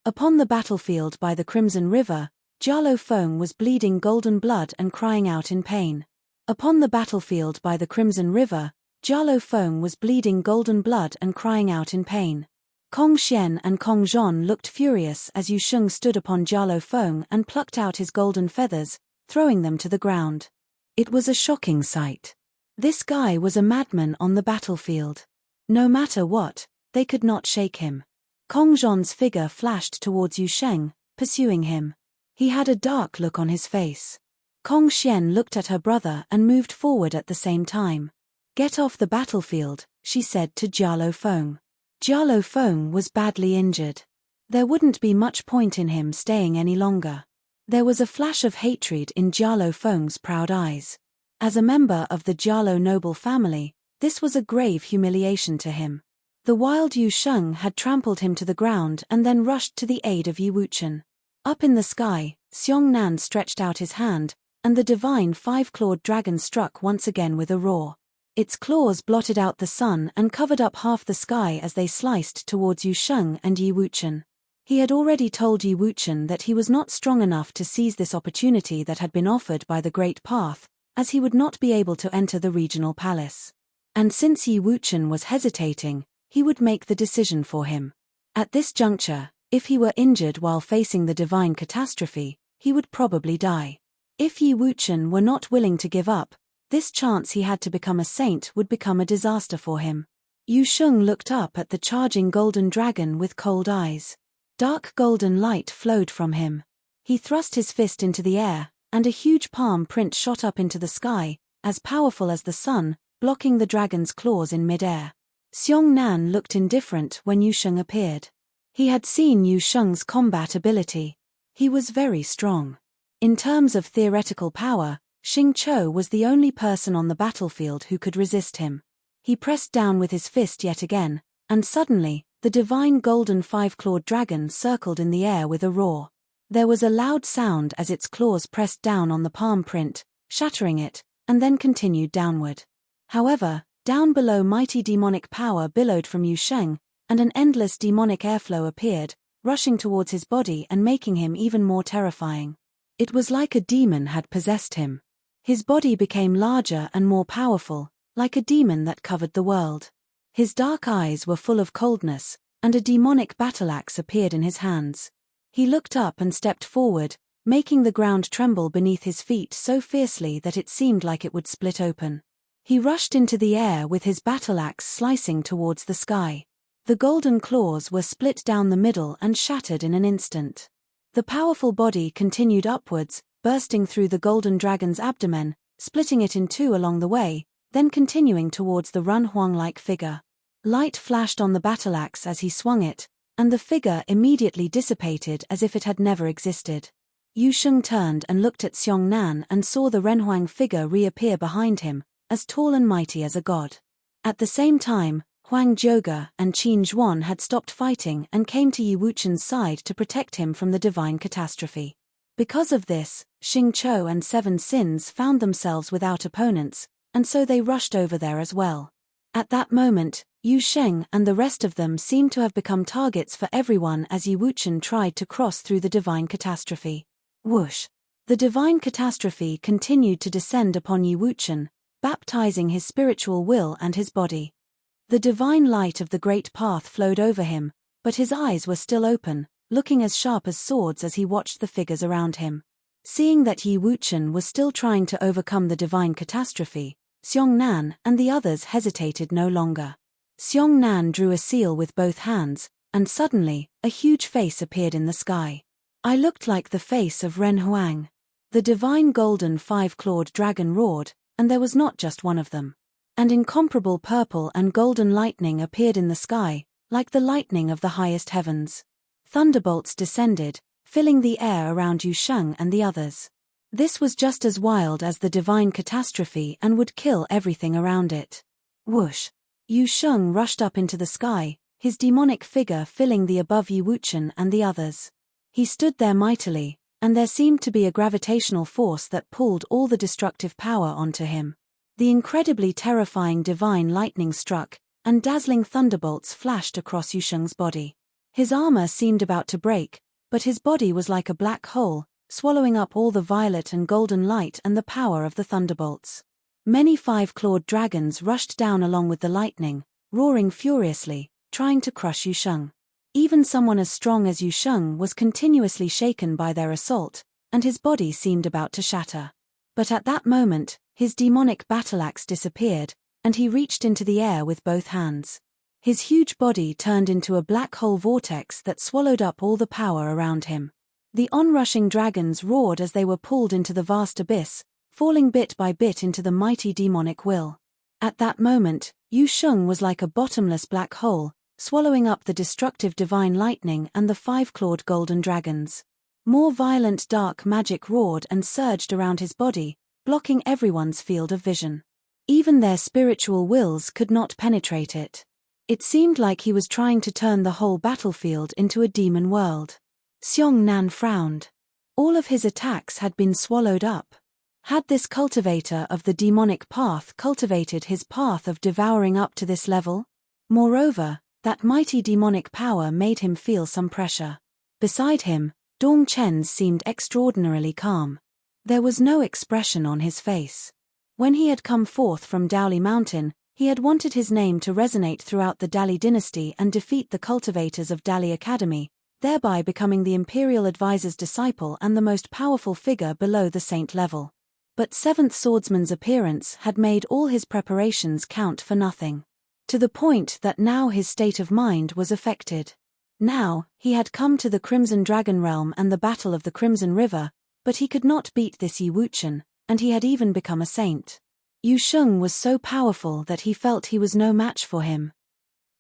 Upon the battlefield by the Crimson River, Jialo Feng was bleeding golden blood and crying out in pain. Upon the battlefield by the Crimson River, Jialo Feng was bleeding golden blood and crying out in pain. Kong Xian and Kong Zhon looked furious as Yu Sheng stood upon Jialo Feng and plucked out his golden feathers, throwing them to the ground. It was a shocking sight. This guy was a madman on the battlefield. No matter what, they could not shake him. Kong Zhon's figure flashed towards Yu Sheng, pursuing him. He had a dark look on his face. Kong Xian looked at her brother and moved forward at the same time. "Get off the battlefield," she said to Jialo Feng. Jialo Feng was badly injured. There wouldn't be much point in him staying any longer. There was a flash of hatred in Jialo Feng's proud eyes. As a member of the Jialo noble family, this was a grave humiliation to him. The wild Yu Sheng had trampled him to the ground and then rushed to the aid of Yi Wuchen. Up in the sky, Xiong Nan stretched out his hand, and the divine five-clawed dragon struck once again with a roar. Its claws blotted out the sun and covered up half the sky as they sliced towards Yu Sheng and Yi Wuchen. He had already told Yi Wuchen that he was not strong enough to seize this opportunity that had been offered by the Great Path, as he would not be able to enter the regional palace. And since Yi Wuchen was hesitating, he would make the decision for him. At this juncture, if he were injured while facing the divine catastrophe, he would probably die. If Yi Wuchen were not willing to give up, this chance he had to become a saint would become a disaster for him. Yu Sheng looked up at the charging golden dragon with cold eyes. Dark golden light flowed from him. He thrust his fist into the air, and a huge palm print shot up into the sky, as powerful as the sun, blocking the dragon's claws in mid-air. Xiong Nan looked indifferent when Yu Sheng appeared. He had seen Yu Sheng's combat ability. He was very strong. In terms of theoretical power, Xing Chou was the only person on the battlefield who could resist him. He pressed down with his fist yet again, and suddenly, the divine golden five-clawed dragon circled in the air with a roar. There was a loud sound as its claws pressed down on the palm print, shattering it, and then continued downward. However, down below mighty demonic power billowed from Yu Sheng, and an endless demonic airflow appeared, rushing towards his body and making him even more terrifying. It was like a demon had possessed him. His body became larger and more powerful, like a demon that covered the world. His dark eyes were full of coldness, and a demonic battle-axe appeared in his hands. He looked up and stepped forward, making the ground tremble beneath his feet so fiercely that it seemed like it would split open. He rushed into the air with his battle-axe slicing towards the sky. The golden claws were split down the middle and shattered in an instant. The powerful body continued upwards, bursting through the golden dragon's abdomen, splitting it in two along the way, then continuing towards the Run Huang-like figure. Light flashed on the battle-axe as he swung it, and the figure immediately dissipated as if it had never existed. Yu Sheng turned and looked at Xiong Nan and saw the Renhuang figure reappear behind him, as tall and mighty as a god. At the same time, Huang Jiuge and Qin Zhuan had stopped fighting and came to Yi Wuchen's side to protect him from the divine catastrophe. Because of this, Xing Chou and Seven Sins found themselves without opponents, and so they rushed over there as well. At that moment, Yu Sheng and the rest of them seemed to have become targets for everyone as Yi Wuchen tried to cross through the divine catastrophe. Whoosh! The divine catastrophe continued to descend upon Yi Wuchen, baptizing his spiritual will and his body. The divine light of the Great Path flowed over him, but his eyes were still open, looking as sharp as swords as he watched the figures around him. Seeing that Yi Wuchen was still trying to overcome the divine catastrophe, Xiong Nan and the others hesitated no longer. Xiong Nan drew a seal with both hands, and suddenly, a huge face appeared in the sky. I looked like the face of Ren Huang. The divine golden five-clawed dragon roared, and there was not just one of them. And incomparable purple and golden lightning appeared in the sky, like the lightning of the highest heavens. Thunderbolts descended, filling the air around Yu Sheng and the others. This was just as wild as the divine catastrophe and would kill everything around it. Whoosh! Yu Sheng rushed up into the sky, his demonic figure filling the above Yi Wuchen and the others. He stood there mightily, and there seemed to be a gravitational force that pulled all the destructive power onto him. The incredibly terrifying divine lightning struck, and dazzling thunderbolts flashed across Yu Sheng's body. His armor seemed about to break, but his body was like a black hole, swallowing up all the violet and golden light and the power of the thunderbolts. Many five-clawed dragons rushed down along with the lightning, roaring furiously, trying to crush Yusheng. Even someone as strong as Yusheng was continuously shaken by their assault, and his body seemed about to shatter. But at that moment, his demonic battle-axe disappeared, and he reached into the air with both hands. His huge body turned into a black hole vortex that swallowed up all the power around him. The onrushing dragons roared as they were pulled into the vast abyss, falling bit by bit into the mighty demonic will. At that moment, Yusheng was like a bottomless black hole, swallowing up the destructive divine lightning and the five-clawed golden dragons. More violent dark magic roared and surged around his body, blocking everyone's field of vision. Even their spiritual wills could not penetrate it. It seemed like he was trying to turn the whole battlefield into a demon world. Xiong Nan frowned. All of his attacks had been swallowed up. Had this cultivator of the demonic path cultivated his path of devouring up to this level? Moreover, that mighty demonic power made him feel some pressure. Beside him, Dong Chen's seemed extraordinarily calm. There was no expression on his face. When he had come forth from Dowley Mountain, he had wanted his name to resonate throughout the Dali dynasty and defeat the cultivators of Dali Academy, thereby becoming the imperial advisor's disciple and the most powerful figure below the saint level. But Seventh Swordsman's appearance had made all his preparations count for nothing. To the point that now his state of mind was affected. Now, he had come to the Crimson Dragon Realm and the Battle of the Crimson River, but he could not beat this Yi Wuchen, and he had even become a saint. Yusheng was so powerful that he felt he was no match for him.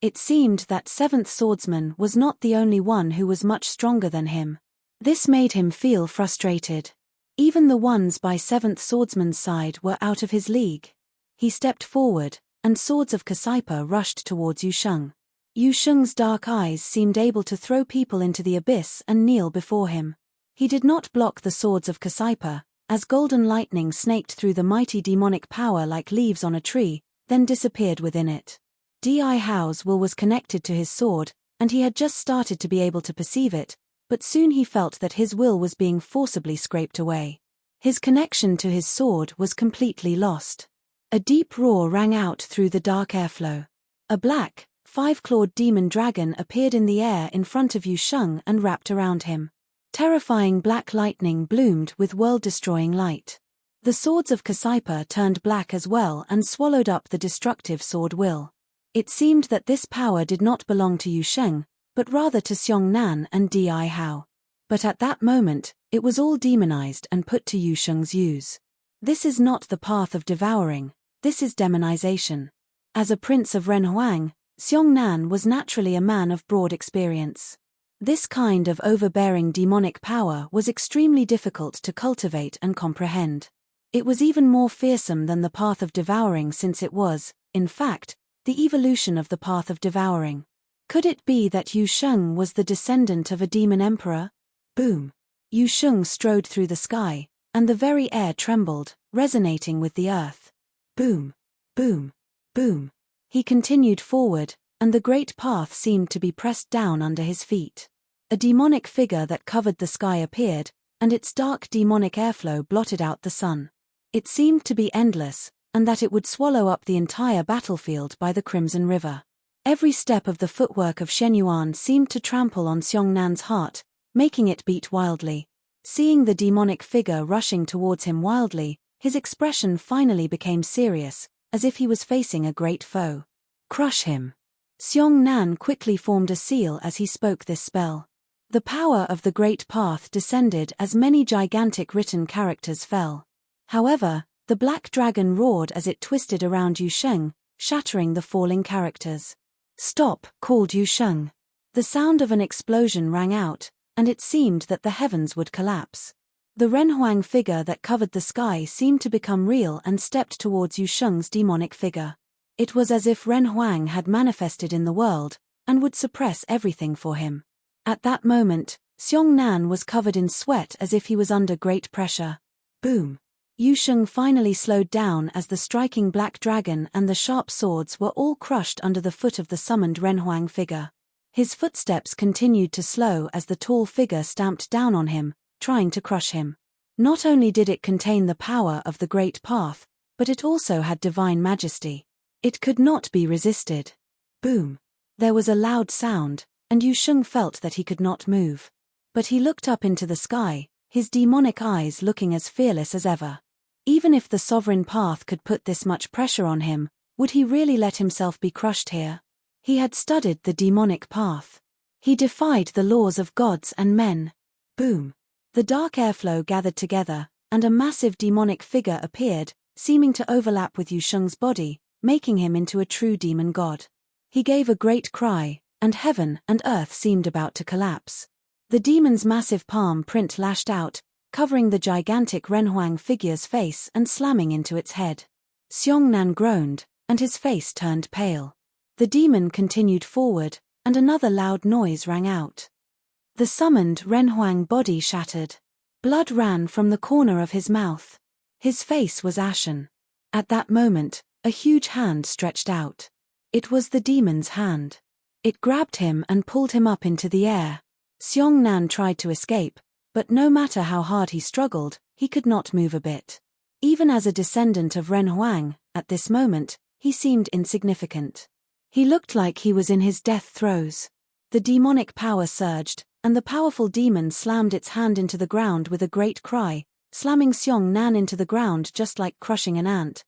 It seemed that Seventh Swordsman was not the only one who was much stronger than him. This made him feel frustrated. Even the ones by Seventh Swordsman's side were out of his league. He stepped forward, and swords of Kasaipa rushed towards Yusheng. Yusheng's dark eyes seemed able to throw people into the abyss and kneel before him. He did not block the swords of Kasaipa, as golden lightning snaked through the mighty demonic power like leaves on a tree, then disappeared within it. Di Hao's will was connected to his sword, and he had just started to be able to perceive it, but soon he felt that his will was being forcibly scraped away. His connection to his sword was completely lost. A deep roar rang out through the dark airflow. A black, five-clawed demon dragon appeared in the air in front of Yusheng and wrapped around him. Terrifying black lightning bloomed with world-destroying light. The swords of Kasaipa turned black as well and swallowed up the destructive sword will. It seemed that this power did not belong to Yusheng, but rather to Xiong Nan and Di Hao. But at that moment, it was all demonized and put to Yusheng's use. This is not the path of devouring, this is demonization. As a prince of Renhuang, Xiong Nan was naturally a man of broad experience. This kind of overbearing demonic power was extremely difficult to cultivate and comprehend. It was even more fearsome than the path of devouring since it was, in fact, the evolution of the path of devouring. Could it be that Yusheng was the descendant of a demon emperor? Boom! Yusheng strode through the sky, and the very air trembled, resonating with the earth. Boom! Boom! Boom! He continued forward, and the great path seemed to be pressed down under his feet. A demonic figure that covered the sky appeared, and its dark demonic airflow blotted out the sun. It seemed to be endless, and that it would swallow up the entire battlefield by the Crimson River. Every step of the footwork of Shenyuan seemed to trample on Xiong Nan's heart, making it beat wildly. Seeing the demonic figure rushing towards him wildly, his expression finally became serious, as if he was facing a great foe. Crush him. Xiong Nan quickly formed a seal as he spoke this spell. The power of the Great Path descended as many gigantic written characters fell. However, the black dragon roared as it twisted around Yusheng, shattering the falling characters. Stop, called Yusheng. The sound of an explosion rang out, and it seemed that the heavens would collapse. The Renhuang figure that covered the sky seemed to become real and stepped towards Yusheng's demonic figure. It was as if Renhuang had manifested in the world, and would suppress everything for him. At that moment, Xiong Nan was covered in sweat as if he was under great pressure. Boom! Yusheng finally slowed down as the striking black dragon and the sharp swords were all crushed under the foot of the summoned Renhuang figure. His footsteps continued to slow as the tall figure stamped down on him, trying to crush him. Not only did it contain the power of the great path, but it also had divine majesty. It could not be resisted. Boom! There was a loud sound, and Yu Sheng felt that he could not move. But he looked up into the sky, his demonic eyes looking as fearless as ever. Even if the sovereign path could put this much pressure on him, would he really let himself be crushed here? He had studied the demonic path. He defied the laws of gods and men. Boom! The dark airflow gathered together, and a massive demonic figure appeared, seeming to overlap with Yu Sheng's body, making him into a true demon god. He gave a great cry, and heaven and earth seemed about to collapse. The demon's massive palm print lashed out, covering the gigantic Renhuang figure's face and slamming into its head. Xiongnan groaned, and his face turned pale. The demon continued forward, and another loud noise rang out. The summoned Renhuang body shattered. Blood ran from the corner of his mouth. His face was ashen. At that moment, a huge hand stretched out. It was the demon's hand. It grabbed him and pulled him up into the air. Xiongnan tried to escape, but no matter how hard he struggled, he could not move a bit. Even as a descendant of Renhuang, at this moment, he seemed insignificant. He looked like he was in his death throes. The demonic power surged, and the powerful demon slammed its hand into the ground with a great cry, slamming Xiongnan into the ground just like crushing an ant.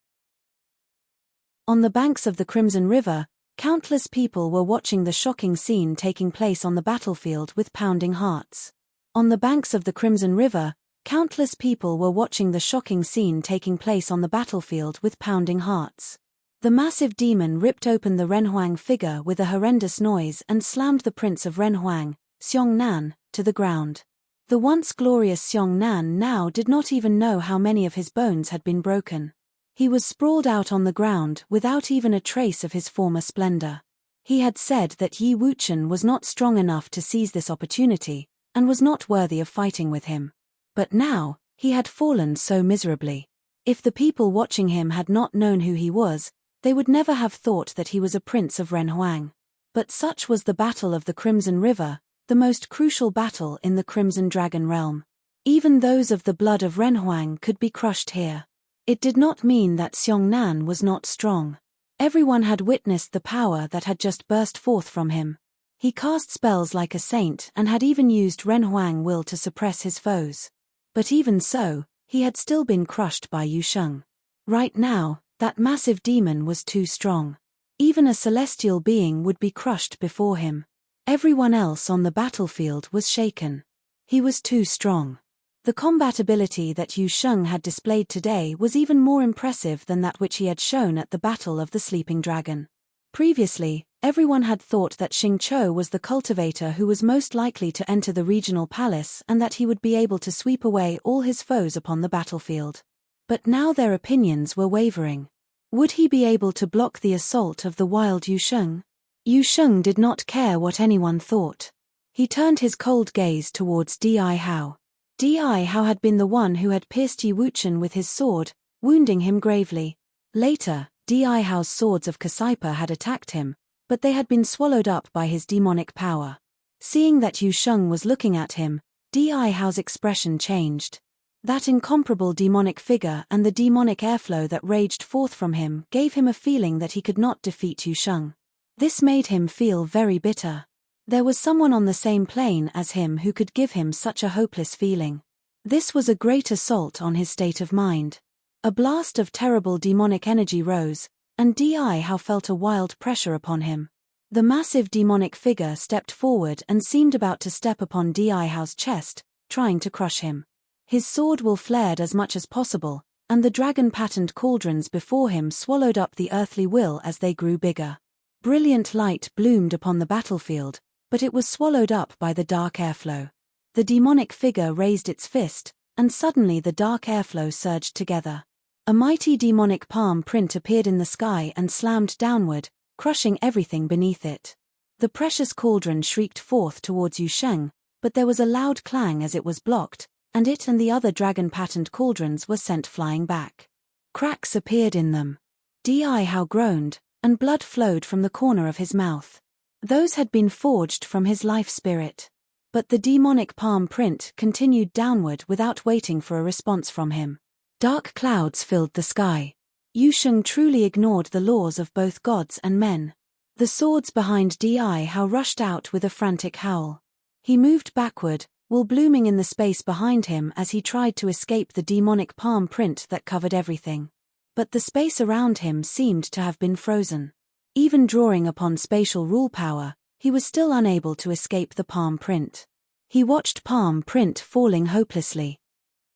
On the banks of the Crimson River, countless people were watching the shocking scene taking place on the battlefield with pounding hearts. On the banks of the Crimson River, countless people were watching the shocking scene taking place on the battlefield with pounding hearts. The massive demon ripped open the Renhuang figure with a horrendous noise and slammed the prince of Renhuang, Xiongnan, to the ground. The once glorious Xiongnan now did not even know how many of his bones had been broken. He was sprawled out on the ground without even a trace of his former splendor. He had said that Yi Wuchen was not strong enough to seize this opportunity, and was not worthy of fighting with him. But now, he had fallen so miserably. If the people watching him had not known who he was, they would never have thought that he was a prince of Renhuang. But such was the Battle of the Crimson River, the most crucial battle in the Crimson Dragon realm. Even those of the blood of Renhuang could be crushed here. It did not mean that Xiongnan was not strong. Everyone had witnessed the power that had just burst forth from him. He cast spells like a saint and had even used Renhuang will to suppress his foes. But even so, he had still been crushed by Yu Sheng. Right now, that massive demon was too strong. Even a celestial being would be crushed before him. Everyone else on the battlefield was shaken. He was too strong. The combat ability that Yu Sheng had displayed today was even more impressive than that which he had shown at the Battle of the Sleeping Dragon. Previously, everyone had thought that Xing Chou was the cultivator who was most likely to enter the regional palace and that he would be able to sweep away all his foes upon the battlefield. But now their opinions were wavering. Would he be able to block the assault of the wild Yu Sheng? Yu Sheng did not care what anyone thought. He turned his cold gaze towards Di Hao. Di Hao had been the one who had pierced Yi Wuchen with his sword, wounding him gravely. Later, Di Hao's swords of Cassipa had attacked him, but they had been swallowed up by his demonic power. Seeing that Yu Sheng was looking at him, Di Hao's expression changed. That incomparable demonic figure and the demonic airflow that raged forth from him gave him a feeling that he could not defeat Yu Sheng. This made him feel very bitter. There was someone on the same plane as him who could give him such a hopeless feeling. This was a great assault on his state of mind. A blast of terrible demonic energy rose, and Di Hao felt a wild pressure upon him. The massive demonic figure stepped forward and seemed about to step upon Di Hao's chest, trying to crush him. His sword will flared as much as possible, and the dragon-patterned cauldrons before him swallowed up the earthly will as they grew bigger. Brilliant light bloomed upon the battlefield, but it was swallowed up by the dark airflow. The demonic figure raised its fist, and suddenly the dark airflow surged together. A mighty demonic palm print appeared in the sky and slammed downward, crushing everything beneath it. The precious cauldron shrieked forth towards Yu Sheng, but there was a loud clang as it was blocked, and it and the other dragon-patterned cauldrons were sent flying back. Cracks appeared in them. Di Hao groaned, and blood flowed from the corner of his mouth. Those had been forged from his life spirit. But the demonic palm print continued downward without waiting for a response from him. Dark clouds filled the sky. Yu Sheng truly ignored the laws of both gods and men. The swords behind Di Hao rushed out with a frantic howl. He moved backward, wool blooming in the space behind him as he tried to escape the demonic palm print that covered everything. But the space around him seemed to have been frozen. Even drawing upon spatial rule power, he was still unable to escape the palm print. He watched palm print falling hopelessly.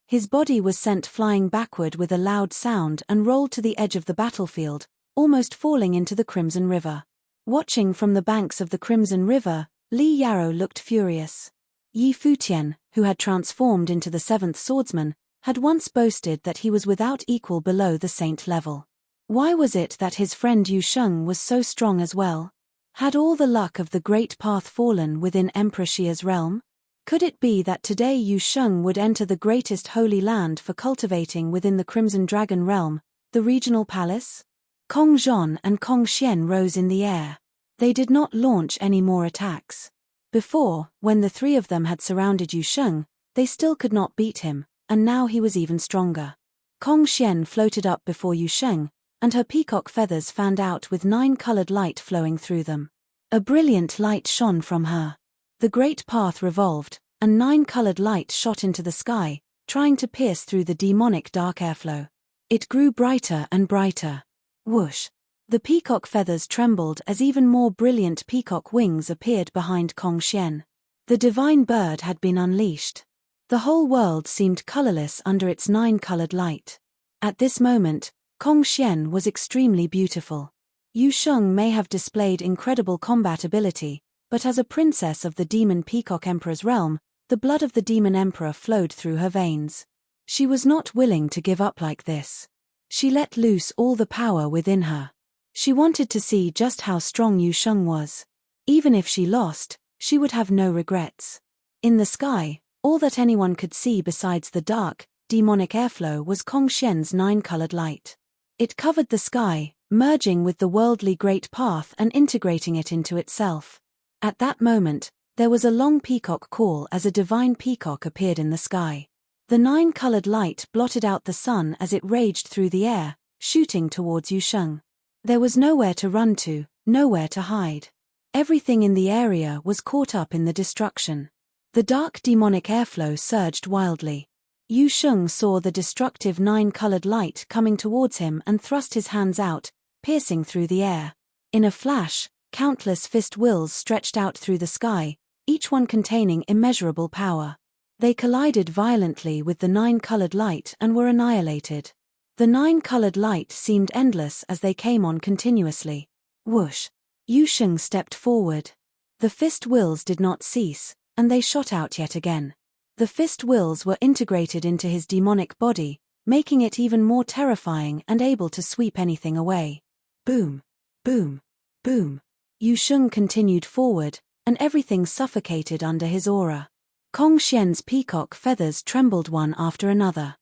His body was sent flying backward with a loud sound and rolled to the edge of the battlefield, almost falling into the Crimson River. Watching from the banks of the Crimson River, Li Yarrow looked furious. Yi Futian, who had transformed into the seventh swordsman, had once boasted that he was without equal below the saint level. Why was it that his friend Yu Sheng was so strong as well? Had all the luck of the Great Path fallen within Emperor Xia's realm? Could it be that today Yu Sheng would enter the greatest holy land for cultivating within the Crimson Dragon realm, the regional palace? Kong Zhon and Kong Xian rose in the air. They did not launch any more attacks. Before, when the three of them had surrounded Yu Sheng, they still could not beat him, and now he was even stronger. Kong Xian floated up before Yu Sheng, and her peacock feathers fanned out with 9-colored light flowing through them. A brilliant light shone from her. The great path revolved, and 9-colored light shot into the sky, trying to pierce through the demonic dark airflow. It grew brighter and brighter. Whoosh! The peacock feathers trembled as even more brilliant peacock wings appeared behind Kong Xian. The divine bird had been unleashed. The whole world seemed colorless under its 9-colored light. At this moment, Kong Xian was extremely beautiful. Yu Sheng may have displayed incredible combat ability, but as a princess of the Demon Peacock Emperor's realm, the blood of the Demon Emperor flowed through her veins. She was not willing to give up like this. She let loose all the power within her. She wanted to see just how strong Yu Sheng was. Even if she lost, she would have no regrets. In the sky, all that anyone could see besides the dark, demonic airflow was Kong Xian's 9-colored light. It covered the sky, merging with the worldly great path and integrating it into itself. At that moment, there was a long peacock call as a divine peacock appeared in the sky. The 9-colored light blotted out the sun as it raged through the air, shooting towards Yu Sheng. There was nowhere to run to, nowhere to hide. Everything in the area was caught up in the destruction. The dark demonic airflow surged wildly. Yu Sheng saw the destructive 9-colored light coming towards him and thrust his hands out, piercing through the air. In a flash, countless fist wills stretched out through the sky, each one containing immeasurable power. They collided violently with the 9-colored light and were annihilated. The 9-colored light seemed endless as they came on continuously. Whoosh! Yu Sheng stepped forward. The fist wills did not cease, and they shot out yet again. The fist wills were integrated into his demonic body, making it even more terrifying and able to sweep anything away. Boom! Boom! Boom! Yu Sheng continued forward, and everything suffocated under his aura. Kong Xian's peacock feathers trembled one after another.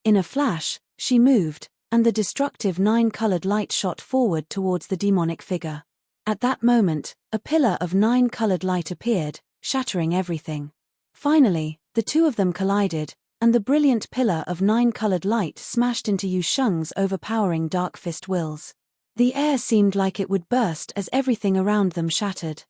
In a flash, she moved, and the destructive 9-colored light shot forward towards the demonic figure. At that moment, a pillar of 9-colored light appeared, shattering everything. Finally, the two of them collided, and the brilliant pillar of 9-colored light smashed into Yu Sheng's overpowering dark fist wills. The air seemed like it would burst as everything around them shattered.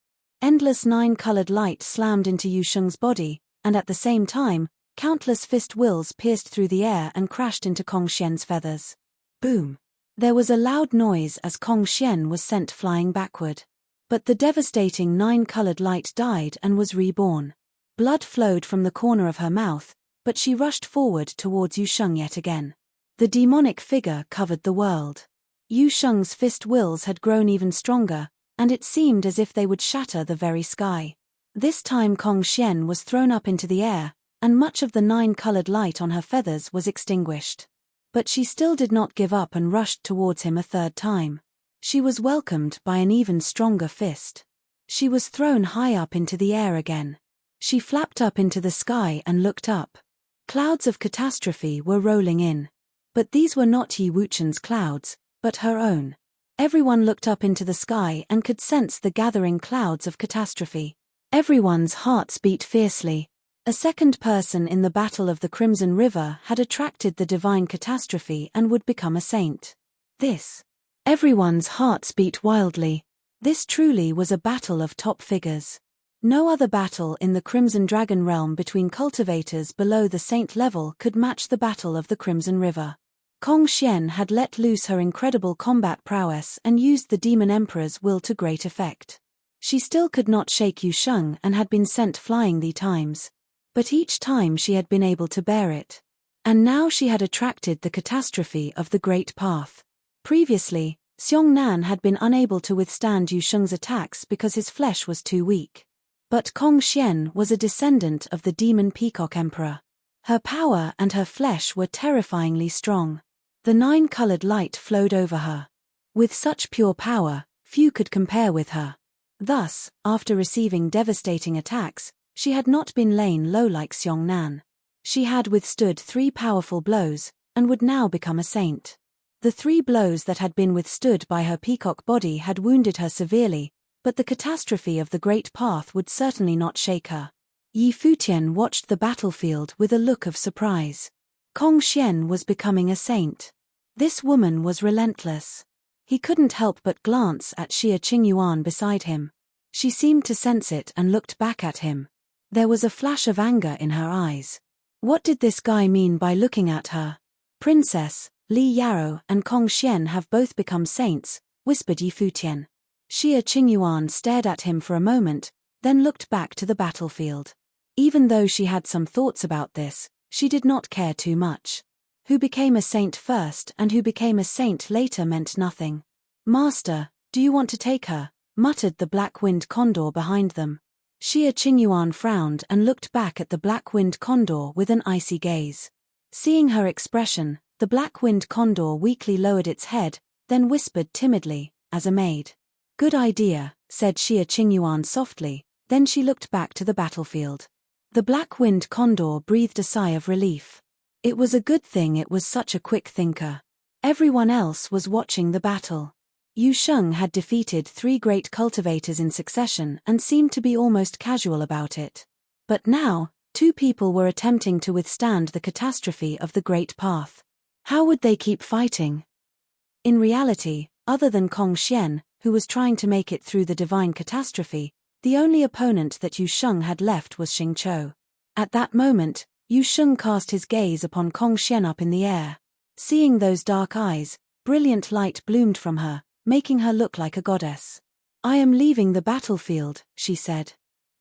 Endless 9-colored light slammed into Yu Sheng's body, and at the same time, countless fist wills pierced through the air and crashed into Kong Xian's feathers. Boom! There was a loud noise as Kong Xian was sent flying backward. But the devastating 9-colored light died and was reborn. Blood flowed from the corner of her mouth, but she rushed forward towards Yu Sheng yet again. The demonic figure covered the world. Yu Sheng's fist wills had grown even stronger, and it seemed as if they would shatter the very sky. This time Kong Xian was thrown up into the air, and much of the 9-colored light on her feathers was extinguished. But she still did not give up and rushed towards him a third time. She was welcomed by an even stronger fist. She was thrown high up into the air again. She flapped up into the sky and looked up. Clouds of catastrophe were rolling in. But these were not Yi Wuchen's clouds, but her own. Everyone looked up into the sky and could sense the gathering clouds of catastrophe. Everyone's hearts beat fiercely. A second person in the Battle of the Crimson River had attracted the divine catastrophe and would become a saint. Everyone's hearts beat wildly. This truly was a battle of top figures. No other battle in the Crimson Dragon realm between cultivators below the saint level could match the Battle of the Crimson River. Kong Xian had let loose her incredible combat prowess and used the Demon Emperor's will to great effect. She still could not shake Yu Sheng and had been sent flying 3 times. But each time she had been able to bear it. And now she had attracted the catastrophe of the Great Path. Previously, Xiong Nan had been unable to withstand Yu Sheng's attacks because his flesh was too weak. But Kong Xian was a descendant of the Demon Peacock Emperor. Her power and her flesh were terrifyingly strong. The 9-colored light flowed over her. With such pure power, few could compare with her. Thus, after receiving devastating attacks, she had not been lain low like Xiong Nan. She had withstood 3 powerful blows, and would now become a saint. The 3 blows that had been withstood by her peacock body had wounded her severely, but the catastrophe of the Great Path would certainly not shake her. Yi Futian watched the battlefield with a look of surprise. Kong Xian was becoming a saint. This woman was relentless. He couldn't help but glance at Xia Qingyuan beside him. She seemed to sense it and looked back at him. There was a flash of anger in her eyes. What did this guy mean by looking at her? Princess, Li Yarou and Kong Xian have both become saints, whispered Yi Futian. Xia Qingyuan stared at him for a moment, then looked back to the battlefield. Even though she had some thoughts about this, she did not care too much. Who became a saint first and who became a saint later meant nothing. Master, do you want to take her? Muttered the black-winged condor behind them. Xia Qingyuan frowned and looked back at the black-winged condor with an icy gaze. Seeing her expression, the black-winged condor weakly lowered its head, then whispered timidly, as a maid. Good idea, said Xia Qingyuan softly, then she looked back to the battlefield. The black-winged condor breathed a sigh of relief. It was a good thing it was such a quick thinker. Everyone else was watching the battle. Yu Sheng had defeated 3 great cultivators in succession and seemed to be almost casual about it. But now, 2 people were attempting to withstand the catastrophe of the Great Path. How would they keep fighting? In reality, other than Kong Xian, who was trying to make it through the divine catastrophe, the only opponent that Yu Sheng had left was Xing Chou. At that moment, Yu Sheng cast his gaze upon Kong Xian up in the air. Seeing those dark eyes, brilliant light bloomed from her, making her look like a goddess. I am leaving the battlefield, she said.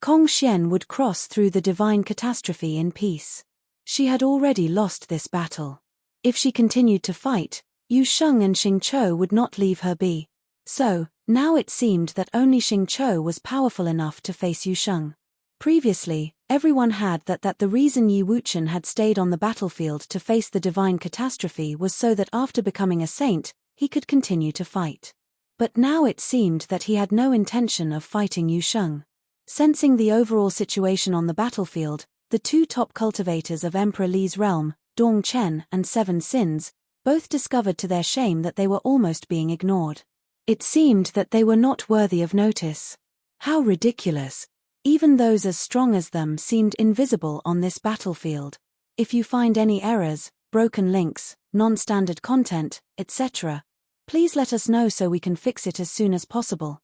Kong Xian would cross through the divine catastrophe in peace. She had already lost this battle. If she continued to fight, Yu Sheng and Xing Chou would not leave her be. So, now it seemed that only Xing Chou was powerful enough to face Yu Sheng. Previously, everyone had that the reason Yi Wuchen had stayed on the battlefield to face the divine catastrophe was so that after becoming a saint, he could continue to fight. But now it seemed that he had no intention of fighting Yu Sheng. Sensing the overall situation on the battlefield, the 2 top cultivators of Emperor Li's realm, Dong Chen and 7 Sins, both discovered to their shame that they were almost being ignored. It seemed that they were not worthy of notice. How ridiculous! Even those as strong as them seemed invisible on this battlefield. If you find any errors, broken links, non-standard content, etc., please let us know so we can fix it as soon as possible.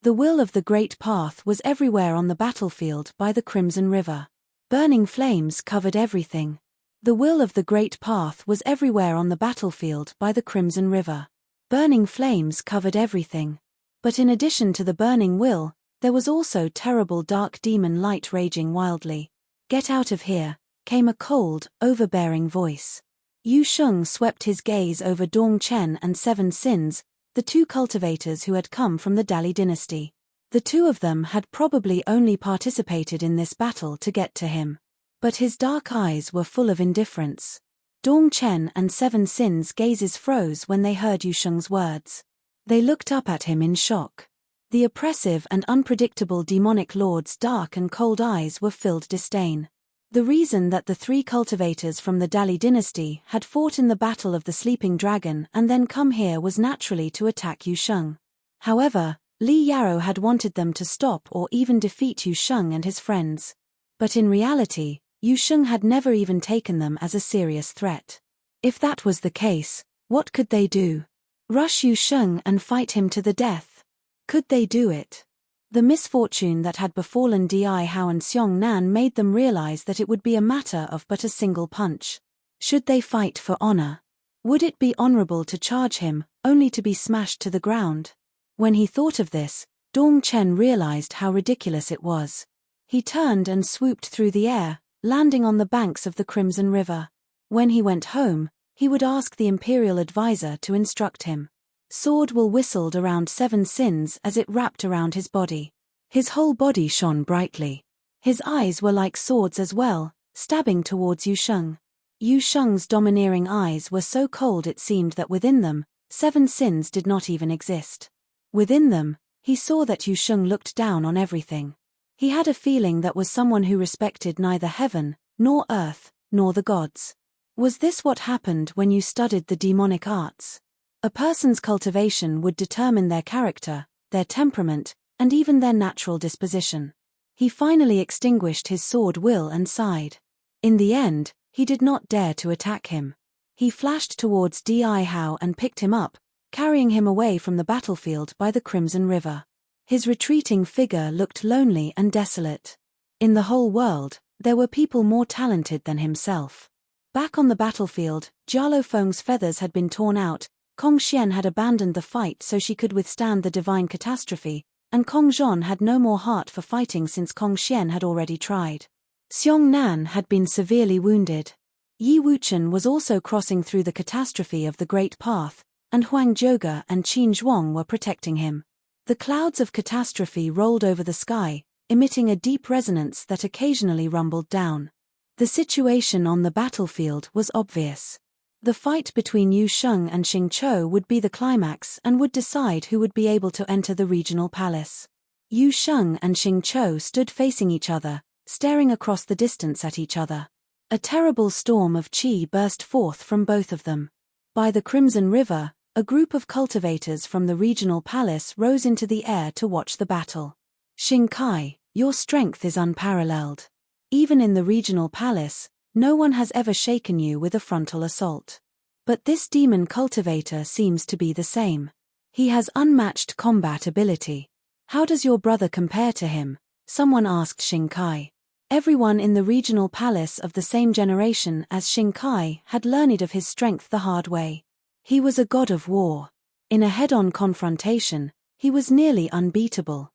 The will of the Great Path was everywhere on the battlefield by the Crimson River. Burning flames covered everything. The will of the Great Path was everywhere on the battlefield by the Crimson River. Burning flames covered everything. But in addition to the burning will, there was also terrible dark demon light raging wildly. Get out of here, came a cold, overbearing voice. Yu Sheng swept his gaze over Dong Chen and 7 Sins, the 2 cultivators who had come from the Dali dynasty. The 2 of them had probably only participated in this battle to get to him. But his dark eyes were full of indifference. Dong Chen and 7 Sins' gazes froze when they heard Yu Sheng's words. They looked up at him in shock. The oppressive and unpredictable demonic lord's dark and cold eyes were filled disdain. The reason that the three cultivators from the Dali dynasty had fought in the Battle of the Sleeping Dragon and then come here was naturally to attack Yu Sheng. However, Li Yarrow had wanted them to stop or even defeat Yu Sheng and his friends. But in reality, Yu Sheng had never even taken them as a serious threat. If that was the case, what could they do? Rush Yu Sheng and fight him to the death? Could they do it? The misfortune that had befallen Di Hao and Xiong Nan made them realize that it would be a matter of but a single punch. Should they fight for honor? Would it be honorable to charge him, only to be smashed to the ground? When he thought of this, Dong Chen realized how ridiculous it was. He turned and swooped through the air, landing on the banks of the Crimson River. When he went home, he would ask the imperial advisor to instruct him. Sword Will whistled around 7 sins as it wrapped around his body. His whole body shone brightly. His eyes were like swords as well, stabbing towards Yu Sheng. Yu Sheng's domineering eyes were so cold it seemed that within them, 7 sins did not even exist. Within them, he saw that Yu Sheng looked down on everything. He had a feeling that was someone who respected neither heaven, nor earth, nor the gods. Was this what happened when you studied the demonic arts? A person's cultivation would determine their character, their temperament, and even their natural disposition. He finally extinguished his sword will and sighed. In the end, he did not dare to attack him. He flashed towards Di Hao and picked him up, carrying him away from the battlefield by the Crimson River. His retreating figure looked lonely and desolate. In the whole world, there were people more talented than himself. Back on the battlefield, Jialo Feng's feathers had been torn out, Kong Xian had abandoned the fight so she could withstand the divine catastrophe, and Kong Zhon had no more heart for fighting since Kong Xian had already tried. Xiong Nan had been severely wounded. Yi Wuchen was also crossing through the catastrophe of the Great Path, and Huang Zhoge and Qin Zhuang were protecting him. The clouds of catastrophe rolled over the sky, emitting a deep resonance that occasionally rumbled down. The situation on the battlefield was obvious. The fight between Yu Sheng and Xing Chou would be the climax and would decide who would be able to enter the regional palace. Yu Sheng and Xing Chou stood facing each other, staring across the distance at each other. A terrible storm of qi burst forth from both of them. By the Crimson River, a group of cultivators from the regional palace rose into the air to watch the battle. Xing Kai, your strength is unparalleled. Even in the regional palace, no one has ever shaken you with a frontal assault. But this demon cultivator seems to be the same. He has unmatched combat ability. How does your brother compare to him? Someone asked Xing Kai. Everyone in the regional palace of the same generation as Xing Kai had learned of his strength the hard way. He was a god of war. In a head-on confrontation, he was nearly unbeatable.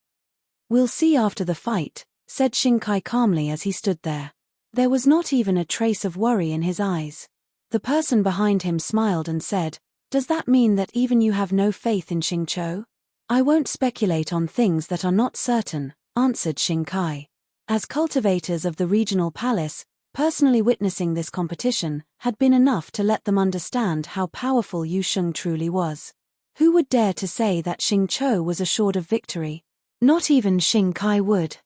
We'll see after the fight, said Xing Kai calmly as he stood there. There was not even a trace of worry in his eyes. The person behind him smiled and said, does that mean that even you have no faith in Xing Chou? I won't speculate on things that are not certain, answered Xing Kai. As cultivators of the regional palace, personally witnessing this competition had been enough to let them understand how powerful Yu Sheng truly was. Who would dare to say that Xing Chou was assured of victory? Not even Xing Kai would.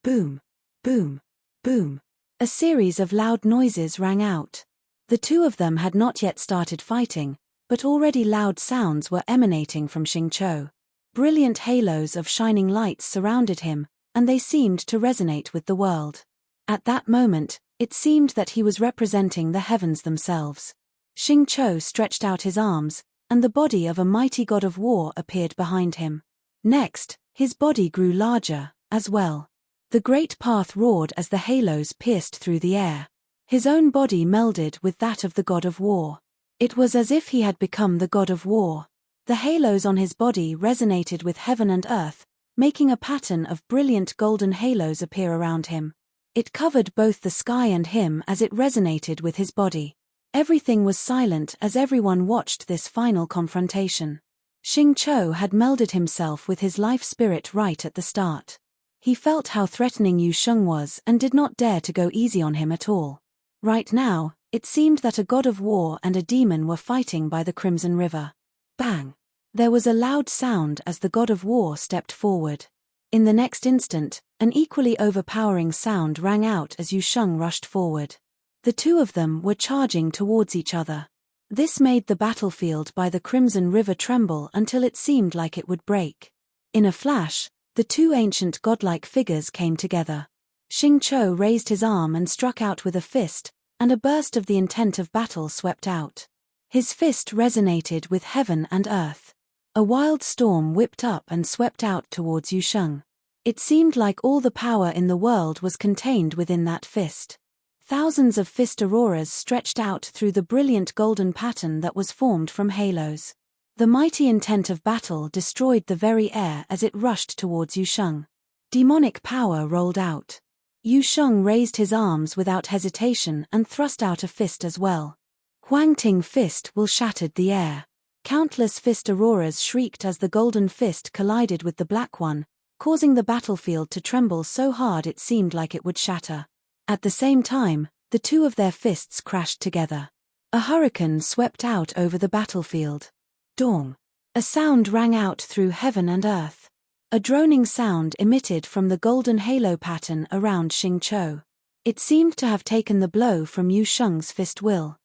Boom, boom, boom. A series of loud noises rang out. The two of them had not yet started fighting, but already loud sounds were emanating from Xing Chou. Brilliant halos of shining lights surrounded him, and they seemed to resonate with the world. At that moment, it seemed that he was representing the heavens themselves. Xing Chou stretched out his arms, and the body of a mighty god of war appeared behind him. Next, his body grew larger, as well. The great path roared as the halos pierced through the air. His own body melded with that of the god of war. It was as if he had become the god of war. The halos on his body resonated with heaven and earth, making a pattern of brilliant golden halos appear around him. It covered both the sky and him as it resonated with his body. Everything was silent as everyone watched this final confrontation. Xing Chou had melded himself with his life spirit right at the start. He felt how threatening Yu Sheng was and did not dare to go easy on him at all. Right now, it seemed that a god of war and a demon were fighting by the Crimson River. Bang! There was a loud sound as the god of war stepped forward. In the next instant, An equally overpowering sound rang out as Yusheng rushed forward. The two of them were charging towards each other. This made the battlefield by the Crimson River tremble until it seemed like it would break. In a flash, the two ancient godlike figures came together. Xingqiu raised his arm and struck out with a fist, and a burst of the intent of battle swept out. His fist resonated with heaven and earth. A wild storm whipped up and swept out towards Yusheng. It seemed like all the power in the world was contained within that fist. Thousands of fist auroras stretched out through the brilliant golden pattern that was formed from halos. The mighty intent of battle destroyed the very air as it rushed towards Yusheng. Demonic power rolled out. Yusheng raised his arms without hesitation and thrust out a fist as well. Huangting fist will shattered the air. Countless fist auroras shrieked as the golden fist collided with the black one, causing the battlefield to tremble so hard it seemed like it would shatter. At the same time, the two of their fists crashed together. A hurricane swept out over the battlefield. Dong! A sound rang out through heaven and earth. A droning sound emitted from the golden halo pattern around Xingqiu. It seemed to have taken the blow from Yusheng's fist will.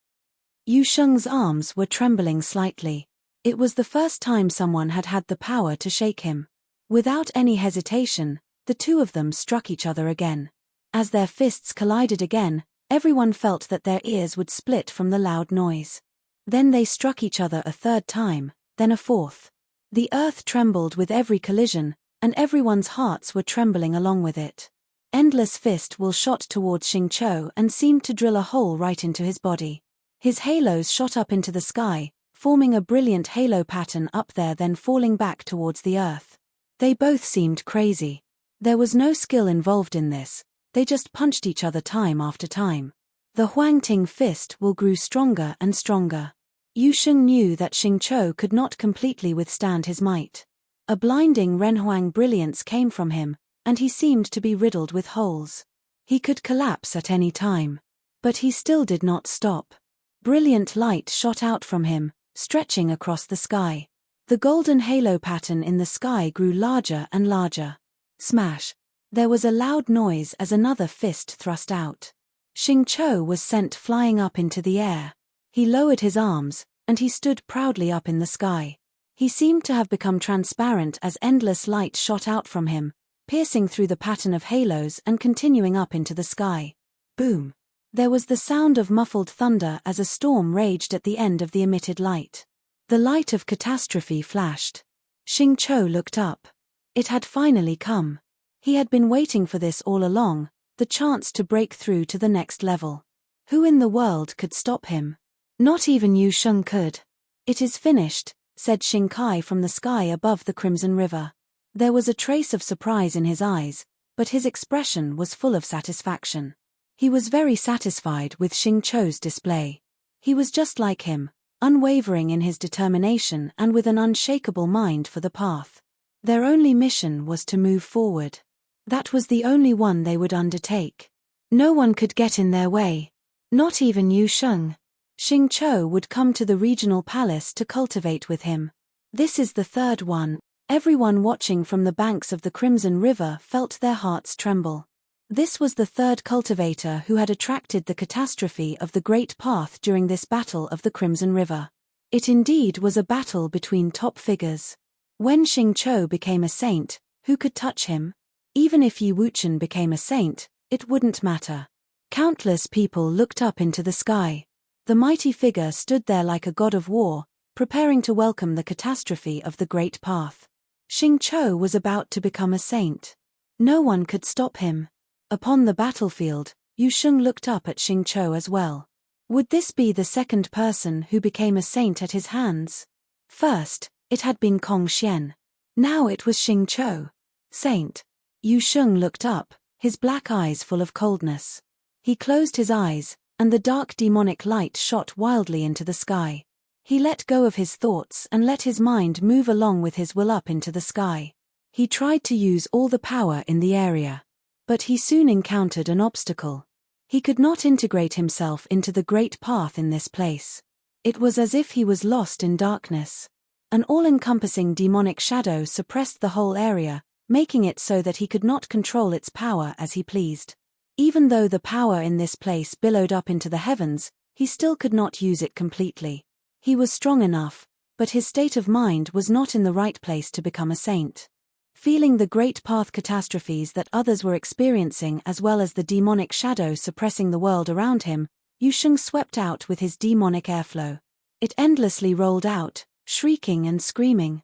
Yusheng's arms were trembling slightly. It was the first time someone had had the power to shake him. Without any hesitation, the two of them struck each other again. As their fists collided again, everyone felt that their ears would split from the loud noise. Then they struck each other a third time, then a fourth. The earth trembled with every collision, and everyone's hearts were trembling along with it. Endless fist will shot towards Xingqiu and seemed to drill a hole right into his body. His halos shot up into the sky, forming a brilliant halo pattern up there then falling back towards the earth. They both seemed crazy. There was no skill involved in this. They just punched each other time after time. The Huangting fist will grew stronger and stronger. Yusheng knew that Xingqiu could not completely withstand his might. A blinding Renhuang brilliance came from him, and he seemed to be riddled with holes. He could collapse at any time. But he still did not stop. Brilliant light shot out from him, stretching across the sky. The golden halo pattern in the sky grew larger and larger. Smash! There was a loud noise as another fist thrust out. Xingqiu was sent flying up into the air. He lowered his arms, and he stood proudly up in the sky. He seemed to have become transparent as endless light shot out from him, piercing through the pattern of halos and continuing up into the sky. Boom! There was the sound of muffled thunder as a storm raged at the end of the emitted light. The light of catastrophe flashed. Xingqiu looked up. It had finally come. He had been waiting for this all along, the chance to break through to the next level. Who in the world could stop him? Not even Yusheng could. It is finished, said Xingkai from the sky above the Crimson River. There was a trace of surprise in his eyes, but his expression was full of satisfaction. He was very satisfied with Xingqiu's display. He was just like him, unwavering in his determination and with an unshakable mind for the path. Their only mission was to move forward. That was the only one they would undertake. No one could get in their way. Not even Yusheng. Xingqiu would come to the regional palace to cultivate with him. This is the third one. Everyone watching from the banks of the Crimson River felt their hearts tremble. This was the third cultivator who had attracted the catastrophe of the Great Path during this battle of the Crimson River. It indeed was a battle between top figures. When Xingqiu became a saint, who could touch him? Even if Yi Wuchen became a saint, it wouldn't matter. Countless people looked up into the sky. The mighty figure stood there like a god of war, preparing to welcome the catastrophe of the Great Path. Xingqiu was about to become a saint. No one could stop him. Upon the battlefield, Yusheng looked up at Xingqiu as well. Would this be the second person who became a saint at his hands? First, it had been Kong Xian. Now it was Xingqiu. Saint. Yusheng looked up, his black eyes full of coldness. He closed his eyes, and the dark demonic light shot wildly into the sky. He let go of his thoughts and let his mind move along with his will up into the sky. He tried to use all the power in the area. But he soon encountered an obstacle. He could not integrate himself into the Great Path in this place. It was as if he was lost in darkness. An all-encompassing demonic shadow suppressed the whole area, making it so that he could not control its power as he pleased. Even though the power in this place billowed up into the heavens, he still could not use it completely. He was strong enough, but his state of mind was not in the right place to become a saint. Feeling the great path catastrophes that others were experiencing as well as the demonic shadow suppressing the world around him, Yusheng swept out with his demonic airflow. It endlessly rolled out, shrieking and screaming.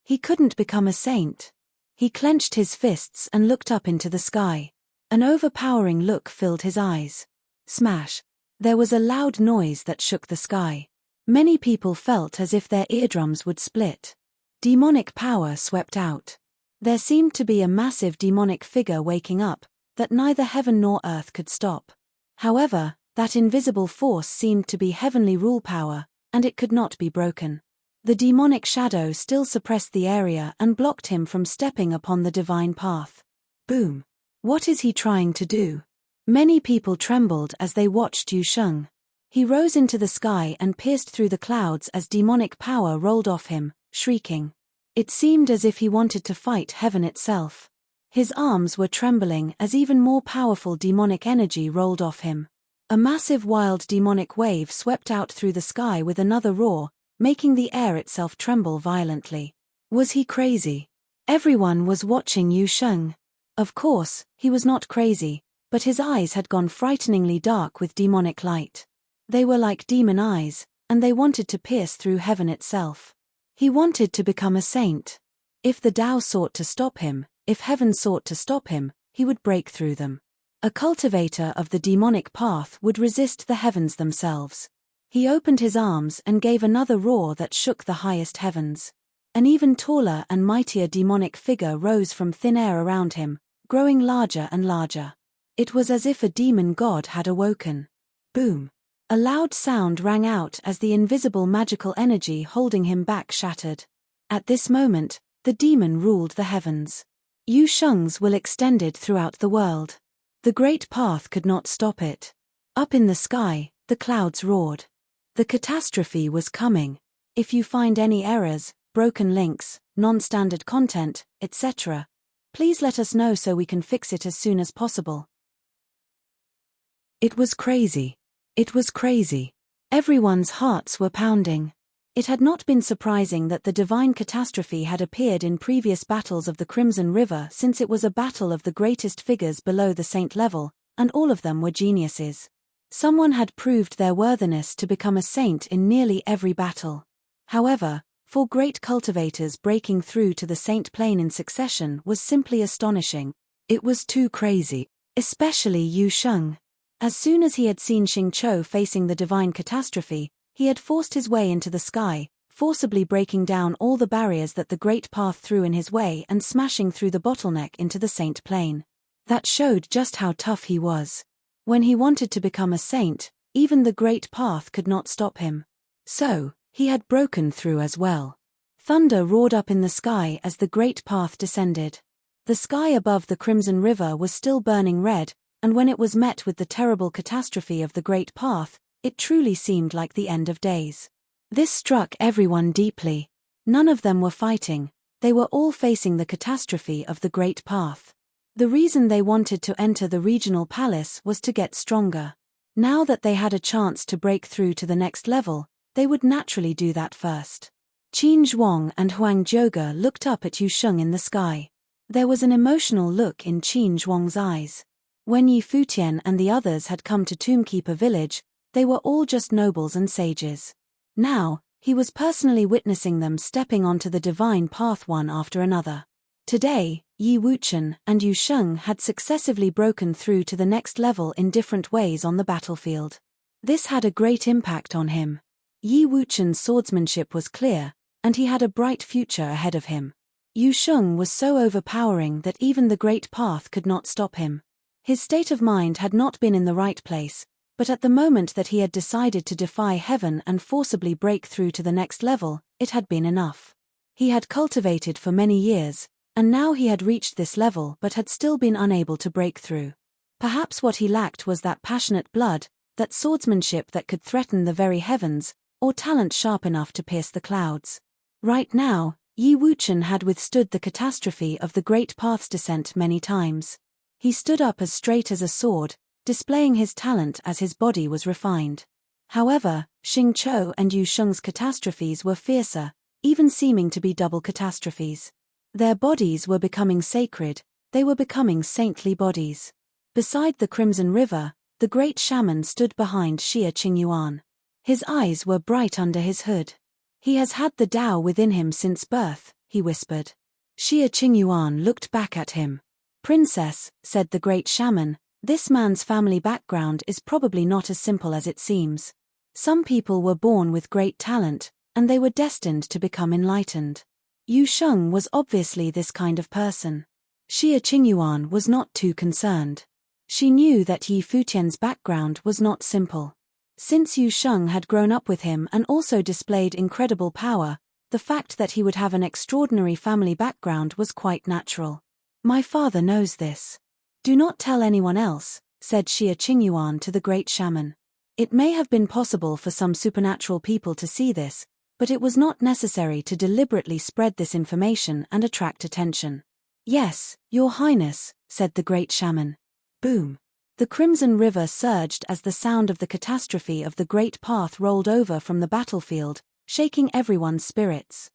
He couldn't become a saint. He clenched his fists and looked up into the sky. An overpowering look filled his eyes. Smash! There was a loud noise that shook the sky. Many people felt as if their eardrums would split. Demonic power swept out. There seemed to be a massive demonic figure waking up, that neither heaven nor earth could stop. However, that invisible force seemed to be heavenly rule power, and it could not be broken. The demonic shadow still suppressed the area and blocked him from stepping upon the divine path. Boom! What is he trying to do? Many people trembled as they watched Yusheng. He rose into the sky and pierced through the clouds as demonic power rolled off him, shrieking. It seemed as if he wanted to fight heaven itself. His arms were trembling as even more powerful demonic energy rolled off him. A massive wild demonic wave swept out through the sky with another roar, making the air itself tremble violently. Was he crazy? Everyone was watching Yusheng. Of course, he was not crazy, but his eyes had gone frighteningly dark with demonic light. They were like demon eyes, and they wanted to pierce through heaven itself. He wanted to become a saint. If the Tao sought to stop him, if heaven sought to stop him, he would break through them. A cultivator of the demonic path would resist the heavens themselves. He opened his arms and gave another roar that shook the highest heavens. An even taller and mightier demonic figure rose from thin air around him, growing larger and larger. It was as if a demon god had awoken. Boom! A loud sound rang out as the invisible magical energy holding him back shattered. At this moment, the demon ruled the heavens. Yusheng's will extended throughout the world. The great path could not stop it. Up in the sky, the clouds roared. The catastrophe was coming. If you find any errors, broken links, non-standard content, etc., please let us know so we can fix it as soon as possible. It was crazy. It was crazy. Everyone's hearts were pounding. It had not been surprising that the divine catastrophe had appeared in previous battles of the Crimson River, since it was a battle of the greatest figures below the saint level, and all of them were geniuses. Someone had proved their worthiness to become a saint in nearly every battle. However, for great cultivators breaking through to the saint plane in succession was simply astonishing. It was too crazy. Especially Yusheng. As soon as he had seen Xingqiu facing the divine catastrophe, he had forced his way into the sky, forcibly breaking down all the barriers that the great path threw in his way and smashing through the bottleneck into the saint plane. That showed just how tough he was. When he wanted to become a saint, even the great path could not stop him. So, he had broken through as well. Thunder roared up in the sky as the great path descended. The sky above the Crimson River was still burning red, and when it was met with the terrible catastrophe of the great path, it truly seemed like the end of days. This struck everyone deeply. None of them were fighting, they were all facing the catastrophe of the great path. The reason they wanted to enter the regional palace was to get stronger. Now that they had a chance to break through to the next level, they would naturally do that first. Qin Zhuang and Huang Jiuge looked up at Yusheng in the sky. There was an emotional look in Qin Zhuang's eyes. When Yi Futian and the others had come to Tombkeeper village, they were all just nobles and sages. Now, he was personally witnessing them stepping onto the divine path one after another. Today, Yi Wuchen and Yusheng had successively broken through to the next level in different ways on the battlefield. This had a great impact on him. Yi Wuchen's swordsmanship was clear, and he had a bright future ahead of him. Yusheng was so overpowering that even the great path could not stop him. His state of mind had not been in the right place, but at the moment that he had decided to defy heaven and forcibly break through to the next level, it had been enough. He had cultivated for many years, and now he had reached this level but had still been unable to break through. Perhaps what he lacked was that passionate blood, that swordsmanship that could threaten the very heavens, or talent sharp enough to pierce the clouds. Right now, Yi Wuchen had withstood the catastrophe of the Great Path's descent many times. He stood up as straight as a sword, displaying his talent as his body was refined. However, Xingqiu and Yu Sheng's catastrophes were fiercer, even seeming to be double catastrophes. Their bodies were becoming sacred, they were becoming saintly bodies. Beside the Crimson River, the great shaman stood behind Xie Qingyuan. His eyes were bright under his hood. He has had the Tao within him since birth, he whispered. Xie Qingyuan looked back at him. Princess, said the great shaman, this man's family background is probably not as simple as it seems. Some people were born with great talent, and they were destined to become enlightened. Yu Sheng was obviously this kind of person. Xie Qingyuan was not too concerned. She knew that Yi Futian's background was not simple. Since Yu Sheng had grown up with him and also displayed incredible power, the fact that he would have an extraordinary family background was quite natural. My father knows this. Do not tell anyone else, said Xie Qingyuan to the great shaman. It may have been possible for some supernatural people to see this, but it was not necessary to deliberately spread this information and attract attention. Yes, Your Highness, said the great shaman. Boom. The Crimson River surged as the sound of the catastrophe of the Great Path rolled over from the battlefield, shaking everyone's spirits.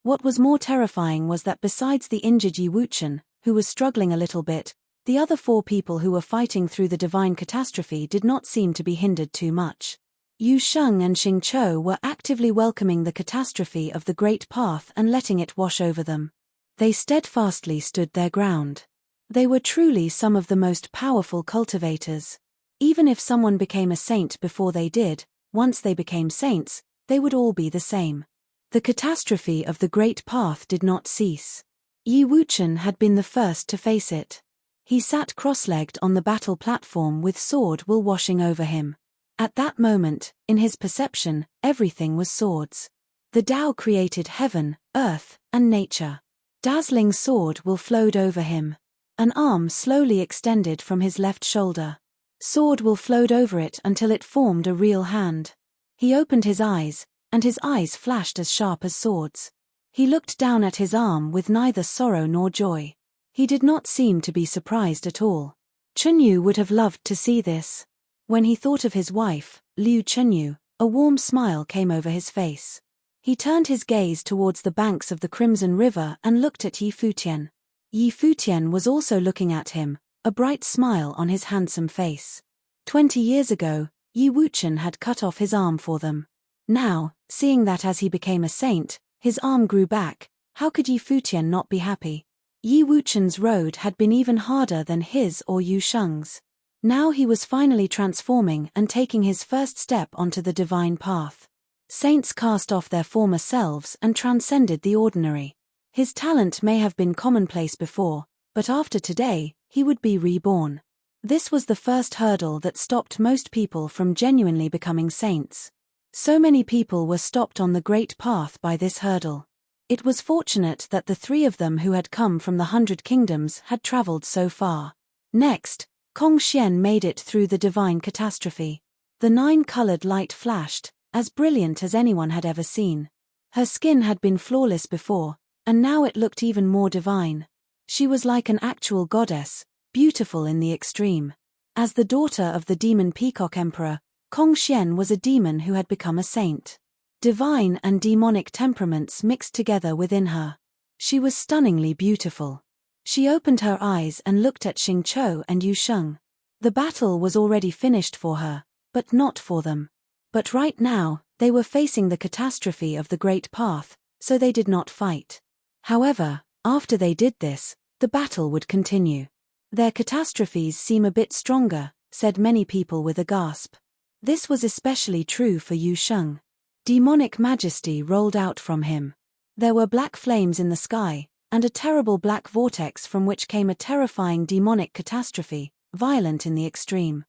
What was more terrifying was that besides the injured Yi Wuchen, who was struggling a little bit, the other 4 people who were fighting through the divine catastrophe did not seem to be hindered too much. Yu Sheng and Xingqiu were actively welcoming the catastrophe of the Great Path and letting it wash over them. They steadfastly stood their ground. They were truly some of the most powerful cultivators. Even if someone became a saint before they did, once they became saints, they would all be the same. The catastrophe of the Great Path did not cease. Yi Wuchen had been the first to face it. He sat cross-legged on the battle platform with sword will washing over him. At that moment, in his perception, everything was swords. The Tao created heaven, earth, and nature. Dazzling sword will flowed over him. An arm slowly extended from his left shoulder. Sword will flowed over it until it formed a real hand. He opened his eyes, and his eyes flashed as sharp as swords. He looked down at his arm with neither sorrow nor joy. He did not seem to be surprised at all. Chenyu would have loved to see this. When he thought of his wife, Liu Chenyu, a warm smile came over his face. He turned his gaze towards the banks of the Crimson River and looked at Yi Futian. Yi Futian was also looking at him, a bright smile on his handsome face. 20 years ago, Yi Wuchen had cut off his arm for them. Now, seeing that as he became a saint, his arm grew back, how could Yi Futian not be happy? Yi Wuchen's road had been even harder than his or Yu Sheng's. Now he was finally transforming and taking his first step onto the divine path. Saints cast off their former selves and transcended the ordinary. His talent may have been commonplace before, but after today, he would be reborn. This was the first hurdle that stopped most people from genuinely becoming saints. So many people were stopped on the great path by this hurdle. It was fortunate that the 3 of them who had come from the 100 kingdoms had traveled so far. Next, Kong Xian made it through the divine catastrophe. The 9-colored light flashed, as brilliant as anyone had ever seen. Her skin had been flawless before, and now it looked even more divine. She was like an actual goddess, beautiful in the extreme. As the daughter of the demon Peacock Emperor, Kong Xian was a demon who had become a saint. Divine and demonic temperaments mixed together within her. She was stunningly beautiful. She opened her eyes and looked at Xingqiu and Yu Sheng. The battle was already finished for her, but not for them. But right now, they were facing the catastrophe of the Great Path, so they did not fight. However, after they did this, the battle would continue. Their catastrophes seem a bit stronger, said many people with a gasp. This was especially true for Yu Sheng. Demonic majesty rolled out from him. There were black flames in the sky, and a terrible black vortex from which came a terrifying demonic catastrophe, violent in the extreme.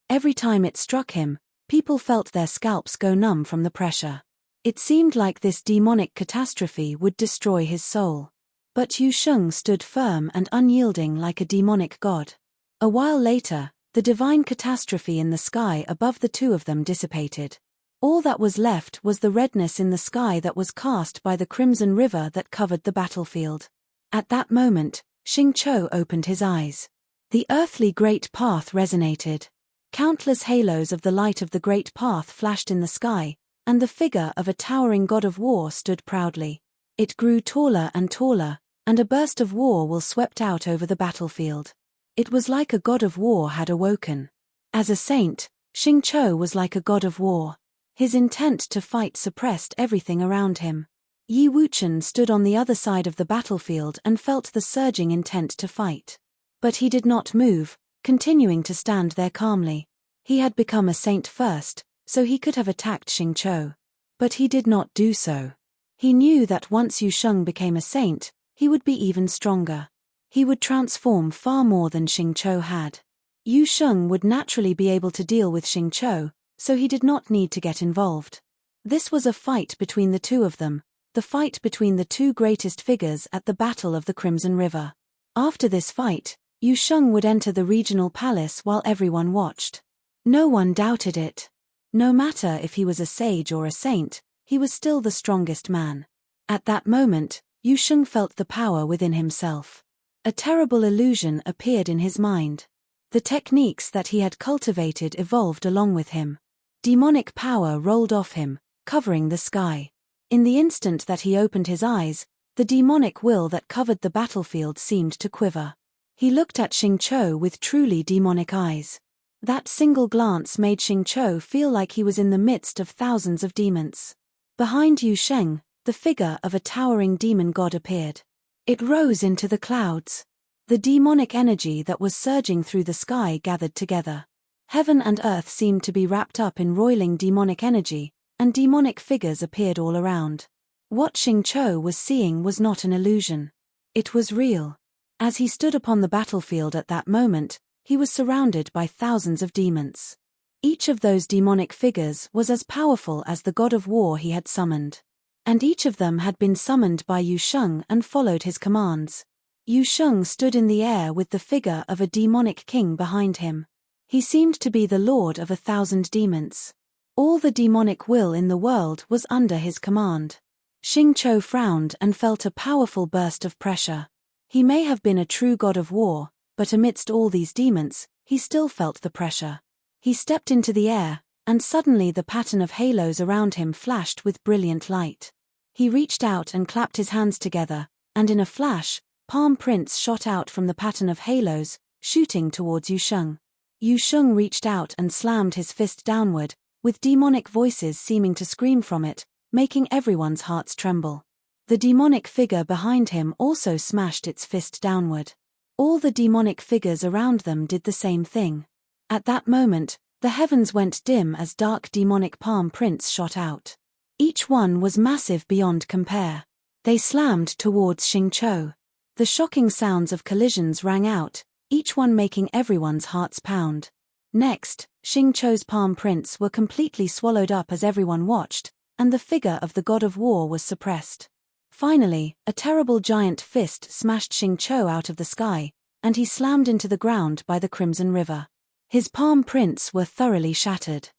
Every time it struck him, people felt their scalps go numb from the pressure. It seemed like this demonic catastrophe would destroy his soul. But Yu Sheng stood firm and unyielding like a demonic god. A while later, the divine catastrophe in the sky above the 2 of them dissipated. All that was left was the redness in the sky that was cast by the crimson river that covered the battlefield. At that moment, Xingqiu opened his eyes. The earthly great path resonated. Countless halos of the light of the great path flashed in the sky, and the figure of a towering god of war stood proudly. It grew taller, and a burst of war swept out over the battlefield. It was like a god of war had awoken. As a saint, Xingqiu was like a god of war. His intent to fight suppressed everything around him. Yi Wuchen stood on the other side of the battlefield and felt the surging intent to fight. But he did not move, continuing to stand there calmly. He had become a saint first, so he could have attacked Xingqiu. But he did not do so. He knew that once Yu Sheng became a saint, he would be even stronger. He would transform far more than Xingqiu had. Yu Sheng would naturally be able to deal with Xingqiu, so he did not need to get involved. This was a fight between the two of them, the fight between the two greatest figures at the Battle of the Crimson River. After this fight, Yu Sheng would enter the regional palace while everyone watched. No one doubted it. No matter if he was a sage or a saint, he was still the strongest man. At that moment, Yu Sheng felt the power within himself. A terrible illusion appeared in his mind. The techniques that he had cultivated evolved along with him. Demonic power rolled off him, covering the sky. In the instant that he opened his eyes, the demonic will that covered the battlefield seemed to quiver. He looked at Xingqiu with truly demonic eyes. That single glance made Xingqiu feel like he was in the midst of thousands of demons. Behind Yu Sheng, the figure of a towering demon god appeared. It rose into the clouds. The demonic energy that was surging through the sky gathered together. Heaven and earth seemed to be wrapped up in roiling demonic energy, and demonic figures appeared all around. What Xingqiu was seeing was not an illusion. It was real. As he stood upon the battlefield at that moment, he was surrounded by thousands of demons. Each of those demonic figures was as powerful as the god of war he had summoned. And each of them had been summoned by Yu Sheng and followed his commands. Yu Sheng stood in the air with the figure of a demonic king behind him. He seemed to be the lord of 1,000 demons. All the demonic will in the world was under his command. Xingqiu frowned and felt a powerful burst of pressure. He may have been a true god of war, but amidst all these demons, he still felt the pressure. He stepped into the air, and suddenly the pattern of halos around him flashed with brilliant light. He reached out and clapped his hands together, and in a flash, palm prints shot out from the pattern of halos, shooting towards Yu Sheng. Yu Sheng reached out and slammed his fist downward, with demonic voices seeming to scream from it, making everyone's hearts tremble. The demonic figure behind him also smashed its fist downward. All the demonic figures around them did the same thing. At that moment, the heavens went dim as dark demonic palm prints shot out. Each one was massive beyond compare. They slammed towards Xingqiu. The shocking sounds of collisions rang out, each one making everyone's hearts pound. Next, Xingqiu's palm prints were completely swallowed up as everyone watched, and the figure of the god of war was suppressed. Finally, a terrible giant fist smashed Xingqiu out of the sky, and he slammed into the ground by the Crimson River. His palm prints were thoroughly shattered.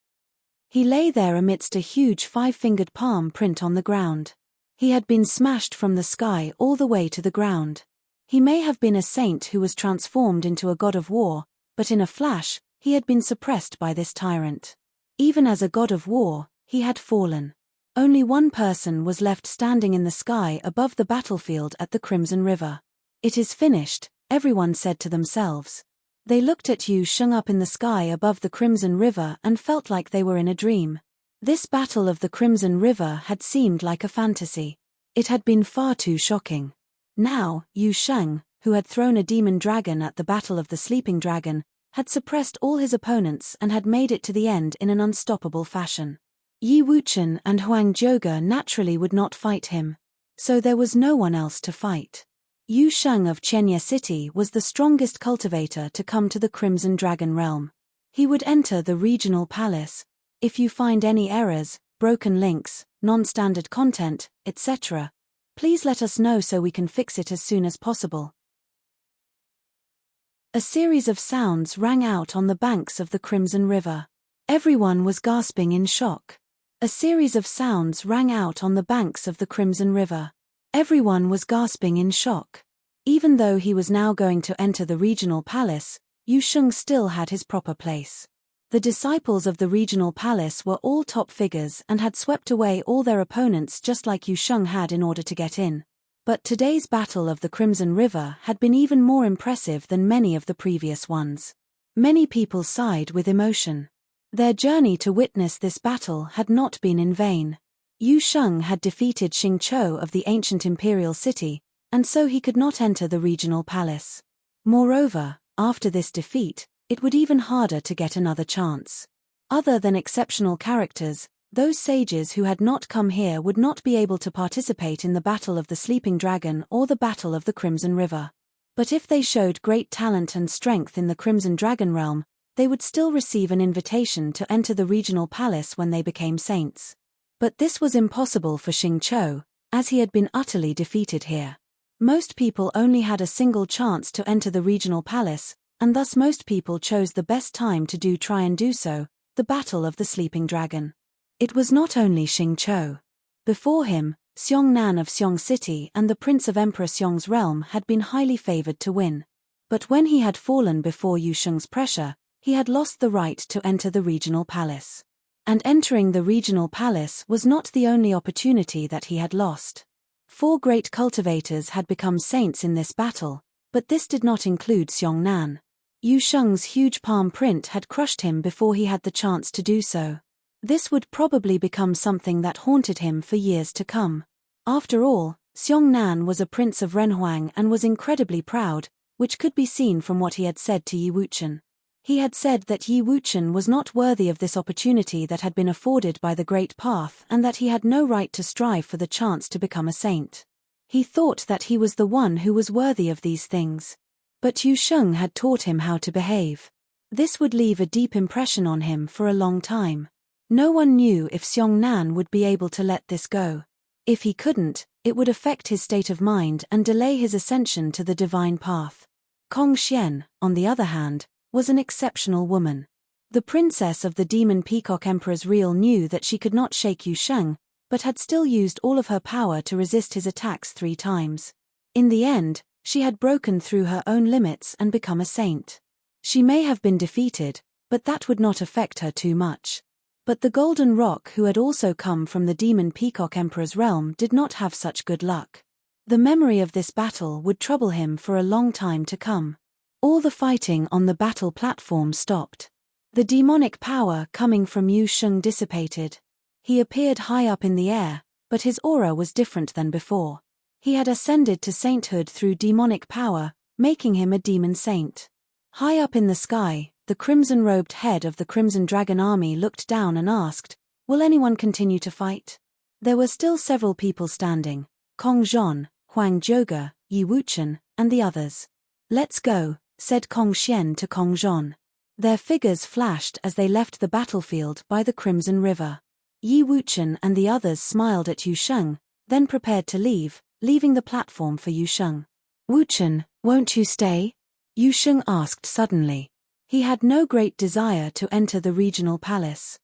He lay there amidst a huge 5-fingered palm print on the ground. He had been smashed from the sky all the way to the ground. He may have been a saint who was transformed into a god of war, but in a flash, he had been suppressed by this tyrant. Even as a god of war, he had fallen. Only one person was left standing in the sky above the battlefield at the Crimson River. "It is finished," everyone said to themselves. They looked at Yu Sheng up in the sky above the Crimson River and felt like they were in a dream. This battle of the Crimson River had seemed like a fantasy. It had been far too shocking. Now, Yu Sheng, who had thrown a demon dragon at the Battle of the Sleeping Dragon, had suppressed all his opponents and had made it to the end in an unstoppable fashion. Yi Wuchen and Huang Zhouge naturally would not fight him. So there was no one else to fight. Yu Sheng of Chenya City was the strongest cultivator to come to the Crimson Dragon realm. He would enter the regional palace. If you find any errors, broken links, non-standard content, etc., please let us know so we can fix it as soon as possible. A series of sounds rang out on the banks of the Crimson River. Everyone was gasping in shock. A series of sounds rang out on the banks of the Crimson River. Everyone was gasping in shock. Even though he was now going to enter the regional palace, Yu Sheng still had his proper place. The disciples of the regional palace were all top figures and had swept away all their opponents just like Yu Sheng had in order to get in. But today's battle of the Crimson River had been even more impressive than many of the previous ones. Many people sighed with emotion. Their journey to witness this battle had not been in vain. Yu Sheng had defeated Xingqiu of the ancient imperial city, and so he could not enter the regional palace. Moreover, after this defeat, it would even harder to get another chance. Other than exceptional characters, those sages who had not come here would not be able to participate in the Battle of the Sleeping Dragon or the Battle of the Crimson River. But if they showed great talent and strength in the Crimson Dragon realm, they would still receive an invitation to enter the regional palace when they became saints. But this was impossible for Xingqiu, as he had been utterly defeated here. Most people only had a single chance to enter the regional palace, and thus most people chose the best time to try and do so, the Battle of the Sleeping Dragon. It was not only Xingqiu. Before him, Xiongnan of Xiong City and the Prince of Emperor Xiong's realm had been highly favored to win. But when he had fallen before Yu Sheng's pressure, he had lost the right to enter the regional palace. And entering the regional palace was not the only opportunity that he had lost. 4 great cultivators had become saints in this battle, but this did not include Xiongnan. Yu Sheng's huge palm print had crushed him before he had the chance to do so. This would probably become something that haunted him for years to come. After all, Xiongnan was a prince of Renhuang and was incredibly proud, which could be seen from what he had said to Yi Wuchen. He had said that Yi Wuchen was not worthy of this opportunity that had been afforded by the Great Path and that he had no right to strive for the chance to become a saint. He thought that he was the one who was worthy of these things. But Yu Sheng had taught him how to behave. This would leave a deep impression on him for a long time. No one knew if Xiongnan would be able to let this go. If he couldn't, it would affect his state of mind and delay his ascension to the divine path. Kong Xian, on the other hand, was an exceptional woman. The princess of the Demon Peacock Emperor's Real knew that she could not shake Yu Sheng, but had still used all of her power to resist his attacks 3 times. In the end, she had broken through her own limits and become a saint. She may have been defeated, but that would not affect her too much. But the Golden Rock, who had also come from the Demon Peacock Emperor's realm, did not have such good luck. The memory of this battle would trouble him for a long time to come. All the fighting on the battle platform stopped. The demonic power coming from Yu Sheng dissipated. He appeared high up in the air, but his aura was different than before. He had ascended to sainthood through demonic power, making him a demon saint. High up in the sky, the crimson-robed head of the Crimson Dragon army looked down and asked, "Will anyone continue to fight?" There were still several people standing: Kong Zhon, Huang Zhouge, Yi Wuchen, and the others. "Let's go," said Kong Xian to Kong Zhon. Their figures flashed as they left the battlefield by the Crimson River. Yi Wuchen and the others smiled at Yu Sheng, then prepared to leave, leaving the platform for Yu Sheng. "Wuchen, won't you stay?" Yu Sheng asked suddenly. He had no great desire to enter the regional palace.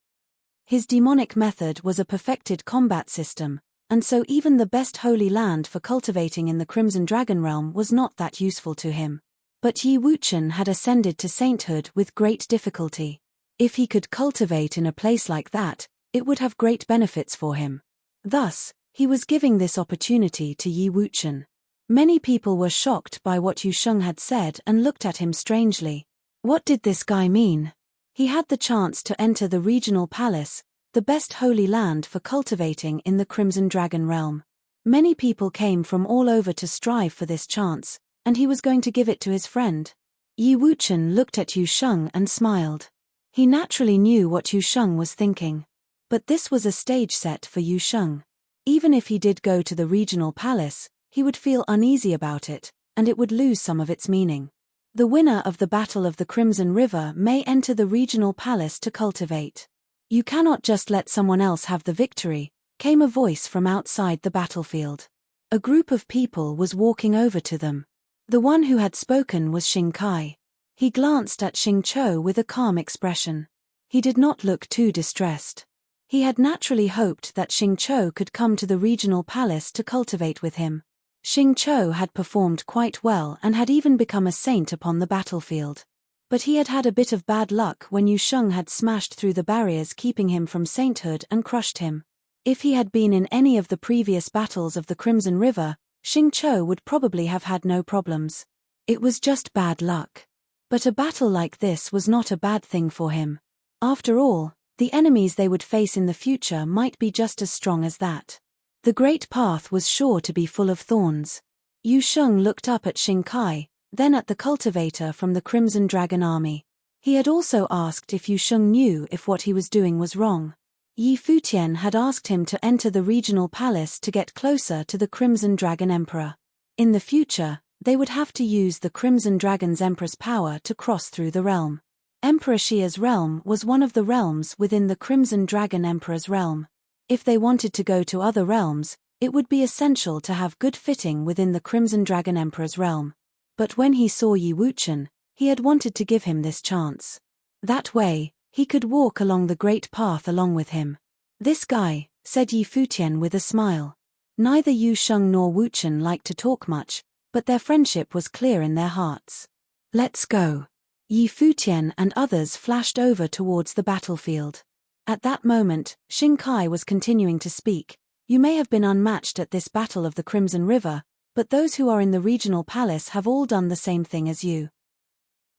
His demonic method was a perfected combat system, and so even the best holy land for cultivating in the Crimson Dragon realm was not that useful to him. But Yi Wuchen had ascended to sainthood with great difficulty. If he could cultivate in a place like that, it would have great benefits for him. Thus, he was giving this opportunity to Yi Wuchen. Many people were shocked by what Yu Sheng had said and looked at him strangely. What did this guy mean? He had the chance to enter the regional palace, the best holy land for cultivating in the Crimson Dragon realm. Many people came from all over to strive for this chance, and he was going to give it to his friend. Yi Wuchen looked at Yu Sheng and smiled. He naturally knew what Yu Sheng was thinking. But this was a stage set for Yu Sheng. Even if he did go to the regional palace, he would feel uneasy about it, and it would lose some of its meaning. The winner of the Battle of the Crimson River may enter the regional palace to cultivate. "You cannot just let someone else have the victory," came a voice from outside the battlefield. A group of people was walking over to them. The one who had spoken was Xing Kai. He glanced at Xingqiu with a calm expression. He did not look too distressed. He had naturally hoped that Xing Qiu could come to the regional palace to cultivate with him. Xing Qiu had performed quite well and had even become a saint upon the battlefield. But he had had a bit of bad luck when Yu Sheng had smashed through the barriers keeping him from sainthood and crushed him. If he had been in any of the previous battles of the Crimson River, Xing Qiu would probably have had no problems. It was just bad luck. But a battle like this was not a bad thing for him. After all, the enemies they would face in the future might be just as strong as that. The great path was sure to be full of thorns. Yu Sheng looked up at Xing Kai, then at the cultivator from the Crimson Dragon army. He had also asked if Yu Sheng knew if what he was doing was wrong. Yi Futian had asked him to enter the regional palace to get closer to the Crimson Dragon Emperor. In the future, they would have to use the Crimson Dragon's Emperor's power to cross through the realm. Emperor Xia's realm was one of the realms within the Crimson Dragon Emperor's realm. If they wanted to go to other realms, it would be essential to have good fitting within the Crimson Dragon Emperor's realm. But when he saw Yi Wuchen, he had wanted to give him this chance. That way, he could walk along the great path along with him. "This guy," said Yi Futian with a smile. Neither Yu Sheng nor Wuchen liked to talk much, but their friendship was clear in their hearts. "Let's go." Yi Futian and others flashed over towards the battlefield. At that moment, Xing Kai was continuing to speak. "You may have been unmatched at this battle of the Crimson River, but those who are in the regional palace have all done the same thing as you.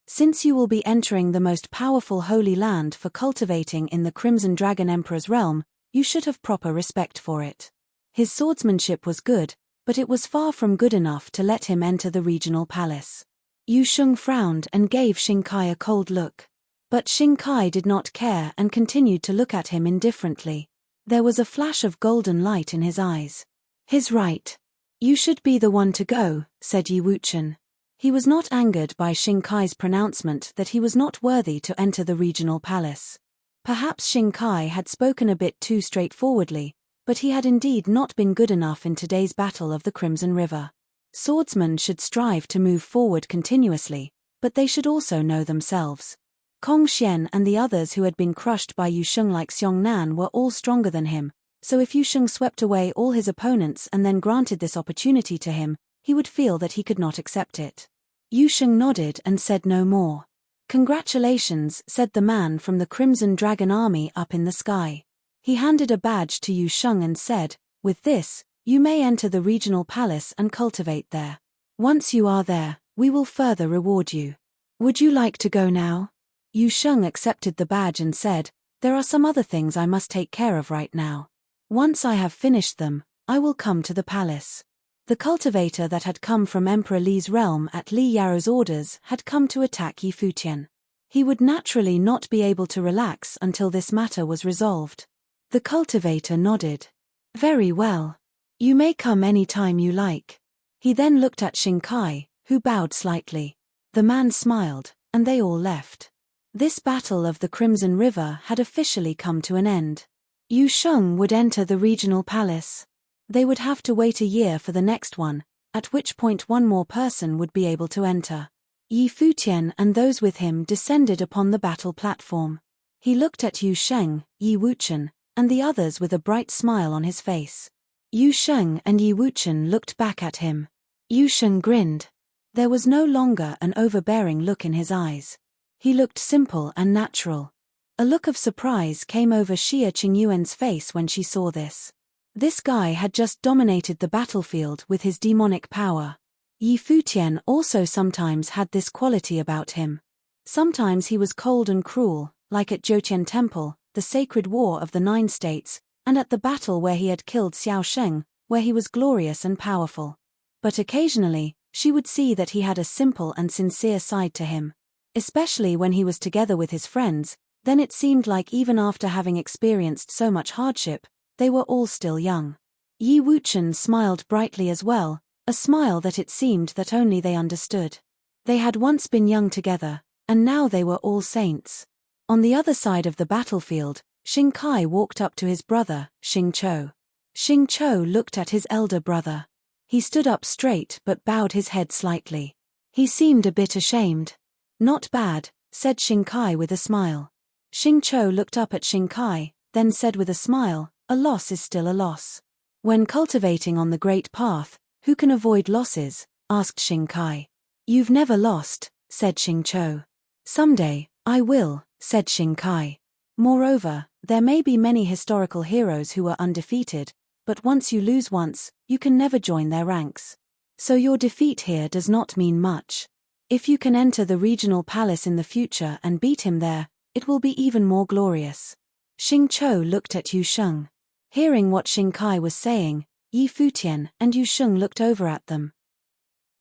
Since you will be entering the most powerful holy land for cultivating in the Crimson Dragon Emperor's realm, you should have proper respect for it." His swordsmanship was good, but it was far from good enough to let him enter the regional palace. Yu Sheng frowned and gave Xing Kai a cold look. But Xing Kai did not care and continued to look at him indifferently. There was a flash of golden light in his eyes. "He's right. You should be the one to go," said Yi Wuchen. He was not angered by Xing Kai's pronouncement that he was not worthy to enter the regional palace. Perhaps Xing Kai had spoken a bit too straightforwardly, but he had indeed not been good enough in today's battle of the Crimson River. Swordsmen should strive to move forward continuously, but they should also know themselves. Kong Xian and the others who had been crushed by Yu Sheng like Xiong Nan were all stronger than him, so if Yu Sheng swept away all his opponents and then granted this opportunity to him, he would feel that he could not accept it. Yu Sheng nodded and said no more. "Congratulations," said the man from the Crimson Dragon army up in the sky. He handed a badge to Yu Sheng and said, "With this, you may enter the regional palace and cultivate there. Once you are there, we will further reward you. Would you like to go now?" Yu Sheng accepted the badge and said, "There are some other things I must take care of right now. Once I have finished them, I will come to the palace." The cultivator that had come from Emperor Li's realm at Li Yao's orders had come to attack Yi Futian. He would naturally not be able to relax until this matter was resolved. The cultivator nodded. "Very well. You may come any time you like." He then looked at Xing Kai, who bowed slightly. The man smiled, and they all left. This battle of the Crimson River had officially come to an end. Yu Sheng would enter the regional palace. They would have to wait a year for the next one, at which point one more person would be able to enter. Yi Futian and those with him descended upon the battle platform. He looked at Yu Sheng, Yi Wuchen, and the others with a bright smile on his face. Yu Sheng and Yi Wuchen looked back at him. Yu Sheng grinned. There was no longer an overbearing look in his eyes. He looked simple and natural. A look of surprise came over Xia Qingyuan's face when she saw this. This guy had just dominated the battlefield with his demonic power. Yi Futian also sometimes had this quality about him. Sometimes he was cold and cruel, like at Zhoutian Temple, the sacred war of the 9 states, and at the battle where he had killed Xiao Sheng, where he was glorious and powerful. But occasionally, she would see that he had a simple and sincere side to him. Especially when he was together with his friends, then it seemed like even after having experienced so much hardship, they were all still young. Yi Wuchen smiled brightly as well, a smile that it seemed that only they understood. They had once been young together, and now they were all saints. On the other side of the battlefield, Xing Kai walked up to his brother, Xing Qiu. Xing Qiu looked at his elder brother. He stood up straight but bowed his head slightly. He seemed a bit ashamed. "Not bad," said Xing Kai with a smile. Xing Qiu looked up at Xing Kai, then said with a smile, "A loss is still a loss." When cultivating on the Great Path, who can avoid losses? Asked Xing Kai. You've never lost, said Xing Chou. Someday, I will, said Xing Kai. Moreover, there may be many historical heroes who are undefeated, but once you lose once, you can never join their ranks. So your defeat here does not mean much. If you can enter the regional palace in the future and beat him there, it will be even more glorious. Xing Chou looked at Yu Sheng. Hearing what Xing Kai was saying, Yi Futian and Yu Sheng looked over at them.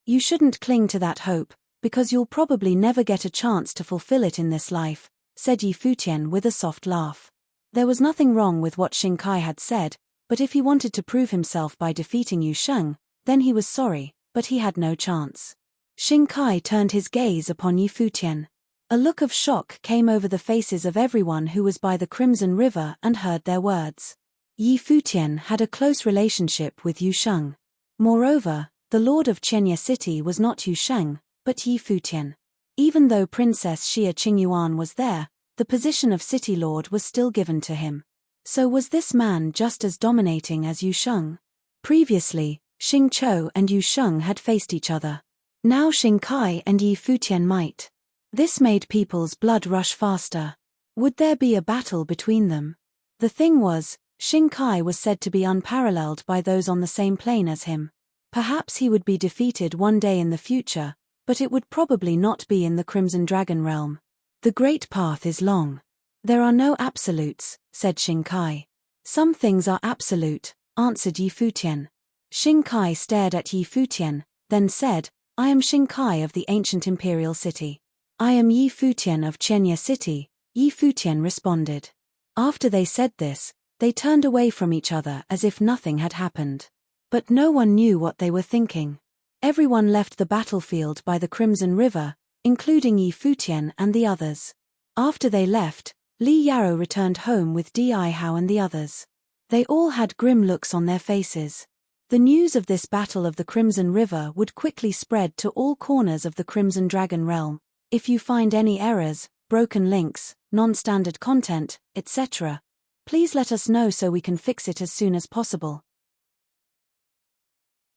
You shouldn't cling to that hope, because you'll probably never get a chance to fulfill it in this life, said Yi Futian with a soft laugh. There was nothing wrong with what Xing Kai had said, but if he wanted to prove himself by defeating Yu Sheng, then he was sorry, but he had no chance. Xing Kai turned his gaze upon Yi Futian. A look of shock came over the faces of everyone who was by the Crimson River and heard their words. Yi Futian had a close relationship with Yu Sheng. Moreover, the lord of Qianye City was not Yu Sheng, but Yi Futian. Even though Princess Xia Qingyuan was there, the position of city lord was still given to him. So was this man just as dominating as Yu Sheng? Previously, Xing Chou and Yu Sheng had faced each other. Now Xing Kai and Yi Futian might. This made people's blood rush faster. Would there be a battle between them? The thing was, Xing Kai was said to be unparalleled by those on the same plane as him. Perhaps he would be defeated one day in the future, but it would probably not be in the Crimson Dragon realm. The Great Path is long. There are no absolutes, said Xing Kai. Some things are absolute, answered Yi Futian. Xing Kai stared at Yi Futian, then said, I am Xing Kai of the ancient imperial city. I am Yi Futian of Qianye City, Yi Futian responded. After they said this, they turned away from each other as if nothing had happened. But no one knew what they were thinking. Everyone left the battlefield by the Crimson River, including Yi Futian and the others. After they left, Li Yarrow returned home with Di Hao and the others. They all had grim looks on their faces. The news of this battle of the Crimson River would quickly spread to all corners of the Crimson Dragon realm. If you find any errors, broken links, non-standard content, etc., please let us know so we can fix it as soon as possible.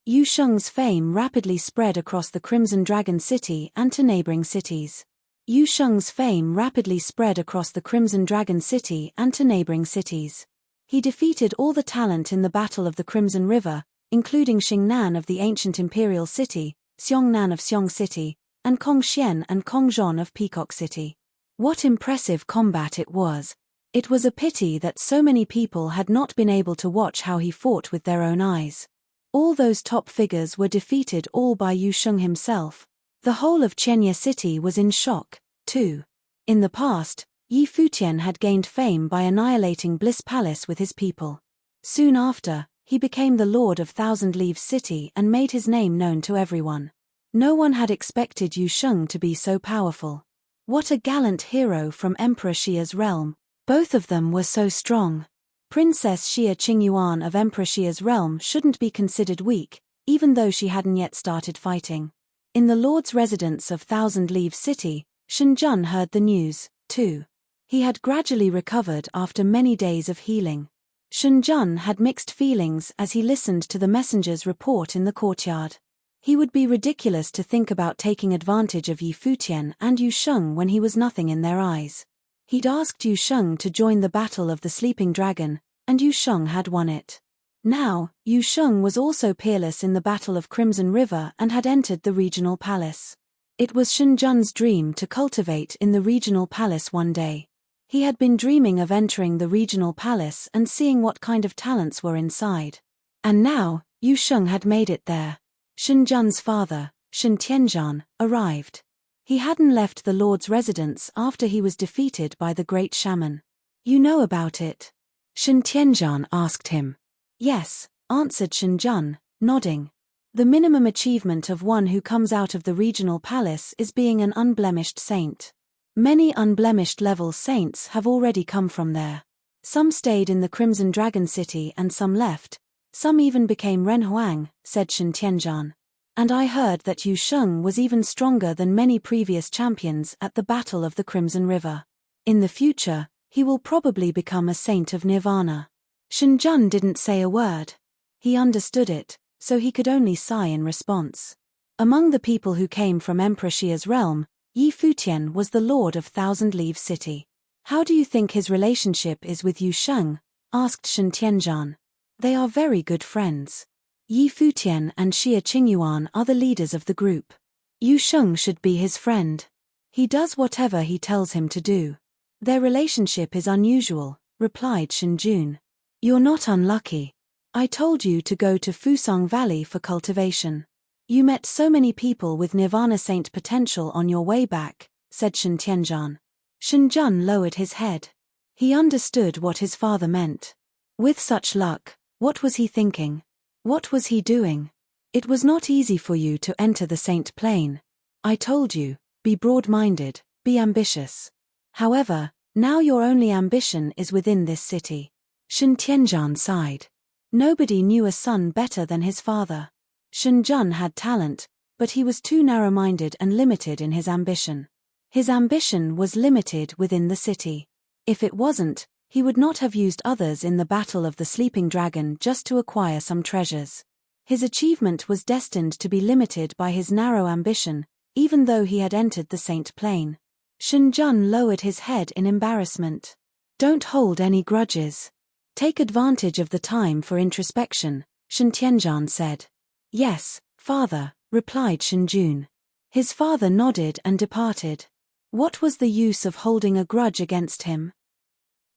Yu Sheng's fame rapidly spread across the Crimson Dragon City and to neighboring cities. Yu Sheng's fame rapidly spread across the Crimson Dragon City and to neighboring cities. He defeated all the talent in the Battle of the Crimson River, including Xing Nan of the ancient imperial city, Xiong Nan of Xiong City, and Kong Xian and Kong Zhon of Peacock City. What impressive combat it was! It was a pity that so many people had not been able to watch how he fought with their own eyes. All those top figures were defeated all by Yu Sheng himself. The whole of Qianye City was in shock, too. In the past, Yi Futian had gained fame by annihilating Bliss Palace with his people. Soon after, he became the lord of Thousand Leaves City and made his name known to everyone. No one had expected Yu Sheng to be so powerful. What a gallant hero from Emperor Xia's realm. Both of them were so strong. Princess Xia Qingyuan of Emperor Xia's realm shouldn't be considered weak, even though she hadn't yet started fighting. In the lord's residence of Thousand Leaves City, Shen Jun heard the news, too. He had gradually recovered after many days of healing. Shen Jun had mixed feelings as he listened to the messenger's report in the courtyard. He would be ridiculous to think about taking advantage of Yi Futian and Yu Sheng when he was nothing in their eyes. He'd asked Yu Sheng to join the Battle of the Sleeping Dragon, and Yu Sheng had won it. Now, Yu Sheng was also peerless in the Battle of Crimson River and had entered the regional palace. It was Shen Jun's dream to cultivate in the regional palace one day. He had been dreaming of entering the regional palace and seeing what kind of talents were inside. And now, Yu Sheng had made it there. Shen Jun's father, Shen Tianzhan, arrived. He hadn't left the lord's residence after he was defeated by the great shaman. You know about it? Shen Tianzhan asked him. Yes, answered Shen Jun, nodding. The minimum achievement of one who comes out of the regional palace is being an unblemished saint. Many unblemished level saints have already come from there. Some stayed in the Crimson Dragon City and some left. Some even became Ren Huang, said Shen Tianzhan. And I heard that Yu Sheng was even stronger than many previous champions at the Battle of the Crimson River. In the future, He will probably become a saint of nirvana. Shen Jun didn't say a word. He understood it, so he could only sigh in response. Among the people who came from Emperor Xia's realm, Yi Futian was the lord of Thousand Leaves City. How do you think his relationship is with Yu Sheng? Asked Shen Tianzhan. They are very good friends. Yi Futian and Xia Qingyuan are the leaders of the group. Yu Sheng should be his friend. He does whatever he tells him to do. Their relationship is unusual, replied Shen Jun. You're not unlucky. I told you to go to Fusang Valley for cultivation. You met so many people with Nirvana Saint potential on your way back, said Shen Tianzhan. Shen Jun lowered his head. He understood what his father meant. With such luck, what was he thinking? What was he doing? It was not easy for you to enter the Saint Plane. I told you, be broad-minded, be ambitious. However, now your only ambition is within this city. Shen Tianzhan sighed. Nobody knew a son better than his father. Shen Jun had talent, but he was too narrow-minded and limited in his ambition. His ambition was limited within the city. If it wasn't, he would not have used others in the Battle of the Sleeping Dragon just to acquire some treasures. His achievement was destined to be limited by his narrow ambition, even though he had entered the Saint Plane. Shen Jun lowered his head in embarrassment. Don't hold any grudges. Take advantage of the time for introspection, Shen Tianzhan said. Yes, father, replied Shen Jun. His father nodded and departed. What was the use of holding a grudge against him?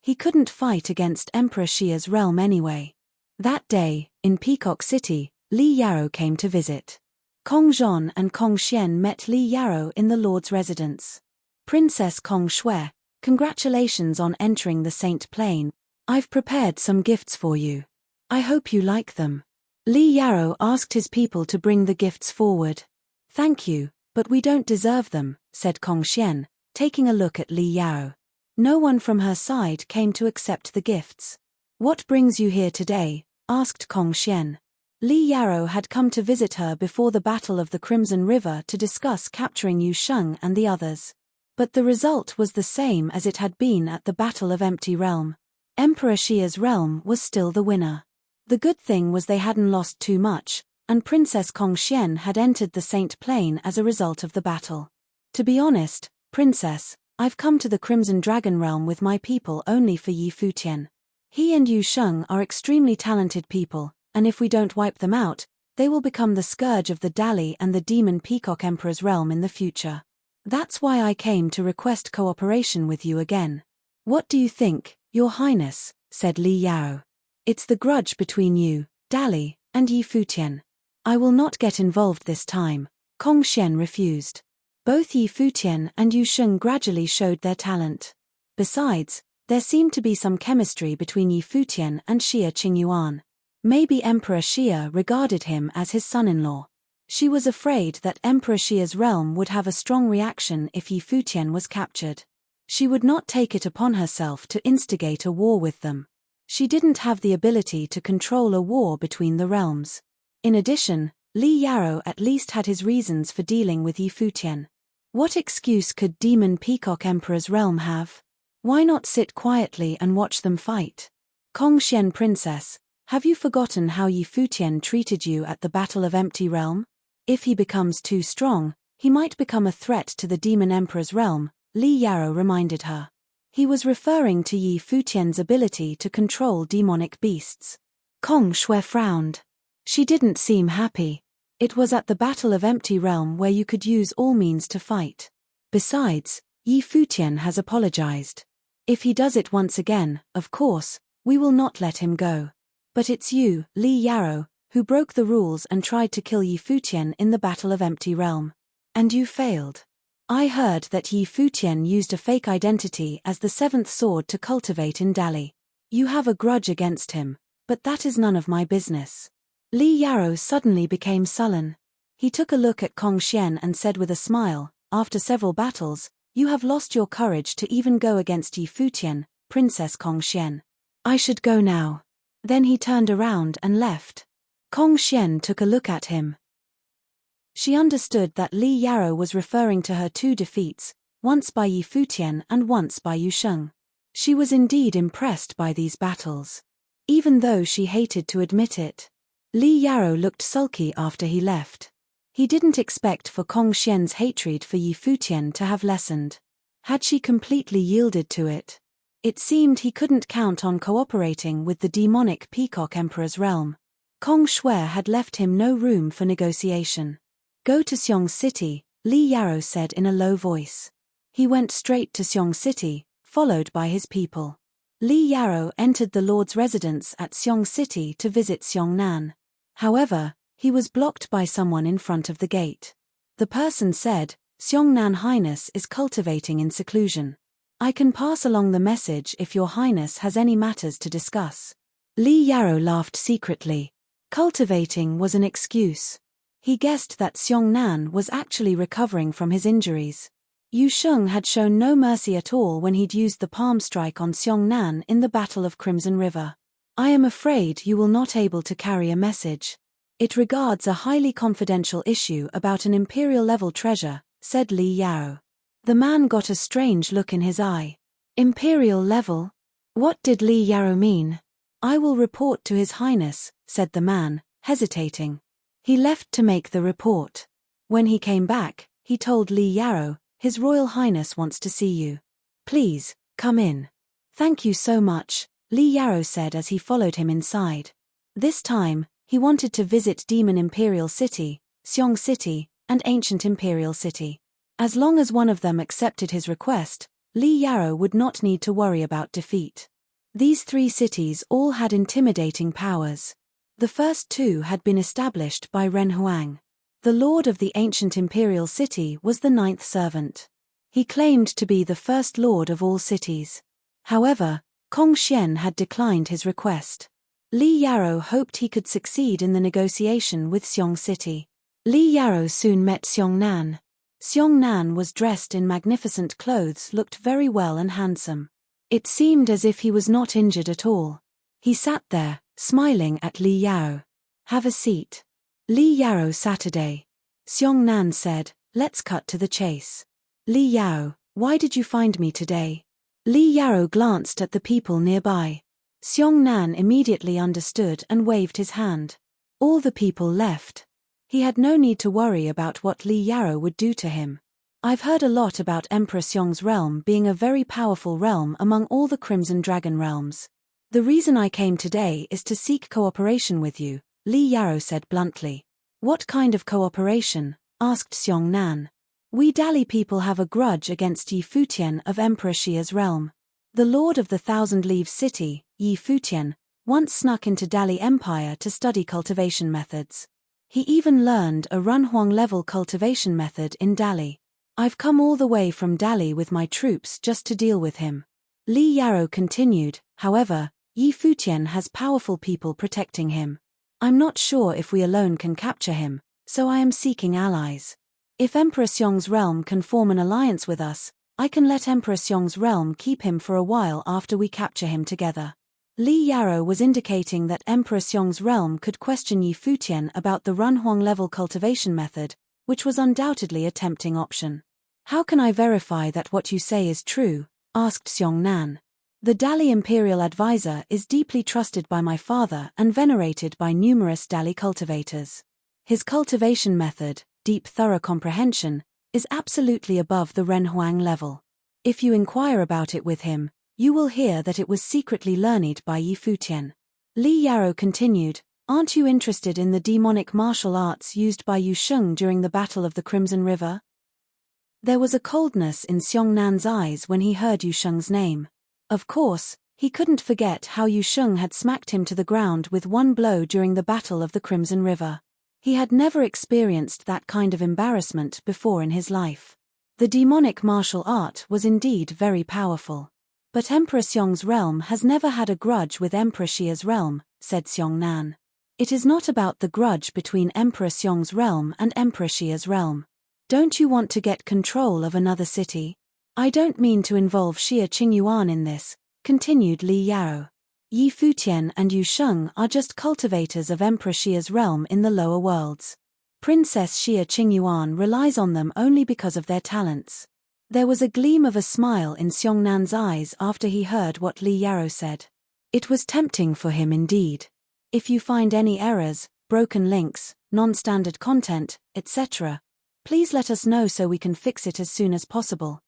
He couldn't fight against Emperor Xia's realm anyway. That day, in Peacock City, Li Yarou came to visit. Kong Zhon and Kong Xian met Li Yarou in the Lord's residence. Princess Kong Shui, congratulations on entering the Saint Plane. I've prepared some gifts for you. I hope you like them. Li Yarou asked his people to bring the gifts forward. Thank you, but we don't deserve them, said Kong Xian, taking a look at Li Yarou. No one from her side came to accept the gifts. What brings you here today? Asked Kong Xian. Li Yarou had come to visit her before the Battle of the Crimson River to discuss capturing Yu Sheng and the others. But the result was the same as it had been at the Battle of Empty Realm. Emperor Xia's realm was still the winner. The good thing was they hadn't lost too much, and Princess Kong Xian had entered the Saint Plane as a result of the battle. To be honest, Princess, I've come to the Crimson Dragon realm with my people only for Yi Futian. He and Yu Sheng are extremely talented people, and if we don't wipe them out, they will become the scourge of the Dali and the Demon Peacock Emperor's realm in the future. That's why I came to request cooperation with you again. What do you think, Your Highness? Said Li Yarou. It's the grudge between you, Dali, and Yi Futian. I will not get involved this time, Kong Xian refused. Both Yi Futian and Yu Sheng gradually showed their talent. Besides, there seemed to be some chemistry between Yi Futian and Xia Qingyuan. Maybe Emperor Xia regarded him as his son-in-law. She was afraid that Emperor Xia's realm would have a strong reaction if Yi Futian was captured. She would not take it upon herself to instigate a war with them. She didn't have the ability to control a war between the realms. In addition, Li Yarou at least had his reasons for dealing with Yi Futian. What excuse could Demon Peacock Emperor's realm have? Why not sit quietly and watch them fight? Kong Xian Princess, have you forgotten how Yi Futian treated you at the Battle of Empty Realm? If he becomes too strong, he might become a threat to the Demon Emperor's realm, Li Yarou reminded her. He was referring to Yi Futian's ability to control demonic beasts. Kong Shui frowned. She didn't seem happy. It was at the Battle of Empty Realm where you could use all means to fight. Besides, Yi Futian has apologized. If he does it once again, of course, we will not let him go. But it's you, Li Yarou, who broke the rules and tried to kill Yi Futian in the Battle of Empty Realm. And you failed. I heard that Yi Futian used a fake identity as the seventh sword to cultivate in Dali. You have a grudge against him, but that is none of my business. Li Yarou suddenly became sullen. He took a look at Kong Xian and said with a smile, after several battles, you have lost your courage to even go against Yi Futian, Princess Kong Xian. I should go now. Then he turned around and left. Kong Xian took a look at him. She understood that Li Yarou was referring to her two defeats, once by Yi Futian and once by Yu Sheng. She was indeed impressed by these battles. Even though she hated to admit it. Li Yarrow looked sulky after he left. He didn't expect for Kong Xian's hatred for Yi Futian to have lessened. Had she completely yielded to it? It seemed he couldn't count on cooperating with the demonic Peacock Emperor's realm. Kong Shui had left him no room for negotiation. Go to Xiong City, Li Yarrow said in a low voice. He went straight to Xiong City, followed by his people. Li Yarrow entered the Lord's residence at Xiong City to visit Xiongnan. However, he was blocked by someone in front of the gate. The person said, Xiongnan Highness is cultivating in seclusion. I can pass along the message if your highness has any matters to discuss. Li Yarrow laughed secretly. Cultivating was an excuse. He guessed that Xiongnan was actually recovering from his injuries. Yu Sheng had shown no mercy at all when he'd used the palm strike on Xiongnan in the Battle of Crimson River. I am afraid you will not able to carry a message. It regards a highly confidential issue about an imperial-level treasure, said Li Yarrow. The man got a strange look in his eye. Imperial level? What did Li Yarrow mean? I will report to His Highness, said the man, hesitating. He left to make the report. When he came back, he told Li Yarrow, His Royal Highness wants to see you. Please, come in. Thank you so much, Li Yarrow said as he followed him inside. This time, he wanted to visit Demon Imperial City, Xiong City, and Ancient Imperial City. As long as one of them accepted his request, Li Yarrow would not need to worry about defeat. These three cities all had intimidating powers. The first two had been established by Ren Huang. The lord of the ancient imperial city was the ninth servant. He claimed to be the first lord of all cities. However, Kong Xian had declined his request. Li Yarrow hoped he could succeed in the negotiation with Xiong City. Li Yarrow soon met Xiongnan. Xiongnan was dressed in magnificent clothes, looked very well and handsome. It seemed as if he was not injured at all. He sat there, smiling at Li Yarrow. Have a seat. Li Yarrow Saturday. Xiongnan said, let's cut to the chase. Li Yarrow, why did you find me today? Li Yarrow glanced at the people nearby. Xiongnan immediately understood and waved his hand. All the people left. He had no need to worry about what Li Yarrow would do to him. I've heard a lot about Emperor Xiong's realm being a very powerful realm among all the Crimson Dragon realms. The reason I came today is to seek cooperation with you, Li Yarrow said bluntly. What kind of cooperation? Asked Xiongnan. We Dali people have a grudge against Yi Futian of Emperor Xia's realm. The lord of the Thousand Leaves City, Yi Futian, once snuck into Dali Empire to study cultivation methods. He even learned a Runhuang-level cultivation method in Dali. I've come all the way from Dali with my troops just to deal with him. Li Yarrow continued, however, Yi Futian has powerful people protecting him. I'm not sure if we alone can capture him, so I am seeking allies. If Emperor Xiong's realm can form an alliance with us, I can let Emperor Xiong's realm keep him for a while after we capture him together. Li Yarrow was indicating that Emperor Xiong's realm could question Yi Futian about the Runhuang-level cultivation method, which was undoubtedly a tempting option. How can I verify that what you say is true? Asked Xiongnan. The Dali Imperial Advisor is deeply trusted by my father and venerated by numerous Dali cultivators. His cultivation method, deep thorough comprehension, is absolutely above the Renhuang level. If you inquire about it with him, you will hear that it was secretly learned by Yi Futian. Li Yarrow continued, aren't you interested in the demonic martial arts used by Yu Sheng during the Battle of the Crimson River? There was a coldness in Xiongnan's eyes when he heard Yu Sheng's name. Of course, he couldn't forget how Yu Sheng had smacked him to the ground with one blow during the Battle of the Crimson River. He had never experienced that kind of embarrassment before in his life. The demonic martial art was indeed very powerful. But Emperor Xiong's realm has never had a grudge with Emperor Xia's realm, said Xiongnan. It is not about the grudge between Emperor Xiong's realm and Emperor Xia's realm. Don't you want to get control of another city? I don't mean to involve Xia Qingyuan in this, continued Li Yarrow. Yi Futian and Yu Sheng are just cultivators of Emperor Xia's realm in the lower worlds. Princess Xia Qingyuan relies on them only because of their talents. There was a gleam of a smile in Xiongnan eyes after he heard what Li Yarou said. It was tempting for him indeed. If you find any errors, broken links, non-standard content, etc., please let us know so we can fix it as soon as possible.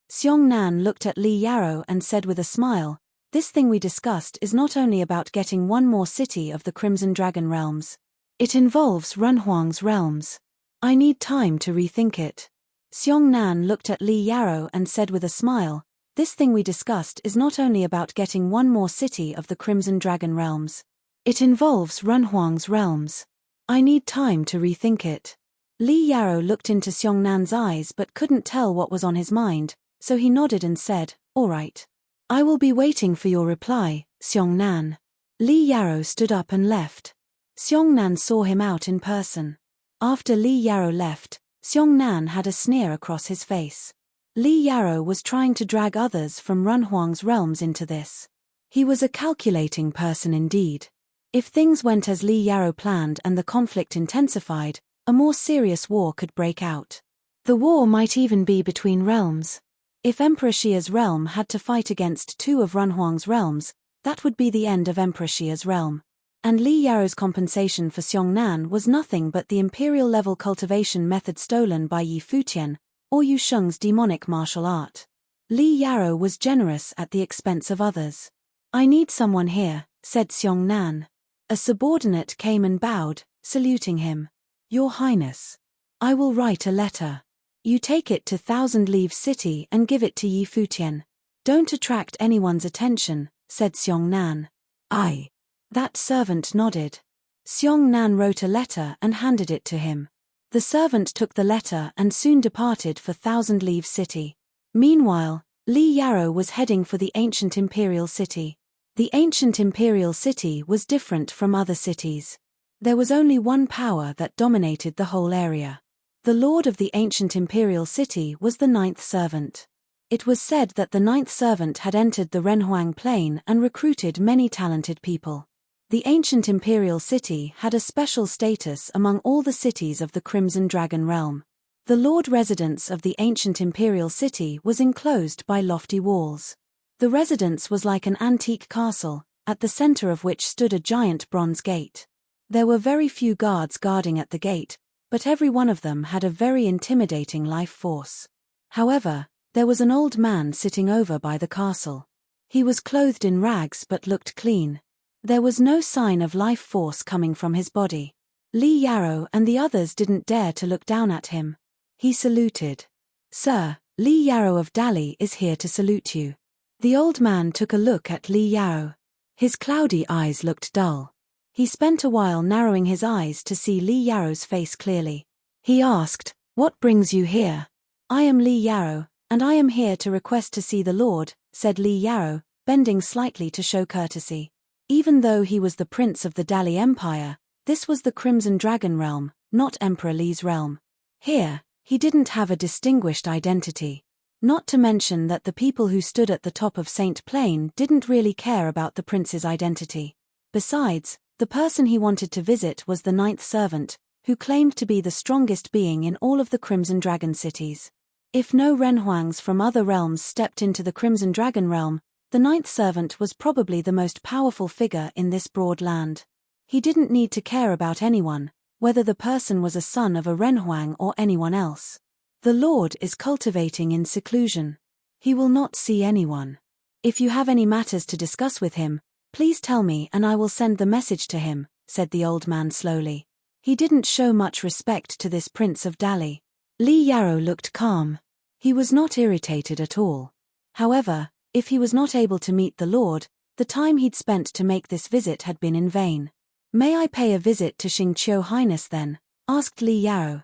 Xiongnan looked at Li Yarou and said with a smile, "This thing we discussed is not only about getting one more city of the Crimson Dragon realms. It involves Renhuang's realms. I need time to rethink it." Xiongnan looked at Li Yarou and said with a smile, "This thing we discussed is not only about getting one more city of the Crimson Dragon realms. It involves Renhuang's realms. I need time to rethink it." Li Yarou looked into Xiongnan eyes but couldn't tell what was on his mind, so he nodded and said, "All right. I will be waiting for your reply, Xiongnan." Li Yarou stood up and left. Xiongnan saw him out in person. After Li Yarou left, Xiongnan had a sneer across his face. Li Yarou was trying to drag others from Renhuang's realms into this. He was a calculating person indeed. If things went as Li Yarou planned and the conflict intensified, a more serious war could break out. The war might even be between realms. If Emperor Xia's realm had to fight against two of Renhuang's realms, that would be the end of Emperor Xia's realm. And Li Yarou's compensation for Xiongnan was nothing but the imperial-level cultivation method stolen by Yi Futian, or Yu Sheng's demonic martial art. Li Yarou was generous at the expense of others. "I need someone here," said Xiongnan. A subordinate came and bowed, saluting him. "Your Highness. I will write a letter. You take it to Thousand Leaves City and give it to Yi Futian. Don't attract anyone's attention," said Xiongnan. "Aye." That servant nodded. Xiongnan wrote a letter and handed it to him. The servant took the letter and soon departed for Thousand Leaves City. Meanwhile, Li Yarou was heading for the ancient imperial city. The ancient imperial city was different from other cities. There was only one power that dominated the whole area. The lord of the ancient imperial city was the ninth servant. It was said that the ninth servant had entered the Renhuang plain and recruited many talented people. The ancient imperial city had a special status among all the cities of the Crimson Dragon realm. The lord residence of the ancient imperial city was enclosed by lofty walls. The residence was like an antique castle, at the center of which stood a giant bronze gate. There were very few guards guarding at the gate, but every one of them had a very intimidating life force. However, there was an old man sitting over by the castle. He was clothed in rags but looked clean. There was no sign of life force coming from his body. Li Yarou and the others didn't dare to look down at him. He saluted. "Sir, Li Yarou of Dali is here to salute you." The old man took a look at Li Yarou. His cloudy eyes looked dull. He spent a while narrowing his eyes to see Li Yarou's face clearly. He asked, "What brings you here?" "I am Li Yarou, and I am here to request to see the Lord," said Li Yarou, bending slightly to show courtesy. Even though he was the prince of the Dali Empire, this was the Crimson Dragon realm, not Emperor Li's realm. Here, he didn't have a distinguished identity. Not to mention that the people who stood at the top of Saint Plain didn't really care about the prince's identity. Besides, the person he wanted to visit was the ninth servant, who claimed to be the strongest being in all of the Crimson Dragon cities. If no Renhuangs from other realms stepped into the Crimson Dragon realm, the ninth servant was probably the most powerful figure in this broad land. He didn't need to care about anyone, whether the person was a son of a Renhuang or anyone else. The Lord is cultivating in seclusion. He will not see anyone. If you have any matters to discuss with him, please tell me and I will send the message to him, said the old man slowly. He didn't show much respect to this prince of Dali. Li Yarou looked calm. He was not irritated at all. However, if he was not able to meet the Lord, the time he'd spent to make this visit had been in vain. "May I pay a visit to Xingqiu Highness then?" asked Li Yarou.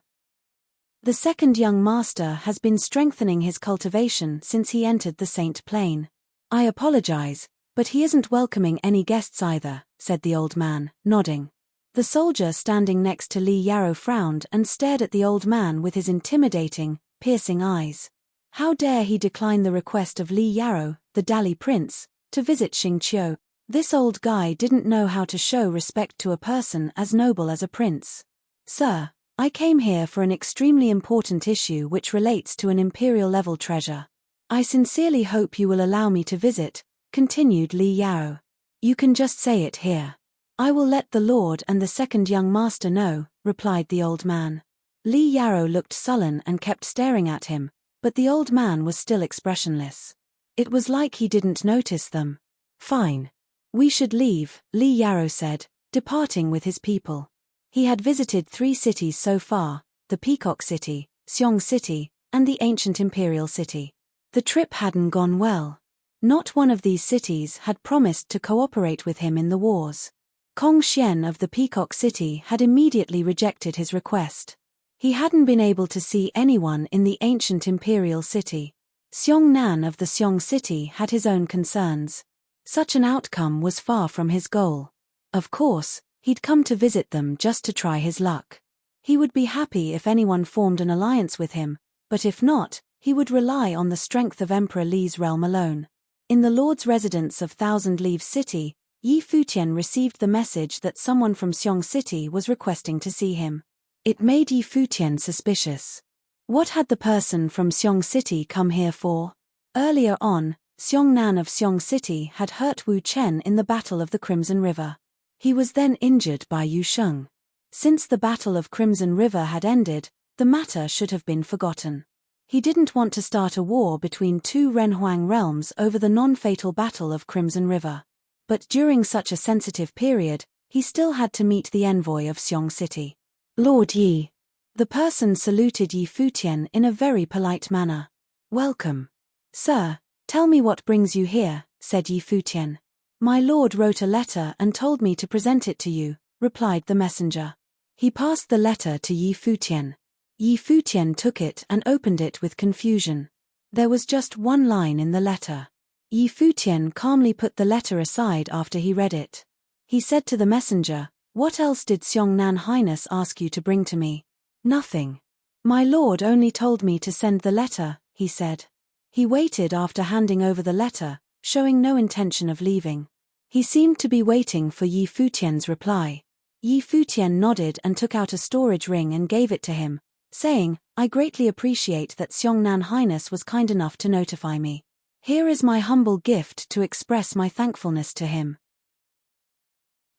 The second young master has been strengthening his cultivation since he entered the Saint Plain. "I apologize, but he isn't welcoming any guests either," said the old man, nodding. The soldier standing next to Li Yarou frowned and stared at the old man with his intimidating, piercing eyes. How dare he decline the request of Li Yarou, the Dali prince, to visit Xingqiu? This old guy didn't know how to show respect to a person as noble as a prince. "Sir, I came here for an extremely important issue which relates to an imperial-level treasure. I sincerely hope you will allow me to visit, continued Li Yao. You can just say it here. I will let the Lord and the second young master know, replied the old man. Li Yao looked sullen and kept staring at him, but the old man was still expressionless. It was like he didn't notice them. Fine. We should leave, Li Yao said, departing with his people. He had visited 3 cities so far, the Peacock City, Xiong City, and the ancient Imperial City. The trip hadn't gone well. Not one of these cities had promised to cooperate with him in the wars. Kong Xian of the Peacock City had immediately rejected his request. He hadn't been able to see anyone in the ancient Imperial City. Xiong Nan of the Xiong City had his own concerns. Such an outcome was far from his goal. Of course, he'd come to visit them just to try his luck. He would be happy if anyone formed an alliance with him, but if not, he would rely on the strength of Emperor Li's realm alone. In the Lord's residence of Thousand Leaves City, Yi Futian received the message that someone from Xiong City was requesting to see him. It made Yi Futian suspicious. What had the person from Xiong City come here for? Earlier on, Xiong Nan of Xiong City had hurt Wu Chen in the Battle of the Crimson River. He was then injured by Yu Sheng. Since the Battle of Crimson River had ended, the matter should have been forgotten. He didn't want to start a war between 2 Renhuang realms over the non-fatal Battle of Crimson River. But during such a sensitive period, he still had to meet the envoy of Xiong City. Lord Yi. The person saluted Yi Futian in a very polite manner. Welcome. Sir, tell me what brings you here, said Yi Futian. My lord wrote a letter and told me to present it to you, replied the messenger. He passed the letter to Yi Futian. Yi Futian took it and opened it with confusion. There was just one line in the letter. Yi Futian calmly put the letter aside after he read it. He said to the messenger, "What else did Xiong Nan Highness ask you to bring to me?" "Nothing. My lord only told me to send the letter," he said. He waited after handing over the letter, showing no intention of leaving. He seemed to be waiting for Yi Futian's reply. Yi Futian nodded and took out a storage ring and gave it to him, saying, "I greatly appreciate that Xiong Nan Highness was kind enough to notify me. Here is my humble gift to express my thankfulness to him.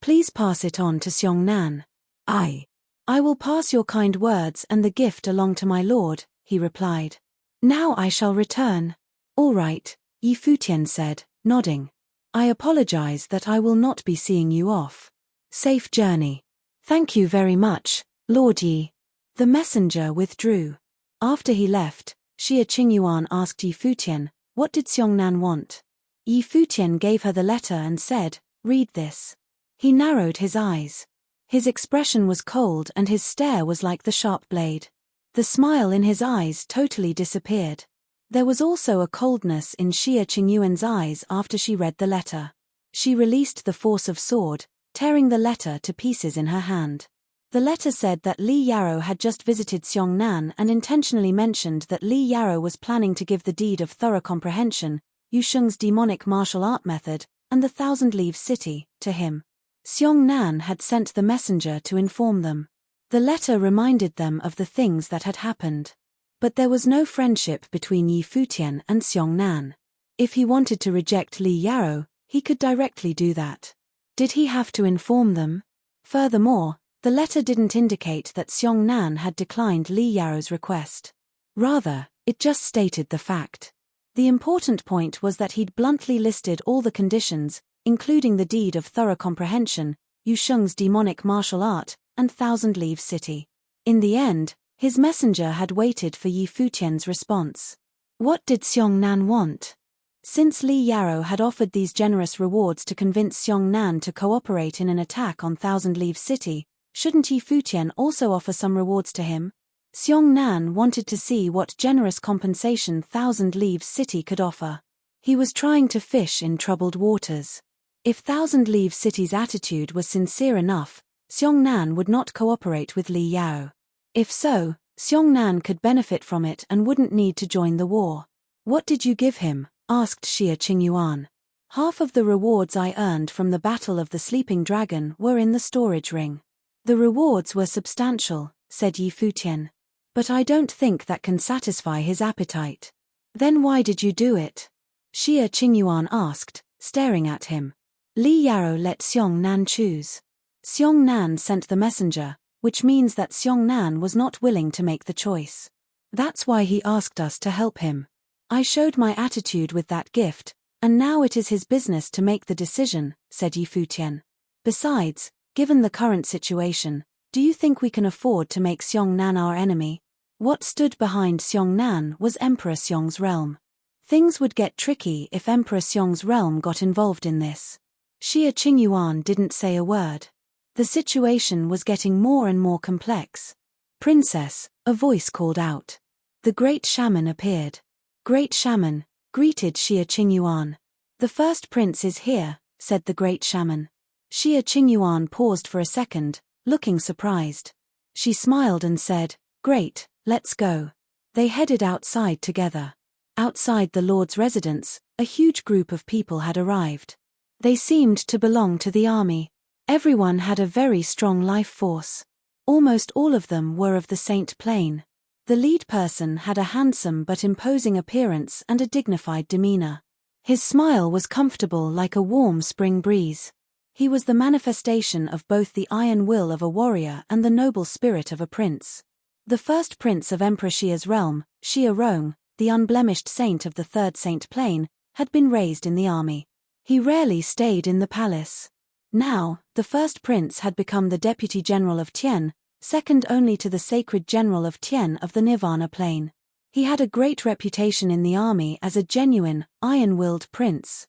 Please pass it on to Xiong Nan." I will pass your kind words and the gift along to my lord," he replied. "Now I shall return." "All right," Yi Futian said, nodding. "I apologize that I will not be seeing you off. Safe journey." "Thank you very much, Lord Yi." The messenger withdrew. After he left, Xia Qingyuan asked Yi Futian, "What did Xiong Nan want?" Yi Futian gave her the letter and said, "Read this." He narrowed his eyes. His expression was cold and his stare was like the sharp blade. The smile in his eyes totally disappeared. There was also a coldness in Xia Qingyuan's eyes after she read the letter. She released the force of sword, tearing the letter to pieces in her hand. The letter said that Li Yao had just visited Xiong Nan and intentionally mentioned that Li Yao was planning to give the deed of thorough comprehension, Yu Sheng's demonic martial art method, and the Thousand Leaves City, to him. Xiong Nan had sent the messenger to inform them. The letter reminded them of the things that had happened. But there was no friendship between Yi Futian and Xiong Nan. If he wanted to reject Li Yao, he could directly do that. Did he have to inform them? Furthermore, the letter didn't indicate that Xiong Nan had declined Li Yao's request. Rather, it just stated the fact. The important point was that he'd bluntly listed all the conditions, including the deed of thorough comprehension, Yu Sheng's demonic martial art, and Thousand Leaves City. In the end, his messenger had waited for Yi Futian's response. What did Xiong Nan want? Since Li Yao had offered these generous rewards to convince Xiong Nan to cooperate in an attack on Thousand Leaves City, shouldn't Yi Futian also offer some rewards to him? Xiong Nan wanted to see what generous compensation Thousand Leaves City could offer. He was trying to fish in troubled waters. If Thousand Leaves City's attitude was sincere enough, Xiong Nan would not cooperate with Li Yao. If so, Xiong Nan could benefit from it and wouldn't need to join the war. "What did you give him?" asked Xia Qingyuan. "Half of the rewards I earned from the Battle of the Sleeping Dragon were in the storage ring." The rewards were substantial, said Yi Futian. But I don't think that can satisfy his appetite. Then why did you do it? Xie Qingyuan asked, staring at him. Li Yarou let Xiong Nan choose. Xiong Nan sent the messenger, which means that Xiong Nan was not willing to make the choice. That's why he asked us to help him. I showed my attitude with that gift, and now it is his business to make the decision, said Yi Futian. Besides, given the current situation, do you think we can afford to make Xiong Nan our enemy? What stood behind Xiong Nan was Emperor Xiong's realm. Things would get tricky if Emperor Xiong's realm got involved in this. Xie Qingyuan didn't say a word. The situation was getting more and more complex. Princess, a voice called out. The great shaman appeared. Great shaman, greeted Xie Qingyuan. The first prince is here, said the great shaman. Xie Qingyuan paused for a second, looking surprised. She smiled and said, Great, let's go. They headed outside together. Outside the Lord's residence, a huge group of people had arrived. They seemed to belong to the army. Everyone had a very strong life force. Almost all of them were of the Saint Plane. The lead person had a handsome but imposing appearance and a dignified demeanor. His smile was comfortable like a warm spring breeze. He was the manifestation of both the iron will of a warrior and the noble spirit of a prince. The first prince of Emperor Xia's realm, Xia Rong, the unblemished saint of the third Saint Plane, had been raised in the army. He rarely stayed in the palace. Now, the first prince had become the deputy general of Tian, second only to the sacred general of Tian of the Nirvana Plane. He had a great reputation in the army as a genuine, iron-willed prince.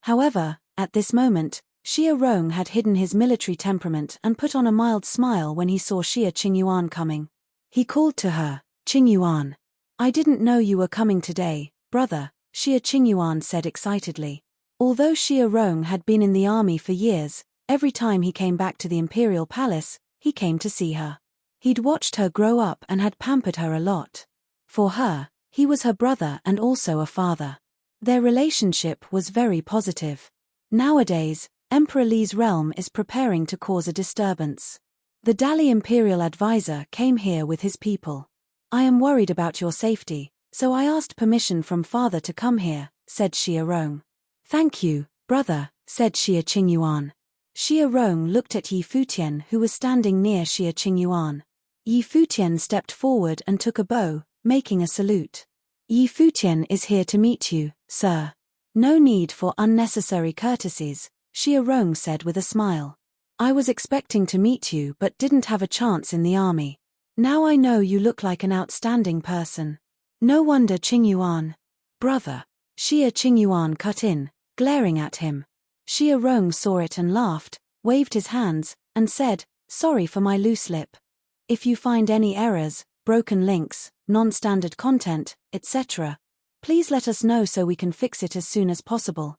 However, at this moment, Xia Rong had hidden his military temperament and put on a mild smile when he saw Xie Qingyuan coming. He called to her, Qingyuan. I didn't know you were coming today, brother, Xie Qingyuan said excitedly. Although Xia Rong had been in the army for years, every time he came back to the imperial palace, he came to see her. He'd watched her grow up and had pampered her a lot. For her, he was her brother and also a father. Their relationship was very positive. Nowadays, Emperor Li's realm is preparing to cause a disturbance. The Dali imperial advisor came here with his people. I am worried about your safety, so I asked permission from father to come here, said Xia Rong. Thank you, brother, said Xie Qingyuan. Xia Rong looked at Yi Futian who was standing near Xie Qingyuan. Yi Futian stepped forward and took a bow, making a salute. Yi Futian is here to meet you, sir. No need for unnecessary courtesies, Xia Rong said with a smile. I was expecting to meet you but didn't have a chance in the army. Now I know you look like an outstanding person. No wonder Qingyuan. Brother. Xie Qingyuan cut in, glaring at him. Xia Rong saw it and laughed, waved his hands, and said, Sorry for my loose lip. If you find any errors, broken links, non-standard content, etc., please let us know so we can fix it as soon as possible.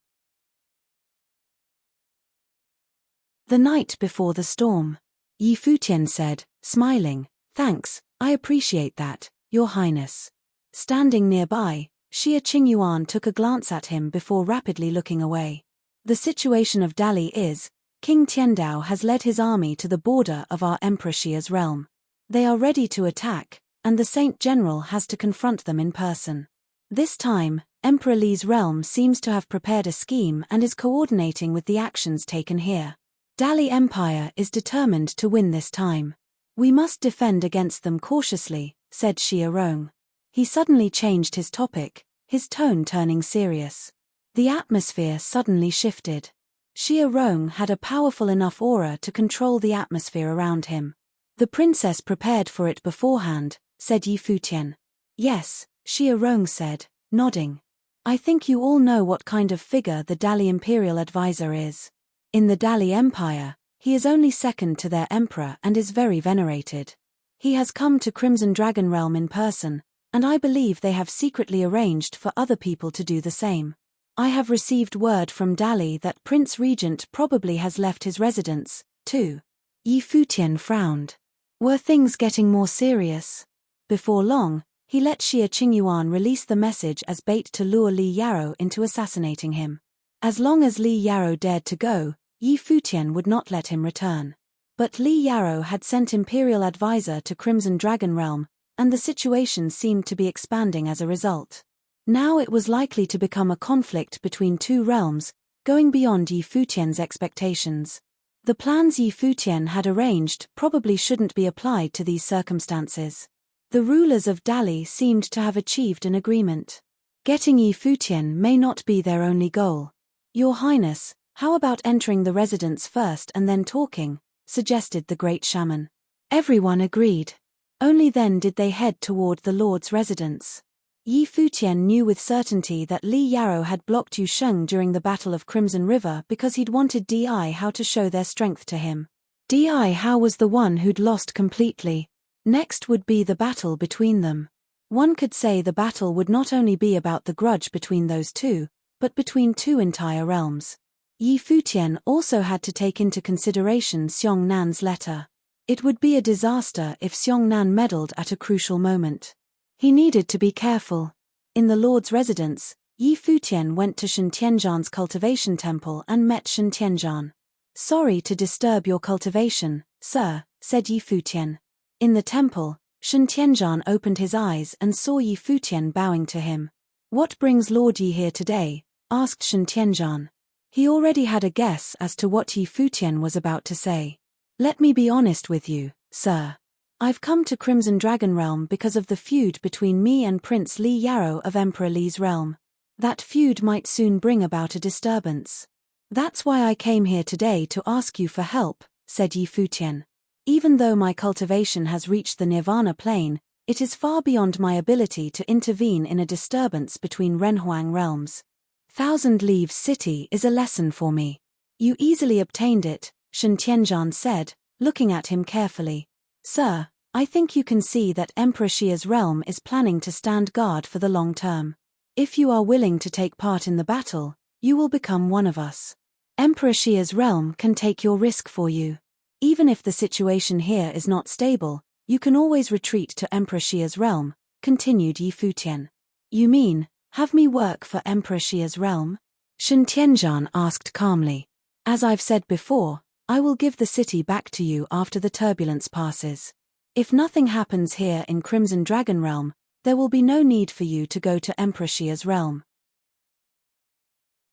The night before the storm. Yi Futian said, smiling, Thanks, I appreciate that, Your Highness. Standing nearby, Xie Qingyuan took a glance at him before rapidly looking away. The situation of Dali is, King Tiandao has led his army to the border of our Emperor Xia's realm. They are ready to attack, and the Saint General has to confront them in person. This time, Emperor Li's realm seems to have prepared a scheme and is coordinating with the actions taken here. Dali Empire is determined to win this time. We must defend against them cautiously, said Xia Rong. He suddenly changed his topic, his tone turning serious. The atmosphere suddenly shifted. Xia Rong had a powerful enough aura to control the atmosphere around him. The princess prepared for it beforehand, said Yi Futian. Yes, Xia Rong said, nodding. I think you all know what kind of figure the Dali Imperial Advisor is. In the Dali Empire, he is only second to their emperor and is very venerated. He has come to Crimson Dragon Realm in person, and I believe they have secretly arranged for other people to do the same. I have received word from Dali that Prince Regent probably has left his residence, too. Yi Futian frowned. Were things getting more serious? Before long, he let Xie Qingyuan release the message as bait to lure Li Yarou into assassinating him. As long as Li Yarou dared to go, Yi Futian would not let him return. But Li Yarrow had sent imperial advisor to Crimson Dragon Realm, and the situation seemed to be expanding as a result. Now it was likely to become a conflict between two realms, going beyond Yi Futian's expectations. The plans Yi Futian had arranged probably shouldn't be applied to these circumstances. The rulers of Dali seemed to have achieved an agreement. Getting Yi Futian may not be their only goal. Your Highness, how about entering the residence first and then talking, suggested the great shaman. Everyone agreed. Only then did they head toward the Lord's residence. Yi Futian knew with certainty that Li Yarrow had blocked Yu Sheng during the Battle of Crimson River because he'd wanted Di Hao to show their strength to him. Di Hao was the one who'd lost completely. Next would be the battle between them. One could say the battle would not only be about the grudge between those two, but between two entire realms. Yi Futian also had to take into consideration Xiong Nan's letter. It would be a disaster if Xiong Nan meddled at a crucial moment. He needed to be careful. In the Lord's residence, Yi Futian went to Shen Tianzhan's cultivation temple and met Shen Tianzhan. Sorry to disturb your cultivation, sir, said Yi Futian. In the temple, Shen Tianzhan opened his eyes and saw Yi Futian bowing to him. What brings Lord Yi here today? Asked Shen Tianzhan. He already had a guess as to what Yi Futian was about to say. Let me be honest with you, sir. I've come to Crimson Dragon Realm because of the feud between me and Prince Li Yarrow of Emperor Li's realm. That feud might soon bring about a disturbance. That's why I came here today to ask you for help, said Yi Futian. Even though my cultivation has reached the Nirvana plane, it is far beyond my ability to intervene in a disturbance between Renhuang realms. Thousand Leaves City is a lesson for me. You easily obtained it, Shen Tianzhan said, looking at him carefully. Sir, I think you can see that Emperor Xia's realm is planning to stand guard for the long term. If you are willing to take part in the battle, you will become one of us. Emperor Xia's realm can take your risk for you. Even if the situation here is not stable, you can always retreat to Emperor Xia's realm, continued Yi Futian. You mean, have me work for Emperor Xia's realm? Shen Tianzhan asked calmly. As I've said before, I will give the city back to you after the turbulence passes. If nothing happens here in Crimson Dragon Realm, there will be no need for you to go to Emperor Xia's realm.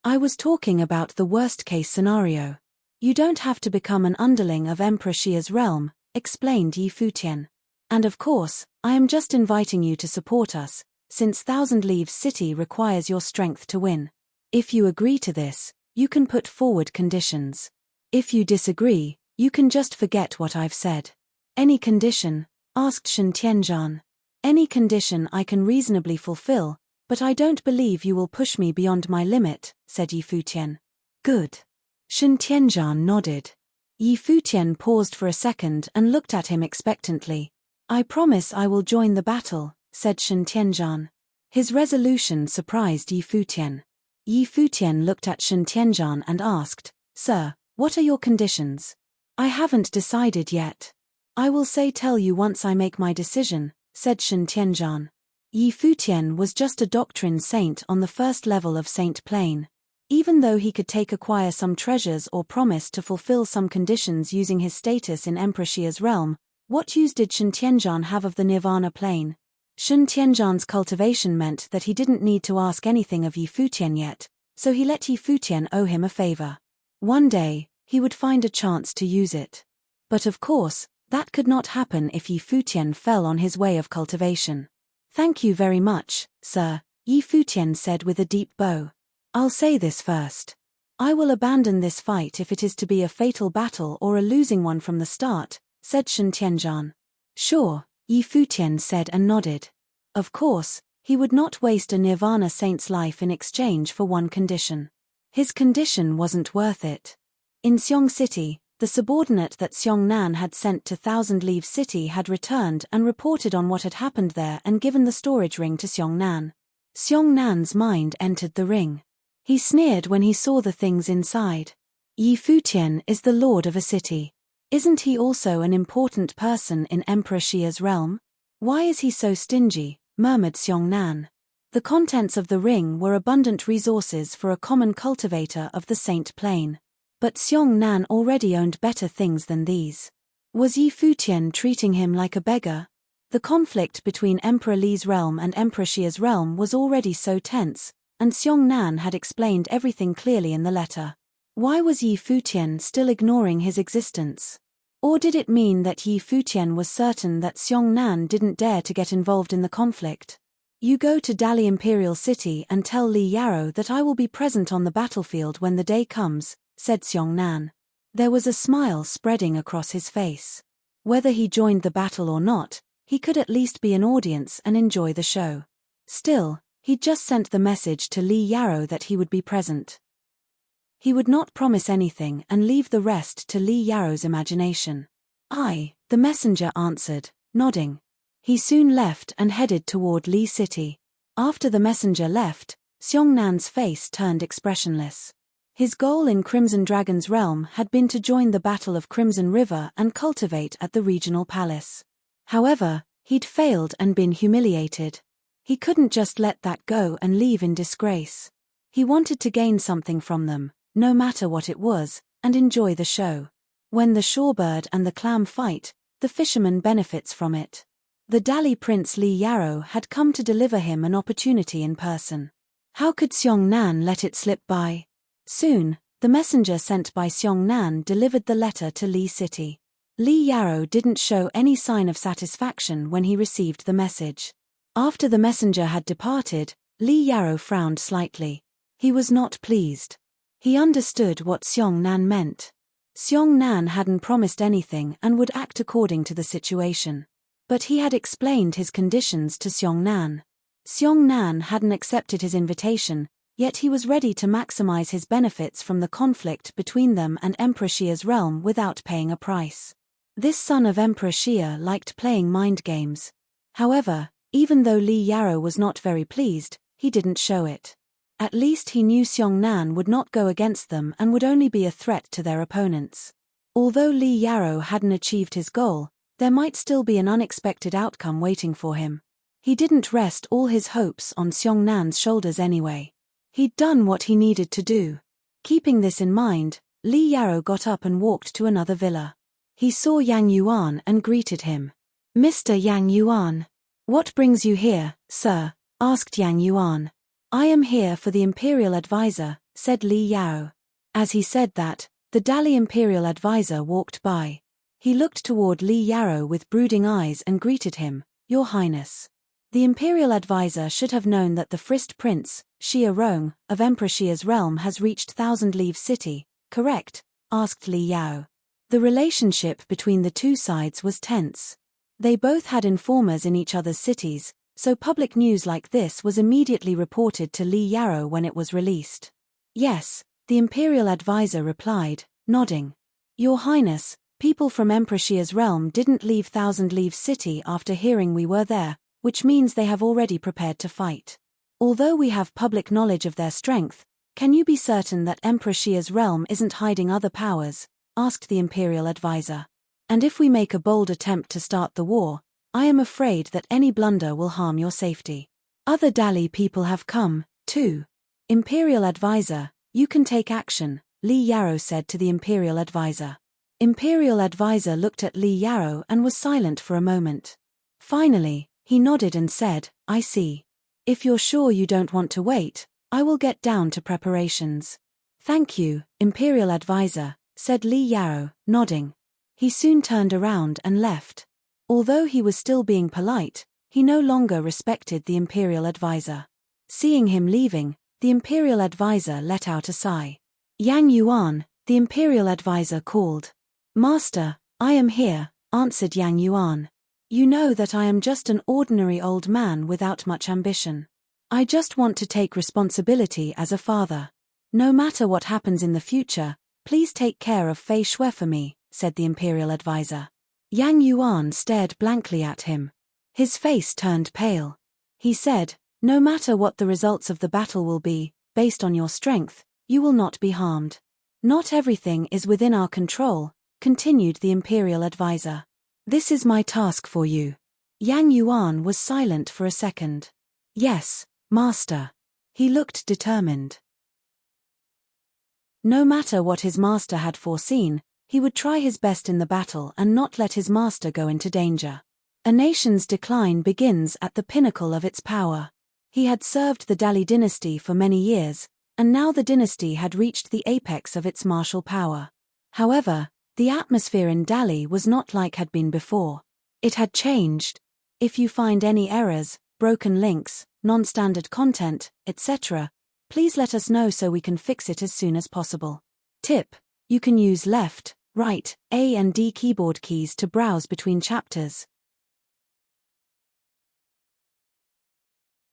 I was talking about the worst-case scenario. You don't have to become an underling of Emperor Xia's realm, explained Yi Futian. And of course, I am just inviting you to support us, since Thousand Leaves City requires your strength to win. If you agree to this, you can put forward conditions. If you disagree, you can just forget what I've said. Any condition? Asked Shen Tianzhan. Any condition I can reasonably fulfill, but I don't believe you will push me beyond my limit, said Yi Futian. Good. Shen Tianzhan nodded. Yi Futian paused for a second and looked at him expectantly. I promise I will join the battle, said Shen Tianzhan. His resolution surprised Yi Futian. Yi Futian looked at Shen Tianzhan and asked, Sir, what are your conditions? I haven't decided yet. I will tell you once I make my decision, said Shen Tianzhan. Yi Futian was just a doctrine saint on the first level of Saint Plane. Even though he could acquire some treasures or promise to fulfill some conditions using his status in Emperor Xia's realm, what use did Shen Tianzhan have of the Nirvana plane? Shen Tianzhan's cultivation meant that he didn't need to ask anything of Yi Futian yet, so he let Yi Futian owe him a favor. One day, he would find a chance to use it. But of course, that could not happen if Yi Futian fell on his way of cultivation. Thank you very much, sir, Yi Futian said with a deep bow. I'll say this first. I will abandon this fight if it is to be a fatal battle or a losing one from the start, said Shen Tianzhan. Sure, Yi Futian said and nodded. Of course, he would not waste a Nirvana saint's life in exchange for one condition. His condition wasn't worth it. In Xiong City, the subordinate that Xiong Nan had sent to Thousand Leaves City had returned and reported on what had happened there and given the storage ring to Xiong Nan. Xiong Nan's mind entered the ring. He sneered when he saw the things inside. Yi Futian is the lord of a city. Isn't he also an important person in Emperor Xia's realm? Why is he so stingy? Murmured Xiong Nan. The contents of the ring were abundant resources for a common cultivator of the Saint Plane. But Xiong Nan already owned better things than these. Was Yi Futian treating him like a beggar? The conflict between Emperor Li's realm and Emperor Xia's realm was already so tense, and Xiong Nan had explained everything clearly in the letter. Why was Yi Futian still ignoring his existence? Or did it mean that Yi Futian was certain that Xiong Nan didn't dare to get involved in the conflict? You go to Dali Imperial City and tell Li Yarrow that I will be present on the battlefield when the day comes, said Xiong Nan. There was a smile spreading across his face. Whether he joined the battle or not, he could at least be an audience and enjoy the show. Still, he'd just sent the message to Li Yarrow that he would be present. He would not promise anything and leave the rest to Li Yarrow's imagination. "Aye," the messenger answered, nodding. He soon left and headed toward Li City. After the messenger left, Xiong Nan's face turned expressionless. His goal in Crimson Dragon's realm had been to join the Battle of Crimson River and cultivate at the regional palace. However, he'd failed and been humiliated. He couldn't just let that go and leave in disgrace. He wanted to gain something from them, no matter what it was, and enjoy the show. When the shorebird and the clam fight, the fisherman benefits from it. The Dali Prince Li Yarrow had come to deliver him an opportunity in person. How could Xiong Nan let it slip by? Soon, the messenger sent by Xiong Nan delivered the letter to Li City. Li Yarrow didn't show any sign of satisfaction when he received the message. After the messenger had departed, Li Yarrow frowned slightly. He was not pleased. He understood what Xiong Nan meant. Xiong Nan hadn't promised anything and would act according to the situation. But he had explained his conditions to Xiong Nan. Xiong Nan hadn't accepted his invitation, yet he was ready to maximize his benefits from the conflict between them and Emperor Xia's realm without paying a price. This son of Emperor Xia liked playing mind games. However, even though Li Yarrow was not very pleased, he didn't show it. At least he knew Xiong Nan would not go against them and would only be a threat to their opponents. Although Li Yarrow hadn't achieved his goal, there might still be an unexpected outcome waiting for him. He didn't rest all his hopes on Xiong Nan's shoulders anyway. He'd done what he needed to do. Keeping this in mind, Li Yarrow got up and walked to another villa. He saw Yang Yuan and greeted him. "Mr. Yang Yuan. What brings you here, sir?" asked Yang Yuan. "I am here for the Imperial Advisor," said Li Yarrow. As he said that, the Dali Imperial Advisor walked by. He looked toward Li Yarrow with brooding eyes and greeted him, "Your Highness." The Imperial Advisor should have known that the Frist Prince, Xia Rong, of Emperor Xia's realm has reached Thousand Leaves City, correct? Asked Li Yao. The relationship between the two sides was tense. They both had informers in each other's cities, so public news like this was immediately reported to Li Yarrow when it was released. "Yes," the Imperial Advisor replied, nodding. "Your Highness, people from Emperor Xia's realm didn't leave Thousand Leaves City after hearing we were there, which means they have already prepared to fight. Although we have public knowledge of their strength, can you be certain that Emperor Xia's realm isn't hiding other powers?" asked the Imperial Advisor. "And if we make a bold attempt to start the war, I am afraid that any blunder will harm your safety. Other Dali people have come, too." "Imperial Advisor, you can take action," Li Yarrow said to the Imperial Advisor. Imperial Advisor looked at Li Yarrow and was silent for a moment. Finally, he nodded and said, "I see. If you're sure you don't want to wait, I will get down to preparations." "Thank you, Imperial Advisor," said Li Yarrow, nodding. He soon turned around and left. Although he was still being polite, he no longer respected the Imperial Advisor. Seeing him leaving, the Imperial Advisor let out a sigh. "Yang Yuan," the Imperial Advisor called. "Master, I am here," answered Yang Yuan. "You know that I am just an ordinary old man without much ambition. I just want to take responsibility as a father. No matter what happens in the future, please take care of Fei Shui for me," said the Imperial Advisor. Yang Yuan stared blankly at him. His face turned pale. He said, "No matter what the results of the battle will be, based on your strength, you will not be harmed. Not everything is within our control," continued the Imperial Advisor. "This is my task for you." Yang Yuan was silent for a second. "Yes, Master." He looked determined. No matter what his master had foreseen, he would try his best in the battle and not let his master go into danger. A nation's decline begins at the pinnacle of its power. He had served the Dali dynasty for many years, and now the dynasty had reached the apex of its martial power. However, the atmosphere in Dali was not like had been before. It had changed. If you find any errors, broken links, non-standard content, etc., please let us know so we can fix it as soon as possible. Tip: you can use left, right, A and D keyboard keys to browse between chapters.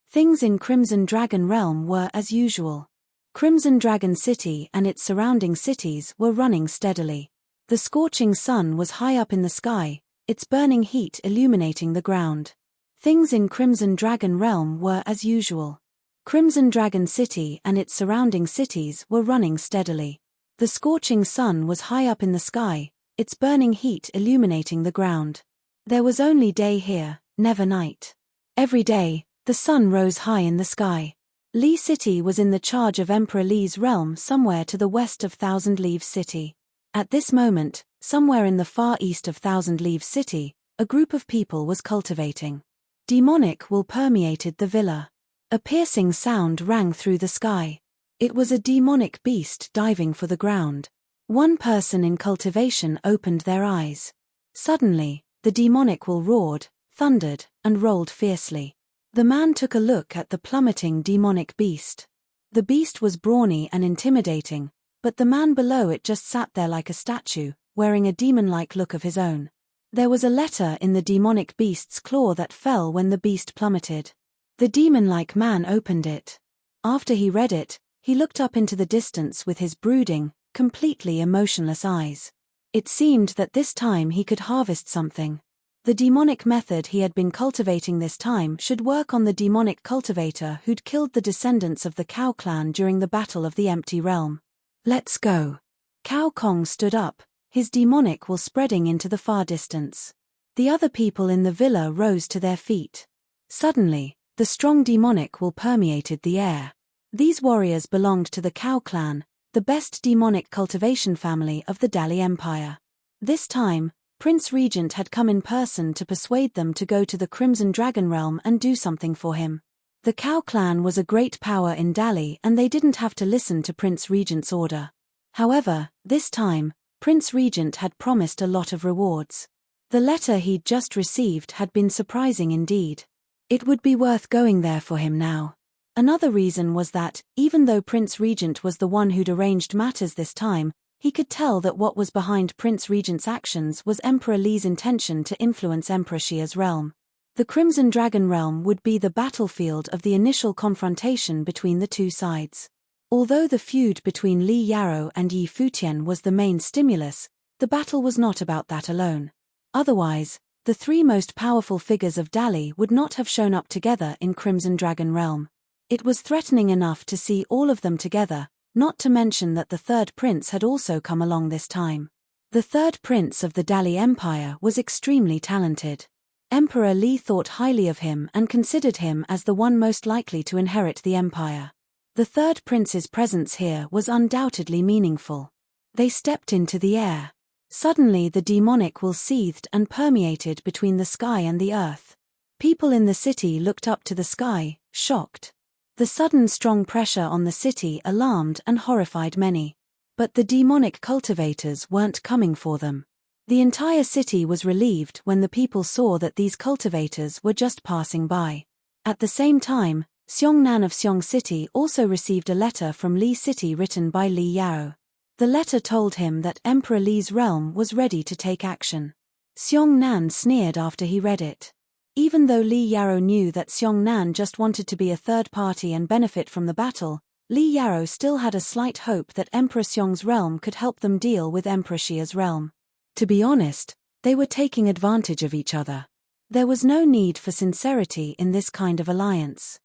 Things in Crimson Dragon Realm were as usual. Crimson Dragon City and its surrounding cities were running steadily. The scorching sun was high up in the sky, its burning heat illuminating the ground. Things in Crimson Dragon Realm were as usual. Crimson Dragon City and its surrounding cities were running steadily. The scorching sun was high up in the sky, its burning heat illuminating the ground. There was only day here, never night. Every day, the sun rose high in the sky. Li City was in the charge of Emperor Li's realm somewhere to the west of Thousand Leaves City. At this moment, somewhere in the far east of Thousand Leaves City, a group of people was cultivating. Demonic will permeated the villa. A piercing sound rang through the sky. It was a demonic beast diving for the ground. One person in cultivation opened their eyes. Suddenly, the demonic will roared, thundered, and rolled fiercely. The man took a look at the plummeting demonic beast. The beast was brawny and intimidating, but the man below it just sat there like a statue, wearing a demon-like look of his own. There was a letter in the demonic beast's claw that fell when the beast plummeted. The demon-like man opened it. After he read it, he looked up into the distance with his brooding, completely emotionless eyes. It seemed that this time he could harvest something. The demonic method he had been cultivating this time should work on the demonic cultivator who'd killed the descendants of the Cow clan during the Battle of the Empty Realm. Let's go. Cow Kong stood up, his demonic will spreading into the far distance. The other people in the villa rose to their feet. Suddenly, the strong demonic will permeated the air. These warriors belonged to the Cow clan, the best demonic cultivation family of the Dali Empire. This time, Prince Regent had come in person to persuade them to go to the Crimson Dragon Realm and do something for him. The Cow clan was a great power in Dali and they didn't have to listen to Prince Regent's order. However, this time, Prince Regent had promised a lot of rewards. The letter he'd just received had been surprising indeed. It would be worth going there for him now. Another reason was that, even though Prince Regent was the one who'd arranged matters this time, he could tell that what was behind Prince Regent's actions was Emperor Li's intention to influence Emperor Xia's realm. The Crimson Dragon Realm would be the battlefield of the initial confrontation between the two sides. Although the feud between Li Yarou and Yi Futian was the main stimulus, the battle was not about that alone. Otherwise, the three most powerful figures of Dali would not have shown up together in Crimson Dragon Realm. It was threatening enough to see all of them together, not to mention that the third prince had also come along this time. The third prince of the Dali Empire was extremely talented. Emperor Li thought highly of him and considered him as the one most likely to inherit the empire. The third prince's presence here was undoubtedly meaningful. They stepped into the air. Suddenly the demonic will seethed and permeated between the sky and the earth. People in the city looked up to the sky, shocked. The sudden strong pressure on the city alarmed and horrified many. But the demonic cultivators weren't coming for them. The entire city was relieved when the people saw that these cultivators were just passing by. At the same time, Xiong Nan of Xiong City also received a letter from Li City written by Li Yao. The letter told him that Emperor Li's realm was ready to take action. Xiong Nan sneered after he read it. Even though Li Yao knew that Xiong Nan just wanted to be a third party and benefit from the battle, Li Yao still had a slight hope that Emperor Xiong's realm could help them deal with Emperor Xia's realm. To be honest, they were taking advantage of each other. There was no need for sincerity in this kind of alliance.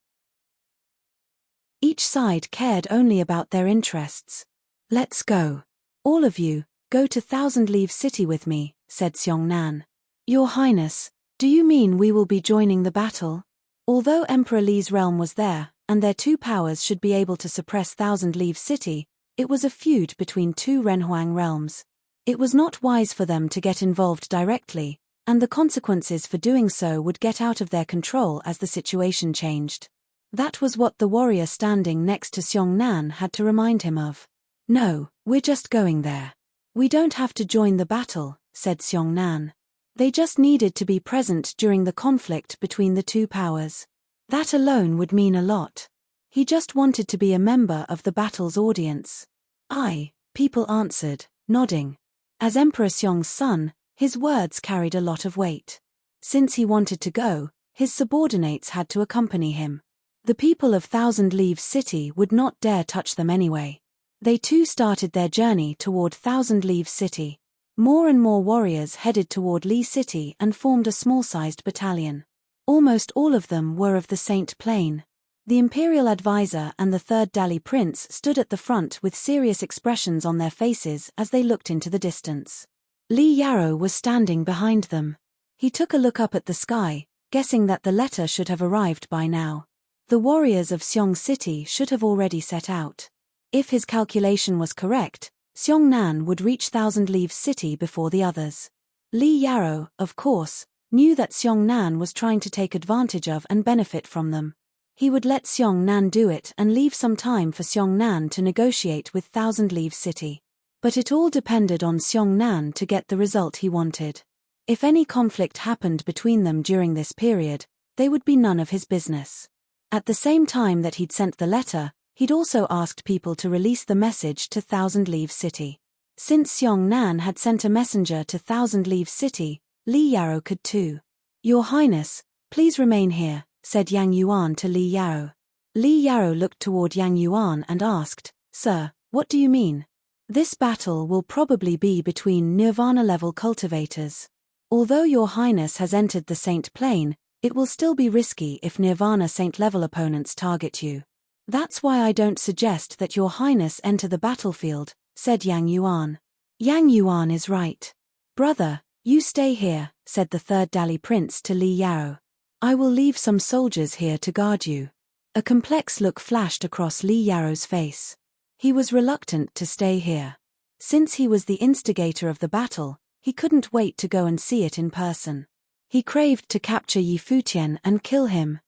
Each side cared only about their interests. Let's go. All of you, go to Thousand Leaves City with me, said Xiong Nan. Your Highness, do you mean we will be joining the battle? Although Emperor Li's realm was there, and their two powers should be able to suppress Thousand Leaves City, It was a feud between two Renhuang realms. It was not wise for them to get involved directly, and the consequences for doing so would get out of their control as the situation changed. That was what the warrior standing next to Xiongnan had to remind him of. "No, we're just going there. We don't have to join the battle," said Xiongnan. They just needed to be present during the conflict between the two powers. That alone would mean a lot. He just wanted to be a member of the battle's audience. "Aye," people answered, nodding. As Emperor Xiong's son, his words carried a lot of weight. Since he wanted to go, his subordinates had to accompany him. The people of Thousand Leaves City would not dare touch them anyway. They too started their journey toward Thousand Leaves City. More and more warriors headed toward Li City and formed a small-sized battalion. Almost all of them were of the Saint Plain. The imperial advisor and the third Dali prince stood at the front with serious expressions on their faces as they looked into the distance. Li Yarrow was standing behind them. He took a look up at the sky, guessing that the letter should have arrived by now. The warriors of Xiong City should have already set out. If his calculation was correct, Xiongnan would reach Thousand Leaves City before the others. Li Yarrow, of course, knew that Xiongnan was trying to take advantage of and benefit from them. He would let Xiongnan do it and leave some time for Xiongnan to negotiate with Thousand Leaves City. But it all depended on Xiongnan to get the result he wanted. If any conflict happened between them during this period, they would be none of his business. At the same time that he'd sent the letter, he'd also asked people to release the message to Thousand Leaves City. Since Xiongnan had sent a messenger to Thousand Leaves City, Li Yarrow could too. "Your Highness, please remain here," said Yang Yuan to Li Yarrow. Li Yarrow looked toward Yang Yuan and asked, "Sir, what do you mean?" "This battle will probably be between Nirvana-level cultivators. Although your Highness has entered the Saint Plain, it will still be risky if Nirvana Saint-level opponents target you. That's why I don't suggest that your Highness enter the battlefield," said Yang Yuan. Yang Yuan is right. "Brother, you stay here," said the third Dali prince to Li Yarrow. "I will leave some soldiers here to guard you." A complex look flashed across Li Yarrow's face. He was reluctant to stay here. Since he was the instigator of the battle, he couldn't wait to go and see it in person. He craved to capture Yi Futian and kill him.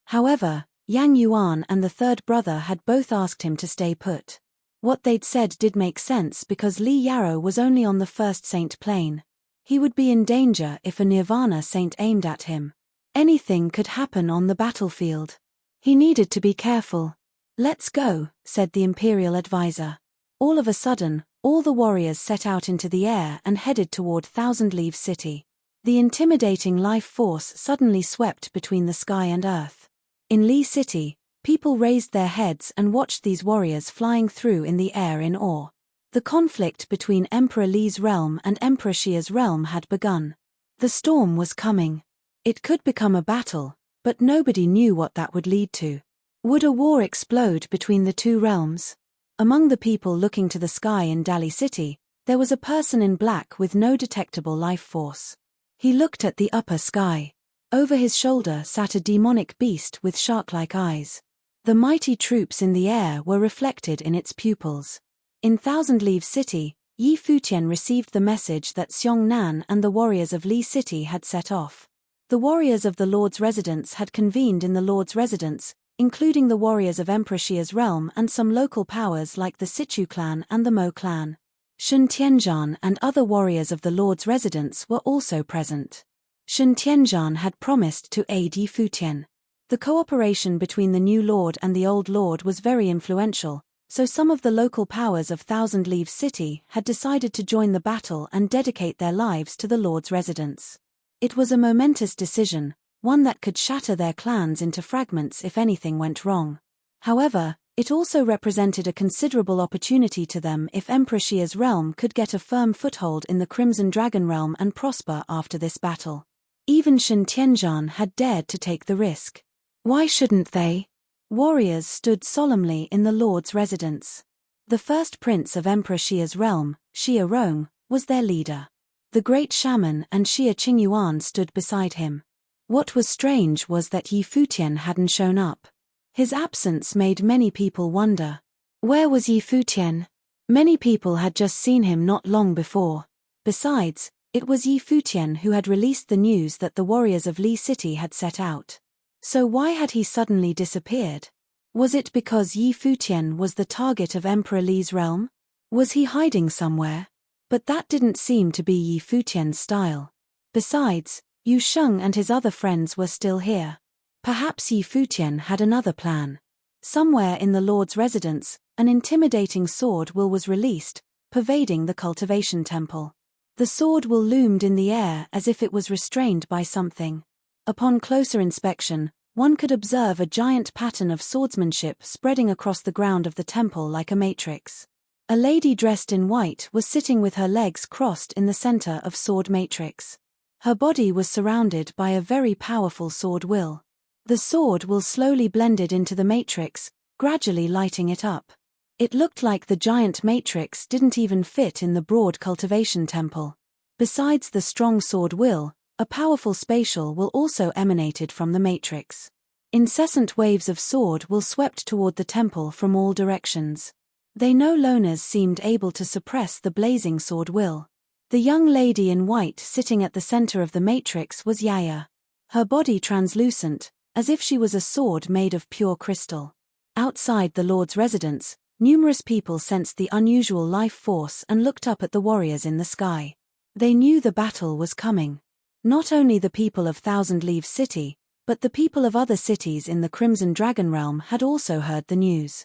However, Yang Yuan and the third brother had both asked him to stay put. What they'd said did make sense because Li Yarrow was only on the first Saint Plain. He would be in danger if a Nirvana Saint aimed at him. Anything could happen on the battlefield. He needed to be careful. "Let's go," said the imperial advisor. All of a sudden, all the warriors set out into the air and headed toward Thousand Leaves City. The intimidating life force suddenly swept between the sky and earth. In Li City, people raised their heads and watched these warriors flying through in the air in awe. The conflict between Emperor Li's realm and Emperor Xia's realm had begun. The storm was coming. It could become a battle, but nobody knew what that would lead to. Would a war explode between the two realms? Among the people looking to the sky in Dali City, there was a person in black with no detectable life force. He looked at the upper sky. Over his shoulder sat a demonic beast with shark-like eyes. The mighty troops in the air were reflected in its pupils. In Thousand Leaves City, Yi Futian received the message that Xiongnan and the warriors of Li City had set off. The warriors of the Lord's residence had convened in the Lord's residence, including the warriors of Emperor Xia's realm and some local powers like the Sichu clan and the Mo clan. Shen Tianzhan and other warriors of the Lord's residence were also present. Shen Tianzhan had promised to aid Yi Futian. The cooperation between the new lord and the old lord was very influential, so some of the local powers of Thousand Leaves City had decided to join the battle and dedicate their lives to the Lord's residence. It was a momentous decision, one that could shatter their clans into fragments if anything went wrong. However, it also represented a considerable opportunity to them if Emperor Xia's realm could get a firm foothold in the Crimson Dragon realm and prosper after this battle. Even Shen Tianzhan had dared to take the risk. Why shouldn't they? Warriors stood solemnly in the Lord's residence. The first prince of Emperor Xia's realm, Xia Rong, was their leader. The great shaman and Xia Qingyuan stood beside him. What was strange was that Yi Futian hadn't shown up. His absence made many people wonder. Where was Yi Futian? Many people had just seen him not long before. Besides, it was Yi Futian who had released the news that the warriors of Li City had set out. So why had he suddenly disappeared? Was it because Yi Futian was the target of Emperor Li's realm? Was he hiding somewhere? But that didn't seem to be Yi Futian's style. Besides, Yu Sheng and his other friends were still here. Perhaps Yi Futian had another plan. Somewhere in the Lord's residence, an intimidating sword will was released, pervading the cultivation temple. The sword will loomed in the air as if it was restrained by something. Upon closer inspection, one could observe a giant pattern of swordsmanship spreading across the ground of the temple like a matrix. A lady dressed in white was sitting with her legs crossed in the center of sword matrix. Her body was surrounded by a very powerful sword will. The sword will slowly blended into the matrix, gradually lighting it up. It looked like the giant matrix didn't even fit in the broad cultivation temple. Besides the strong sword will, a powerful spatial will also emanated from the matrix. Incessant waves of sword will swept toward the temple from all directions. They no longer seemed able to suppress the blazing sword will. The young lady in white sitting at the center of the matrix was Yaya. Her body translucent, as if she was a sword made of pure crystal. Outside the Lord's residence, numerous people sensed the unusual life force and looked up at the warriors in the sky. They knew the battle was coming. Not only the people of Thousand Leaves City, but the people of other cities in the Crimson Dragon Realm had also heard the news.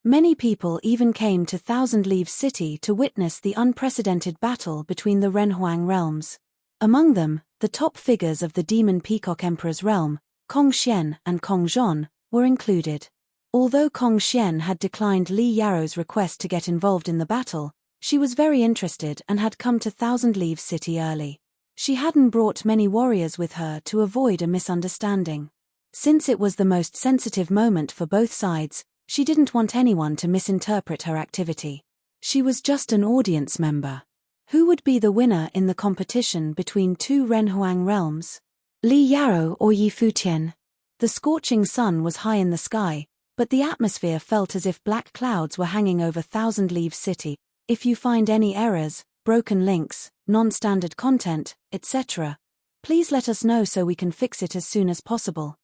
Many people even came to Thousand Leaves City to witness the unprecedented battle between the Renhuang realms. Among them, the top figures of the Demon Peacock Emperor's realm, Kong Xian and Kong Zhon, were included. Although Kong Xian had declined Li Yaro's request to get involved in the battle, she was very interested and had come to Thousand Leaves City early. She hadn't brought many warriors with her to avoid a misunderstanding. Since it was the most sensitive moment for both sides, she didn't want anyone to misinterpret her activity. She was just an audience member. Who would be the winner in the competition between two Renhuang realms? Li Yaro or Yi Futian? The scorching sun was high in the sky, but the atmosphere felt as if black clouds were hanging over Thousand Leaves City. If you find any errors, broken links, non-standard content, etc., please let us know so we can fix it as soon as possible.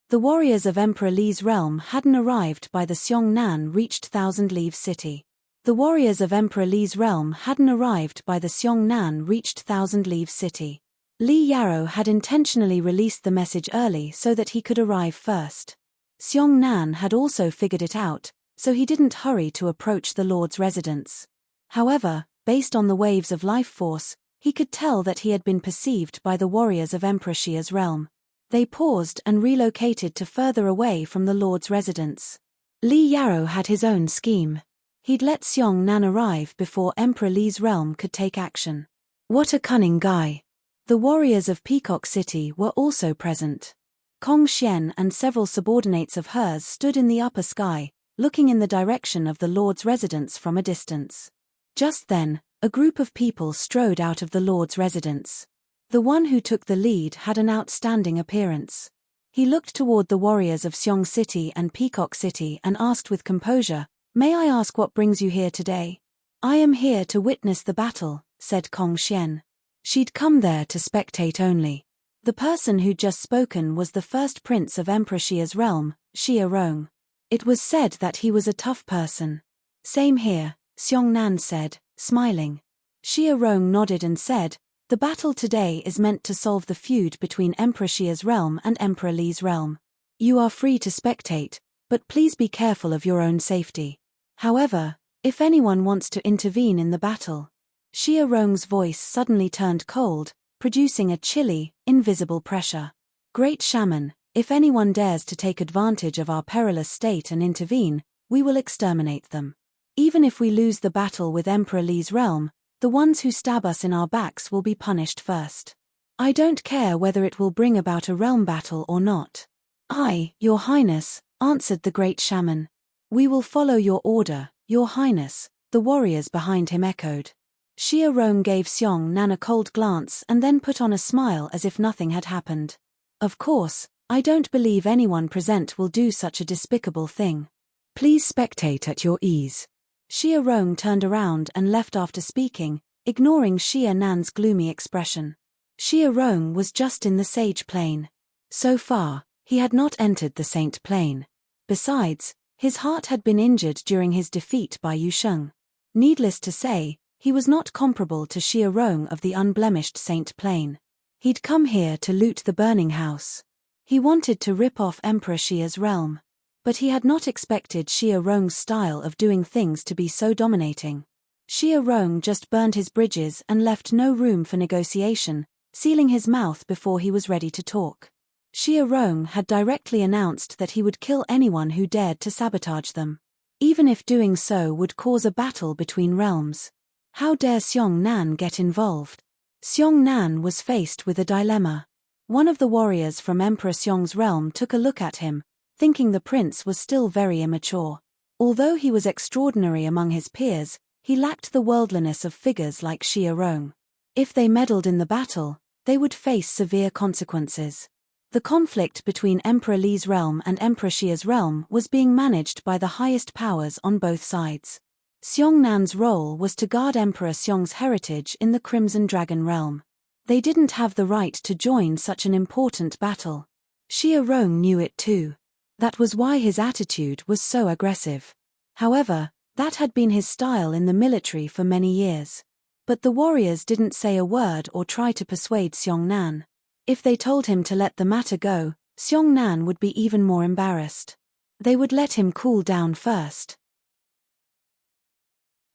The warriors of Emperor Li's realm hadn't arrived by the Xiongnan reached Thousand Leaves City. The warriors of Emperor Li's realm hadn't arrived by the Xiongnan reached Thousand Leaves City. Li Yaro had intentionally released the message early so that he could arrive first. Xiongnan had also figured it out, so he didn't hurry to approach the Lord's residence. However, based on the waves of life force, he could tell that he had been perceived by the warriors of Emperor Xia's realm. They paused and relocated to further away from the Lord's residence. Li Yaro had his own scheme. He'd let Xiongnan arrive before Emperor Li's realm could take action. What a cunning guy. The warriors of Peacock City were also present. Kong Xian and several subordinates of hers stood in the upper sky, looking in the direction of the Lord's residence from a distance. Just then, a group of people strode out of the Lord's residence. The one who took the lead had an outstanding appearance. He looked toward the warriors of Xiong City and Peacock City and asked with composure, "May I ask what brings you here today?" "I am here to witness the battle," said Kong Xian. She'd come there to spectate only. The person who'd just spoken was the first prince of Emperor Xia's realm, Xia Rong. It was said that he was a tough person. "Same here," Xiongnan said, smiling. Xia Rong nodded and said, "The battle today is meant to solve the feud between Emperor Xia's realm and Emperor Li's realm. You are free to spectate, but please be careful of your own safety. However, if anyone wants to intervene in the battle..." Xia Rong's voice suddenly turned cold, producing a chilly, invisible pressure. "Great Shaman, if anyone dares to take advantage of our perilous state and intervene, we will exterminate them. Even if we lose the battle with Emperor Li's realm, the ones who stab us in our backs will be punished first. I don't care whether it will bring about a realm battle or not." "Aye, Your Highness," answered the great shaman. "We will follow your order, Your Highness," the warriors behind him echoed. Xia Rong gave Xiongnan a cold glance and then put on a smile as if nothing had happened. Of course, I don't believe anyone present will do such a despicable thing. Please spectate at your ease. Xia Rong turned around and left after speaking, ignoring Xia Nan's gloomy expression. Xia Rong was just in the sage plane. So far, he had not entered the saint plane. Besides, his heart had been injured during his defeat by Yu Sheng. Needless to say, he was not comparable to Xia Rong of the unblemished saint plane. He'd come here to loot the burning house. He wanted to rip off Emperor Xia's realm. But he had not expected Xia Rong's style of doing things to be so dominating. Xia Rong just burned his bridges and left no room for negotiation, sealing his mouth before he was ready to talk. Xia Rong had directly announced that he would kill anyone who dared to sabotage them, even if doing so would cause a battle between realms. How dare Xiong Nan get involved? Xiong Nan was faced with a dilemma. One of the warriors from Emperor Xiong's realm took a look at him, thinking the prince was still very immature. Although he was extraordinary among his peers, he lacked the worldliness of figures like Xia Rong. If they meddled in the battle, they would face severe consequences. The conflict between Emperor Li's realm and Emperor Xia's realm was being managed by the highest powers on both sides. Xiong Nan's role was to guard Emperor Xiong's heritage in the Crimson Dragon realm. They didn't have the right to join such an important battle. Xia Rong knew it too. That was why his attitude was so aggressive. However, that had been his style in the military for many years. But the warriors didn't say a word or try to persuade Xiong Nan. If they told him to let the matter go, Xiong Nan would be even more embarrassed. They would let him cool down first.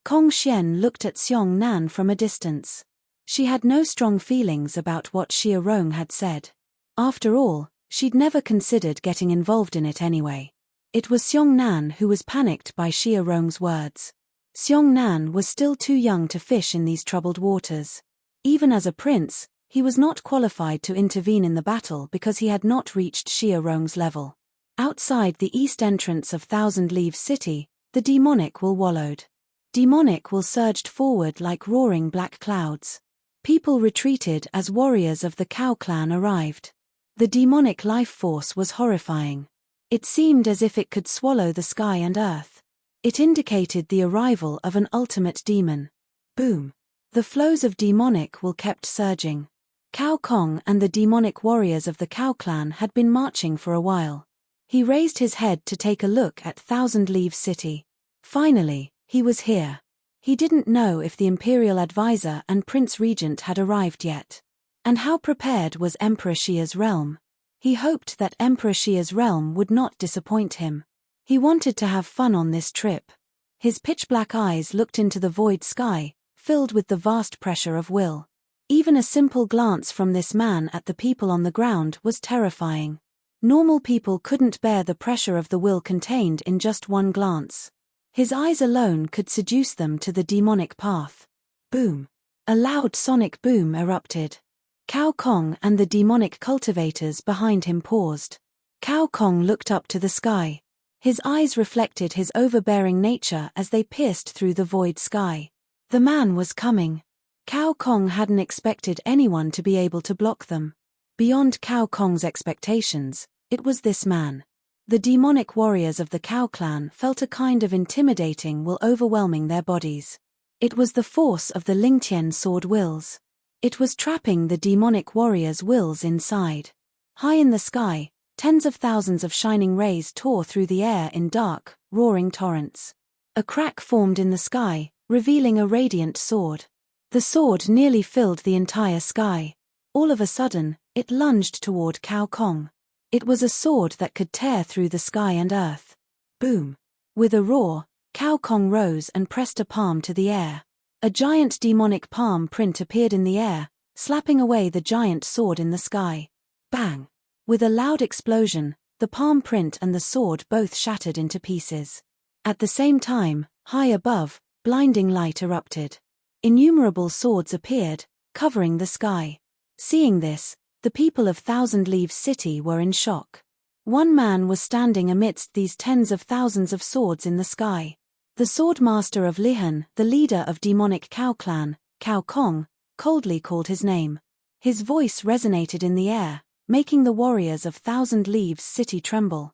Kong Xian looked at Xiong Nan from a distance. She had no strong feelings about what Xia Rong had said. After all, she'd never considered getting involved in it anyway. It was Xiong Nan who was panicked by Xia Rong's words. Xiong Nan was still too young to fish in these troubled waters. Even as a prince, he was not qualified to intervene in the battle because he had not reached Xia Rong's level. Outside the east entrance of Thousand Leaves City, the demonic will wallowed. Demonic will surged forward like roaring black clouds. People retreated as warriors of the Cow clan arrived. The demonic life force was horrifying. It seemed as if it could swallow the sky and earth. It indicated the arrival of an ultimate demon. Boom! The flows of demonic will kept surging. Cao Kong and the demonic warriors of the Cow clan had been marching for a while. He raised his head to take a look at Thousand Leaves City. Finally, he was here. He didn't know if the imperial advisor and prince regent had arrived yet. And how prepared was Emperor Xia's realm? He hoped that Emperor Xia's realm would not disappoint him. He wanted to have fun on this trip. His pitch-black eyes looked into the void sky, filled with the vast pressure of will. Even a simple glance from this man at the people on the ground was terrifying. Normal people couldn't bear the pressure of the will contained in just one glance. His eyes alone could seduce them to the demonic path. Boom! A loud sonic boom erupted. Cao Kong and the demonic cultivators behind him paused. Cao Kong looked up to the sky. His eyes reflected his overbearing nature as they pierced through the void sky. The man was coming. Cao Kong hadn't expected anyone to be able to block them. Beyond Cao Kong's expectations, it was this man. The demonic warriors of the Cow clan felt a kind of intimidating will overwhelming their bodies. It was the force of the Lingtian sword wills. It was trapping the demonic warriors' wills inside. High in the sky, tens of thousands of shining rays tore through the air in dark, roaring torrents. A crack formed in the sky, revealing a radiant sword. The sword nearly filled the entire sky. All of a sudden, it lunged toward Cao Kong. It was a sword that could tear through the sky and earth. Boom! With a roar, Cao Kong rose and pressed a palm to the air. A giant demonic palm print appeared in the air, slapping away the giant sword in the sky. Bang! With a loud explosion, the palm print and the sword both shattered into pieces. At the same time, high above, blinding light erupted. Innumerable swords appeared, covering the sky. Seeing this, the people of Thousand Leaves City were in shock. One man was standing amidst these tens of thousands of swords in the sky. The sword master of Lihan, the leader of demonic Cow clan, Cao Kong, coldly called his name. His voice resonated in the air, making the warriors of Thousand Leaves City tremble.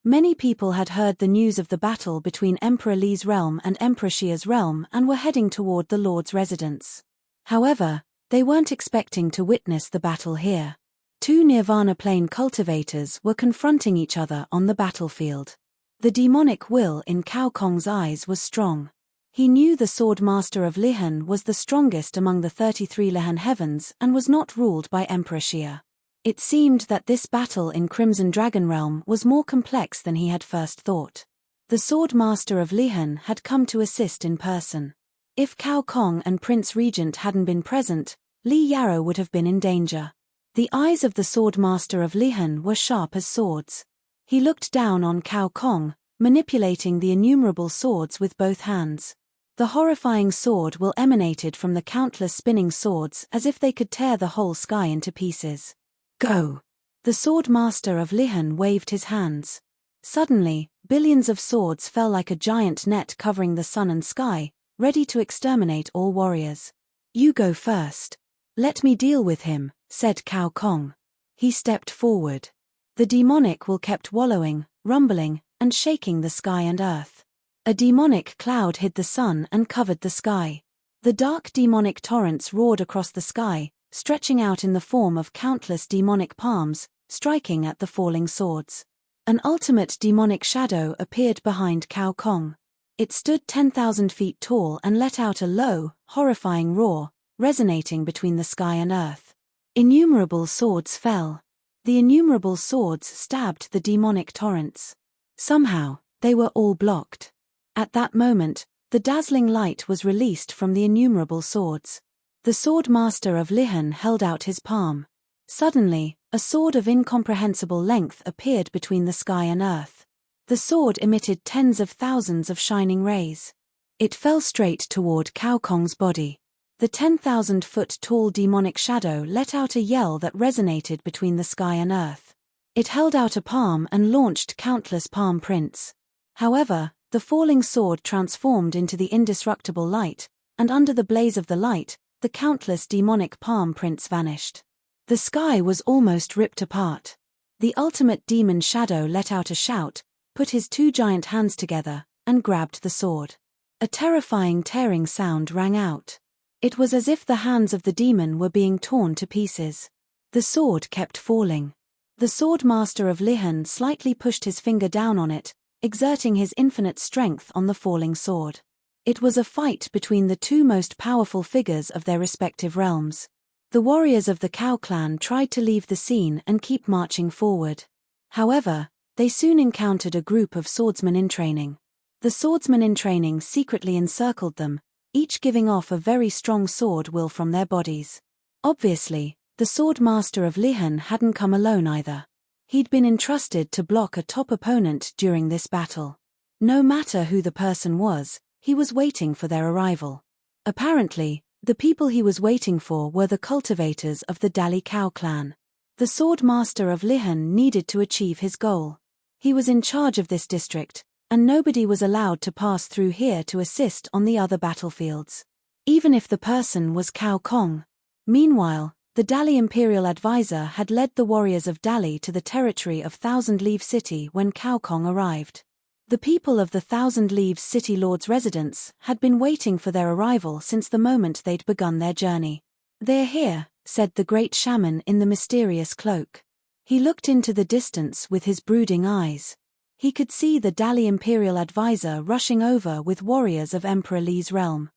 Many people had heard the news of the battle between Emperor Li's realm and Emperor Xia's realm and were heading toward the Lord's residence. However, they weren't expecting to witness the battle here. Two Nirvana Plane cultivators were confronting each other on the battlefield. The demonic will in Cao Kong's eyes was strong. He knew the Sword Master of Lihan was the strongest among the 33 Lihan heavens and was not ruled by Emperor Xia. It seemed that this battle in Crimson Dragon Realm was more complex than he had first thought. The Sword Master of Lihan had come to assist in person. If Cao Kong and Prince Regent hadn't been present, Li Yarrow would have been in danger. The eyes of the Sword Master of Lihan were sharp as swords. He looked down on Cao Kong, manipulating the innumerable swords with both hands. The horrifying sword will emanated from the countless spinning swords as if they could tear the whole sky into pieces. Go! The Sword Master of Lihan waved his hands. Suddenly, billions of swords fell like a giant net covering the sun and sky, ready to exterminate all warriors. You go first. Let me deal with him, said Cao Kong. He stepped forward. The demonic will kept wallowing, rumbling, and shaking the sky and earth. A demonic cloud hid the sun and covered the sky. The dark demonic torrents roared across the sky, stretching out in the form of countless demonic palms, striking at the falling swords. An ultimate demonic shadow appeared behind Cao Kong. It stood 10,000 feet tall and let out a low, horrifying roar, resonating between the sky and earth. Innumerable swords fell. The innumerable swords stabbed the demonic torrents. Somehow, they were all blocked. At that moment, the dazzling light was released from the innumerable swords. The Sword Master of Lihan held out his palm. Suddenly, a sword of incomprehensible length appeared between the sky and earth. The sword emitted tens of thousands of shining rays. It fell straight toward Cao Kong's body. The 10,000-foot-tall demonic shadow let out a yell that resonated between the sky and earth. It held out a palm and launched countless palm prints. However, the falling sword transformed into the indestructible light, and under the blaze of the light, the countless demonic palm prints vanished. The sky was almost ripped apart. The ultimate demon shadow let out a shout, put his two giant hands together, and grabbed the sword. A terrifying tearing sound rang out. It was as if the hands of the demon were being torn to pieces. The sword kept falling. The Sword Master of Lihan slightly pushed his finger down on it, exerting his infinite strength on the falling sword. It was a fight between the two most powerful figures of their respective realms. The warriors of the Cao clan tried to leave the scene and keep marching forward. However, they soon encountered a group of swordsmen in training. The swordsmen in training secretly encircled them, each giving off a very strong sword will from their bodies. Obviously, the Sword Master of Lihan hadn't come alone either. He'd been entrusted to block a top opponent during this battle. No matter who the person was, he was waiting for their arrival. Apparently, the people he was waiting for were the cultivators of the Dali Cao clan. The Sword Master of Lihan needed to achieve his goal. He was in charge of this district, and nobody was allowed to pass through here to assist on the other battlefields. Even if the person was Cao Kong. Meanwhile, the Dali Imperial Advisor had led the warriors of Dali to the territory of Thousand Leaves City when Cao Kong arrived. The people of the Thousand Leaves City Lord's residence had been waiting for their arrival since the moment they'd begun their journey. "They're here," said the great shaman in the mysterious cloak. He looked into the distance with his brooding eyes. He could see the Dali Imperial Advisor rushing over with warriors of Emperor Li's realm.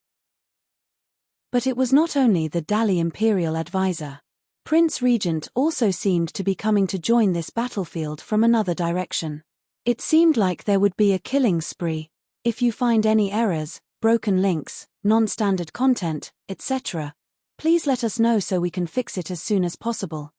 But it was not only the Dali Imperial Advisor. Prince Regent also seemed to be coming to join this battlefield from another direction. It seemed like there would be a killing spree. If you find any errors, broken links, non-standard content, etc., please let us know so we can fix it as soon as possible.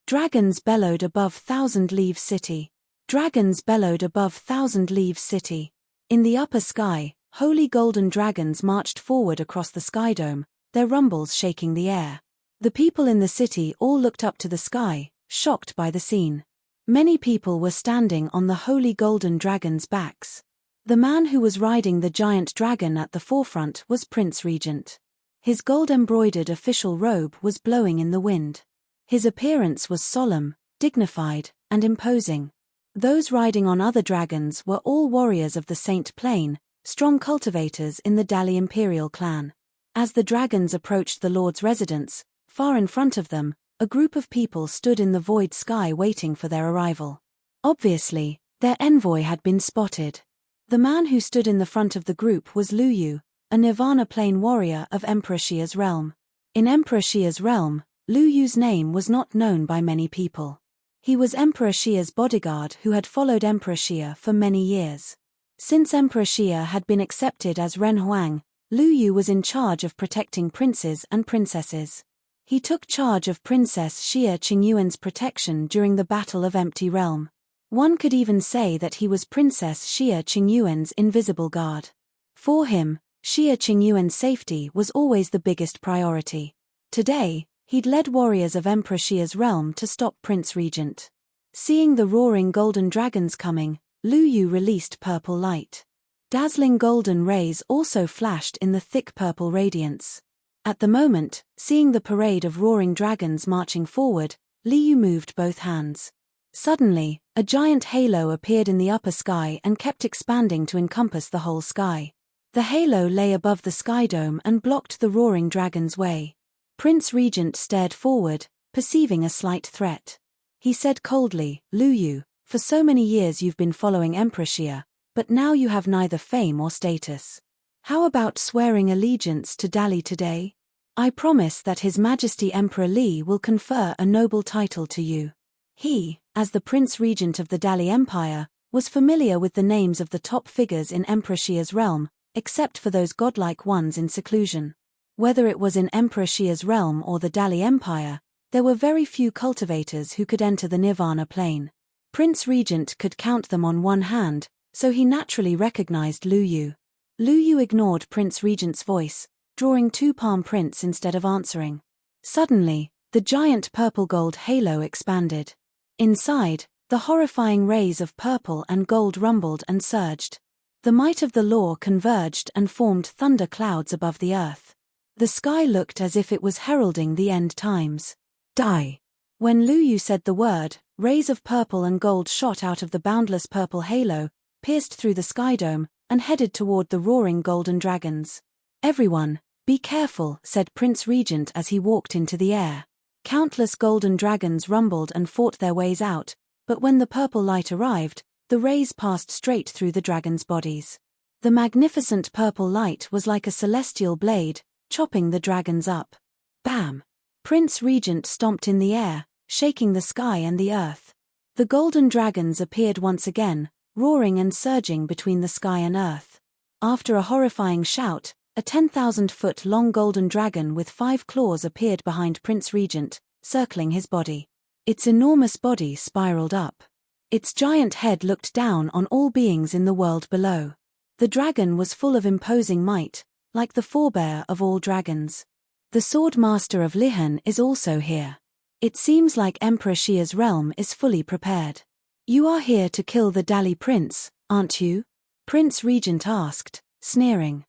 Dragons bellowed above Thousand Leaves City. Dragons bellowed above Thousand Leaves City. In the upper sky, holy golden dragons marched forward across the skydome, their rumbles shaking the air. The people in the city all looked up to the sky, shocked by the scene. Many people were standing on the holy golden dragons' backs. The man who was riding the giant dragon at the forefront was Prince Regent. His gold-embroidered official robe was blowing in the wind. His appearance was solemn, dignified, and imposing. Those riding on other dragons were all warriors of the Saint Plain, strong cultivators in the Dali imperial clan. As the dragons approached the Lord's residence, far in front of them, a group of people stood in the void sky waiting for their arrival. Obviously, their envoy had been spotted. The man who stood in the front of the group was Lu Yu, a Nirvana Plain warrior of Emperor Xia's realm. In Emperor Xia's realm, Lu Yu's name was not known by many people. He was Emperor Xia's bodyguard who had followed Emperor Xia for many years. Since Emperor Xia had been accepted as Ren Huang, Lu Yu was in charge of protecting princes and princesses. He took charge of Princess Xia Qingyuan's protection during the Battle of Empty Realm. One could even say that he was Princess Xia Qingyuan's invisible guard. For him, Xia Qingyuan's safety was always the biggest priority. Today, he'd led warriors of Emperor Xia's realm to stop Prince Regent. Seeing the roaring golden dragons coming, Lu Yu released purple light. Dazzling golden rays also flashed in the thick purple radiance. At the moment, seeing the parade of roaring dragons marching forward, Lu Yu moved both hands. Suddenly, a giant halo appeared in the upper sky and kept expanding to encompass the whole sky. The halo lay above the sky dome and blocked the roaring dragon's way. Prince Regent stared forward, perceiving a slight threat. He said coldly, "Lu Yu, for so many years you've been following Emperor Xia, but now you have neither fame or status. How about swearing allegiance to Dali today? I promise that His Majesty Emperor Li will confer a noble title to you." He, as the Prince Regent of the Dali Empire, was familiar with the names of the top figures in Emperor Xia's realm, except for those godlike ones in seclusion. Whether it was in Emperor Xia's realm or the Dali Empire, there were very few cultivators who could enter the Nirvana Plain. Prince Regent could count them on one hand, so he naturally recognized Lu Yu. Lu Yu ignored Prince Regent's voice, drawing two palm prints instead of answering. Suddenly, the giant purple-gold halo expanded. Inside, the horrifying rays of purple and gold rumbled and surged. The might of the law converged and formed thunder clouds above the earth. The sky looked as if it was heralding the end times. Die! When Lu Yu said the word, rays of purple and gold shot out of the boundless purple halo, pierced through the sky dome, and headed toward the roaring golden dragons. "Everyone, be careful," said Prince Regent as he walked into the air. Countless golden dragons rumbled and fought their ways out, but when the purple light arrived, the rays passed straight through the dragons' bodies. The magnificent purple light was like a celestial blade, chopping the dragons up. Bam! Prince Regent stomped in the air, shaking the sky and the earth. The golden dragons appeared once again, roaring and surging between the sky and earth. After a horrifying shout, a 10,000-foot-long golden dragon with 5 claws appeared behind Prince Regent, circling his body. Its enormous body spiraled up. Its giant head looked down on all beings in the world below. The dragon was full of imposing might, like the forebear of all dragons. The Sword Master of Lihan is also here. It seems like Emperor Xia's realm is fully prepared. "You are here to kill the Dali Prince, aren't you?" Prince Regent asked, sneering.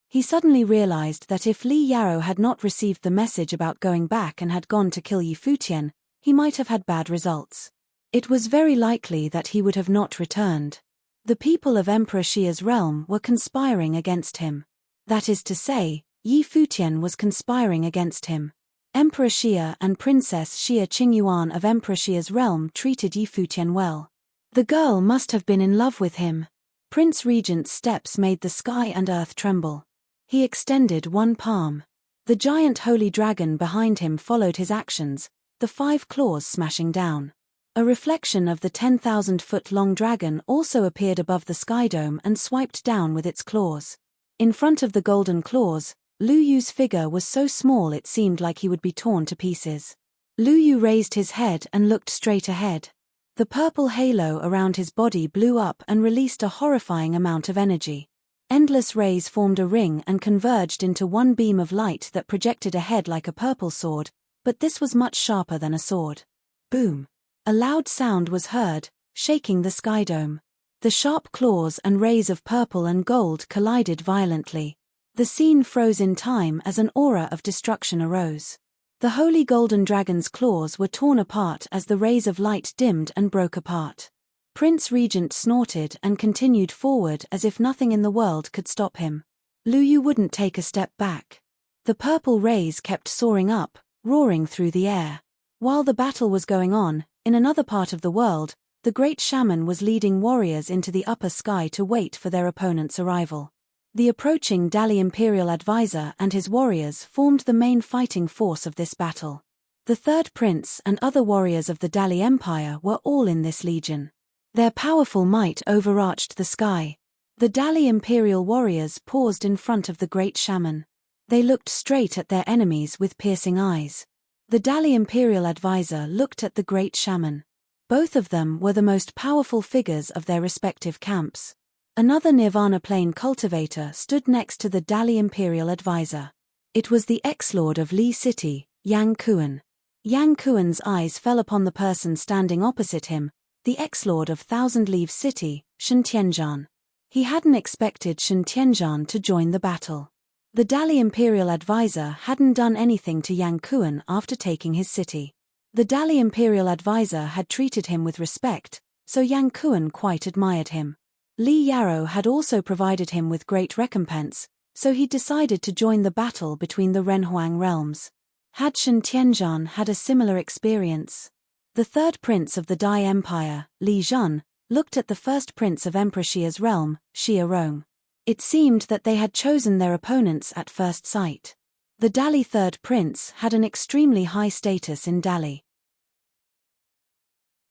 He suddenly realized that if Li Yarrow had not received the message about going back and had gone to kill Yi Futian, he might have had bad results. It was very likely that he would have not returned. The people of Emperor Xia's realm were conspiring against him. That is to say, Yi Futian was conspiring against him. Emperor Xia and Princess Xia Qingyuan of Emperor Xia's realm treated Yi Futian well. The girl must have been in love with him. Prince Regent's steps made the sky and earth tremble. He extended one palm. The giant holy dragon behind him followed his actions, the 5 claws smashing down. A reflection of the 10,000-foot-long dragon also appeared above the sky dome and swiped down with its claws. In front of the golden claws, Lu Yu's figure was so small it seemed like he would be torn to pieces. Lu Yu raised his head and looked straight ahead. The purple halo around his body blew up and released a horrifying amount of energy. Endless rays formed a ring and converged into one beam of light that projected ahead like a purple sword, but this was much sharper than a sword. Boom! A loud sound was heard, shaking the sky dome. The sharp claws and rays of purple and gold collided violently. The scene froze in time as an aura of destruction arose. The holy golden dragon's claws were torn apart as the rays of light dimmed and broke apart. Prince Regent snorted and continued forward as if nothing in the world could stop him. Lu Yu wouldn't take a step back. The purple rays kept soaring up, roaring through the air. While the battle was going on, in another part of the world, the great shaman was leading warriors into the upper sky to wait for their opponent's arrival. The approaching Dali Imperial Advisor and his warriors formed the main fighting force of this battle. The third prince and other warriors of the Dali Empire were all in this legion. Their powerful might overarched the sky. The Dali Imperial warriors paused in front of the great shaman. They looked straight at their enemies with piercing eyes. The Dali Imperial Advisor looked at the great shaman. Both of them were the most powerful figures of their respective camps. Another Nirvana Plane cultivator stood next to the Dali Imperial Advisor. It was the ex-lord of Li City, Yang Kuan. Yang Kuan's eyes fell upon the person standing opposite him, the ex-lord of Thousand Leaves City, Shen Tianzhan. He hadn't expected Shen Tianzhan to join the battle. The Dali Imperial Advisor hadn't done anything to Yang Kuan after taking his city. The Dali Imperial Advisor had treated him with respect, so Yang Kuan quite admired him. Li Yarrow had also provided him with great recompense, so he decided to join the battle between the Renhuang realms. Had Shen Tianzhan had a similar experience? The third prince of the Dai Empire, Li Zhan, looked at the first prince of Emperor Xia's realm, Xia Rong. It seemed that they had chosen their opponents at first sight. The Dali third prince had an extremely high status in Dali.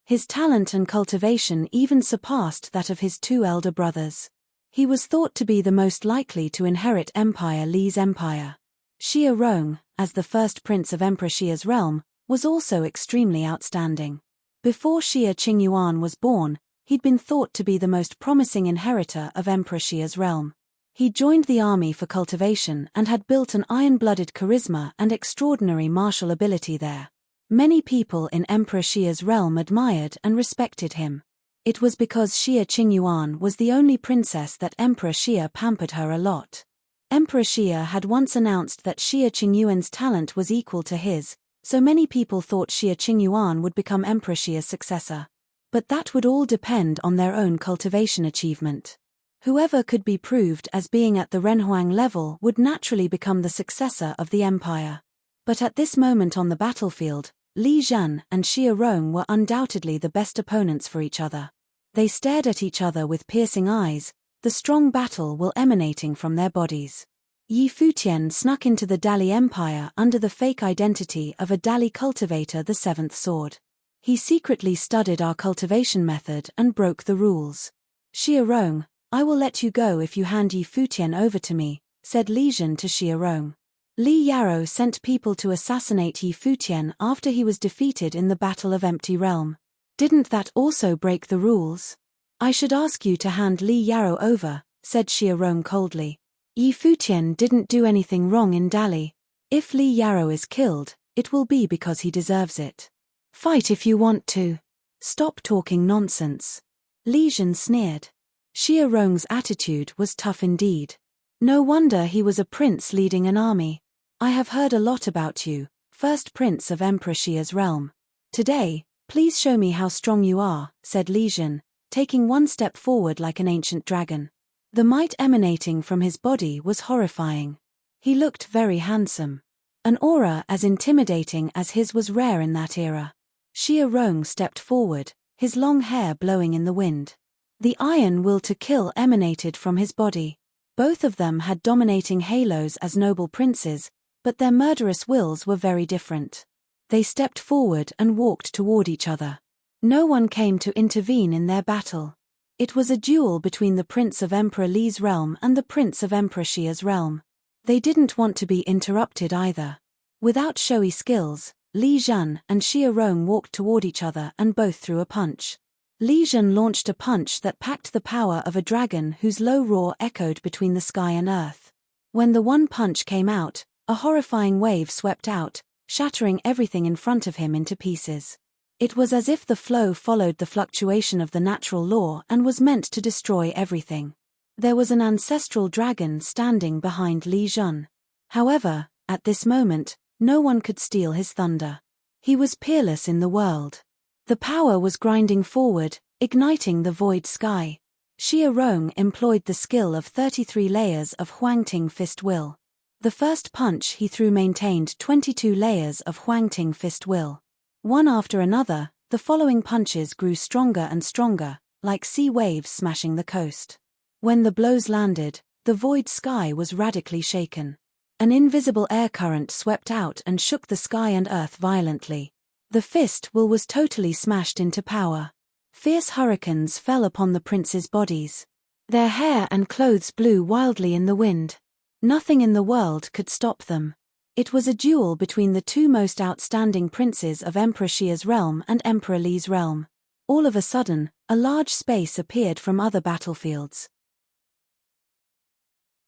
His talent and cultivation even surpassed that of his two elder brothers. He was thought to be the most likely to inherit Empire Li's empire. Xia Rong, as the first prince of Emperor Xia's realm, was also extremely outstanding. Before Xia Qingyuan was born, he'd been thought to be the most promising inheritor of Emperor Xia's realm. He joined the army for cultivation and had built an iron-blooded charisma and extraordinary martial ability there. Many people in Emperor Xia's realm admired and respected him. It was because Xia Qingyuan was the only princess that Emperor Xia pampered her a lot. Emperor Xia had once announced that Xia Qingyuan's talent was equal to his, so many people thought Xia Qingyuan would become Emperor Xia's successor. But that would all depend on their own cultivation achievement. Whoever could be proved as being at the Renhuang level would naturally become the successor of the empire. But at this moment on the battlefield, Li Zhan and Xia Rong were undoubtedly the best opponents for each other. They stared at each other with piercing eyes, the strong battle will emanating from their bodies. Yi Futian snuck into the Dali Empire under the fake identity of a Dali cultivator, the seventh sword. He secretly studied our cultivation method and broke the rules. Xia Rong, I will let you go if you hand Yi Futian over to me, said Li Zhan to Xia Rong. Li Yarrow sent people to assassinate Yi Futian after he was defeated in the Battle of Empty Realm. Didn't that also break the rules? I should ask you to hand Li Yarrow over, said Xia Rong coldly. Yi Futian didn't do anything wrong in Dali. If Li Yarrow is killed, it will be because he deserves it. Fight if you want to. Stop talking nonsense. Li Zhan sneered. Xia Rong's attitude was tough indeed. No wonder he was a prince leading an army. I have heard a lot about you, first prince of Emperor Xia's realm. Today, please show me how strong you are, said Li Zhan, taking one step forward like an ancient dragon. The might emanating from his body was horrifying. He looked very handsome. An aura as intimidating as his was rare in that era. Xia Rong stepped forward, his long hair blowing in the wind. The iron will to kill emanated from his body. Both of them had dominating halos as noble princes, but their murderous wills were very different. They stepped forward and walked toward each other. No one came to intervene in their battle. It was a duel between the Prince of Emperor Li's realm and the Prince of Emperor Xia's realm. They didn't want to be interrupted either. Without showy skills, Li Zhan and Xia Rong walked toward each other and both threw a punch. Li Zhan launched a punch that packed the power of a dragon whose low roar echoed between the sky and earth. When the one punch came out, a horrifying wave swept out, shattering everything in front of him into pieces. It was as if the flow followed the fluctuation of the natural law and was meant to destroy everything. There was an ancestral dragon standing behind Li Jun. However, at this moment, no one could steal his thunder. He was peerless in the world. The power was grinding forward, igniting the void sky. Xie Rong employed the skill of 33 layers of Huangting Fist Will. The first punch he threw maintained 22 layers of Huangting Fist Will. One after another, the following punches grew stronger and stronger, like sea waves smashing the coast. When the blows landed, the void sky was radically shaken. An invisible air current swept out and shook the sky and earth violently. The fist will was totally smashed into power. Fierce hurricanes fell upon the princes' bodies. Their hair and clothes blew wildly in the wind. Nothing in the world could stop them. It was a duel between the two most outstanding princes of Emperor Xia's realm and Emperor Li's realm. All of a sudden, a large space appeared from other battlefields.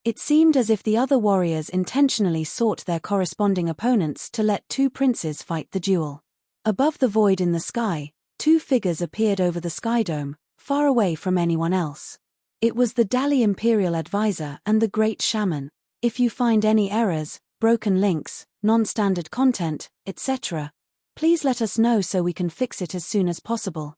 It seemed as if the other warriors intentionally sought their corresponding opponents to let two princes fight the duel. Above the void in the sky, two figures appeared over the skydome, far away from anyone else. It was the Dali Imperial Advisor and the Great Shaman. If you find any errors, broken links, non-standard content, etc., please let us know so we can fix it as soon as possible.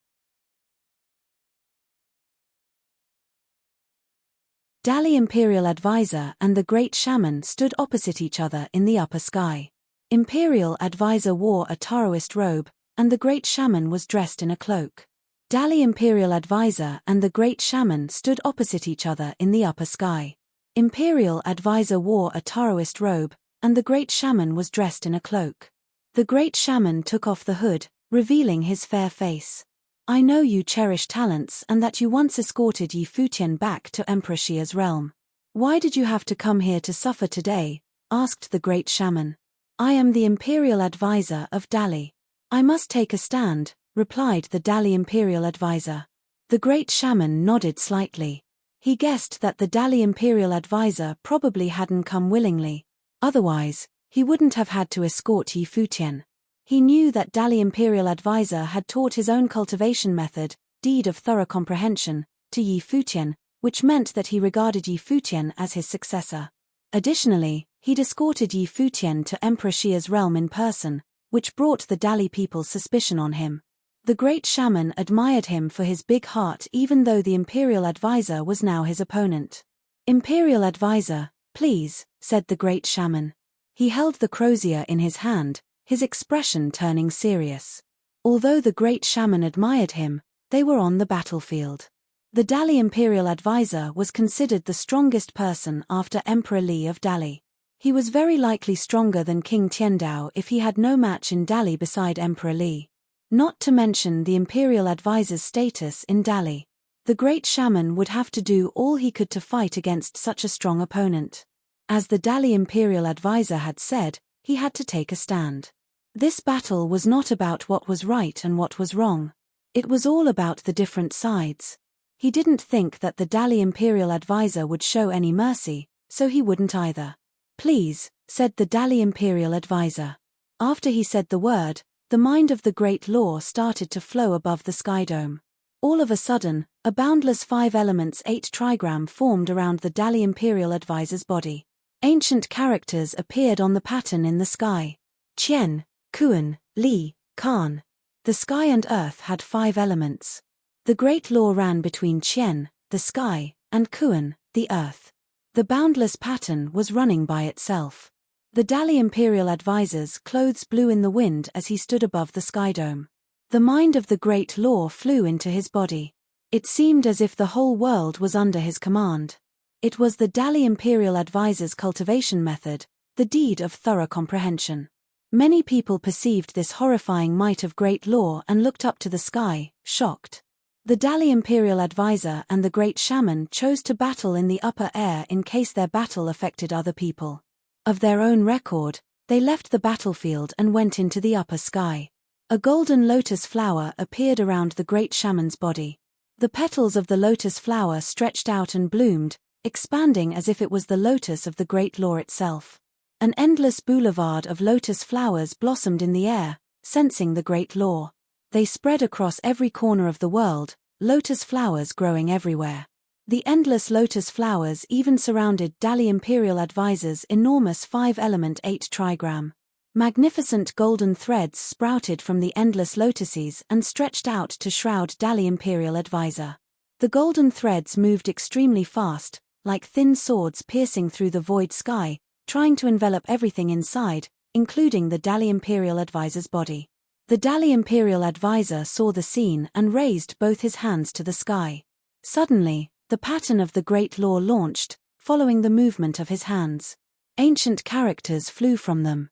Dali Imperial Advisor and the Great Shaman stood opposite each other in the upper sky. Imperial Advisor wore a Taoist robe, and the Great Shaman was dressed in a cloak. Dali Imperial Advisor and the Great Shaman stood opposite each other in the upper sky. Imperial Advisor wore a Taoist robe, and the Great Shaman was dressed in a cloak. The Great Shaman took off the hood, revealing his fair face. I know you cherish talents and that you once escorted Yi Futian back to Emperor Xia's realm. Why did you have to come here to suffer today? Asked the Great Shaman. I am the Imperial Advisor of Dali. I must take a stand, replied the Dali Imperial Advisor. The Great Shaman nodded slightly. He guessed that the Dali Imperial Advisor probably hadn't come willingly. Otherwise, he wouldn't have had to escort Yi Futian. He knew that Dali Imperial Advisor had taught his own cultivation method, deed of thorough comprehension, to Yi Futian, which meant that he regarded Yi Futian as his successor. Additionally, he'd escorted Yi Futian to Emperor Xia's realm in person, which brought the Dali people's suspicion on him. The Great Shaman admired him for his big heart even though the Imperial Advisor was now his opponent. Imperial Advisor, please, said the Great Shaman. He held the crozier in his hand, his expression turning serious. Although the Great Shaman admired him, they were on the battlefield. The Dali Imperial Advisor was considered the strongest person after Emperor Li of Dali. He was very likely stronger than King Tiandao if he had no match in Dali beside Emperor Li. Not to mention the Imperial Advisor's status in Dali. The Great Shaman would have to do all he could to fight against such a strong opponent. As the Dali Imperial Advisor had said, he had to take a stand. This battle was not about what was right and what was wrong. It was all about the different sides. He didn't think that the Dali Imperial Advisor would show any mercy, so he wouldn't either. Please, said the Dali Imperial Advisor. After he said the word, the mind of the Great Law started to flow above the skydome. All of a sudden, a boundless 5 elements 8 trigram formed around the Dali Imperial Advisor's body. Ancient characters appeared on the pattern in the sky. Qian, Kuan, Li, Kan. The sky and earth had 5 elements. The Great Law ran between Qian, the sky, and Kuan, the earth. The boundless pattern was running by itself. The Dali Imperial Advisor's clothes blew in the wind as he stood above the skydome. The mind of the Great Law flew into his body. It seemed as if the whole world was under his command. It was the Dali Imperial Advisor's cultivation method, the deed of thorough comprehension. Many people perceived this horrifying might of Great Law and looked up to the sky, shocked. The Dali Imperial Advisor and the Great Shaman chose to battle in the upper air in case their battle affected other people. Of their own record, they left the battlefield and went into the upper sky. A golden lotus flower appeared around the Great Shaman's body. The petals of the lotus flower stretched out and bloomed, expanding as if it was the lotus of the Great Law itself. An endless boulevard of lotus flowers blossomed in the air, sensing the Great Law. They spread across every corner of the world, lotus flowers growing everywhere. The endless lotus flowers even surrounded Dali Imperial Advisor's enormous 5-element 8-trigram. Magnificent golden threads sprouted from the endless lotuses and stretched out to shroud Dali Imperial Advisor. The golden threads moved extremely fast, like thin swords piercing through the void sky, trying to envelop everything inside, including the Dali Imperial Advisor's body. The Dali Imperial Advisor saw the scene and raised both his hands to the sky. Suddenly, the pattern of the Great Law launched, following the movement of his hands. Ancient characters flew from them.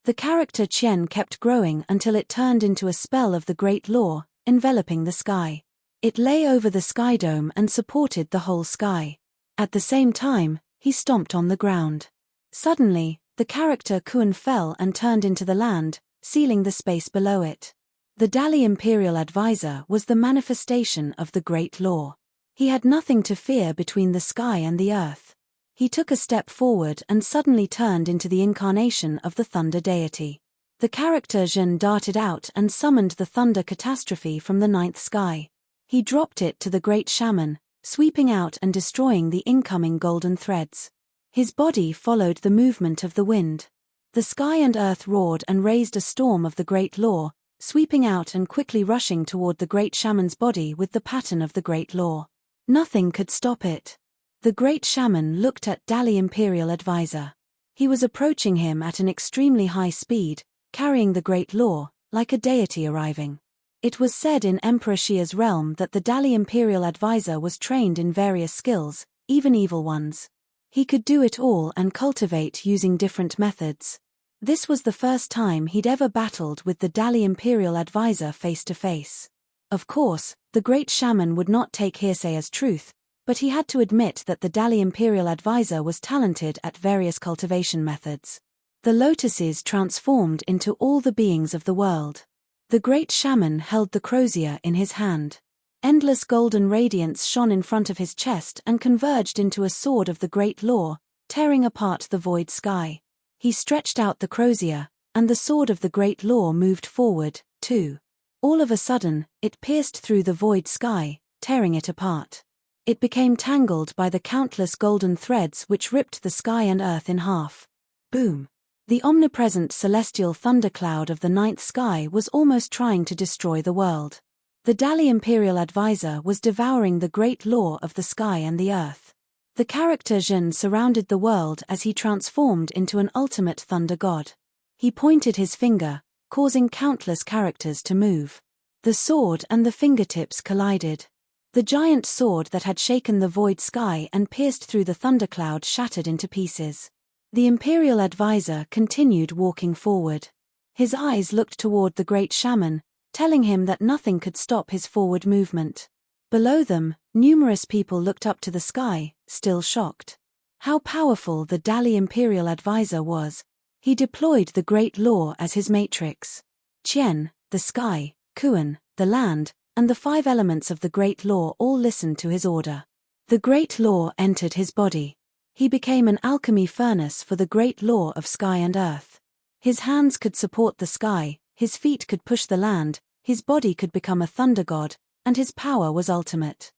The character Qian kept growing until it turned into a spell of the Great Law, enveloping the sky. It lay over the sky dome and supported the whole sky. At the same time, he stomped on the ground. Suddenly, the character Kuan fell and turned into the land, sealing the space below it. The Dali Imperial Advisor was the manifestation of the Great Law. He had nothing to fear between the sky and the earth. He took a step forward and suddenly turned into the incarnation of the thunder deity. The character Zhen darted out and summoned the thunder catastrophe from the ninth sky. He dropped it to the great shaman, sweeping out and destroying the incoming golden threads. His body followed the movement of the wind. The sky and earth roared and raised a storm of the Great Law, sweeping out and quickly rushing toward the great shaman's body with the pattern of the Great Law. Nothing could stop it. The great shaman looked at Dali Imperial Advisor. He was approaching him at an extremely high speed, carrying the Great Law, like a deity arriving. It was said in Emperor Xia's realm that the Dali Imperial Advisor was trained in various skills, even evil ones. He could do it all and cultivate using different methods. This was the first time he'd ever battled with the Dali Imperial Advisor face to face. Of course, the great shaman would not take hearsay as truth, but he had to admit that the Dali Imperial Advisor was talented at various cultivation methods. The lotuses transformed into all the beings of the world. The great shaman held the crozier in his hand. Endless golden radiance shone in front of his chest and converged into a sword of the Great Law, tearing apart the void sky. He stretched out the crozier, and the sword of the Great Law moved forward, too. All of a sudden, it pierced through the void sky, tearing it apart. It became tangled by the countless golden threads which ripped the sky and earth in half. Boom! The omnipresent celestial thundercloud of the ninth sky was almost trying to destroy the world. The Dali Imperial Advisor was devouring the Great Law of the sky and the earth. The character Zhen surrounded the world as he transformed into an ultimate thunder god. He pointed his finger, causing countless characters to move. The sword and the fingertips collided. The giant sword that had shaken the void sky and pierced through the thundercloud shattered into pieces. The Imperial Advisor continued walking forward. His eyes looked toward the great shaman, telling him that nothing could stop his forward movement. Below them, numerous people looked up to the sky, still shocked. How powerful the Dali Imperial Advisor was. He deployed the Great Law as his matrix. Qian, the sky, Kuan, the land, and the 5 elements of the Great Law all listened to his order. The Great Law entered his body. He became an alchemy furnace for the Great Law of sky and earth. His hands could support the sky, his feet could push the land, his body could become a thunder god, and his power was ultimate.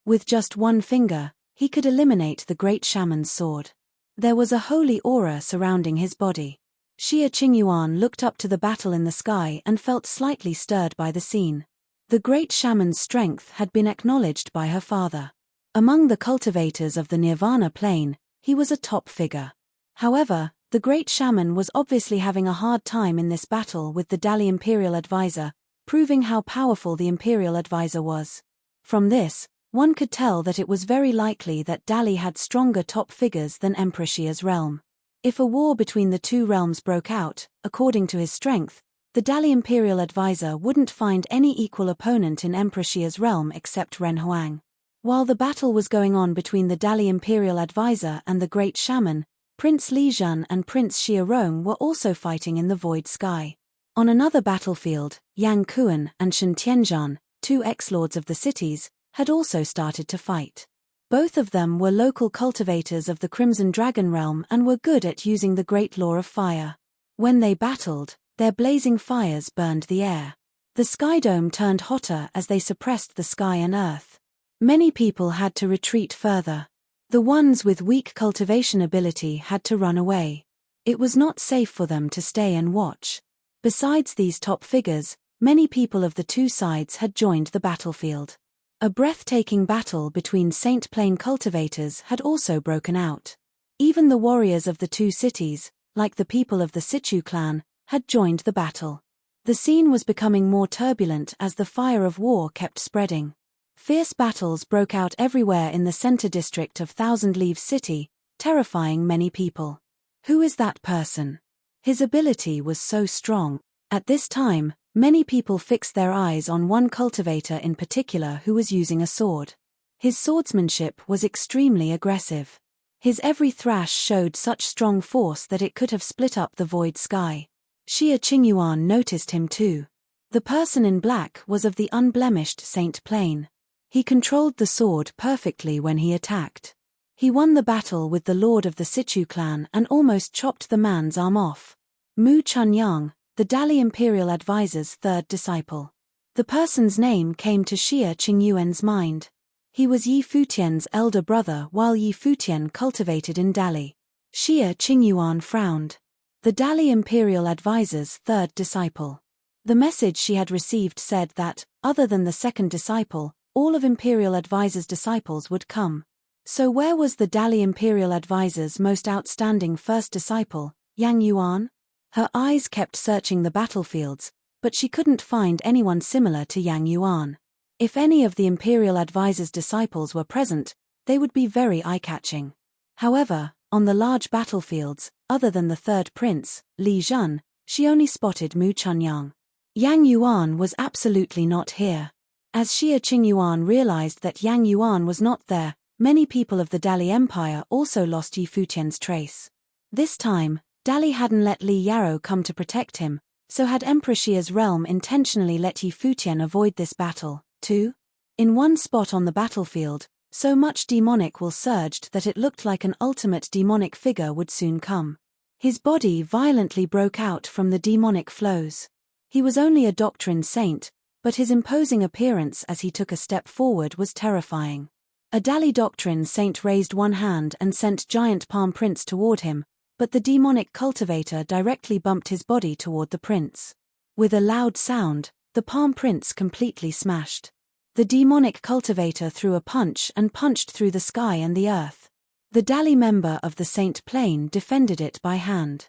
With just one finger, he could eliminate the great shaman's sword. There was a holy aura surrounding his body. Xia Qingyuan looked up to the battle in the sky and felt slightly stirred by the scene. The great shaman's strength had been acknowledged by her father. Among the cultivators of the Nirvana plane, he was a top figure. However, the great shaman was obviously having a hard time in this battle with the Dali Imperial Advisor, proving how powerful the Imperial Advisor was. From this, one could tell that it was very likely that Dali had stronger top figures than Emperor Xia's realm. If a war between the two realms broke out, according to his strength, the Dali Imperial Advisor wouldn't find any equal opponent in Emperor Xia's realm except Ren Huang. While the battle was going on between the Dali Imperial Advisor and the Great Shaman, Prince Li Zhen and Prince Xia Rong were also fighting in the void sky. On another battlefield, Yang Kuan and Shen Tianzhan, 2 ex-lords of the cities, had also started to fight. Both of them were local cultivators of the Crimson Dragon realm and were good at using the Great Law of Fire. When they battled, their blazing fires burned the air. The sky dome turned hotter as they suppressed the sky and earth. Many people had to retreat further. The ones with weak cultivation ability had to run away. It was not safe for them to stay and watch. Besides these top figures, many people of the two sides had joined the battlefield. A breathtaking battle between Saint Plain cultivators had also broken out. Even the warriors of the two cities, like the people of the Situ clan, had joined the battle. The scene was becoming more turbulent as the fire of war kept spreading. Fierce battles broke out everywhere in the center district of Thousand Leaves City, terrifying many people. Who is that person? His ability was so strong. At this time, many people fixed their eyes on one cultivator in particular who was using a sword. His swordsmanship was extremely aggressive. His every thrash showed such strong force that it could have split up the void sky. Xia Qingyuan noticed him too. The person in black was of the unblemished Saint Plain. He controlled the sword perfectly when he attacked. He won the battle with the lord of the Situ clan and almost chopped the man's arm off. Mu Chunyang, the Dali Imperial Advisor's third disciple. The person's name came to Xia Qingyuan's mind. He was Yi Futian's elder brother while Yi Futian cultivated in Dali. Xia Qingyuan frowned. The Dali Imperial Advisor's third disciple. The message she had received said that, other than the second disciple, all of Imperial Advisor's disciples would come. So where was the Dali Imperial Advisor's most outstanding first disciple, Yang Yuan? Her eyes kept searching the battlefields, but she couldn't find anyone similar to Yang Yuan. If any of the Imperial Advisor's disciples were present, they would be very eye-catching. However, on the large battlefields, other than the third prince, Li Zhen, she only spotted Mu Chunyang. Yang Yuan was absolutely not here. As Xia Qingyuan realized that Yang Yuan was not there, many people of the Dali Empire also lost Yi Futian's trace. This time, Dali hadn't let Li Yarrow come to protect him, so had Emperor Xia's realm intentionally let Yi Futian avoid this battle, too? In one spot on the battlefield, so much demonic will surged that it looked like an ultimate demonic figure would soon come. His body violently broke out from the demonic flows. He was only a doctrine saint, but his imposing appearance as he took a step forward was terrifying. A Dali doctrine saint raised one hand and sent giant palm prints toward him, but the demonic cultivator directly bumped his body toward the prince. With a loud sound, the palm prints completely smashed. The demonic cultivator threw a punch and punched through the sky and the earth. The Dali member of the Saint Plain defended it by hand.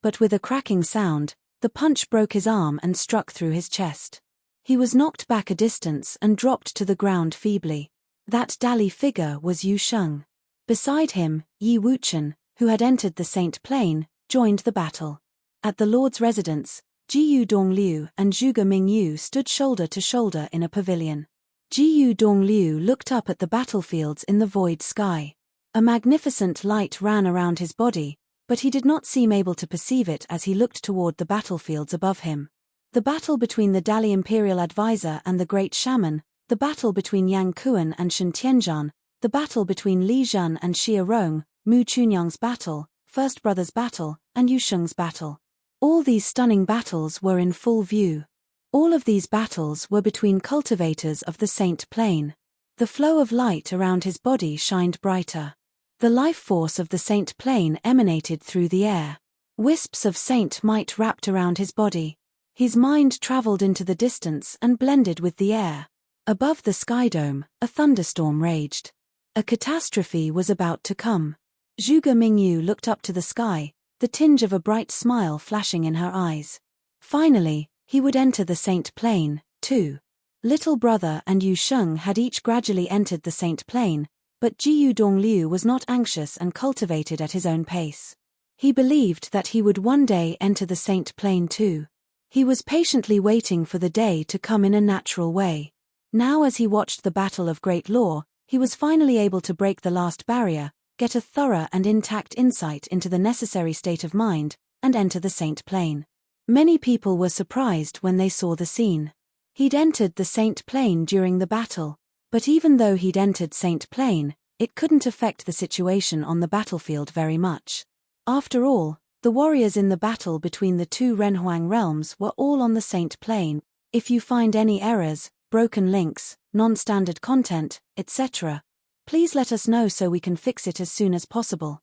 But with a cracking sound, the punch broke his arm and struck through his chest. He was knocked back a distance and dropped to the ground feebly. That Dali figure was Yu Sheng. Beside him, Yi Wuchen, who had entered the Saint Plain, joined the battle. At the Lord's residence, Jiyu Dongliu and Zhuge Mingyu stood shoulder to shoulder in a pavilion. Jiyu Dongliu looked up at the battlefields in the void sky. A magnificent light ran around his body, but he did not seem able to perceive it as he looked toward the battlefields above him. The battle between the Dali Imperial Advisor and the Great Shaman, the battle between Yang Kuan and Shen Tianzhan, the battle between Li Zhen and Xia Rong, Mu Chunyang's battle, First Brother's battle, and Yu Sheng's battle. All these stunning battles were in full view. All of these battles were between cultivators of the Saint Plain. The flow of light around his body shined brighter. The life force of the Saint Plain emanated through the air. Wisps of saint might wrapped around his body. His mind traveled into the distance and blended with the air. Above the sky dome, a thunderstorm raged. A catastrophe was about to come. Zhuge Mingyu looked up to the sky, the tinge of a bright smile flashing in her eyes. Finally, he would enter the Saint Plain, too. Little Brother and Yu Sheng had each gradually entered the Saint Plain, but Jiyu Dongliu was not anxious and cultivated at his own pace. He believed that he would one day enter the Saint Plain too. He was patiently waiting for the day to come in a natural way. Now as he watched the Battle of Great Law, he was finally able to break the last barrier, get a thorough and intact insight into the necessary state of mind, and enter the Saint Plain. Many people were surprised when they saw the scene. He'd entered the Saint Plain during the battle, but even though he'd entered Saint Plain, it couldn't affect the situation on the battlefield very much. After all, the warriors in the battle between the two Renhuang realms were all on the Saint Plane. If you find any errors, broken links, non-standard content, etc., please let us know so we can fix it as soon as possible.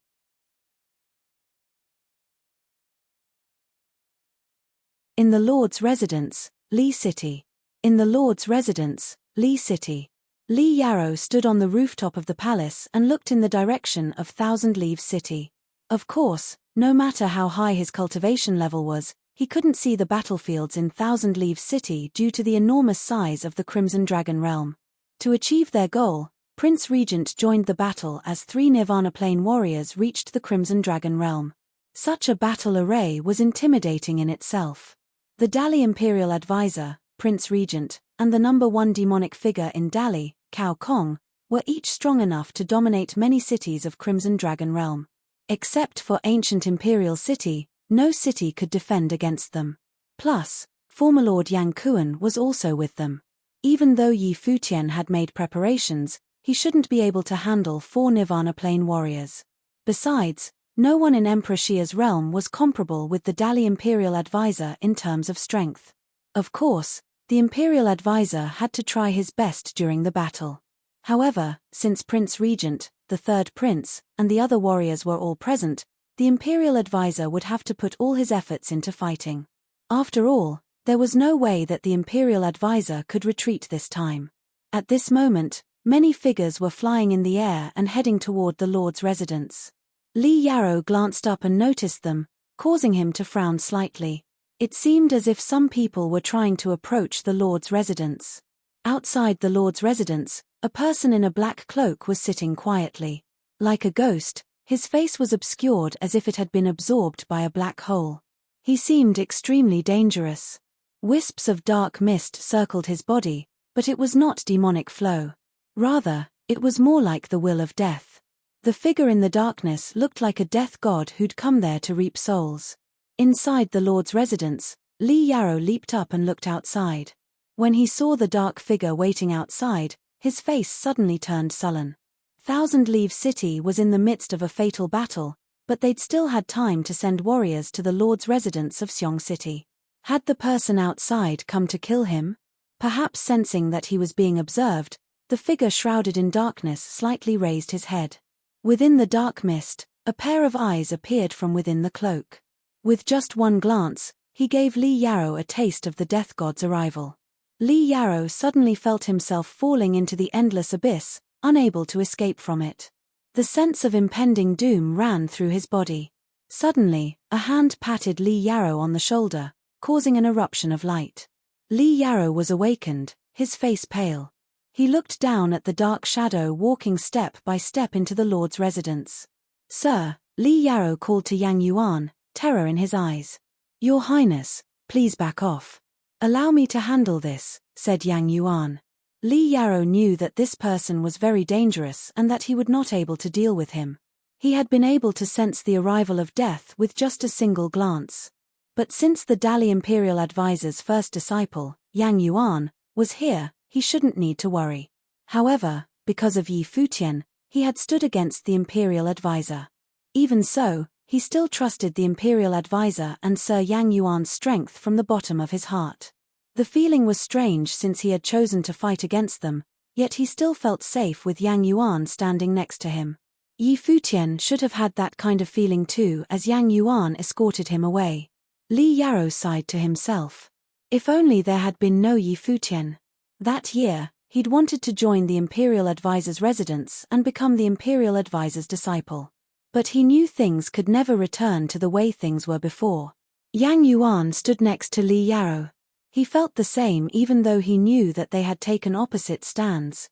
In the Lord's residence, Li City. In the Lord's residence, Li City. Li Yarrow stood on the rooftop of the palace and looked in the direction of Thousand Leaves City. Of course, no matter how high his cultivation level was, he couldn't see the battlefields in Thousand Leaves City due to the enormous size of the Crimson Dragon realm. To achieve their goal, Prince Regent joined the battle as 3 Nirvana Plane warriors reached the Crimson Dragon realm. Such a battle array was intimidating in itself. The Dali Imperial Advisor, Prince Regent, and the number 1 demonic figure in Dali, Cao Kong, were each strong enough to dominate many cities of Crimson Dragon realm. Except for ancient Imperial City, no city could defend against them. Plus, former Lord Yang Kuan was also with them. Even though Yi Futian had made preparations, he shouldn't be able to handle 4 Nirvana Plane warriors. Besides, no one in Emperor Xia's realm was comparable with the Dali Imperial Advisor in terms of strength. Of course, the Imperial Advisor had to try his best during the battle. However, since Prince Regent, the third prince, and the other warriors were all present, the Imperial Advisor would have to put all his efforts into fighting. After all, there was no way that the Imperial Advisor could retreat this time. At this moment, many figures were flying in the air and heading toward the Lord's residence. Li Yarrow glanced up and noticed them, causing him to frown slightly. It seemed as if some people were trying to approach the Lord's residence. Outside the Lord's residence, a person in a black cloak was sitting quietly. Like a ghost, his face was obscured as if it had been absorbed by a black hole. He seemed extremely dangerous. Wisps of dark mist circled his body, but it was not demonic flow. Rather, it was more like the will of death. The figure in the darkness looked like a death god who'd come there to reap souls. Inside the Lord's residence, Li Yarrow leaped up and looked outside. When he saw the dark figure waiting outside, his face suddenly turned sullen. Thousand Leaves City was in the midst of a fatal battle, but they'd still had time to send warriors to the Lord's residence of Xiong City. Had the person outside come to kill him? Perhaps sensing that he was being observed, the figure shrouded in darkness slightly raised his head. Within the dark mist, a pair of eyes appeared from within the cloak. With just one glance, he gave Li Yarrow a taste of the death god's arrival. Li Yarrow suddenly felt himself falling into the endless abyss, unable to escape from it. The sense of impending doom ran through his body. Suddenly, a hand patted Li Yarrow on the shoulder, causing an eruption of light. Li Yarrow was awakened, his face pale. He looked down at the dark shadow walking step by step into the Lord's residence. "Sir," Li Yarrow called to Yang Yuan, terror in his eyes. "Your Highness, please back off." "Allow me to handle this," said Yang Yuan. Li Yarrow knew that this person was very dangerous and that he would not able to deal with him. He had been able to sense the arrival of death with just a single glance. But since the Dali Imperial Advisor's first disciple, Yang Yuan, was here, he shouldn't need to worry. However, because of Yi Futian, he had stood against the Imperial Advisor. Even so, he still trusted the Imperial Advisor and Sir Yang Yuan's strength from the bottom of his heart. The feeling was strange since he had chosen to fight against them, yet he still felt safe with Yang Yuan standing next to him. Yi Futian should have had that kind of feeling too as Yang Yuan escorted him away. Li Yarrow sighed to himself. If only there had been no Yi Futian. That year, he'd wanted to join the Imperial Advisor's residence and become the Imperial Advisor's disciple. But he knew things could never return to the way things were before. Yang Yuan stood next to Li Yarrow. He felt the same even though he knew that they had taken opposite stands.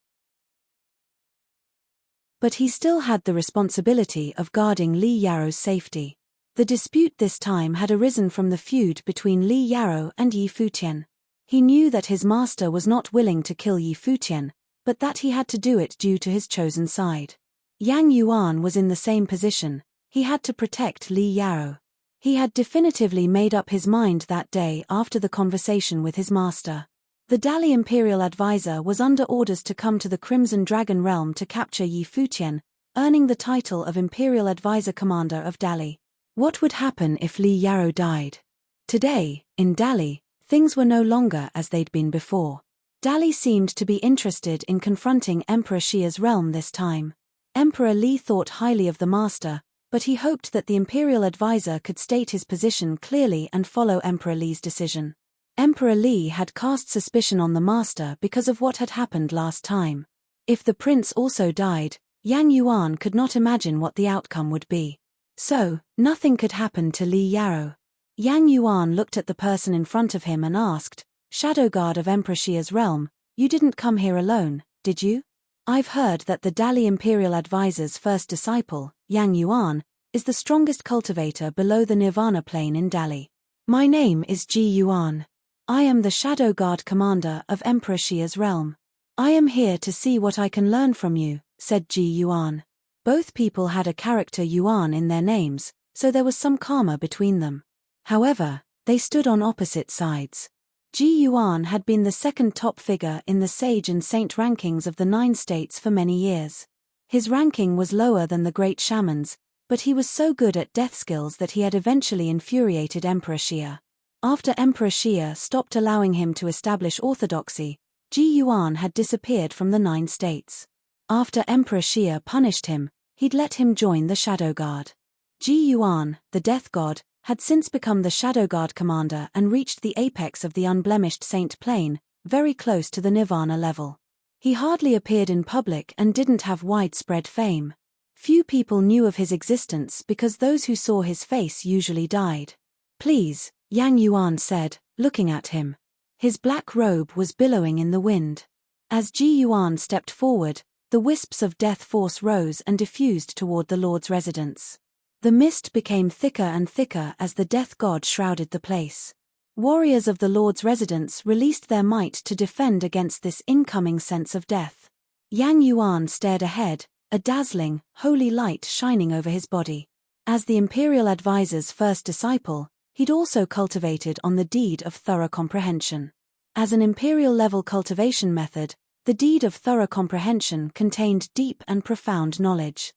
But he still had the responsibility of guarding Li Yarrow's safety. The dispute this time had arisen from the feud between Li Yarrow and Yi Futian. He knew that his master was not willing to kill Yi Futian, but that he had to do it due to his chosen side. Yang Yuan was in the same position. He had to protect Li Yarrow. He had definitively made up his mind that day after the conversation with his master. The Dali Imperial Advisor was under orders to come to the Crimson Dragon realm to capture Yi Futian, earning the title of Imperial Advisor Commander of Dali. What would happen if Li Yarou died? Today, in Dali, things were no longer as they'd been before. Dali seemed to be interested in confronting Emperor Xia's realm this time. Emperor Li thought highly of the master, but he hoped that the imperial advisor could state his position clearly and follow Emperor Li's decision. Emperor Li had cast suspicion on the master because of what had happened last time. If the prince also died, Yang Yuan could not imagine what the outcome would be. So, nothing could happen to Li Yarou. Yang Yuan looked at the person in front of him and asked, "Shadow Guard of Emperor Xia's realm, you didn't come here alone, did you? I've heard that the Dali Imperial Advisor's first disciple, Yang Yuan, is the strongest cultivator below the Nirvana plane in Dali. My name is Ji Yuan. I am the Shadow Guard commander of Emperor Xia's realm. I am here to see what I can learn from you," said Ji Yuan. Both people had a character Yuan in their names, so there was some karma between them. However, they stood on opposite sides. Ji Yuan had been the second top figure in the sage and saint rankings of the 9 states for many years. His ranking was lower than the great shamans, but he was so good at death skills that he had eventually infuriated Emperor Xia. After Emperor Xia stopped allowing him to establish orthodoxy, Ji Yuan had disappeared from the 9 states. After Emperor Xia punished him, he'd let him join the Shadow Guard. Ji Yuan, the death god, had since become the Shadow Guard commander and reached the apex of the unblemished saint plane, very close to the Nirvana level. He hardly appeared in public and didn't have widespread fame. Few people knew of his existence because those who saw his face usually died. "Please," Yang Yuan said, looking at him. His black robe was billowing in the wind. As Ji Yuan stepped forward, the wisps of death force rose and diffused toward the Lord's residence. The mist became thicker and thicker as the death god shrouded the place. Warriors of the Lord's residence released their might to defend against this incoming sense of death. Yang Yuan stared ahead, a dazzling, holy light shining over his body. As the imperial advisor's first disciple, he'd also cultivated on the deed of thorough comprehension. As an imperial-level cultivation method, the deed of thorough comprehension contained deep and profound knowledge.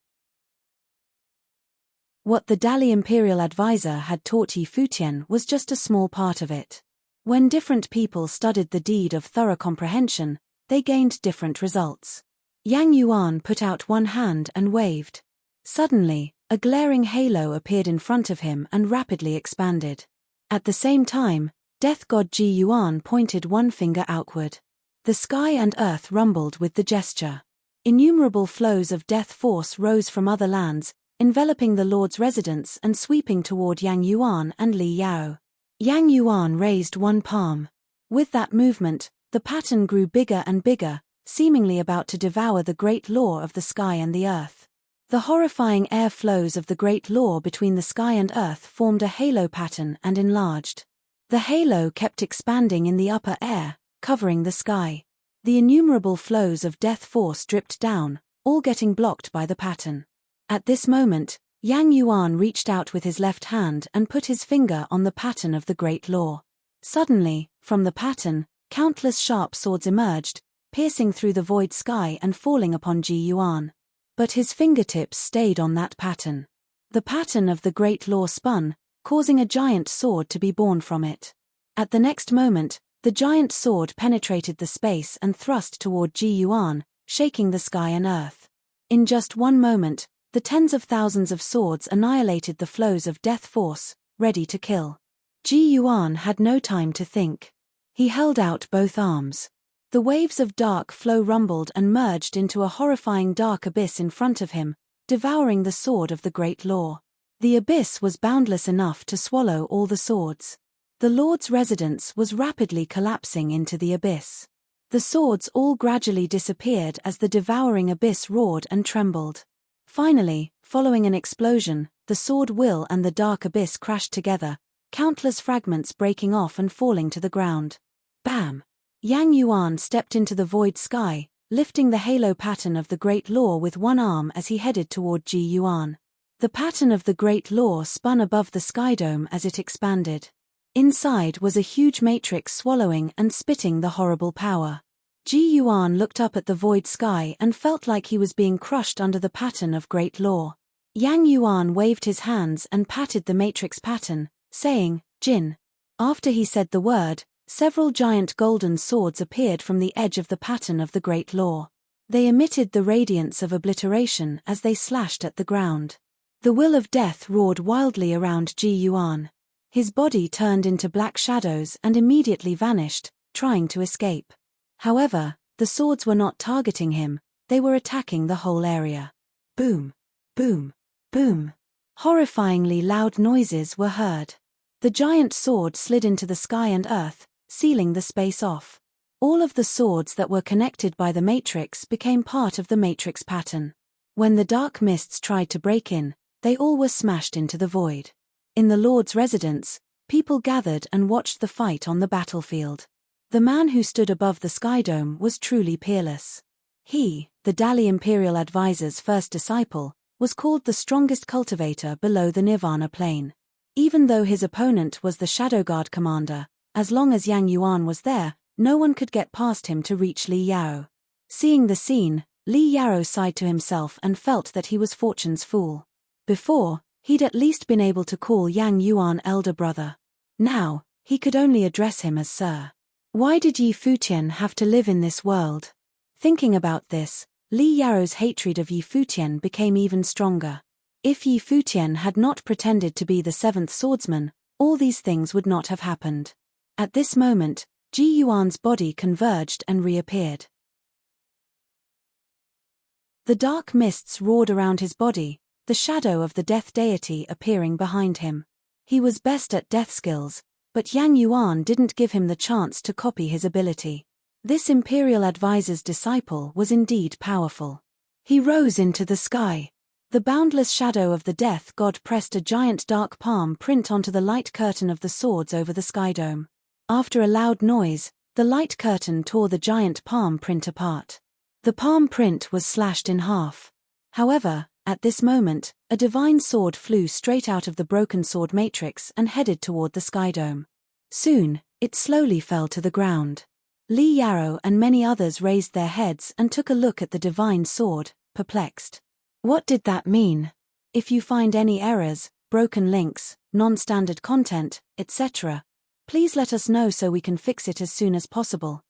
What the Dali Imperial Advisor had taught Yi Futian was just a small part of it. When different people studied the deed of thorough comprehension, they gained different results. Yang Yuan put out one hand and waved. Suddenly, a glaring halo appeared in front of him and rapidly expanded. At the same time, death god Ji Yuan pointed one finger outward. The sky and earth rumbled with the gesture. Innumerable flows of death force rose from other lands, enveloping the Lord's residence and sweeping toward Yang Yuan and Li Yarou. Yang Yuan raised one palm. With that movement, the pattern grew bigger and bigger, seemingly about to devour the great law of the sky and the earth. The horrifying air flows of the great law between the sky and earth formed a halo pattern and enlarged. The halo kept expanding in the upper air, covering the sky. The innumerable flows of death force dripped down, all getting blocked by the pattern. At this moment, Yang Yuan reached out with his left hand and put his finger on the pattern of the great law. Suddenly, from the pattern, countless sharp swords emerged, piercing through the void sky and falling upon Ji Yuan. But his fingertips stayed on that pattern. The pattern of the great law spun, causing a giant sword to be born from it. At the next moment, the giant sword penetrated the space and thrust toward Ji Yuan, shaking the sky and earth. In just one moment, the tens of thousands of swords annihilated the flows of death force, ready to kill. Ji Yuan had no time to think. He held out both arms. The waves of dark flow rumbled and merged into a horrifying dark abyss in front of him, devouring the sword of the great law. The abyss was boundless enough to swallow all the swords. The Lord's residence was rapidly collapsing into the abyss. The swords all gradually disappeared as the devouring abyss roared and trembled. Finally, following an explosion, the sword will and the dark abyss crashed together, countless fragments breaking off and falling to the ground. Bam! Yang Yuan stepped into the void sky, lifting the halo pattern of the Great Law with one arm as he headed toward Ji Yuan. The pattern of the Great Law spun above the sky dome as it expanded. Inside was a huge matrix swallowing and spitting the horrible power. Ji Yuan looked up at the void sky and felt like he was being crushed under the pattern of Great Law. Yang Yuan waved his hands and patted the matrix pattern, saying, "Jin." After he said the word, several giant golden swords appeared from the edge of the pattern of the Great Law. They emitted the radiance of obliteration as they slashed at the ground. The will of death roared wildly around Ji Yuan. His body turned into black shadows and immediately vanished, trying to escape. However, the swords were not targeting him, they were attacking the whole area. Boom! Boom! Boom! Horrifyingly loud noises were heard. The giant sword slid into the sky and earth, sealing the space off. All of the swords that were connected by the matrix became part of the matrix pattern. When the dark mists tried to break in, they all were smashed into the void. In the Lord's residence, people gathered and watched the fight on the battlefield. The man who stood above the sky dome was truly peerless. He, the Dali Imperial Advisor's first disciple, was called the strongest cultivator below the Nirvana plane. Even though his opponent was the Shadow Guard commander, as long as Yang Yuan was there, no one could get past him to reach Li Yao. Seeing the scene, Li Yao sighed to himself and felt that he was fortune's fool. Before, he'd at least been able to call Yang Yuan elder brother. Now, he could only address him as Sir. Why did Yi Futian have to live in this world? Thinking about this, Li Yao's hatred of Yi Futian became even stronger. If Yi Futian had not pretended to be the seventh swordsman, all these things would not have happened. At this moment, Ji Yuan's body converged and reappeared. The dark mists roared around his body, the shadow of the death deity appearing behind him. He was best at death skills, but Yang Yuan didn't give him the chance to copy his ability. This Imperial Advisor's disciple was indeed powerful. He rose into the sky. The boundless shadow of the death god pressed a giant dark palm print onto the light curtain of the swords over the sky dome. After a loud noise, the light curtain tore the giant palm print apart. The palm print was slashed in half. However, at this moment, a divine sword flew straight out of the broken sword matrix and headed toward the sky dome. Soon, it slowly fell to the ground. Li Yao and many others raised their heads and took a look at the divine sword, perplexed. What did that mean? If you find any errors, broken links, non-standard content, etc., please let us know so we can fix it as soon as possible.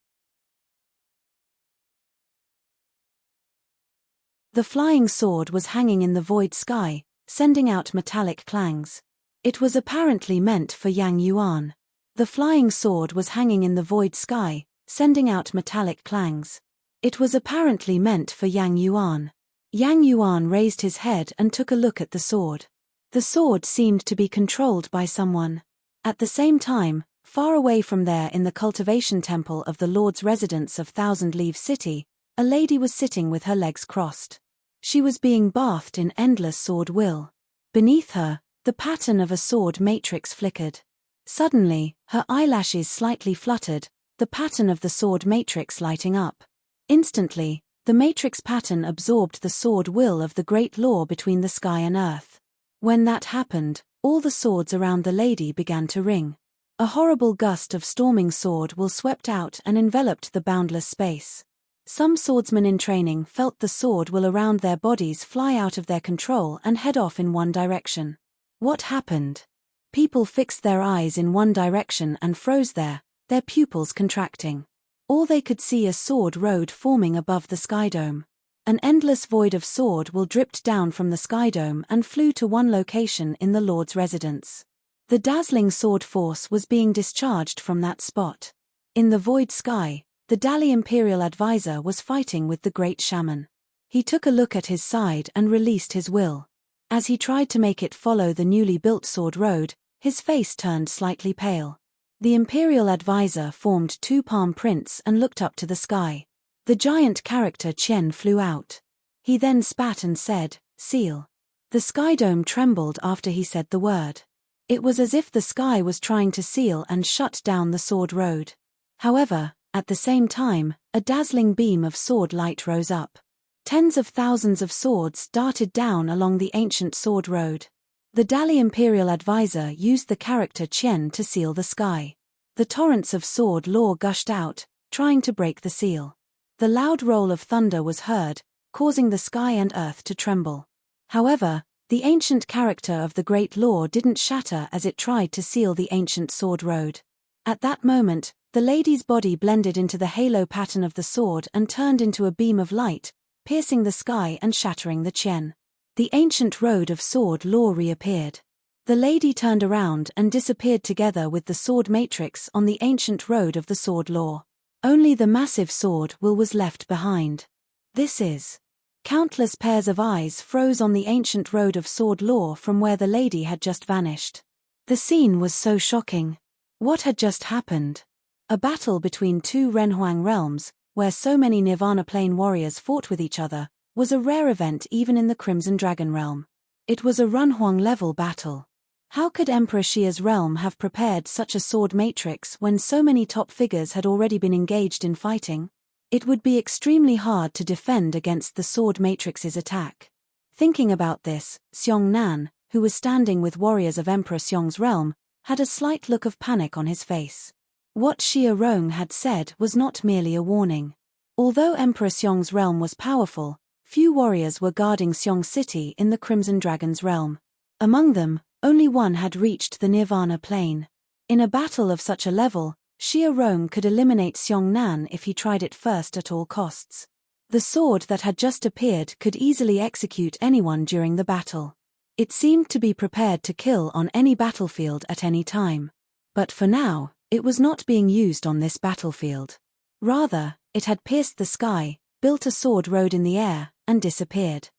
The flying sword was hanging in the void sky, sending out metallic clangs. It was apparently meant for Yang Yuan. The flying sword was hanging in the void sky, sending out metallic clangs. It was apparently meant for Yang Yuan. Yang Yuan raised his head and took a look at the sword. The sword seemed to be controlled by someone. At the same time, far away from there in the cultivation temple of the Lord's residence of Thousand Leaf City, a lady was sitting with her legs crossed. She was being bathed in endless sword will. Beneath her, the pattern of a sword matrix flickered. Suddenly, her eyelashes slightly fluttered, the pattern of the sword matrix lighting up. Instantly, the matrix pattern absorbed the sword will of the great law between the sky and earth. When that happened, all the swords around the lady began to ring. A horrible gust of storming sword will swept out and enveloped the boundless space. Some swordsmen in training felt the sword will around their bodies fly out of their control and head off in one direction. What happened? People fixed their eyes in one direction and froze there, their pupils contracting. All they could see a sword road forming above the sky dome. An endless void of sword will dripped down from the sky dome and flew to one location in the Lord's residence. The dazzling sword force was being discharged from that spot. In the void sky, the Dali Imperial Advisor was fighting with the great shaman. He took a look at his side and released his will. As he tried to make it follow the newly built sword road, his face turned slightly pale. The Imperial Advisor formed two palm prints and looked up to the sky. The giant character Qian flew out. He then spat and said, "Seal." The sky dome trembled after he said the word. It was as if the sky was trying to seal and shut down the sword road. However, at the same time, a dazzling beam of sword light rose up. Tens of thousands of swords darted down along the ancient sword road. The Dali Imperial Advisor used the character Qian to seal the sky. The torrents of sword law gushed out, trying to break the seal. The loud roll of thunder was heard, causing the sky and earth to tremble. However, The ancient character of the great law didn't shatter as it tried to seal the ancient sword road. At that moment, the lady's body blended into the halo pattern of the sword and turned into a beam of light, piercing the sky and shattering the Qian. The ancient road of sword law reappeared. The lady turned around and disappeared together with the sword matrix on the ancient road of the sword law. Only the massive sword will was left behind. This is. Countless pairs of eyes froze on the ancient road of sword law from where the lady had just vanished. The scene was so shocking. What had just happened? A battle between two Renhuang realms, where so many Nirvana Plane warriors fought with each other, was a rare event even in the Crimson Dragon realm. It was a Renhuang-level battle. How could Emperor Xia's realm have prepared such a sword matrix when so many top figures had already been engaged in fighting? It would be extremely hard to defend against the sword matrix's attack. Thinking about this, Xiong Nan, who was standing with warriors of Emperor Xiong's realm, had a slight look of panic on his face. What Xia Rong had said was not merely a warning. Although Emperor Xiong's realm was powerful, few warriors were guarding Xiong City in the Crimson Dragon's realm. Among them, only one had reached the Nirvana Plane. In a battle of such a level, Xia Rong could eliminate Xiong Nan if he tried it first at all costs. The sword that had just appeared could easily execute anyone during the battle. It seemed to be prepared to kill on any battlefield at any time. But for now, it was not being used on this battlefield. Rather, it had pierced the sky, built a sword road in the air, and disappeared.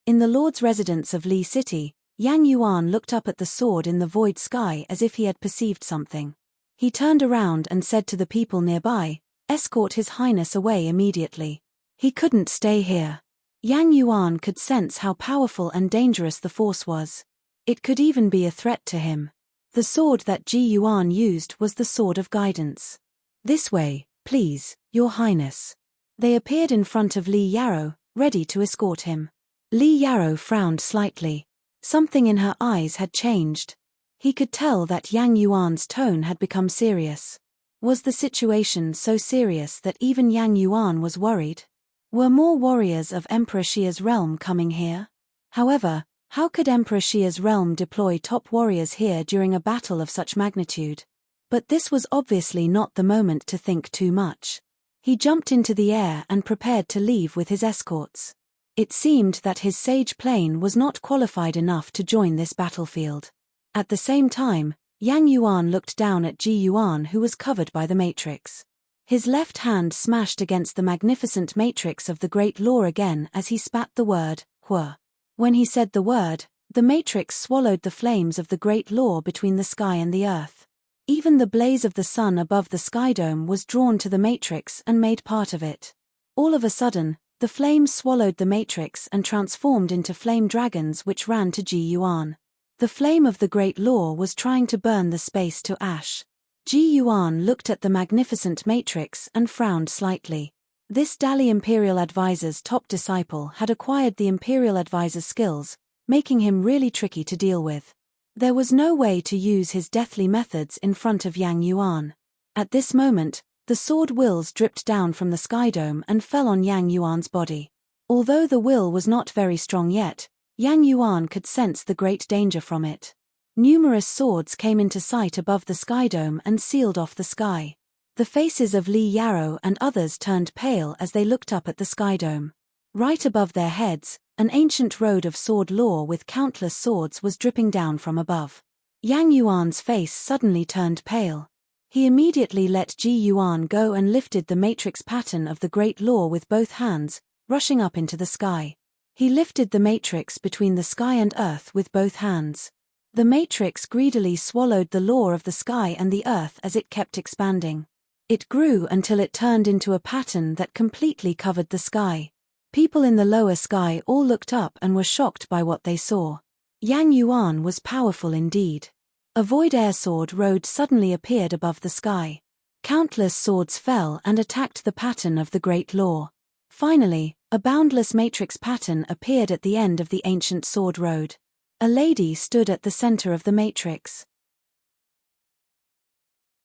In the Lord's residence of Li City, Yang Yuan looked up at the sword in the void sky as if he had perceived something. He turned around and said to the people nearby, "Escort His Highness away immediately. He couldn't stay here." Yang Yuan could sense how powerful and dangerous the force was. It could even be a threat to him. The sword that Ji Yuan used was the sword of guidance. "This way, please, Your Highness." They appeared in front of Li Yarrow, ready to escort him. Li Yarrow frowned slightly. Something in her eyes had changed. He could tell that Yang Yuan's tone had become serious. Was the situation so serious that even Yang Yuan was worried? Were more warriors of Emperor Xia's realm coming here? However, how could Emperor Xia's realm deploy top warriors here during a battle of such magnitude? But this was obviously not the moment to think too much. He jumped into the air and prepared to leave with his escorts. It seemed that his sage plane was not qualified enough to join this battlefield. At the same time, Yang Yuan looked down at Ji Yuan, who was covered by the matrix. His left hand smashed against the magnificent matrix of the Great Law again as he spat the word, Hua. When he said the word, the matrix swallowed the flames of the Great Law between the sky and the earth. Even the blaze of the sun above the sky dome was drawn to the matrix and made part of it. All of a sudden, the flames swallowed the matrix and transformed into flame dragons which ran to Ji Yuan. The flame of the Great Law was trying to burn the space to ash. Ji Yuan looked at the magnificent matrix and frowned slightly. This Dali Imperial Advisor's top disciple had acquired the Imperial Advisor's skills, making him really tricky to deal with. There was no way to use his deathly methods in front of Yang Yuan. At this moment, the sword wills dripped down from the sky dome and fell on Yang Yuan's body. Although the will was not very strong yet, Yang Yuan could sense the great danger from it. Numerous swords came into sight above the sky dome and sealed off the sky. The faces of Li Yarrow and others turned pale as they looked up at the sky dome. Right above their heads, an ancient road of sword law with countless swords was dripping down from above. Yang Yuan's face suddenly turned pale. He immediately let Ji Yuan go and lifted the matrix pattern of the Great Law with both hands, rushing up into the sky. He lifted the matrix between the sky and earth with both hands. The matrix greedily swallowed the law of the sky and the earth as it kept expanding. It grew until it turned into a pattern that completely covered the sky. People in the lower sky all looked up and were shocked by what they saw. Yang Yuan was powerful indeed. A void air sword road suddenly appeared above the sky. Countless swords fell and attacked the pattern of the Great Law. Finally, a boundless matrix pattern appeared at the end of the ancient sword road. A lady stood at the center of the matrix.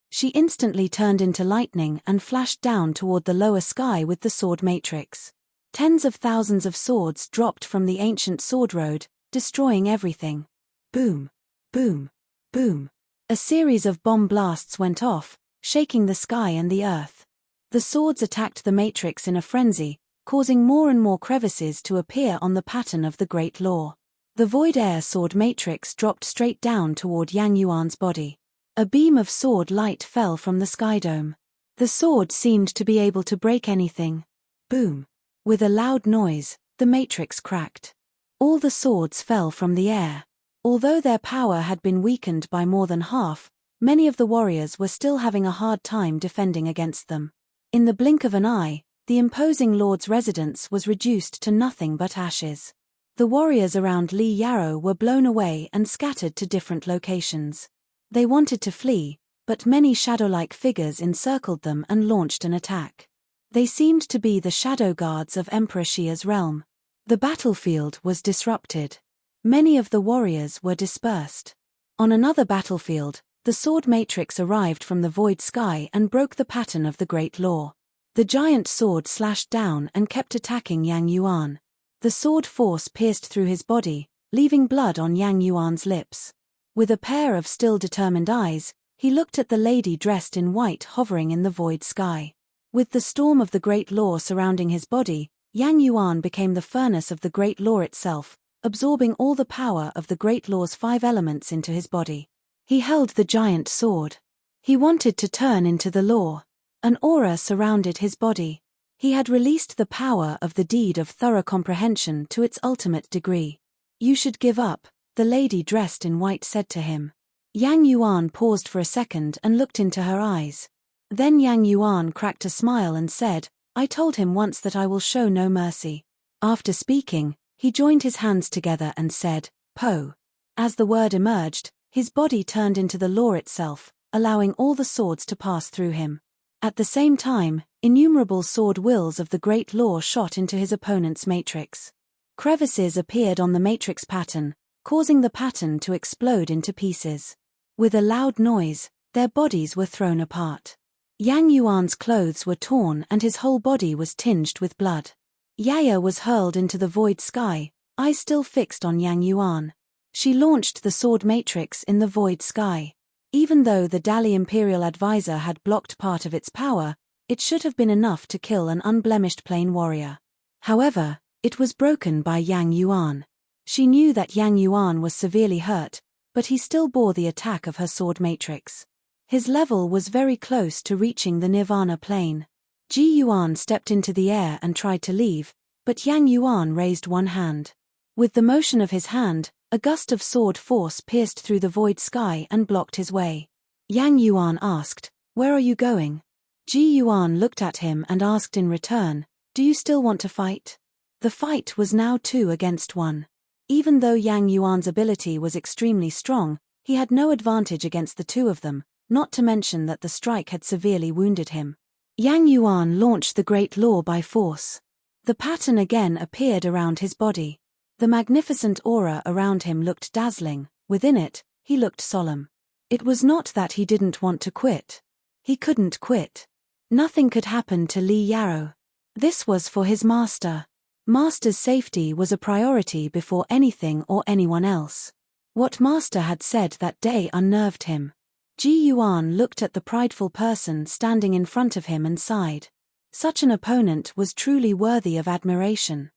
She instantly turned into lightning and flashed down toward the lower sky with the sword matrix. Tens of thousands of swords dropped from the ancient sword road, destroying everything. Boom, boom, boom. A series of bomb blasts went off, shaking the sky and the earth. The swords attacked the matrix in a frenzy, causing more and more crevices to appear on the pattern of the Great Law. The void air sword matrix dropped straight down toward Yang Yuan's body. A beam of sword light fell from the sky dome. The sword seemed to be able to break anything. Boom. With a loud noise, the matrix cracked. All the swords fell from the air. Although their power had been weakened by more than half, many of the warriors were still having a hard time defending against them. In the blink of an eye, the imposing lord's residence was reduced to nothing but ashes. The warriors around Li Yarrow were blown away and scattered to different locations. They wanted to flee, but many shadow-like figures encircled them and launched an attack. They seemed to be the shadow guards of Emperor Xia's realm. The battlefield was disrupted. Many of the warriors were dispersed. On another battlefield, the sword matrix arrived from the void sky and broke the pattern of the Great Law. The giant sword slashed down and kept attacking Yang Yuan. The sword force pierced through his body, leaving blood on Yang Yuan's lips. With a pair of still determined eyes, he looked at the lady dressed in white hovering in the void sky. With the storm of the Great Law surrounding his body, Yang Yuan became the furnace of the Great Law itself, absorbing all the power of the Great Law's 5 elements into his body. He held the giant sword. He wanted to turn into the law. An aura surrounded his body. He had released the power of the deed of thorough comprehension to its ultimate degree. "You should give up," the lady dressed in white said to him. Yang Yuan paused for a second and looked into her eyes. Then Yang Yuan cracked a smile and said, "I told him once that I will show no mercy." After speaking, he joined his hands together and said, "Po." As the word emerged, his body turned into the law itself, allowing all the swords to pass through him. At the same time, innumerable sword wills of the Great Law shot into his opponent's matrix. Crevices appeared on the matrix pattern, causing the pattern to explode into pieces. With a loud noise, their bodies were thrown apart. Yang Yuan's clothes were torn and his whole body was tinged with blood. Yaya was hurled into the void sky, eyes still fixed on Yang Yuan. She launched the sword matrix in the void sky. Even though the Dali Imperial Advisor had blocked part of its power, it should have been enough to kill an unblemished plain warrior. However, it was broken by Yang Yuan. She knew that Yang Yuan was severely hurt, but he still bore the attack of her sword matrix. His level was very close to reaching the Nirvana plane. Ji Yuan stepped into the air and tried to leave, but Yang Yuan raised one hand. With the motion of his hand, a gust of sword force pierced through the void sky and blocked his way. Yang Yuan asked, "Where are you going?" Ji Yuan looked at him and asked in return, "Do you still want to fight?" The fight was now 2 against 1. Even though Yang Yuan's ability was extremely strong, he had no advantage against the 2 of them, not to mention that the strike had severely wounded him. Yang Yuan launched the Great Law by force. The pattern again appeared around his body. The magnificent aura around him looked dazzling. Within it, he looked solemn. It was not that he didn't want to quit. He couldn't quit. Nothing could happen to Li Yarrow. This was for his master. Master's safety was a priority before anything or anyone else. What Master had said that day unnerved him. Ji Yuan looked at the prideful person standing in front of him and sighed. Such an opponent was truly worthy of admiration.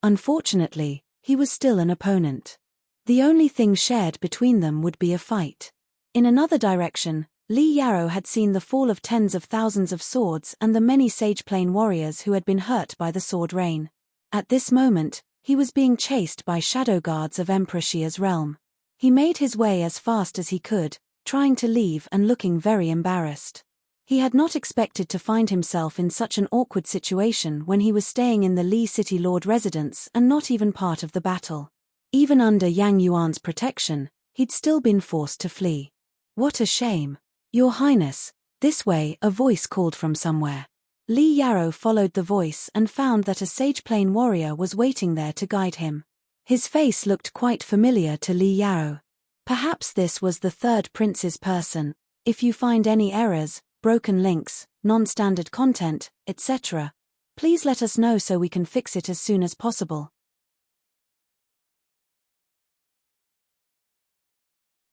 Unfortunately, he was still an opponent. The only thing shared between them would be a fight. In another direction, Li Yarrow had seen the fall of tens of thousands of swords and the many Sage Plain warriors who had been hurt by the sword rain. At this moment, he was being chased by shadow guards of Emperor Xia's realm. He made his way as fast as he could, trying to leave and looking very embarrassed. He had not expected to find himself in such an awkward situation when he was staying in the Li City Lord residence and not even part of the battle. Even under Yang Yuan's protection, he'd still been forced to flee. What a shame. "Your Highness, this way," a voice called from somewhere. Li Yarrow followed the voice and found that a Sage Plain warrior was waiting there to guide him. His face looked quite familiar to Li Yarrow. Perhaps this was the 3rd prince's person. "If you find any errors, broken links, non-standard content, etc., Please let us know so we can fix it as soon as possible.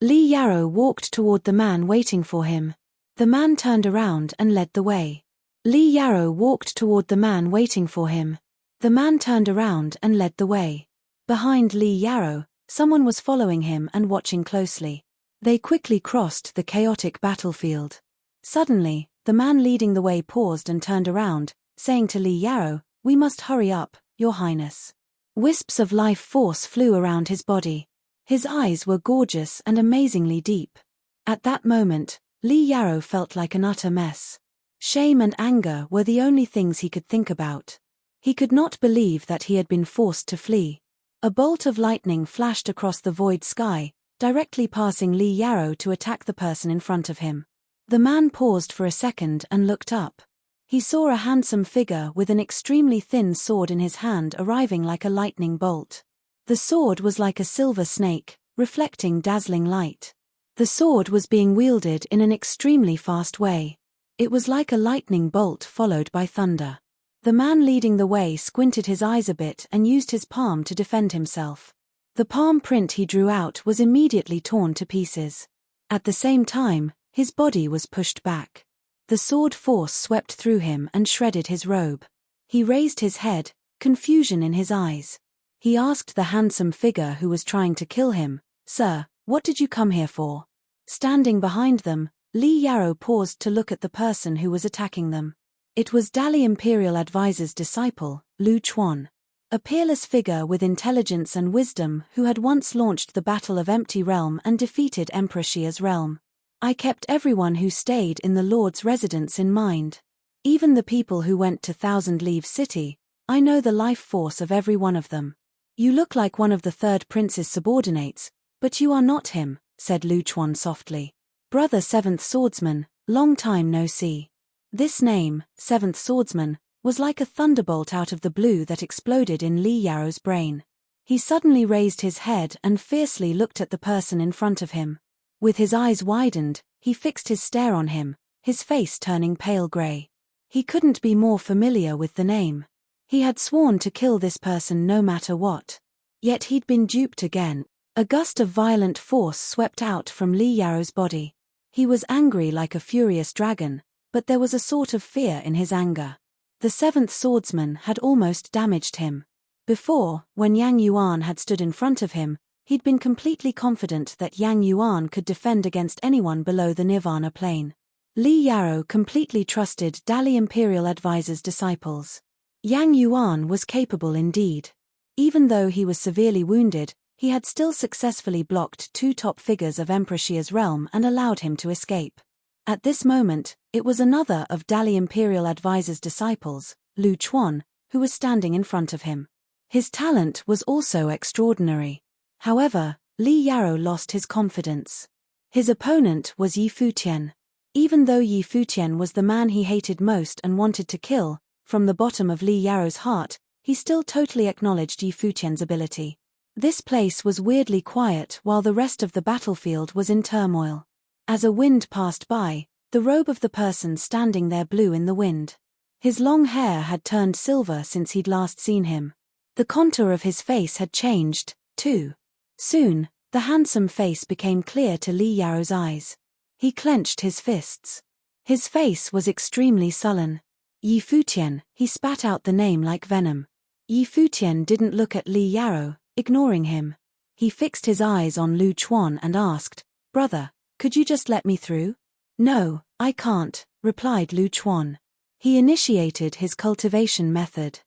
Li Yarrow walked toward the man waiting for him. The man turned around and led the way. Li Yarrow walked toward the man waiting for him. The man turned around and led the way. Behind Li Yarrow, someone was following him and watching closely. They quickly crossed the chaotic battlefield. Suddenly, the man leading the way paused and turned around, saying to Li Yarrow, "We must hurry up, Your Highness." Wisps of life force flew around his body. His eyes were gorgeous and amazingly deep. At that moment, Li Yarrow felt like an utter mess. Shame and anger were the only things he could think about. He could not believe that he had been forced to flee. A bolt of lightning flashed across the void sky, directly passing Li Yarrow to attack the person in front of him. The man paused for a second and looked up. He saw a handsome figure with an extremely thin sword in his hand arriving like a lightning bolt. The sword was like a silver snake, reflecting dazzling light. The sword was being wielded in an extremely fast way. It was like a lightning bolt followed by thunder. The man leading the way squinted his eyes a bit and used his palm to defend himself. The palm print he drew out was immediately torn to pieces. At the same time, his body was pushed back. The sword force swept through him and shredded his robe. He raised his head, confusion in his eyes. He asked the handsome figure who was trying to kill him, "Sir, what did you come here for?" Standing behind them, Li Yarrow paused to look at the person who was attacking them. It was Dali Imperial Advisor's disciple, Lu Chuan. A peerless figure with intelligence and wisdom who had once launched the Battle of Empty Realm and defeated Emperor Xia's realm. "I kept everyone who stayed in the Lord's residence in mind. Even the people who went to Thousand Leaves City, I know the life force of every one of them. You look like one of the third prince's subordinates, but you are not him," said Lu Chuan softly. "Brother Seventh Swordsman, long time no see." This name, Seventh Swordsman, was like a thunderbolt out of the blue that exploded in Li Yarrow's brain. He suddenly raised his head and fiercely looked at the person in front of him. With his eyes widened, he fixed his stare on him, his face turning pale grey. He couldn't be more familiar with the name. He had sworn to kill this person no matter what. Yet he'd been duped again. A gust of violent force swept out from Li Yarrow's body. He was angry like a furious dragon, but there was a sort of fear in his anger. The Seventh Swordsman had almost damaged him. Before, when Yang Yuan had stood in front of him, he'd been completely confident that Yang Yuan could defend against anyone below the Nirvana plane. Li Yarrow completely trusted Dali Imperial Advisor's disciples. Yang Yuan was capable indeed. Even though he was severely wounded, he had still successfully blocked two top figures of Emperor Xia's realm and allowed him to escape. At this moment, it was another of Dali Imperial Advisor's disciples, Lu Chuan, who was standing in front of him. His talent was also extraordinary. However, Li Yarrow lost his confidence. His opponent was Yi Futian. Even though Yi Futian was the man he hated most and wanted to kill, from the bottom of Li Yarrow's heart, he still totally acknowledged Yi Futian's ability. This place was weirdly quiet while the rest of the battlefield was in turmoil. As a wind passed by, the robe of the person standing there blew in the wind. His long hair had turned silver since he'd last seen him. The contour of his face had changed, too. Soon, the handsome face became clear to Li Yarrow's eyes. He clenched his fists. His face was extremely sullen. "Yi Futian," he spat out the name like venom. Yi Futian didn't look at Li Yarrow, ignoring him. He fixed his eyes on Lu Chuan and asked, "Brother, could you just let me through?" "No, I can't," replied Lu Chuan. He initiated his cultivation method.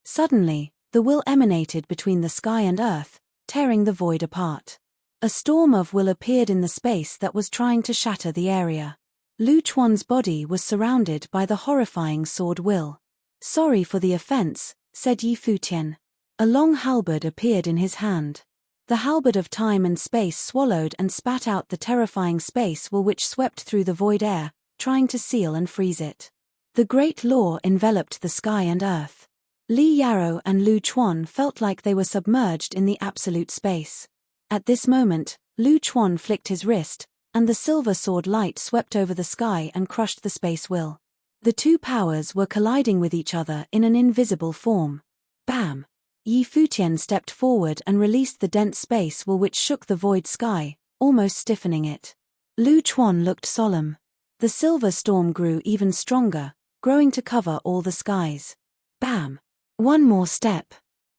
Suddenly, the will emanated between the sky and earth, tearing the void apart. A storm of will appeared in the space that was trying to shatter the area. Lu Chuan's body was surrounded by the horrifying sword will. "Sorry for the offense," said Yi Futian. A long halberd appeared in his hand. The halberd of time and space swallowed and spat out the terrifying space will which swept through the void air, trying to seal and freeze it. The great law enveloped the sky and earth. Li Yarrow and Lu Chuan felt like they were submerged in the absolute space. At this moment, Lu Chuan flicked his wrist, and the silver sword light swept over the sky and crushed the space will. The two powers were colliding with each other in an invisible form. Bam! Futian stepped forward and released the dense space wall which shook the void sky, almost stiffening it. Lu Chuan looked solemn. The silver storm grew even stronger, growing to cover all the skies. Bam! One more step.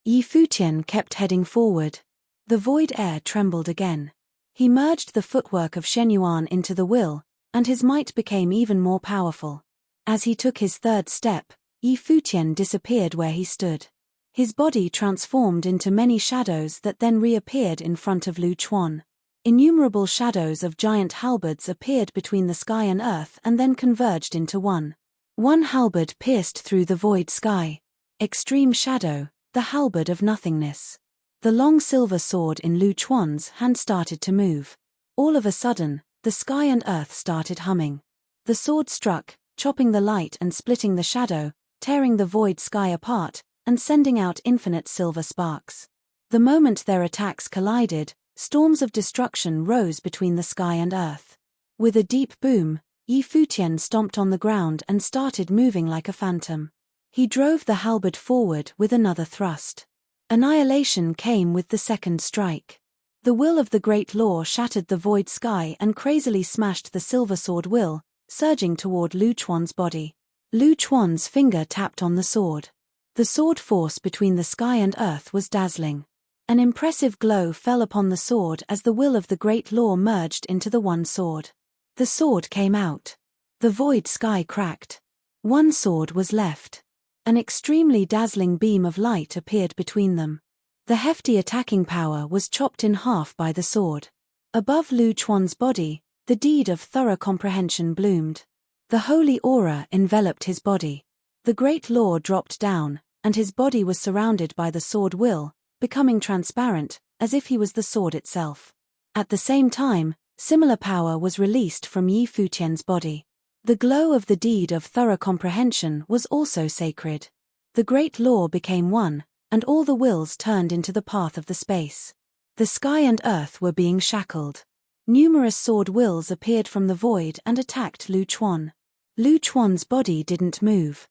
Futian kept heading forward. The void air trembled again. He merged the footwork of Shenyuan into the will, and his might became even more powerful. As he took his third step, Futian disappeared where he stood. His body transformed into many shadows that then reappeared in front of Lu Chuan. Innumerable shadows of giant halberds appeared between the sky and earth and then converged into one. One halberd pierced through the void sky. Extreme shadow, the halberd of nothingness. The long silver sword in Lu Chuan's hand started to move. All of a sudden, the sky and earth started humming. The sword struck, chopping the light and splitting the shadow, tearing the void sky apart, and sending out infinite silver sparks. The moment their attacks collided, storms of destruction rose between the sky and earth. With a deep boom, Futian stomped on the ground and started moving like a phantom. He drove the halberd forward with another thrust. Annihilation came with the second strike. The will of the Great Law shattered the void sky and crazily smashed the silver sword will, surging toward Lu Chuan's body. Lu Chuan's finger tapped on the sword. The sword force between the sky and earth was dazzling. An impressive glow fell upon the sword as the will of the Great Law merged into the one sword. The sword came out. The void sky cracked. One sword was left. An extremely dazzling beam of light appeared between them. The hefty attacking power was chopped in half by the sword. Above Lu Chuan's body, the deed of thorough comprehension bloomed. The holy aura enveloped his body. The Great Law dropped down, and his body was surrounded by the sword will, becoming transparent, as if he was the sword itself. At the same time, similar power was released from Futian's body. The glow of the deed of thorough comprehension was also sacred. The Great Law became one, and all the wills turned into the path of the space. The sky and earth were being shackled. Numerous sword wills appeared from the void and attacked Lu Chuan. Lu Chuan's body didn't move.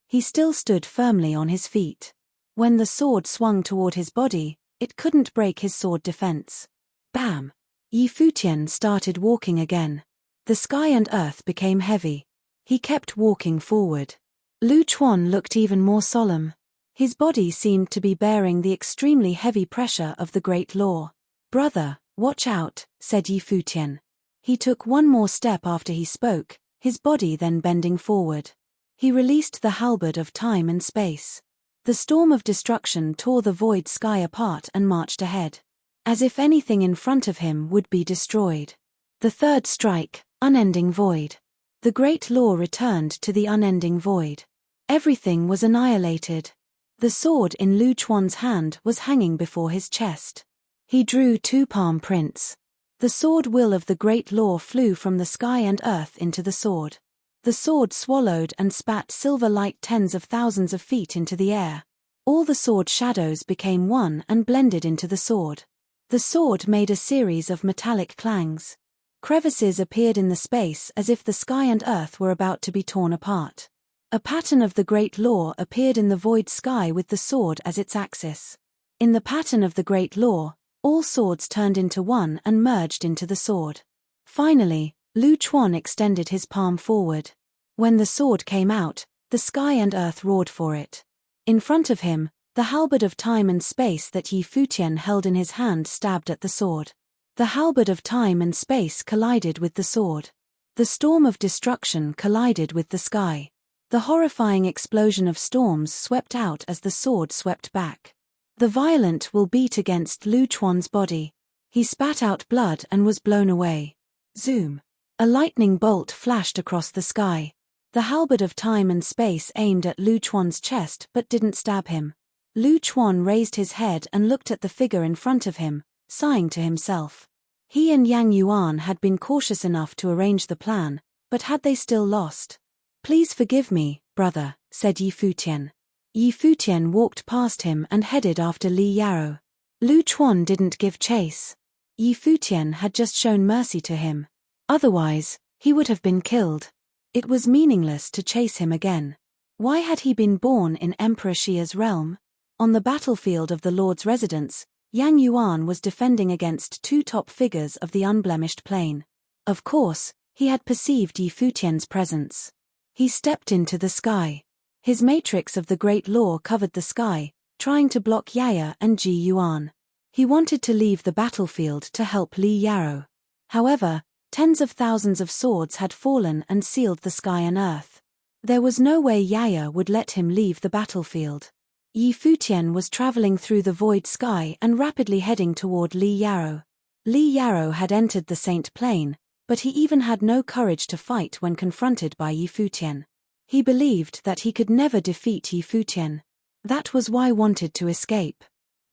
He still stood firmly on his feet. When the sword swung toward his body, it couldn't break his sword defense. Bam! Futian started walking again. The sky and earth became heavy. He kept walking forward. Lu Chuan looked even more solemn. His body seemed to be bearing the extremely heavy pressure of the Great Law. "Brother, watch out," said Futian. He took one more step after he spoke, his body then bending forward. He released the halberd of time and space. The storm of destruction tore the void sky apart and marched ahead. As if anything in front of him would be destroyed. The third strike, unending void. The Great Law returned to the unending void. Everything was annihilated. The sword in Lu Chuan's hand was hanging before his chest. He drew two palm prints. The sword will of the Great Law flew from the sky and earth into the sword. The sword swallowed and spat silver light tens of thousands of feet into the air. All the sword shadows became one and blended into the sword. The sword made a series of metallic clangs. Crevices appeared in the space as if the sky and earth were about to be torn apart. A pattern of the Great Law appeared in the void sky with the sword as its axis. In the pattern of the Great Law, all swords turned into one and merged into the sword. Finally, Lu Chuan extended his palm forward. When the sword came out, the sky and earth roared for it. In front of him, the halberd of time and space that Futian held in his hand stabbed at the sword. The halberd of time and space collided with the sword. The storm of destruction collided with the sky. The horrifying explosion of storms swept out as the sword swept back. The violent will beat against Lu Chuan's body. He spat out blood and was blown away. Zoom! A lightning bolt flashed across the sky. The halberd of time and space aimed at Lu Chuan's chest but didn't stab him. Lu Chuan raised his head and looked at the figure in front of him, sighing to himself. He and Yang Yuan had been cautious enough to arrange the plan, but had they still lost? "Please forgive me, brother," said Futian. Futian walked past him and headed after Li Yarrow. Lu Chuan didn't give chase. Futian had just shown mercy to him. Otherwise, He would have been killed. It was meaningless to chase him again. Why had he been born in Emperor Xia's realm? On the battlefield of the Lord's residence, Yang Yuan was defending against two top figures of the unblemished plain. Of course, he had perceived Yi Futian's presence. He stepped into the sky. His matrix of the Great Law covered the sky, trying to block Yaya and Ji Yuan. He wanted to leave the battlefield to help Li Yarou. However, tens of thousands of swords had fallen and sealed the sky and earth. There was no way Yaya would let him leave the battlefield. Yi Futian was traveling through the void sky and rapidly heading toward Li Yarou. Li Yarou had entered the Saint Plain, but he even had no courage to fight when confronted by Yi Futian. He believed that he could never defeat Yi Futian. That was why he wanted to escape.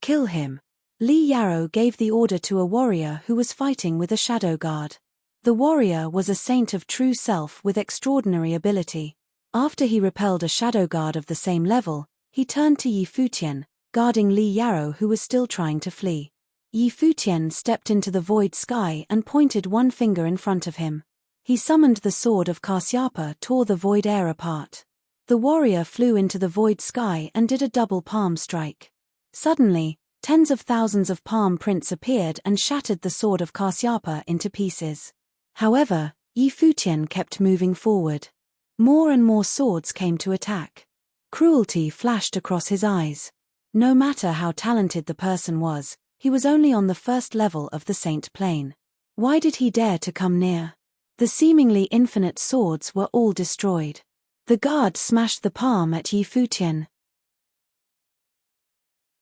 Kill him. Li Yarou gave the order to a warrior who was fighting with a shadow guard. The warrior was a saint of true self with extraordinary ability. After he repelled a shadow guard of the same level, he turned to Yi Futian, guarding Li Yarou who was still trying to flee. Yi Futian stepped into the void sky and pointed one finger in front of him. He summoned the sword of Kasyapa, tore the void air apart. The warrior flew into the void sky and did a double palm strike. Suddenly, tens of thousands of palm prints appeared and shattered the sword of Kasyapa into pieces. However, Yi Futian kept moving forward. More and more swords came to attack. Cruelty flashed across his eyes. No matter how talented the person was, he was only on the first level of the Saint Plane. Why did he dare to come near? The seemingly infinite swords were all destroyed. The guard smashed the palm at Yi Futian.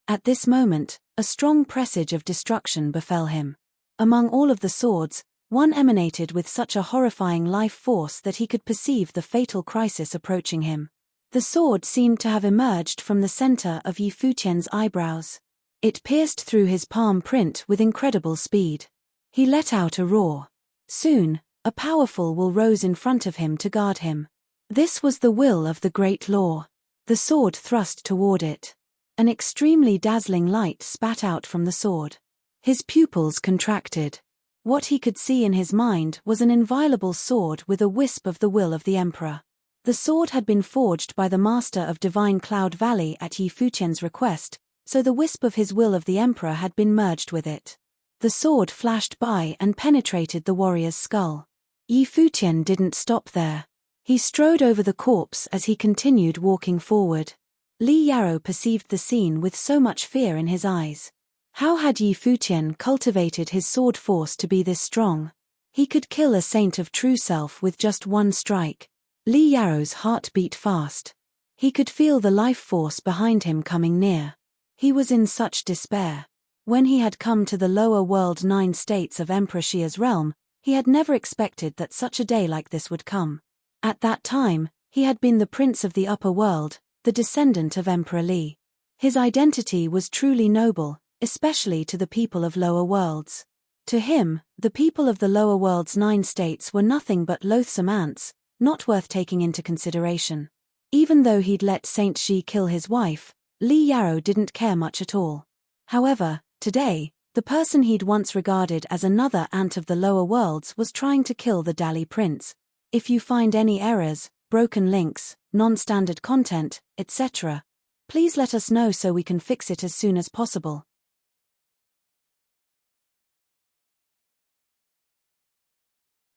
At this moment, a strong presage of destruction befell him. Among all of the swords, one emanated with such a horrifying life force that he could perceive the fatal crisis approaching him. The sword seemed to have emerged from the center of Yi Futian's eyebrows. It pierced through his palm print with incredible speed. He let out a roar. Soon, a powerful will rose in front of him to guard him. This was the will of the Great Law. The sword thrust toward it. An extremely dazzling light spat out from the sword. His pupils contracted. What he could see in his mind was an inviolable sword with a wisp of the will of the Emperor. The sword had been forged by the master of Divine Cloud Valley at Yi Futian's request, so the wisp of his will of the Emperor had been merged with it. The sword flashed by and penetrated the warrior's skull. Yi Futian didn't stop there. He strode over the corpse as he continued walking forward. Li Yarou perceived the scene with so much fear in his eyes. How had Yi Futian cultivated his sword force to be this strong? He could kill a saint of true self with just one strike. Li Yarou's heart beat fast. He could feel the life force behind him coming near. He was in such despair. When he had come to the lower world 9 states of Emperor Xia's realm, he had never expected that such a day like this would come. At that time, he had been the prince of the upper world, the descendant of Emperor Li. His identity was truly noble, especially to the people of lower worlds. To him, the people of the lower world's 9 states were nothing but loathsome ants, not worth taking into consideration. Even though he'd let Saint Xi kill his wife, Li Yarou didn't care much at all. However, today, the person he'd once regarded as another ant of the lower worlds was trying to kill the Dali prince. If you find any errors, broken links, non-standard content, etc., please let us know so we can fix it as soon as possible.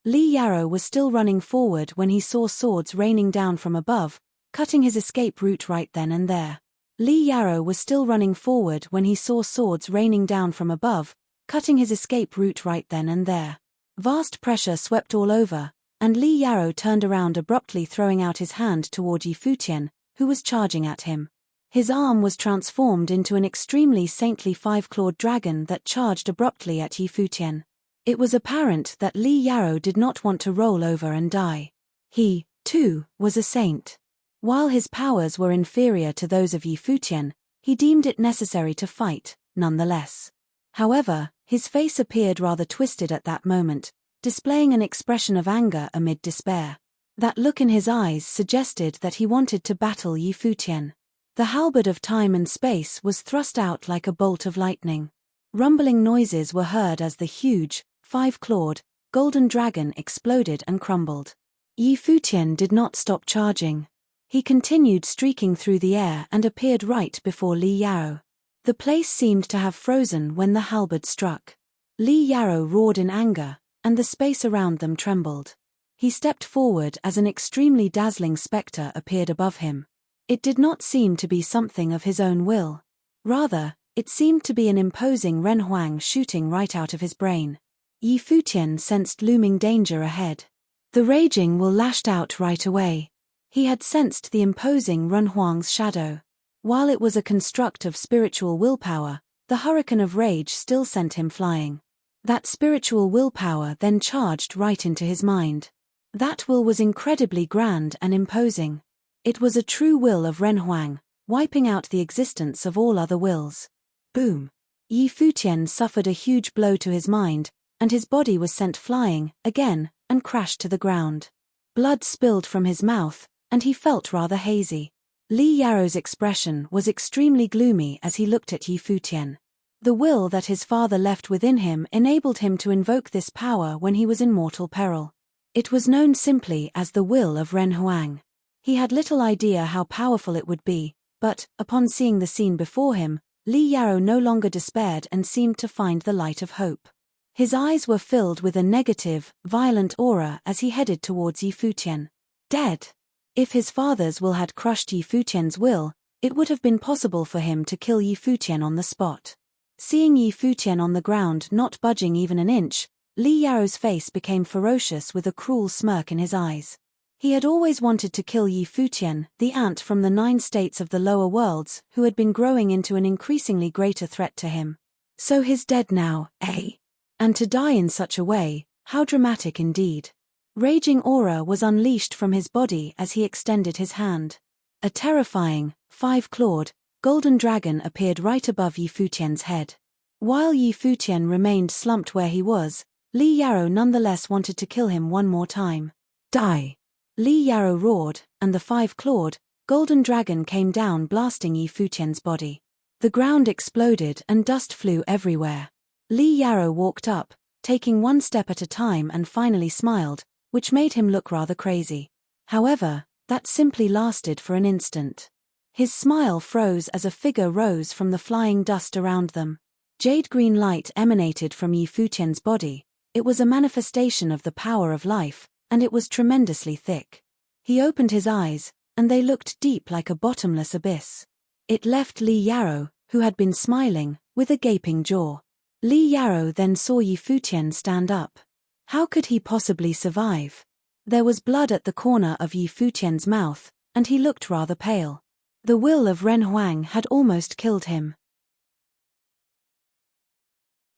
Li Yarou was still running forward when he saw swords raining down from above, cutting his escape route right then and there. Li Yarou was still running forward when he saw swords raining down from above, cutting his escape route right then and there. Vast pressure swept all over, and Li Yarou turned around abruptly, throwing out his hand toward Yi Futian, who was charging at him. His arm was transformed into an extremely saintly 5-clawed dragon that charged abruptly at Yi Futian. It was apparent that Li Yarou did not want to roll over and die. He, too, was a saint. While his powers were inferior to those of Yi Futian, he deemed it necessary to fight, nonetheless. However, his face appeared rather twisted at that moment, displaying an expression of anger amid despair. That look in his eyes suggested that he wanted to battle Yi Futian. The halberd of time and space was thrust out like a bolt of lightning. Rumbling noises were heard as the huge, 5-clawed, golden dragon exploded and crumbled. Yi Futian did not stop charging. He continued streaking through the air and appeared right before Li Yao. The place seemed to have frozen when the halberd struck. Li Yao roared in anger, and the space around them trembled. He stepped forward as an extremely dazzling spectre appeared above him. It did not seem to be something of his own will. Rather, it seemed to be an imposing Ren Huang shooting right out of his brain. Yi Futian sensed looming danger ahead. The raging will lashed out right away. He had sensed the imposing Ren Huang's shadow. While it was a construct of spiritual willpower, the hurricane of rage still sent him flying. That spiritual willpower then charged right into his mind. That will was incredibly grand and imposing. It was a true will of Ren Huang, wiping out the existence of all other wills. Boom! Yi Futian suffered a huge blow to his mind, and his body was sent flying, again, and crashed to the ground. Blood spilled from his mouth, and he felt rather hazy. Li Yao's expression was extremely gloomy as he looked at Yi Futian. The will that his father left within him enabled him to invoke this power when he was in mortal peril. It was known simply as the will of Ren Huang. He had little idea how powerful it would be, but, upon seeing the scene before him, Li Yao no longer despaired and seemed to find the light of hope. His eyes were filled with a negative, violent aura as he headed towards Yi Futian. Dead! If his father's will had crushed Yi Futian's will, it would have been possible for him to kill Yi Futian on the spot. Seeing Yi Futian on the ground not budging even an inch, Li Yao's face became ferocious with a cruel smirk in his eyes. He had always wanted to kill Yi Futian, the ant from the 9 states of the lower worlds, who had been growing into an increasingly greater threat to him. So he's dead now, eh? And to die in such a way, how dramatic indeed. Raging aura was unleashed from his body as he extended his hand. A terrifying, 5-clawed, golden dragon appeared right above Yi Futian's head. While Yi Futian remained slumped where he was, Li Yao nonetheless wanted to kill him one more time. Die! Li Yao roared, and the 5-clawed, golden dragon came down blasting Yi Futian's body. The ground exploded and dust flew everywhere. Li Yao walked up, taking one step at a time and finally smiled, which made him look rather crazy. However, that simply lasted for an instant. His smile froze as a figure rose from the flying dust around them. Jade-green light emanated from Yi Futian's body. It was a manifestation of the power of life, and it was tremendously thick. He opened his eyes, and they looked deep like a bottomless abyss. It left Li Yao, who had been smiling, with a gaping jaw. Li Yao then saw Yi Futian stand up. How could he possibly survive? There was blood at the corner of Yi Futian's mouth, and he looked rather pale. The will of Ren Huang had almost killed him.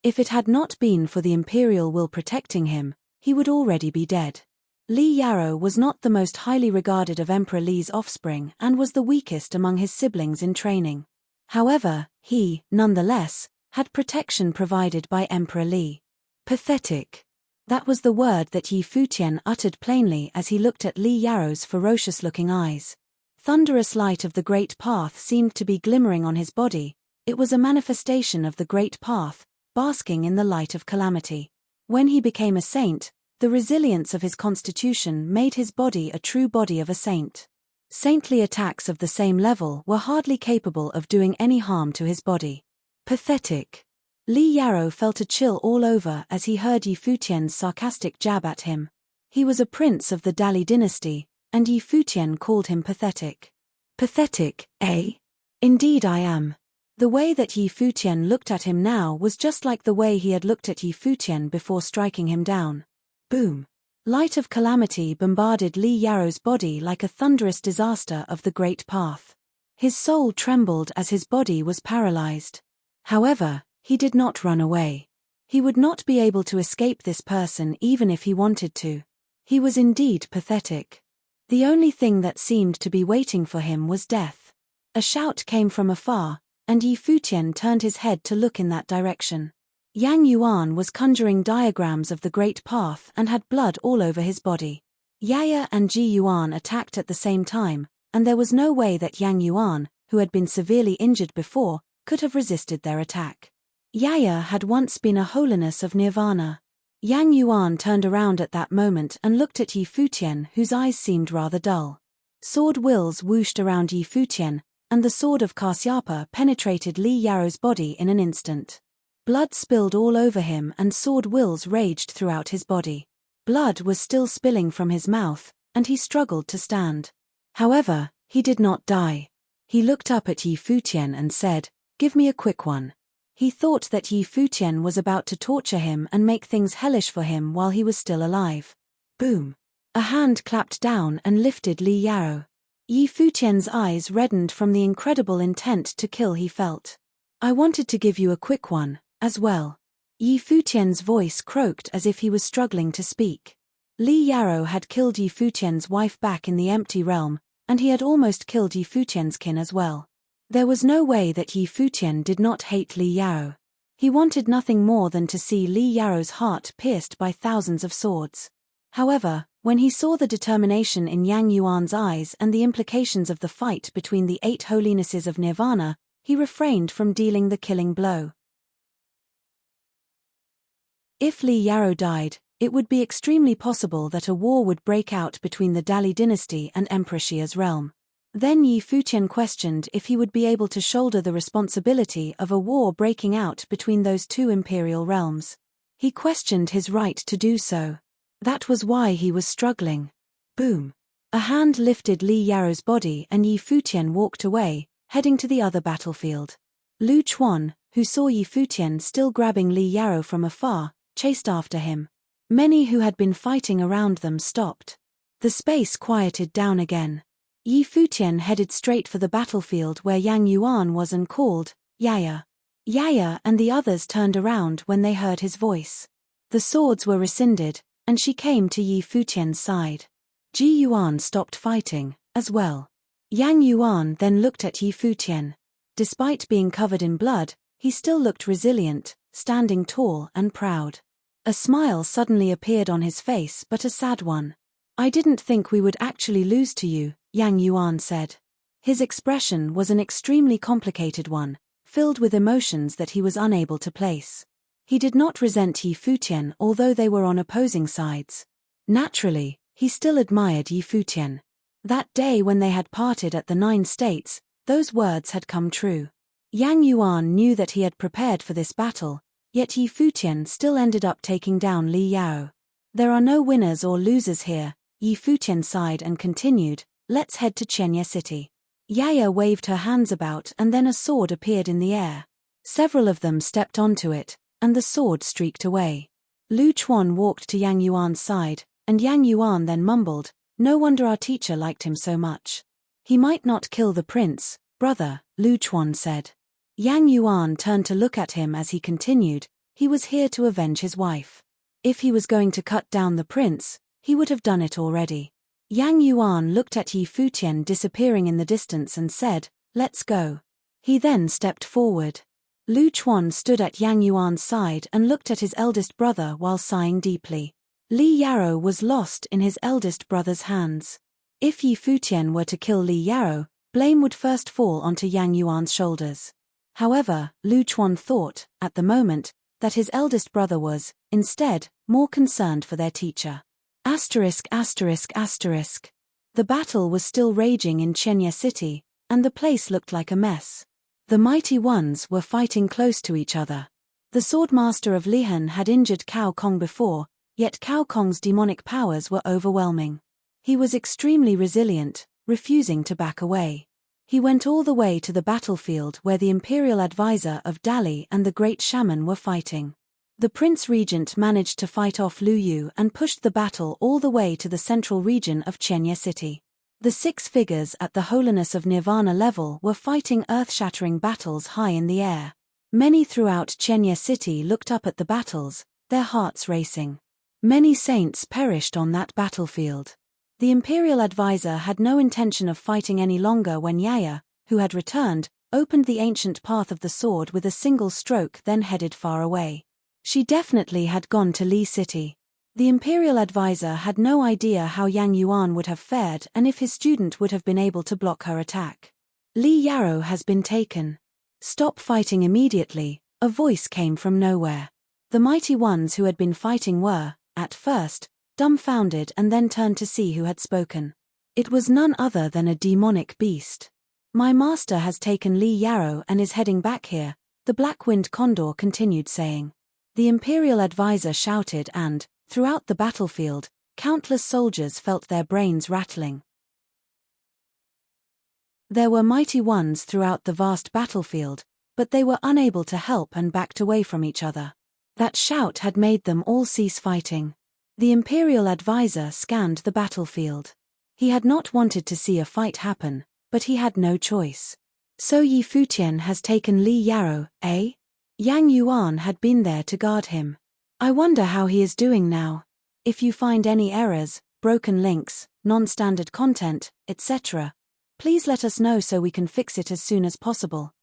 If it had not been for the imperial will protecting him, he would already be dead. Li Yao was not the most highly regarded of Emperor Li's offspring and was the weakest among his siblings in training. However, he, nonetheless, had protection provided by Emperor Li. Pathetic. That was the word that Yi Futian uttered plainly as he looked at Li Yao's ferocious-looking eyes. Thunderous light of the Great Path seemed to be glimmering on his body. It was a manifestation of the Great Path, basking in the light of calamity. When he became a saint, the resilience of his constitution made his body a true body of a saint. Saintly attacks of the same level were hardly capable of doing any harm to his body. Pathetic. Li Yao felt a chill all over as he heard Yi Futian's sarcastic jab at him. He was a prince of the Dali dynasty, and Yi Futian called him pathetic. Pathetic, eh? Indeed I am. The way that Yi Futian looked at him now was just like the way he had looked at Yi Futian before striking him down. Boom. Light of calamity bombarded Li Yao's body like a thunderous disaster of the Great Path. His soul trembled as his body was paralyzed. However, he did not run away. He would not be able to escape this person even if he wanted to. He was indeed pathetic. The only thing that seemed to be waiting for him was death. A shout came from afar, and Yi Futian turned his head to look in that direction. Yang Yuan was conjuring diagrams of the Great Path and had blood all over his body. Yaya and Ji Yuan attacked at the same time, and there was no way that Yang Yuan, who had been severely injured before, could have resisted their attack. Yaya had once been a holiness of nirvana. Yang Yuan turned around at that moment and looked at Yi Futian, whose eyes seemed rather dull. Sword wills whooshed around Yi Futian, and the sword of Kasyapa penetrated Li Yaro's body in an instant. Blood spilled all over him and sword wills raged throughout his body. Blood was still spilling from his mouth, and he struggled to stand. However, he did not die. He looked up at Yi Futian and said, "Give me a quick one." He thought that Yi Futian was about to torture him and make things hellish for him while he was still alive. Boom! A hand clapped down and lifted Li Yaro. Yi Futian's eyes reddened from the incredible intent to kill he felt. "I wanted to give you a quick one, as well." Yi Futian's voice croaked as if he was struggling to speak. Li Yaro had killed Yi Futian's wife back in the empty realm, and he had almost killed Yi Futian's kin as well. There was no way that Yi Futian did not hate Li Yaro. He wanted nothing more than to see Li Yaro's heart pierced by thousands of swords. However, when he saw the determination in Yang Yuan's eyes and the implications of the fight between the 8 holinesses of Nirvana, he refrained from dealing the killing blow. If Li Yaro died, it would be extremely possible that a war would break out between the Dali dynasty and Emperor Xia's realm. Then Yi Futian questioned if he would be able to shoulder the responsibility of a war breaking out between those 2 imperial realms. He questioned his right to do so. That was why he was struggling. Boom! A hand lifted Li Yaro's body and Yi Futian walked away, heading to the other battlefield. Lu Chuan, who saw Yi Futian still grabbing Li Yaro from afar, chased after him. Many who had been fighting around them stopped. The space quieted down again. Yi Futian headed straight for the battlefield where Yang Yuan was and called, "Yaya." Yaya and the others turned around when they heard his voice. The swords were rescinded, and she came to Yi Futian's side. Ji Yuan stopped fighting, as well. Yang Yuan then looked at Yi Futian. Despite being covered in blood, he still looked resilient, standing tall and proud. A smile suddenly appeared on his face, but a sad one. "I didn't think we would actually lose to you," Yang Yuan said. His expression was an extremely complicated one, filled with emotions that he was unable to place. He did not resent Yi Futian although they were on opposing sides. Naturally, he still admired Yi Futian. That day when they had parted at the 9 states, those words had come true. Yang Yuan knew that he had prepared for this battle, yet Yi Futian still ended up taking down Li Yao. "There are no winners or losers here," Yi Futian sighed and continued, "Let's head to Chenya City." Yaya waved her hands about and then a sword appeared in the air. Several of them stepped onto it, and the sword streaked away. Lu Chuan walked to Yang Yuan's side, and Yang Yuan then mumbled, "No wonder our teacher liked him so much." "He might not kill the prince, brother," Lu Chuan said. Yang Yuan turned to look at him as he continued, "He was here to avenge his wife. If he was going to cut down the prince, he would have done it already." Yang Yuan looked at Yi Futian disappearing in the distance and said, "Let's go." He then stepped forward. Lu Chuan stood at Yang Yuan's side and looked at his eldest brother while sighing deeply. Li Yaro was lost in his eldest brother's hands. If Yi Futian were to kill Li Yaro, blame would first fall onto Yang Yuan's shoulders. However, Lu Chuan thought, at the moment, that his eldest brother was, instead, more concerned for their teacher. The battle was still raging in Chenya City, and the place looked like a mess. The mighty ones were fighting close to each other. The swordmaster of Lihan had injured Cao Kong before, yet Cao Kong's demonic powers were overwhelming. He was extremely resilient, refusing to back away. He went all the way to the battlefield where the imperial advisor of Dali and the great shaman were fighting. The Prince Regent managed to fight off Lu Yu and pushed the battle all the way to the central region of Chenya City. The 6 figures at the Holiness of Nirvana level were fighting earth-shattering battles high in the air. Many throughout Chenya City looked up at the battles, their hearts racing. Many saints perished on that battlefield. The imperial advisor had no intention of fighting any longer when Yaya, who had returned, opened the ancient path of the sword with a single stroke then headed far away. She definitely had gone to Li City. The imperial advisor had no idea how Yang Yuan would have fared and if his student would have been able to block her attack. "Li Yaro has been taken. Stop fighting immediately," a voice came from nowhere. The mighty ones who had been fighting were, at first, dumbfounded and then turned to see who had spoken. It was none other than a demonic beast. "My master has taken Li Yarrow and is heading back here," the black-winged condor continued saying. The imperial advisor shouted and, throughout the battlefield, countless soldiers felt their brains rattling. There were mighty ones throughout the vast battlefield, but they were unable to help and backed away from each other. That shout had made them all cease fighting. The imperial advisor scanned the battlefield. He had not wanted to see a fight happen, but he had no choice. "So Yi Futian has taken Li Yarrow, eh?" Yang Yuan had been there to guard him. "I wonder how he is doing now. If you find any errors, broken links, non-standard content, etc., please let us know so we can fix it as soon as possible."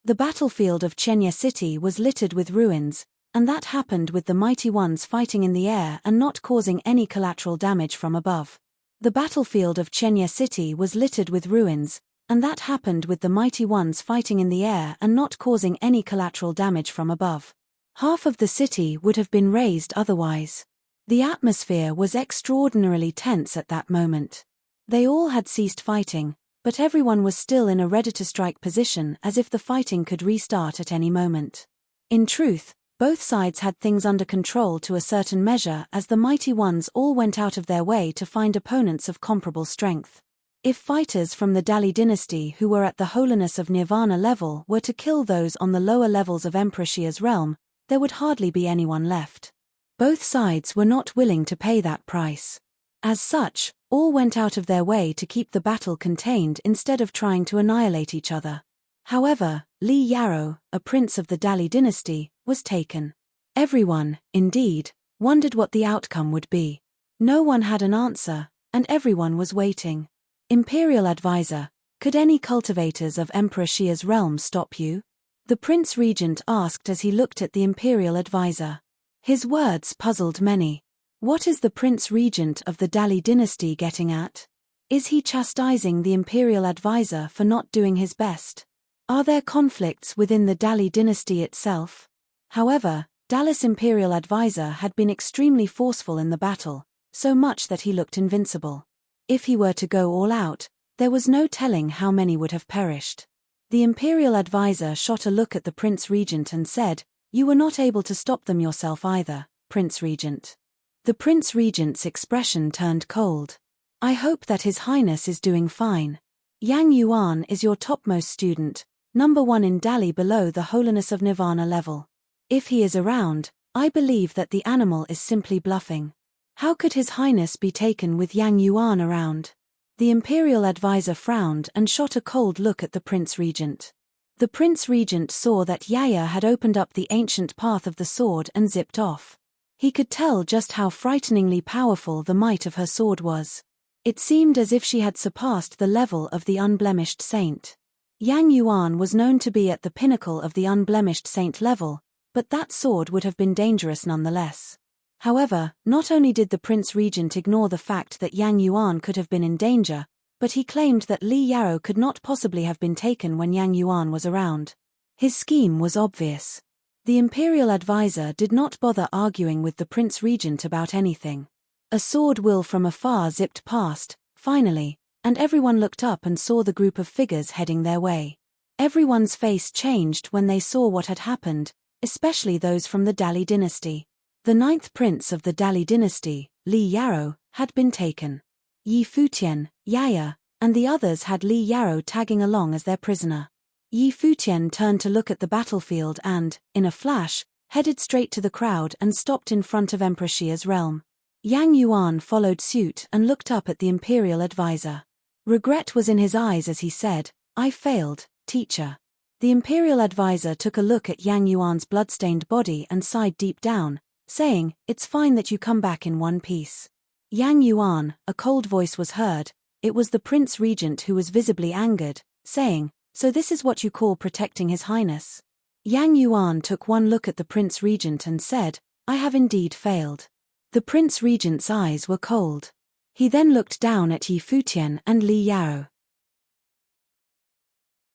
The battlefield of Chenya City was littered with ruins, and that happened with the mighty ones fighting in the air and not causing any collateral damage from above. The battlefield of Chenya City was littered with ruins, and that happened with the mighty ones fighting in the air and not causing any collateral damage from above. Half of the city would have been razed otherwise. The atmosphere was extraordinarily tense at that moment. They all had ceased fighting, but everyone was still in a ready-to-strike position as if the fighting could restart at any moment. In truth, both sides had things under control to a certain measure as the mighty ones all went out of their way to find opponents of comparable strength. If fighters from the Dali dynasty who were at the holiness of Nirvana level were to kill those on the lower levels of Emperor Xia's realm, there would hardly be anyone left. Both sides were not willing to pay that price. As such, all went out of their way to keep the battle contained instead of trying to annihilate each other. However, Li Yarrow, a prince of the Dali dynasty, was taken. Everyone, indeed, wondered what the outcome would be. No one had an answer, and everyone was waiting. "Imperial advisor, could any cultivators of Emperor Xia's realm stop you?" the Prince Regent asked as he looked at the imperial advisor. His words puzzled many. What is the Prince Regent of the Dali dynasty getting at? Is he chastising the imperial advisor for not doing his best? Are there conflicts within the Dali dynasty itself? However, Dali's imperial advisor had been extremely forceful in the battle, so much that he looked invincible. If he were to go all out, there was no telling how many would have perished. The imperial advisor shot a look at the Prince Regent and said, "You were not able to stop them yourself either, Prince Regent." The Prince Regent's expression turned cold. "I hope that His Highness is doing fine. Yang Yuan is your topmost student, #1 in Dali below the holiness of Nirvana level. If he is around, I believe that the animal is simply bluffing. How could His Highness be taken with Yang Yuan around?" The imperial advisor frowned and shot a cold look at the Prince Regent. The Prince Regent saw that Yaya had opened up the ancient path of the sword and zipped off. He could tell just how frighteningly powerful the might of her sword was. It seemed as if she had surpassed the level of the unblemished saint. Yang Yuan was known to be at the pinnacle of the unblemished saint level, but that sword would have been dangerous nonetheless. However, not only did the Prince Regent ignore the fact that Yang Yuan could have been in danger, but he claimed that Li Yarrow could not possibly have been taken when Yang Yuan was around. His scheme was obvious. The imperial advisor did not bother arguing with the Prince Regent about anything. A sword will from afar zipped past, finally, and everyone looked up and saw the group of figures heading their way. Everyone's face changed when they saw what had happened, especially those from the Dali dynasty. The 9th prince of the Dali dynasty, Li Yarrow, had been taken. Yi Futian, Yaya, and the others had Li Yarrow tagging along as their prisoner. Yi Futian turned to look at the battlefield and, in a flash, headed straight to the crowd and stopped in front of Emperor Xia's realm. Yang Yuan followed suit and looked up at the imperial advisor. Regret was in his eyes as he said, "I failed, teacher." The imperial advisor took a look at Yang Yuan's bloodstained body and sighed deep down, saying, "It's fine that you come back in one piece." Yang Yuan, a cold voice was heard. It was the Prince Regent who was visibly angered, saying, "So this is what you call protecting His Highness?" Yang Yuan took one look at the Prince Regent and said, "I have indeed failed." The Prince Regent's eyes were cold. He then looked down at Yi Futian and Li Yarrow.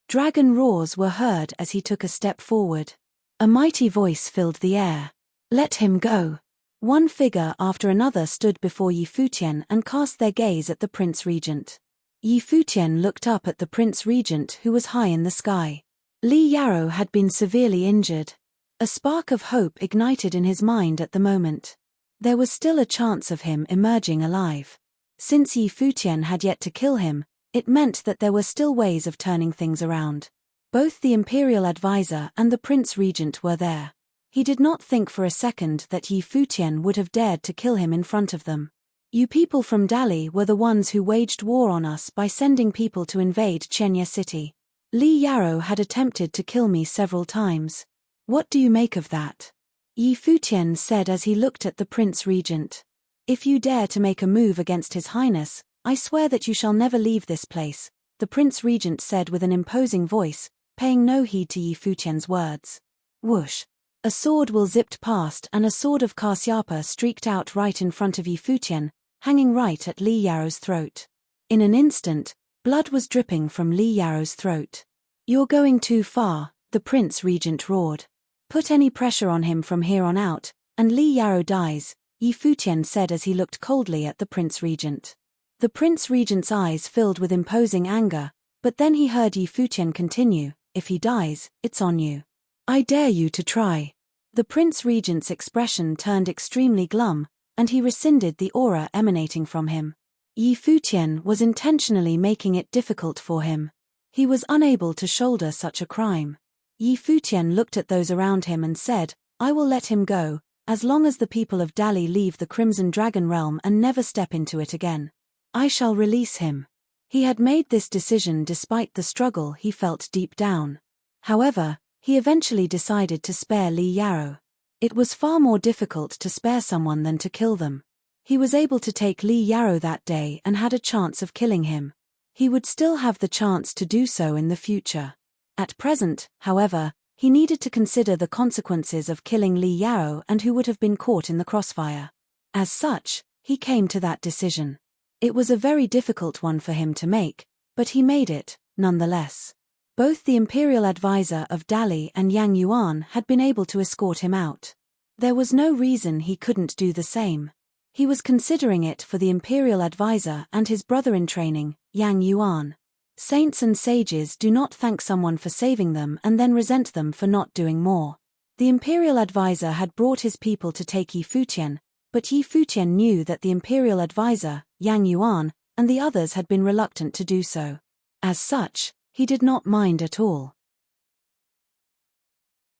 Dragon roars were heard as he took a step forward. A mighty voice filled the air. "Let him go!" One figure after another stood before Yi Futian and cast their gaze at the Prince Regent. Yi Futian looked up at the Prince Regent, who was high in the sky. Li Yarrow had been severely injured. A spark of hope ignited in his mind at the moment. There was still a chance of him emerging alive. Since Yi Futian had yet to kill him, it meant that there were still ways of turning things around. Both the Imperial Advisor and the Prince Regent were there. He did not think for a second that Yi Futian would have dared to kill him in front of them. "You people from Dali were the ones who waged war on us by sending people to invade Chenya City. Li Yarrow had attempted to kill me several times. What do you make of that?" Yi Futian said as he looked at the Prince Regent. "If you dare to make a move against His Highness, I swear that you shall never leave this place," the Prince Regent said with an imposing voice, paying no heed to Yi Futian's words. Whoosh! A sword will zipped past and a sword of Kasyapa streaked out right in front of Yi Futian, hanging right at Li Yarrow's throat. In an instant, blood was dripping from Li Yarrow's throat. "You're going too far," the Prince Regent roared. "Put any pressure on him from here on out, and Li Yarrow dies," Yi Futian said as he looked coldly at the Prince Regent. The Prince Regent's eyes filled with imposing anger, but then he heard Yi Futian continue, "If he dies, it's on you. I dare you to try." The Prince Regent's expression turned extremely glum, and he rescinded the aura emanating from him. Yi Futian was intentionally making it difficult for him. He was unable to shoulder such a crime. Yi Futian looked at those around him and said, "I will let him go, as long as the people of Dali leave the Crimson Dragon Realm and never step into it again. I shall release him." He had made this decision despite the struggle he felt deep down. However, he eventually decided to spare Li Yarrow. It was far more difficult to spare someone than to kill them. He was able to take Li Yarrow that day and had a chance of killing him. He would still have the chance to do so in the future. At present, however, he needed to consider the consequences of killing Li Yarrow and who would have been caught in the crossfire. As such, he came to that decision. It was a very difficult one for him to make, but he made it, nonetheless. Both the Imperial Advisor of Dali and Yang Yuan had been able to escort him out. There was no reason he couldn't do the same. He was considering it for the Imperial Advisor and his brother-in-training, Yang Yuan. Saints and sages do not thank someone for saving them and then resent them for not doing more. The Imperial Advisor had brought his people to take Yi Futian, but Yi Futian knew that the Imperial Advisor, Yang Yuan, and the others had been reluctant to do so. As such, he did not mind at all.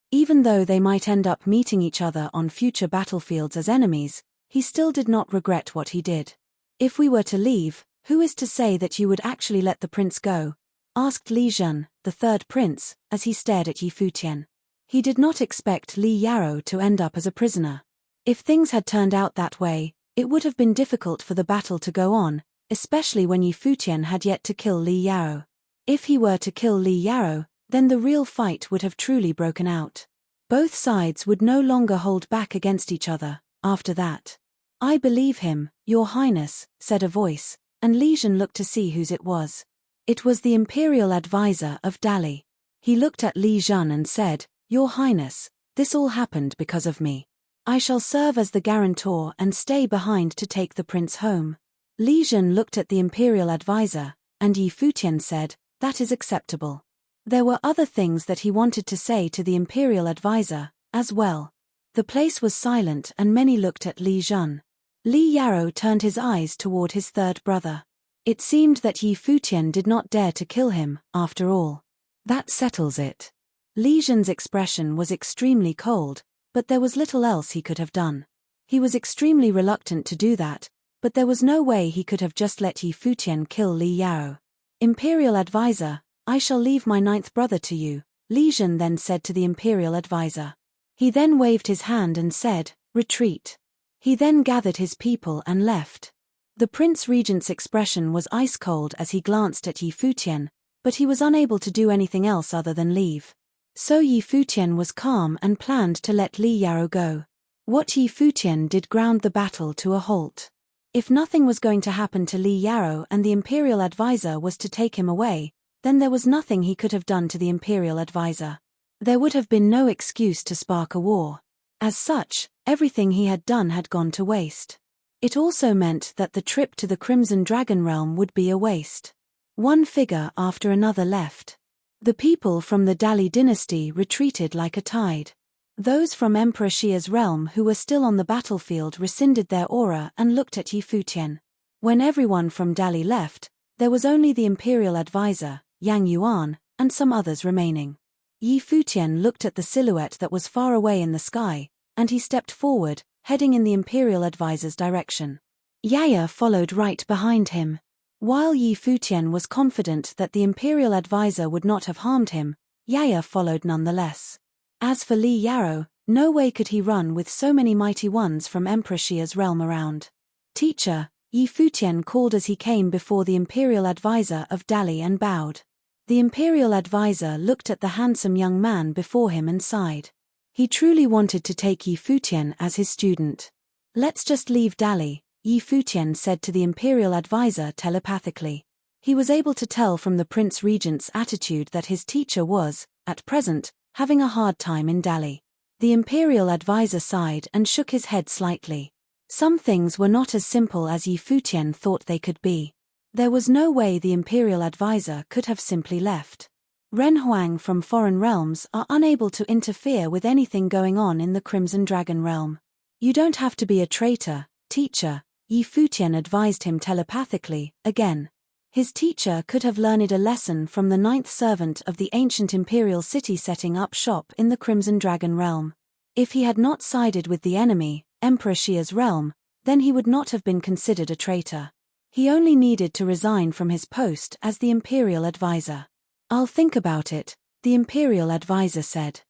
Even though they might end up meeting each other on future battlefields as enemies, he still did not regret what he did. "If we were to leave, who is to say that you would actually let the prince go?" asked Li Jun, the third prince, as he stared at Yi Futian. He did not expect Li Yarrow to end up as a prisoner. If things had turned out that way, it would have been difficult for the battle to go on, especially when Yi Futian had yet to kill Li Yarrow. If he were to kill Li Yarrow, then the real fight would have truly broken out. Both sides would no longer hold back against each other, after that. "I believe him, Your Highness," said a voice, and Li Jun looked to see whose it was. It was the Imperial Advisor of Dali. He looked at Li Jun and said, "Your Highness, this all happened because of me. I shall serve as the guarantor and stay behind to take the prince home." Li Jun looked at the Imperial Advisor, and Yi Futian said, "That is acceptable." There were other things that he wanted to say to the Imperial Advisor, as well. The place was silent and many looked at Li Jun. Li Yarrow turned his eyes toward his third brother. It seemed that Yi Futian did not dare to kill him, after all. "That settles it." Li Jun's expression was extremely cold, but there was little else he could have done. He was extremely reluctant to do that, but there was no way he could have just let Yi Futian kill Li Yarrow. "Imperial Advisor, I shall leave my ninth brother to you," Li Jun then said to the Imperial Advisor. He then waved his hand and said, "Retreat." He then gathered his people and left. The Prince Regent's expression was ice-cold as he glanced at Yi Futian, but he was unable to do anything else other than leave. So Yi Futian was calm and planned to let Li Yarrow go. What Yi Futian did ground the battle to a halt. If nothing was going to happen to Li Yarrow and the Imperial Advisor was to take him away, then there was nothing he could have done to the Imperial advisor. There would have been no excuse to spark a war. As such, everything he had done had gone to waste. It also meant that the trip to the Crimson Dragon Realm would be a waste. One figure after another left. The people from the Dali dynasty retreated like a tide. Those from Emperor Xia's realm who were still on the battlefield rescinded their aura and looked at Yi Futian. When everyone from Dali left, there was only the Imperial advisor, Yang Yuan, and some others remaining. Yi Futian looked at the silhouette that was far away in the sky, and he stepped forward, heading in the Imperial advisor's direction. Yaya followed right behind him. While Yi Futian was confident that the Imperial advisor would not have harmed him, Yaya followed nonetheless. As for Li Yarou, no way could he run with so many mighty ones from Emperor Xia's realm around. "Teacher," Yi Futian called as he came before the Imperial advisor of Dali and bowed. The Imperial advisor looked at the handsome young man before him and sighed. He truly wanted to take Yi Futian as his student. "Let's just leave Dali," Yi Futian said to the Imperial advisor telepathically. He was able to tell from the Prince Regent's attitude that his teacher was, at present, having a hard time in Dali. The Imperial advisor sighed and shook his head slightly. Some things were not as simple as Yi Futian thought they could be. There was no way the Imperial advisor could have simply left. Ren Huang from foreign realms are unable to interfere with anything going on in the Crimson Dragon realm. "You don't have to be a traitor, teacher," Yi Futian advised him telepathically, again. His teacher could have learned a lesson from the 9th servant of the ancient imperial city setting up shop in the Crimson Dragon realm. If he had not sided with the enemy, Emperor Xia's realm, then he would not have been considered a traitor. He only needed to resign from his post as the Imperial advisor. "I'll think about it," the Imperial advisor said.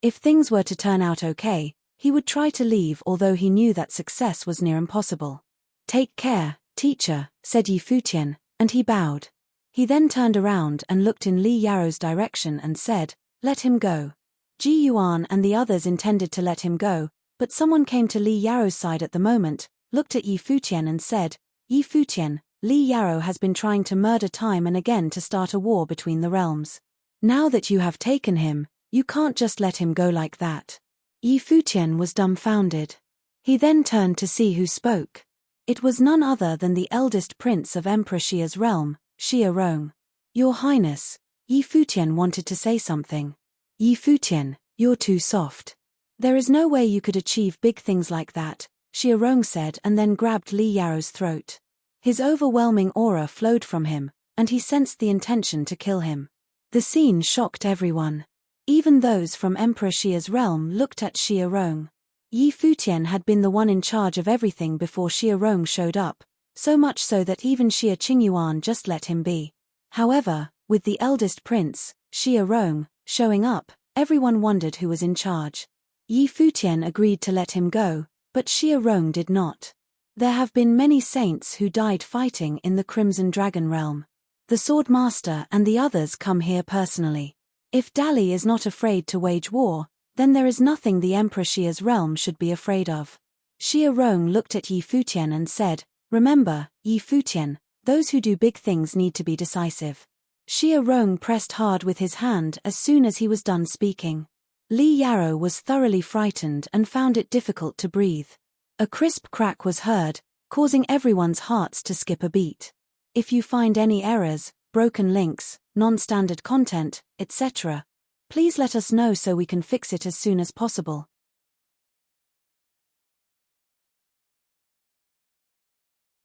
If things were to turn out okay, he would try to leave, although he knew that success was near impossible. "Take care, teacher," said Yi Futian, and he bowed. He then turned around and looked in Li Yarou's direction and said, "Let him go." Ji Yuan and the others intended to let him go, but someone came to Li Yarou's side at the moment, looked at Yi Futian and said, "Yi Futian, Li Yarou has been trying to murder time and again to start a war between the realms. Now that you have taken him, you can't just let him go like that." Yi Futian was dumbfounded. He then turned to see who spoke. It was none other than the eldest prince of Emperor Xia's realm, Xia Rong. "Your Highness," Yi Futian wanted to say something. "Yi Futian, you're too soft. There is no way you could achieve big things like that," Xia Rong said, and then grabbed Li Yarou's throat. His overwhelming aura flowed from him, and he sensed the intention to kill him. The scene shocked everyone. Even those from Emperor Xia's realm looked at Xia Rong. Yi Futian had been the one in charge of everything before Xia Rong showed up, so much so that even Xia Qingyuan just let him be. However, with the eldest prince, Xia Rong, showing up, everyone wondered who was in charge. Yi Futian agreed to let him go, but Xia Rong did not. There have been many saints who died fighting in the Crimson Dragon realm. The Sword Master and the others come here personally. If Dali is not afraid to wage war, then there is nothing the Emperor Xia's realm should be afraid of. Xia Rong looked at Yi Futian and said, "Remember, Yi Futian, those who do big things need to be decisive." Xia Rong pressed hard with his hand as soon as he was done speaking. Li Yarou was thoroughly frightened and found it difficult to breathe. A crisp crack was heard, causing everyone's hearts to skip a beat. If you find any errors, broken links, non-standard content, etc., please let us know so we can fix it as soon as possible.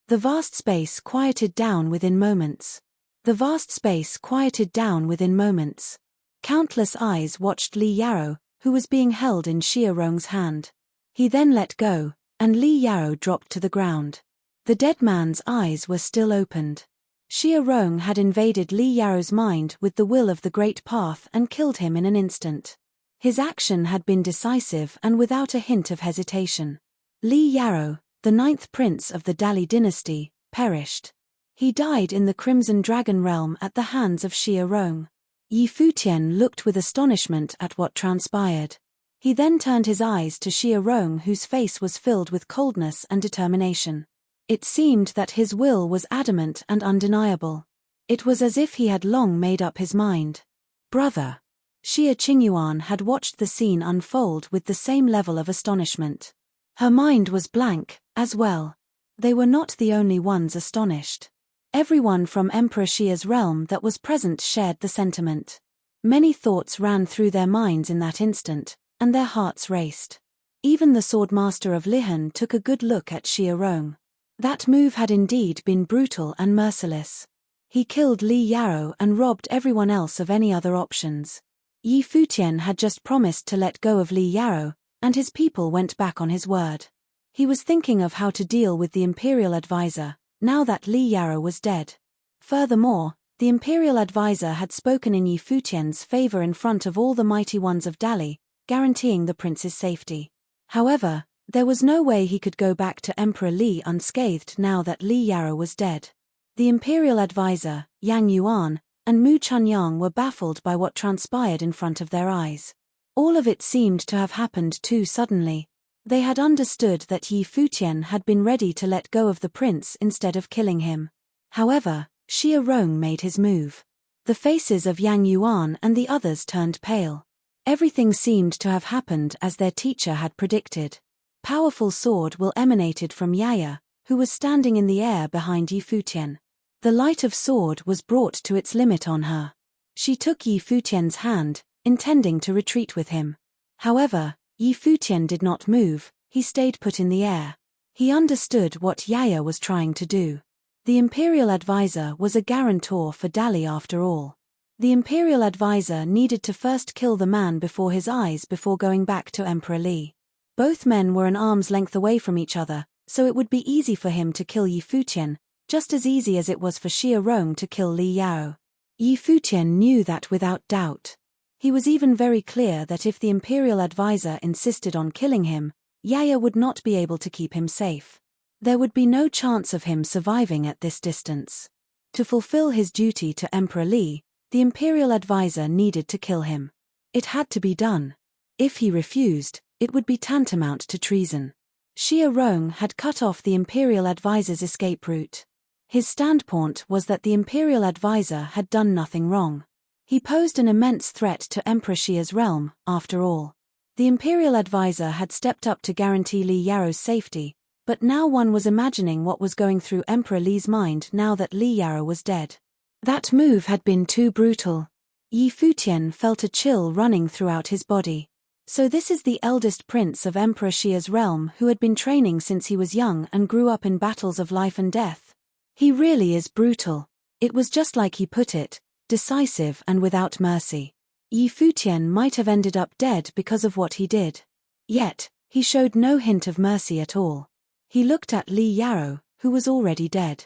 The vast space quieted down within moments. The vast space quieted down within moments. Countless eyes watched Li Yarou, who was being held in Xia Rong's hand. He then let go, and Li Yarou dropped to the ground. The dead man's eyes were still opened. Xia Rong had invaded Li Yarou's mind with the will of the Great Path and killed him in an instant. His action had been decisive and without a hint of hesitation. Li Yarou, the 9th prince of the Dali dynasty, perished. He died in the Crimson Dragon realm at the hands of Xia Rong. Yi Futian looked with astonishment at what transpired. He then turned his eyes to Xia Rong, whose face was filled with coldness and determination. It seemed that his will was adamant and undeniable. It was as if he had long made up his mind. Brother. Xia Qingyuan had watched the scene unfold with the same level of astonishment. Her mind was blank, as well. They were not the only ones astonished. Everyone from Emperor Xia's realm that was present shared the sentiment. Many thoughts ran through their minds in that instant, and their hearts raced. Even the swordmaster of Lihan took a good look at Xia Rong. That move had indeed been brutal and merciless. He killed Li Yaro and robbed everyone else of any other options. Yi Futian had just promised to let go of Li Yaro, and his people went back on his word. He was thinking of how to deal with the imperial advisor, now that Li Yaro was dead. Furthermore, the imperial advisor had spoken in Yi Futian's favor in front of all the mighty ones of Dali, guaranteeing the prince's safety. However, there was no way he could go back to Emperor Li unscathed now that Li Yaro was dead. The imperial advisor, Yang Yuan, and Mu Chunyang were baffled by what transpired in front of their eyes. All of it seemed to have happened too suddenly. They had understood that Yi Futian had been ready to let go of the prince instead of killing him. However, Xia Rong made his move. The faces of Yang Yuan and the others turned pale. Everything seemed to have happened as their teacher had predicted. Powerful sword will emanated from Yaya, who was standing in the air behind Yi Futian. The light of sword was brought to its limit on her. She took Yi Futian's hand, intending to retreat with him. However, Yi Futian did not move, he stayed put in the air. He understood what Yaya was trying to do. The imperial advisor was a guarantor for Dali after all. The imperial advisor needed to first kill the man before his eyes before going back to Emperor Li. Both men were an arm's length away from each other, so it would be easy for him to kill Yi Futian, just as easy as it was for Xia Rong to kill Li Yao. Yi Futian knew that without doubt. He was even very clear that if the imperial advisor insisted on killing him, Yaya would not be able to keep him safe. There would be no chance of him surviving at this distance. To fulfill his duty to Emperor Li, the imperial advisor needed to kill him. It had to be done. If he refused, it would be tantamount to treason. Xia Rong had cut off the imperial advisor's escape route. His standpoint was that the imperial advisor had done nothing wrong. He posed an immense threat to Emperor Xia's realm, after all. The imperial advisor had stepped up to guarantee Li Yaro's safety, but now one was imagining what was going through Emperor Li's mind now that Li Yaro was dead. That move had been too brutal. Yi Futian felt a chill running throughout his body. So this is the eldest prince of Emperor Xia's realm who had been training since he was young and grew up in battles of life and death. He really is brutal. It was just like he put it, decisive and without mercy. Yi Futian might have ended up dead because of what he did. Yet, he showed no hint of mercy at all. He looked at Li Yaro, who was already dead.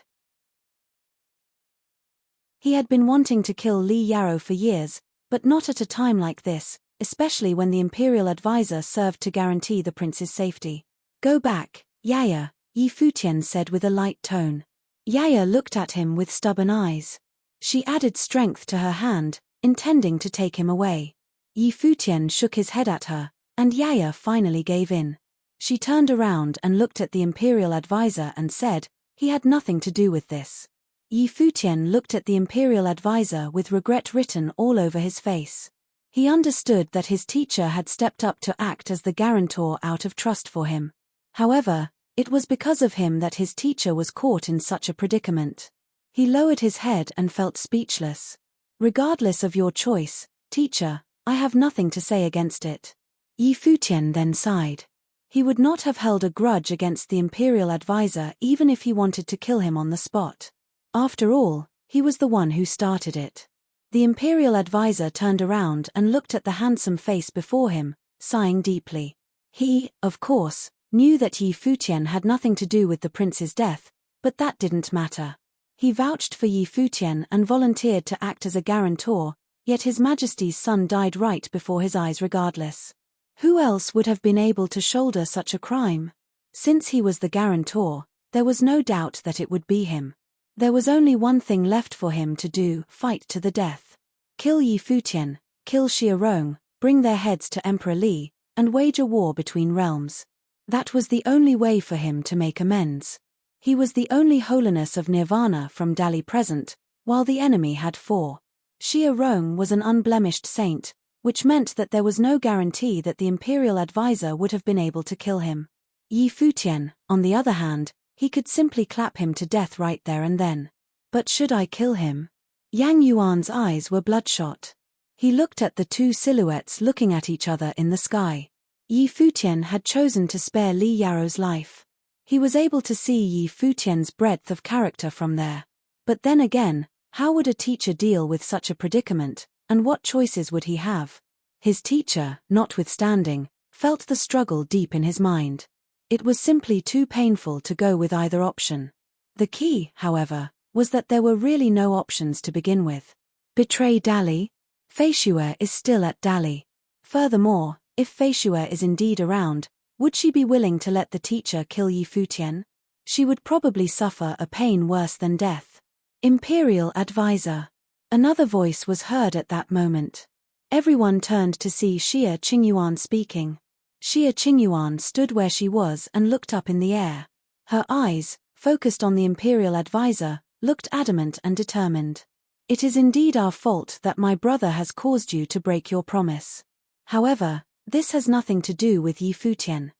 He had been wanting to kill Li Yaro for years, but not at a time like this, especially when the imperial advisor served to guarantee the prince's safety. Go back, Yaya, Yi Futian said with a light tone. Yaya looked at him with stubborn eyes. She added strength to her hand, intending to take him away. Yi Futian shook his head at her, and Yaya finally gave in. She turned around and looked at the imperial advisor and said, he had nothing to do with this. Yi Futian looked at the imperial advisor with regret written all over his face. He understood that his teacher had stepped up to act as the guarantor out of trust for him. However, it was because of him that his teacher was caught in such a predicament. He lowered his head and felt speechless. Regardless of your choice, teacher, I have nothing to say against it. Yi Futian then sighed. He would not have held a grudge against the imperial advisor even if he wanted to kill him on the spot. After all, he was the one who started it. The imperial advisor turned around and looked at the handsome face before him, sighing deeply. He, of course, knew that Yi Futian had nothing to do with the prince's death, but that didn't matter. He vouched for Yi Futian and volunteered to act as a guarantor, yet His Majesty's son died right before his eyes regardless. Who else would have been able to shoulder such a crime? Since he was the guarantor, there was no doubt that it would be him. There was only one thing left for him to do, fight to the death. Kill Yi Futian, kill Xia Rong, bring their heads to Emperor Li, and wage a war between realms. That was the only way for him to make amends. He was the only holiness of nirvana from Dali present, while the enemy had 4. Xia Rong was an unblemished saint, which meant that there was no guarantee that the imperial advisor would have been able to kill him. Yi Futian, on the other hand, he could simply clap him to death right there and then. But should I kill him? Yang Yuan's eyes were bloodshot. He looked at the two silhouettes looking at each other in the sky. Yi Futian had chosen to spare Li Yaro's life. He was able to see Yi Futian's breadth of character from there. But then again, how would a teacher deal with such a predicament, and what choices would he have? His teacher, notwithstanding, felt the struggle deep in his mind. It was simply too painful to go with either option. The key, however, was that there were really no options to begin with. Betray Dali? Feishue is still at Dali. Furthermore, if Feishue is indeed around, would she be willing to let the teacher kill Yi Futian? She would probably suffer a pain worse than death. Imperial Advisor. Another voice was heard at that moment. Everyone turned to see Xia Qingyuan speaking. Xia Qingyuan stood where she was and looked up in the air. Her eyes, focused on the Imperial Advisor, looked adamant and determined. It is indeed our fault that my brother has caused you to break your promise. However, this has nothing to do with Yi Futian.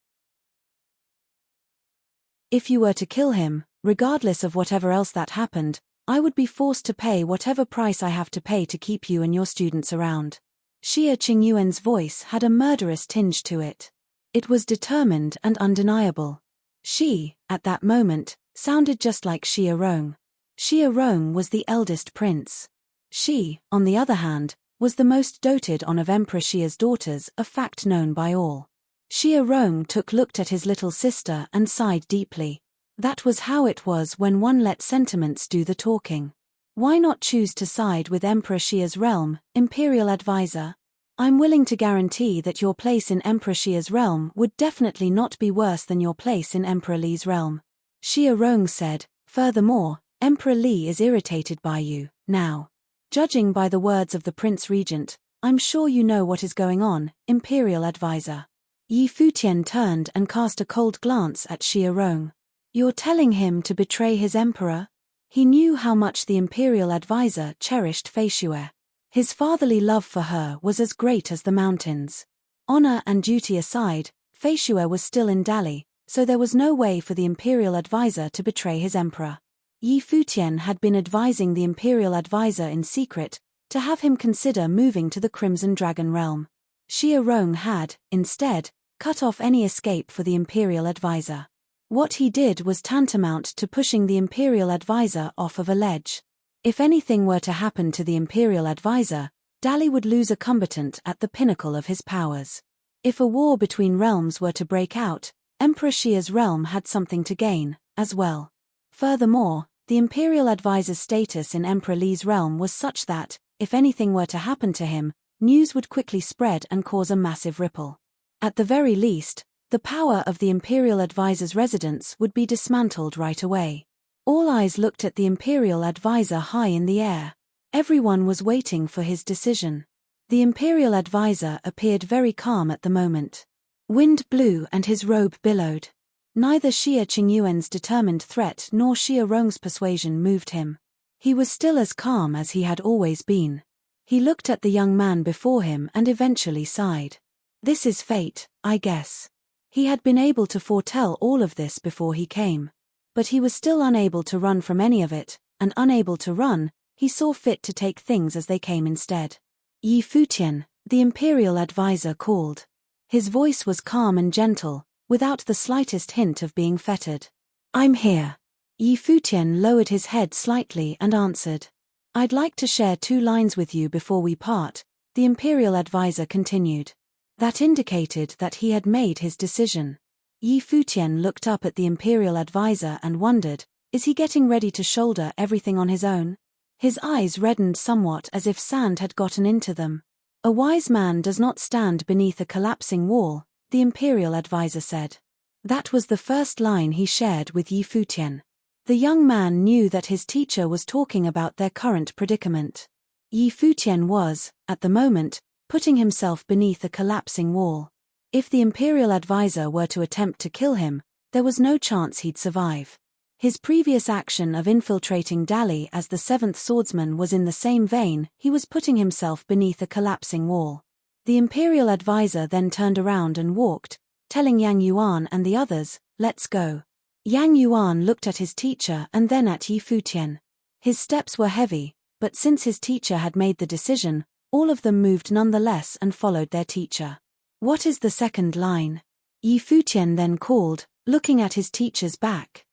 If you were to kill him, regardless of whatever else that happened, I would be forced to pay whatever price I have to pay to keep you and your students around. Xia Qingyuan's voice had a murderous tinge to it. It was determined and undeniable. She, at that moment, sounded just like Xia Rong. Xia Rong was the eldest prince. She, on the other hand, was the most doted on of Emperor Xia's daughters, a fact known by all. Xia Rong looked at his little sister and sighed deeply. That was how it was when one let sentiments do the talking. Why not choose to side with Emperor Xia's realm, Imperial Advisor? I'm willing to guarantee that your place in Emperor Xia's realm would definitely not be worse than your place in Emperor Li's realm. Xia Rong said, furthermore, Emperor Li is irritated by you, now. Judging by the words of the Prince Regent, I'm sure you know what is going on, Imperial Advisor. Yi Futian turned and cast a cold glance at Xia Rong. You're telling him to betray his emperor? He knew how much the Imperial Advisor cherished Feishue. His fatherly love for her was as great as the mountains. Honor and duty aside, Feishue was still in Dali, so there was no way for the Imperial Advisor to betray his emperor. Yi Futian had been advising the Imperial Advisor in secret to have him consider moving to the Crimson Dragon realm. Xia Rong had, instead, cut off any escape for the Imperial Advisor. What he did was tantamount to pushing the Imperial Advisor off of a ledge. If anything were to happen to the Imperial Advisor, Dali would lose a combatant at the pinnacle of his powers. If a war between realms were to break out, Emperor Xia's realm had something to gain, as well. Furthermore, the Imperial Advisor's status in Emperor Li's realm was such that, if anything were to happen to him, news would quickly spread and cause a massive ripple. At the very least, the power of the Imperial Advisor's residence would be dismantled right away. All eyes looked at the Imperial Advisor high in the air. Everyone was waiting for his decision. The Imperial Advisor appeared very calm at the moment. Wind blew and his robe billowed. Neither Xia Qingyuan's determined threat nor Xia Rong's persuasion moved him. He was still as calm as he had always been. He looked at the young man before him and eventually sighed. This is fate, I guess. He had been able to foretell all of this before he came. But he was still unable to run from any of it, and unable to run, he saw fit to take things as they came instead. Yi Futian, the Imperial Advisor, called. His voice was calm and gentle, without the slightest hint of being fettered. I'm here. Yi Futian lowered his head slightly and answered. I'd like to share 2 lines with you before we part, the Imperial Advisor continued. That indicated that he had made his decision. Yi Futian looked up at the Imperial Advisor and wondered, is he getting ready to shoulder everything on his own? His eyes reddened somewhat as if sand had gotten into them. A wise man does not stand beneath a collapsing wall, the Imperial Advisor said. That was the first line he shared with Yi Futian. The young man knew that his teacher was talking about their current predicament. Yi Futian was, at the moment, putting himself beneath a collapsing wall. If the Imperial Advisor were to attempt to kill him, there was no chance he'd survive. His previous action of infiltrating Dali as the seventh swordsman was in the same vein. He was putting himself beneath a collapsing wall. The imperial advisor then turned around and walked, telling Yang Yuan and the others, "Let's go." Yang Yuan looked at his teacher and then at Yi Futian. His steps were heavy, but since his teacher had made the decision, all of them moved nonetheless and followed their teacher. "What is the second line?" Yi Futian then called, looking at his teacher's back.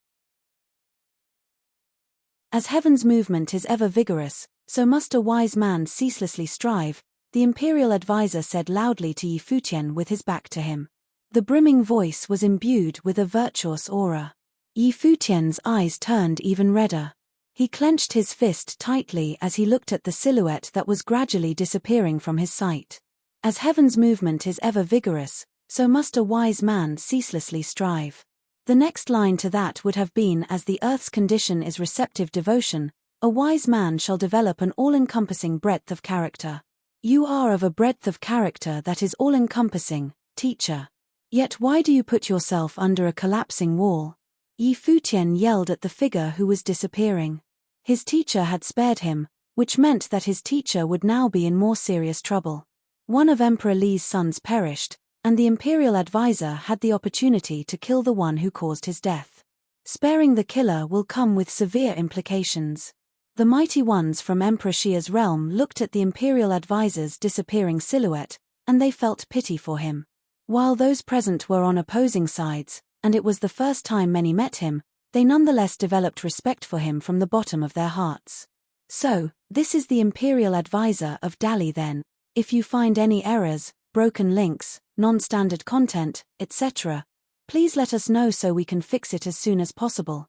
"As heaven's movement is ever vigorous, so must a wise man ceaselessly strive," the imperial advisor said loudly to Yi Futian with his back to him. The brimming voice was imbued with a virtuous aura. Yi Futian's eyes turned even redder. He clenched his fist tightly as he looked at the silhouette that was gradually disappearing from his sight. As heaven's movement is ever vigorous, so must a wise man ceaselessly strive. The next line to that would have been, as the earth's condition is receptive devotion, a wise man shall develop an all-encompassing breadth of character. You are of a breadth of character that is all-encompassing, teacher. Yet why do you put yourself under a collapsing wall? Yi Futian yelled at the figure who was disappearing. His teacher had spared him, which meant that his teacher would now be in more serious trouble. One of Emperor Li's sons perished, and the imperial advisor had the opportunity to kill the one who caused his death. Sparing the killer will come with severe implications. The mighty ones from Emperor Xia's realm looked at the imperial advisor's disappearing silhouette, and they felt pity for him. While those present were on opposing sides, and it was the first time many met him, they nonetheless developed respect for him from the bottom of their hearts. "So, this is the imperial advisor of Dali then. If you find any errors, broken links, non-standard content, etc., please let us know so we can fix it as soon as possible."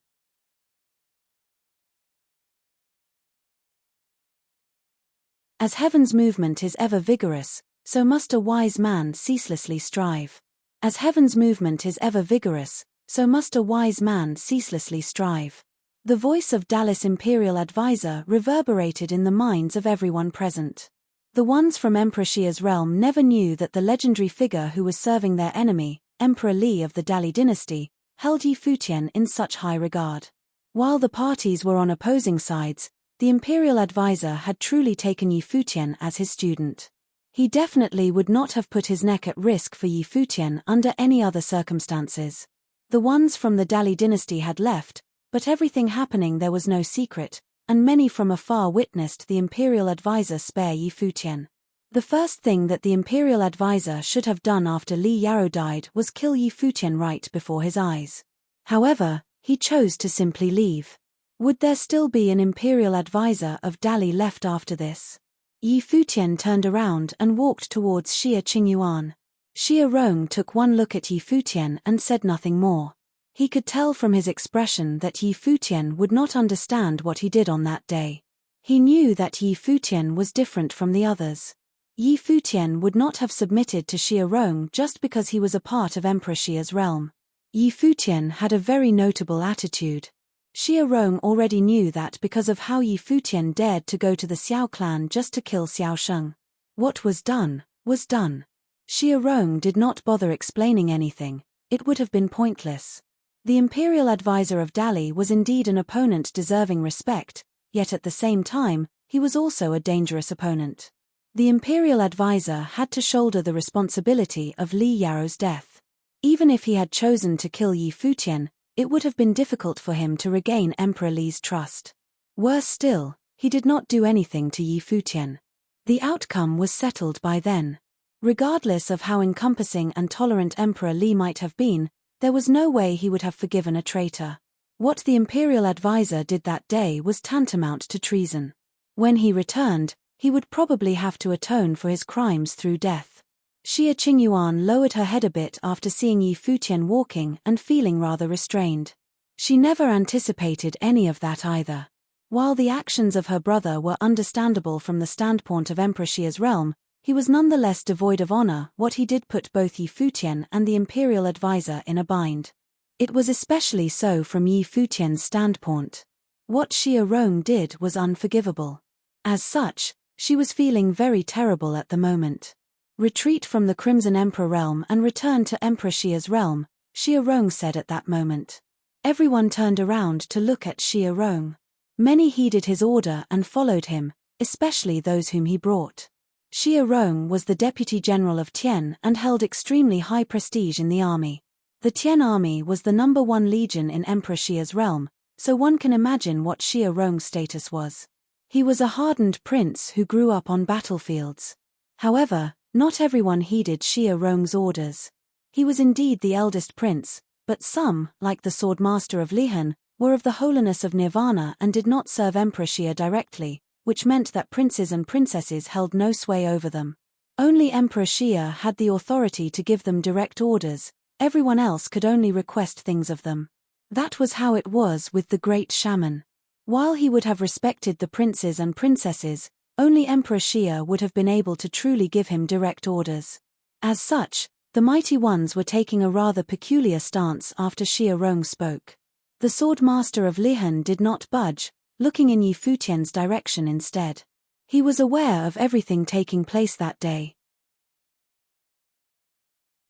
As heaven's movement is ever vigorous, so must a wise man ceaselessly strive. As heaven's movement is ever vigorous, so must a wise man ceaselessly strive. The voice of Dali's imperial advisor reverberated in the minds of everyone present. The ones from Emperor Xia's realm never knew that the legendary figure who was serving their enemy, Emperor Li of the Dali dynasty, held Yi Futian in such high regard. While the parties were on opposing sides, the imperial advisor had truly taken Yi Futian as his student. He definitely would not have put his neck at risk for Yi Futian under any other circumstances. The ones from the Dali dynasty had left, but everything happening there was no secret, and many from afar witnessed the imperial advisor spare Yi Futian. The first thing that the imperial advisor should have done after Li Yaro died was kill Yi Futian right before his eyes. However, he chose to simply leave. Would there still be an imperial advisor of Dali left after this? Yi Futian turned around and walked towards Xia Qingyuan. Xia Rong took one look at Yi Futian and said nothing more. He could tell from his expression that Yi Futian would not understand what he did on that day. He knew that Yi Futian was different from the others. Yi Futian would not have submitted to Xia Rong just because he was a part of Emperor Xia's realm. Yi Futian had a very notable attitude. Xia Rong already knew that because of how Yi Futian dared to go to the Xiao clan just to kill Xiao Sheng. What was done, was done. Xia Rong did not bother explaining anything, it would have been pointless. The imperial advisor of Dali was indeed an opponent deserving respect, yet at the same time, he was also a dangerous opponent. The imperial advisor had to shoulder the responsibility of Li Yaro's death. Even if he had chosen to kill Yi Futian, it would have been difficult for him to regain Emperor Li's trust. Worse still, he did not do anything to Yi Futian. The outcome was settled by then. Regardless of how encompassing and tolerant Emperor Li might have been, there was no way he would have forgiven a traitor. What the imperial advisor did that day was tantamount to treason. When he returned, he would probably have to atone for his crimes through death. Xia Qingyuan lowered her head a bit after seeing Yi Futian walking and feeling rather restrained. She never anticipated any of that either. While the actions of her brother were understandable from the standpoint of Emperor Xia's realm, he was nonetheless devoid of honor. What he did put both Yi Futian and the imperial advisor in a bind. It was especially so from Yi Futian's standpoint. What Xia Rong did was unforgivable. As such, she was feeling very terrible at the moment. Retreat from the Crimson Emperor realm and return to Emperor Xia's realm, Xia Rong said at that moment. Everyone turned around to look at Xia Rong. Many heeded his order and followed him, especially those whom he brought. Xia Rong was the deputy general of Tian and held extremely high prestige in the army. The Tian army was the #1 legion in Emperor Xia's realm, so one can imagine what Xia Rong's status was. He was a hardened prince who grew up on battlefields. However, not everyone heeded Xia Rong's orders. He was indeed the eldest prince, but some, like the swordmaster of Lihan, were of the holiness of Nirvana and did not serve Emperor Xia directly, which meant that princes and princesses held no sway over them. Only Emperor Xia had the authority to give them direct orders, everyone else could only request things of them. That was how it was with the great shaman. While he would have respected the princes and princesses, only Emperor Xia would have been able to truly give him direct orders. As such, the mighty ones were taking a rather peculiar stance after Xia Rong spoke. The swordmaster of Lihan did not budge, looking in Yi Futian's direction instead. He was aware of everything taking place that day.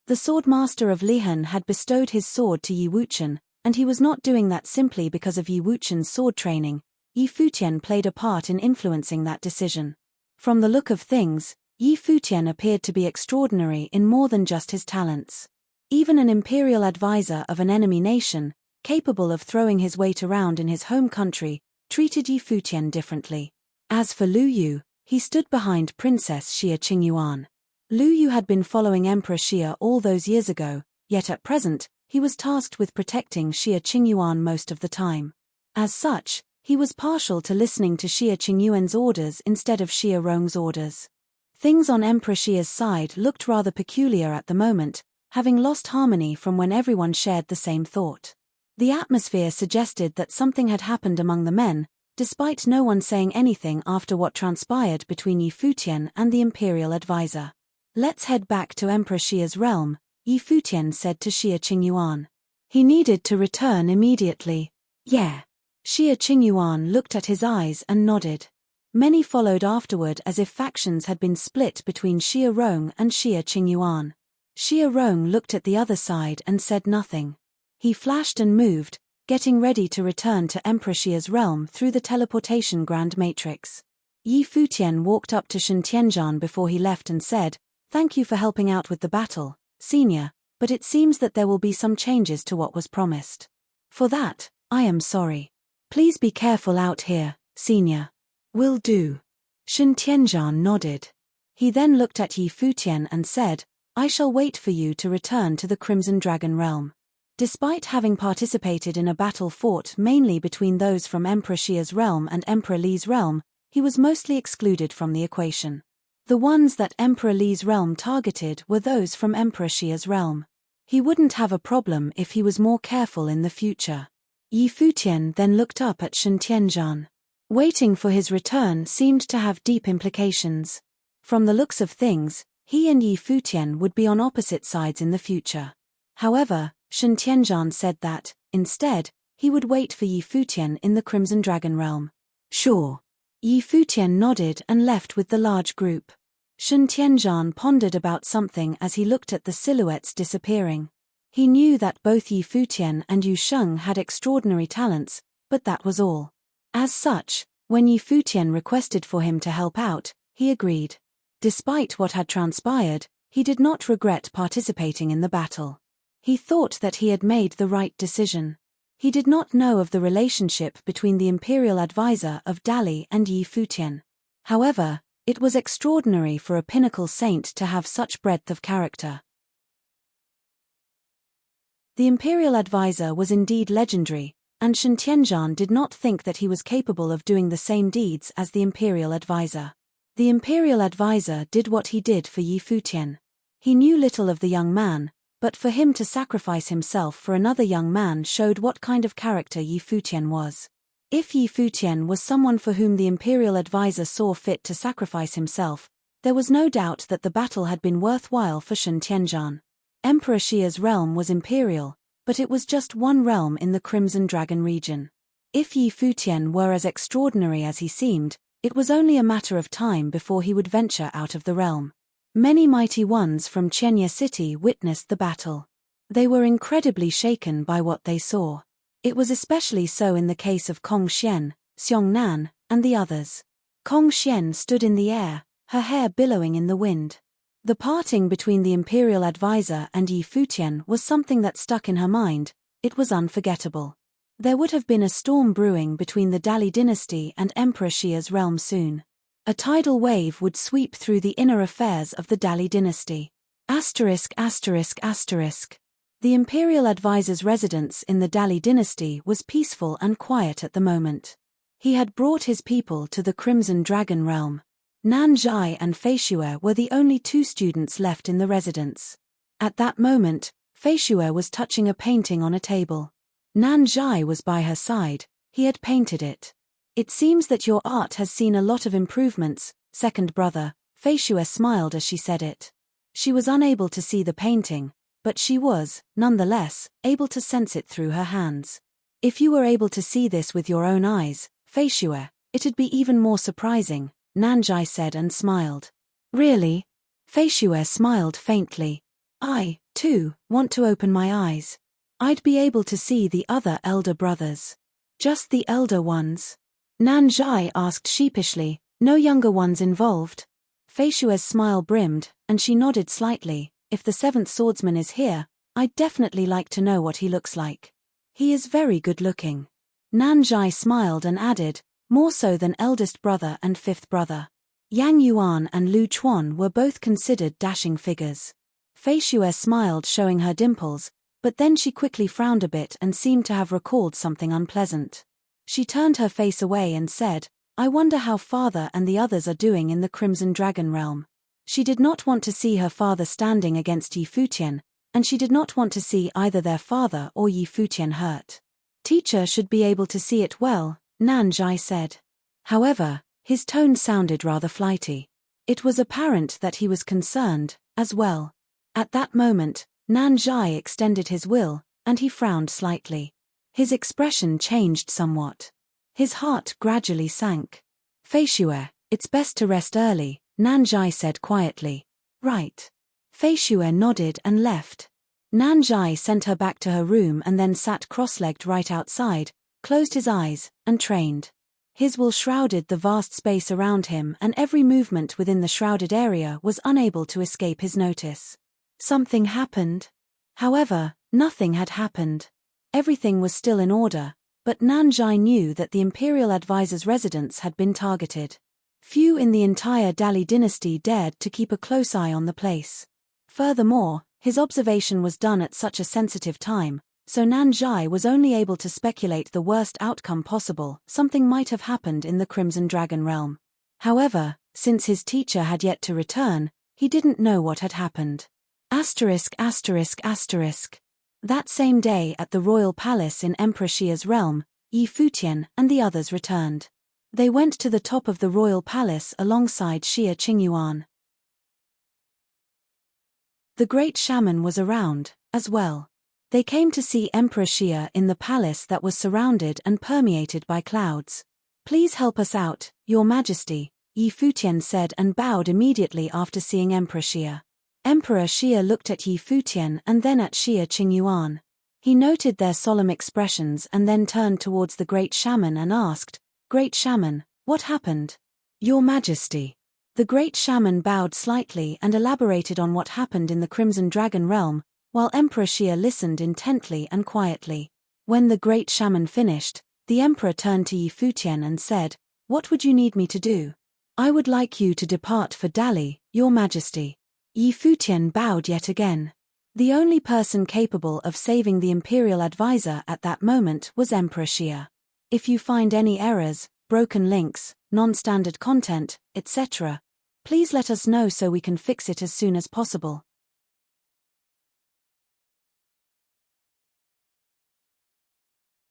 The swordmaster of Lihan had bestowed his sword to Yi Wuchen, and he was not doing that simply because of Yi Wuchen's sword training. Yi Futian played a part in influencing that decision. From the look of things, Yi Futian appeared to be extraordinary in more than just his talents. Even an imperial advisor of an enemy nation, capable of throwing his weight around in his home country, treated Yi Futian differently. As for Lu Yu, he stood behind Princess Xia Qingyuan. Lu Yu had been following Emperor Xia all those years ago, yet at present, he was tasked with protecting Xia Qingyuan most of the time. As such, he was partial to listening to Xia Qingyuan's orders instead of Xia Rong's orders. Things on Emperor Xia's side looked rather peculiar at the moment, having lost harmony from when everyone shared the same thought. The atmosphere suggested that something had happened among the men, despite no one saying anything after what transpired between Yi Futian and the imperial advisor. "Let's head back to Emperor Xia's realm," Yi Futian said to Xia Qingyuan. He needed to return immediately. "Yeah." Xia Qingyuan looked at his eyes and nodded. Many followed afterward as if factions had been split between Xia Rong and Xia Qingyuan. Xia Rong looked at the other side and said nothing. He flashed and moved, getting ready to return to Emperor Xia's realm through the teleportation grand matrix. Yi Futian walked up to Shen Tianzhan before he left and said, "Thank you for helping out with the battle, Senior, but it seems that there will be some changes to what was promised. For that, I am sorry. Please be careful out here, Senior." "Will do." Shen Tianzhan nodded. He then looked at Yi Futian and said, "I shall wait for you to return to the Crimson Dragon realm." Despite having participated in a battle fought mainly between those from Emperor Xia's realm and Emperor Li's realm, he was mostly excluded from the equation. The ones that Emperor Li's realm targeted were those from Emperor Xia's realm. He wouldn't have a problem if he was more careful in the future. Yi Futian then looked up at Shen Tianzhan. Waiting for his return seemed to have deep implications. From the looks of things, he and Yi Futian would be on opposite sides in the future. However, Shen Tianzhan said that, instead, he would wait for Yi Futian in the Crimson Dragon realm. "Sure." Yi Futian nodded and left with the large group. Shen Tianzhan pondered about something as he looked at the silhouettes disappearing. He knew that both Yi Futian and Yu Sheng had extraordinary talents, but that was all. As such, when Yi Futian requested for him to help out, he agreed. Despite what had transpired, he did not regret participating in the battle. He thought that he had made the right decision. He did not know of the relationship between the imperial advisor of Dali and Yi Futian. However, it was extraordinary for a pinnacle saint to have such breadth of character. The imperial advisor was indeed legendary, and Shen Tianzhan did not think that he was capable of doing the same deeds as the imperial advisor. The imperial advisor did what he did for Yi Futian. He knew little of the young man, but for him to sacrifice himself for another young man showed what kind of character Yi Futian was. If Yi Futian was someone for whom the imperial advisor saw fit to sacrifice himself, there was no doubt that the battle had been worthwhile for Shen Tianzhan. Emperor Xia's realm was imperial, but it was just one realm in the Crimson Dragon region. If Yi Futian were as extraordinary as he seemed, it was only a matter of time before he would venture out of the realm. Many mighty ones from Chenya City witnessed the battle. They were incredibly shaken by what they saw. It was especially so in the case of Kong Xian, Xiong Nan, and the others. Kong Xian stood in the air, her hair billowing in the wind. The parting between the imperial advisor and Yi Futian was something that stuck in her mind. It was unforgettable. There would have been a storm brewing between the Dali dynasty and Emperor Xia's realm soon. A tidal wave would sweep through the inner affairs of the Dali dynasty. Asterisk asterisk asterisk. The imperial advisor's residence in the Dali dynasty was peaceful and quiet at the moment. He had brought his people to the Crimson Dragon realm. Nan Zhai and Fei Xue were the only two students left in the residence. At that moment, Fei Xue was touching a painting on a table. Nan Zhai was by her side. He had painted it. It seems that your art has seen a lot of improvements, second brother. Fei Xue smiled as she said it. She was unable to see the painting, but she was, nonetheless, able to sense it through her hands. If you were able to see this with your own eyes, Fei Xue, it'd be even more surprising, Nan Zhai said and smiled. Really? Fei Xue smiled faintly. I, too, want to open my eyes. I'd be able to see the other elder brothers. Just the elder ones? Nan Zhai asked sheepishly, no younger ones involved? Fei Xue's smile brimmed, and she nodded slightly. If the seventh swordsman is here, I'd definitely like to know what he looks like. He is very good-looking. Nan Zhai smiled and added, more so than eldest brother and fifth brother. Yang Yuan and Lu Chuan were both considered dashing figures. Fei Xue smiled, showing her dimples, but then she quickly frowned a bit and seemed to have recalled something unpleasant. She turned her face away and said, I wonder how father and the others are doing in the Crimson Dragon realm. She did not want to see her father standing against Yi Futian, and she did not want to see either their father or Yi Futian hurt. Teacher should be able to see it well, Nan Zhai said. However, his tone sounded rather flighty. It was apparent that he was concerned, as well. At that moment, Nan Zhai extended his will, and he frowned slightly. His expression changed somewhat. His heart gradually sank. Fei Xue, it's best to rest early, Nan Zhai said quietly. Right. Fei Xue nodded and left. Nan Zhai sent her back to her room and then sat cross-legged right outside, closed his eyes, and trained. His will shrouded the vast space around him, and every movement within the shrouded area was unable to escape his notice. Something happened. However, nothing had happened. Everything was still in order, but Nan Zhai knew that the imperial advisor's residence had been targeted. Few in the entire Dali dynasty dared to keep a close eye on the place. Furthermore, his observation was done at such a sensitive time, so Nan Zhai was only able to speculate the worst outcome possible. Something might have happened in the Crimson Dragon realm. However, since his teacher had yet to return, he didn't know what had happened. Asterisk asterisk asterisk. That same day at the royal palace in Emperor Xia's realm, Yi Futian and the others returned. They went to the top of the royal palace alongside Xia Qingyuan. The great shaman was around, as well. They came to see Emperor Xia in the palace that was surrounded and permeated by clouds. Please help us out, Your Majesty, Yi Futian said and bowed immediately after seeing Emperor Xia. Emperor Xia looked at Yi Futian and then at Xia Qingyuan. He noted their solemn expressions and then turned towards the great shaman and asked, Great shaman, what happened? Your Majesty. The great shaman bowed slightly and elaborated on what happened in the Crimson Dragon realm, while Emperor Xia listened intently and quietly. When the great shaman finished, the emperor turned to Yi Futian and said, What would you need me to do? I would like you to depart for Dali, Your Majesty. Yi Futian bowed yet again. The only person capable of saving the imperial advisor at that moment was Emperor Xia. If you find any errors, broken links, non-standard content, etc., please let us know so we can fix it as soon as possible.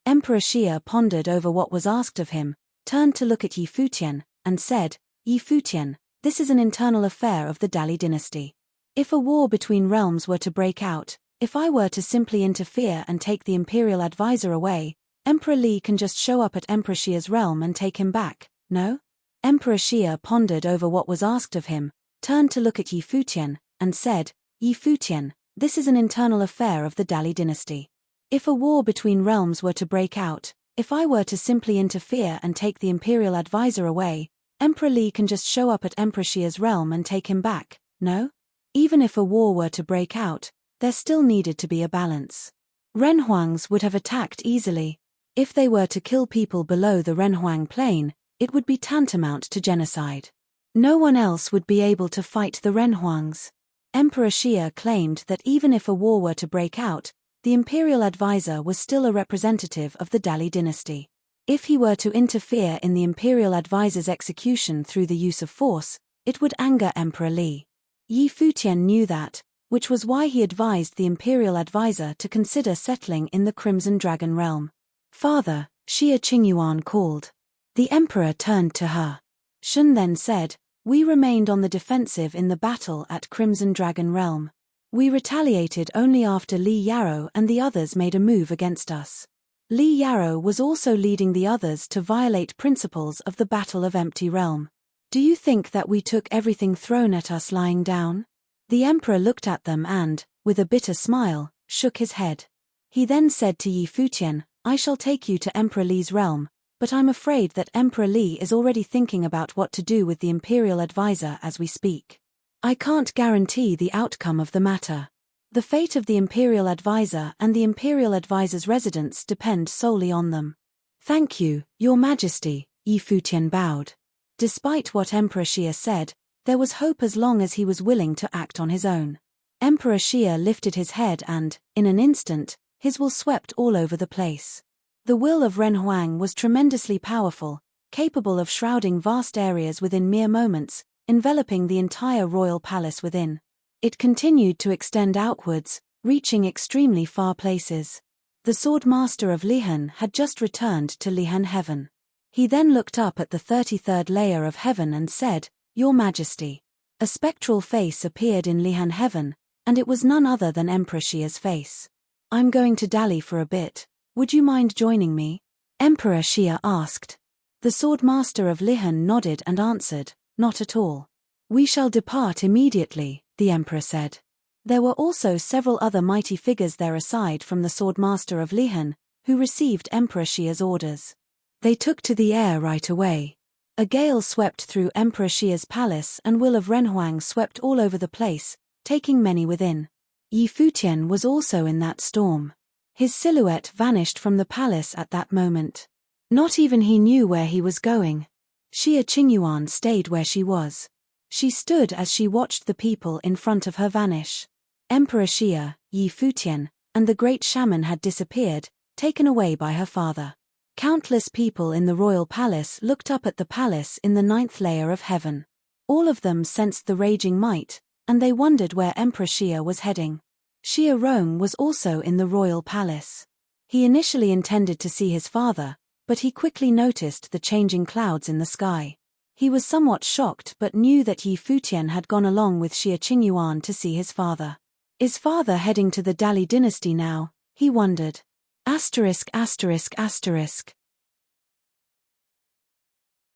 Emperor Xia pondered over what was asked of him, turned to look at Yi Futian, and said, Yi Futian, this is an internal affair of the Dali dynasty. If a war between realms were to break out, if I were to simply interfere and take the imperial advisor away, Emperor Li can just show up at Emperor Xia's realm and take him back, no? Emperor Xia pondered over what was asked of him, turned to look at Yi Futian, and said, Yi Futian, this is an internal affair of the Dali dynasty. If a war between realms were to break out, if I were to simply interfere and take the imperial advisor away, Emperor Li can just show up at Emperor Xia's realm and take him back, no? Even if a war were to break out, there still needed to be a balance. Renhuangs would have attacked easily. If they were to kill people below the Renhuang plain, it would be tantamount to genocide. No one else would be able to fight the Renhuangs. Emperor Xia claimed that even if a war were to break out, the imperial advisor was still a representative of the Dali dynasty. If he were to interfere in the imperial advisor's execution through the use of force, it would anger Emperor Li. Yi Futian knew that, which was why he advised the imperial advisor to consider settling in the Crimson Dragon realm. "Father," Xia Qingyuan called. The emperor turned to her. Shun then said, "We remained on the defensive in the battle at Crimson Dragon realm. We retaliated only after Li Yarrow and the others made a move against us. Li Yarrow was also leading the others to violate principles of the Battle of Empty Realm. Do you think that we took everything thrown at us lying down?" The emperor looked at them and, with a bitter smile, shook his head. He then said to Yi Futian, "I shall take you to Emperor Li's realm, but I'm afraid that Emperor Li is already thinking about what to do with the imperial advisor as we speak. I can't guarantee the outcome of the matter. The fate of the imperial advisor and the imperial advisor's residence depend solely on them." "Thank you, Your Majesty," Yi Futian bowed. Despite what Emperor Xia said, there was hope as long as he was willing to act on his own. Emperor Xia lifted his head and, in an instant, his will swept all over the place. The will of Renhuang was tremendously powerful, capable of shrouding vast areas within mere moments, enveloping the entire royal palace within. It continued to extend outwards, reaching extremely far places. The sword master of Lihan had just returned to Lihan heaven. He then looked up at the 33rd layer of heaven and said, "Your Majesty." A spectral face appeared in Lihan heaven, and it was none other than Emperor Xia's face. "I'm going to Dali for a bit. Would you mind joining me?" Emperor Xia asked. The sword master of Lihan nodded and answered, "Not at all. We shall depart immediately," the emperor said. There were also several other mighty figures there aside from the sword master of Lihan, who received Emperor Xia's orders. They took to the air right away. A gale swept through Emperor Xia's palace and will of Renhuang swept all over the place, taking many within. Yi Futian was also in that storm. His silhouette vanished from the palace at that moment. Not even he knew where he was going. Xia Qingyuan stayed where she was. She stood as she watched the people in front of her vanish. Emperor Xia, Yi Futian, and the great shaman had disappeared, taken away by her father. Countless people in the royal palace looked up at the palace in the 9th layer of heaven. All of them sensed the raging might, and they wondered where Emperor Xia was heading. Xia Rome was also in the royal palace. He initially intended to see his father, but he quickly noticed the changing clouds in the sky. He was somewhat shocked but knew that Yi Futian had gone along with Xia Qingyuan to see his father. Is father heading to the Dali dynasty now? He wondered. Asterisk asterisk asterisk.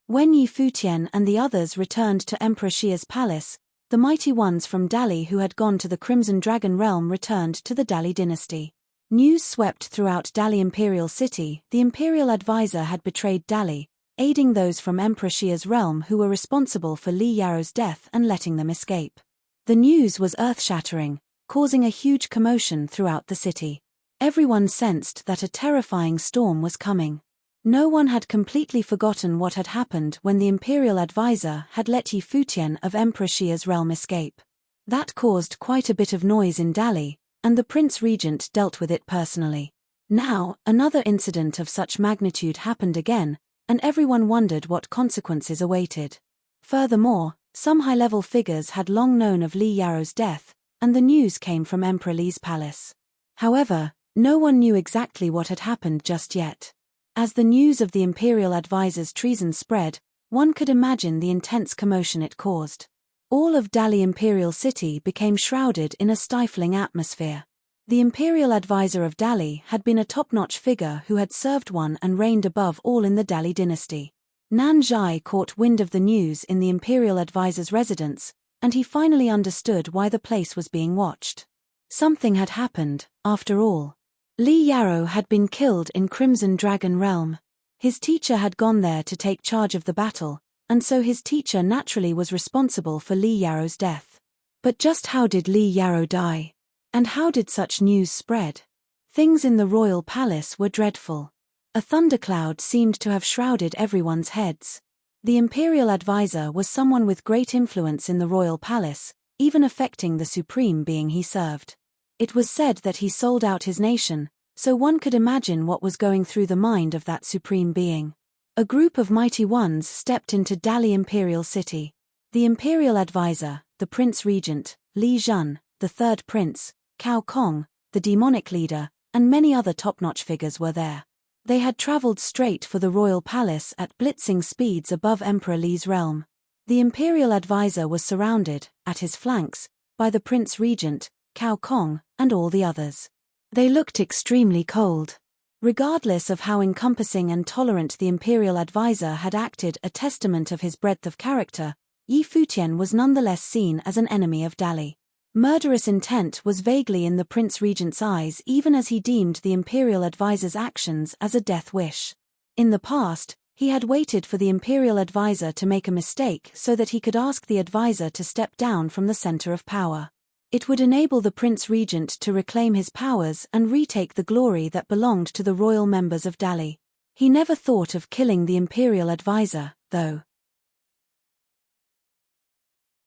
When Yi Futian and the others returned to Emperor Xia's palace, the mighty ones from Dali who had gone to the Crimson Dragon realm returned to the Dali dynasty. News swept throughout Dali Imperial City. The Imperial Advisor had betrayed Dali, aiding those from Emperor Xia's realm who were responsible for Li Yarrow's death and letting them escape. The news was earth-shattering, causing a huge commotion throughout the city. Everyone sensed that a terrifying storm was coming. No one had completely forgotten what had happened when the Imperial Advisor had let Yi Futian of Emperor Xia's realm escape. That caused quite a bit of noise in Dali, and the Prince Regent dealt with it personally. Now, another incident of such magnitude happened again, and everyone wondered what consequences awaited. Furthermore, some high-level figures had long known of Li Yarrow's death, and the news came from Emperor Li's palace. However, no one knew exactly what had happened just yet. As the news of the Imperial Advisor's treason spread, one could imagine the intense commotion it caused. All of Dali Imperial City became shrouded in a stifling atmosphere. The Imperial Advisor of Dali had been a top-notch figure who had served one and reigned above all in the Dali dynasty. Nan Zhai caught wind of the news in the Imperial Advisor's residence, and he finally understood why the place was being watched. Something had happened, after all. Li Yarrow had been killed in Crimson Dragon Realm. His teacher had gone there to take charge of the battle, and so his teacher naturally was responsible for Li Yarrow's death. But just how did Li Yarrow die? And how did such news spread? Things in the royal palace were dreadful. A thundercloud seemed to have shrouded everyone's heads. The imperial advisor was someone with great influence in the royal palace, even affecting the supreme being he served. It was said that he sold out his nation, so one could imagine what was going through the mind of that supreme being. A group of mighty ones stepped into Dali Imperial City. The imperial advisor, the prince regent, Li Jun, the third prince, Cao Kong, the demonic leader, and many other top-notch figures were there. They had traveled straight for the royal palace at blitzing speeds above Emperor Li's realm. The imperial advisor was surrounded, at his flanks, by the prince regent, Cao Kong, and all the others. They looked extremely cold. Regardless of how encompassing and tolerant the imperial advisor had acted, a testament of his breadth of character, Futian was nonetheless seen as an enemy of Dali. Murderous intent was vaguely in the prince regent's eyes, even as he deemed the imperial advisor's actions as a death wish. In the past, he had waited for the imperial advisor to make a mistake so that he could ask the advisor to step down from the center of power. It would enable the prince regent to reclaim his powers and retake the glory that belonged to the royal members of Dali. He never thought of killing the imperial advisor, though.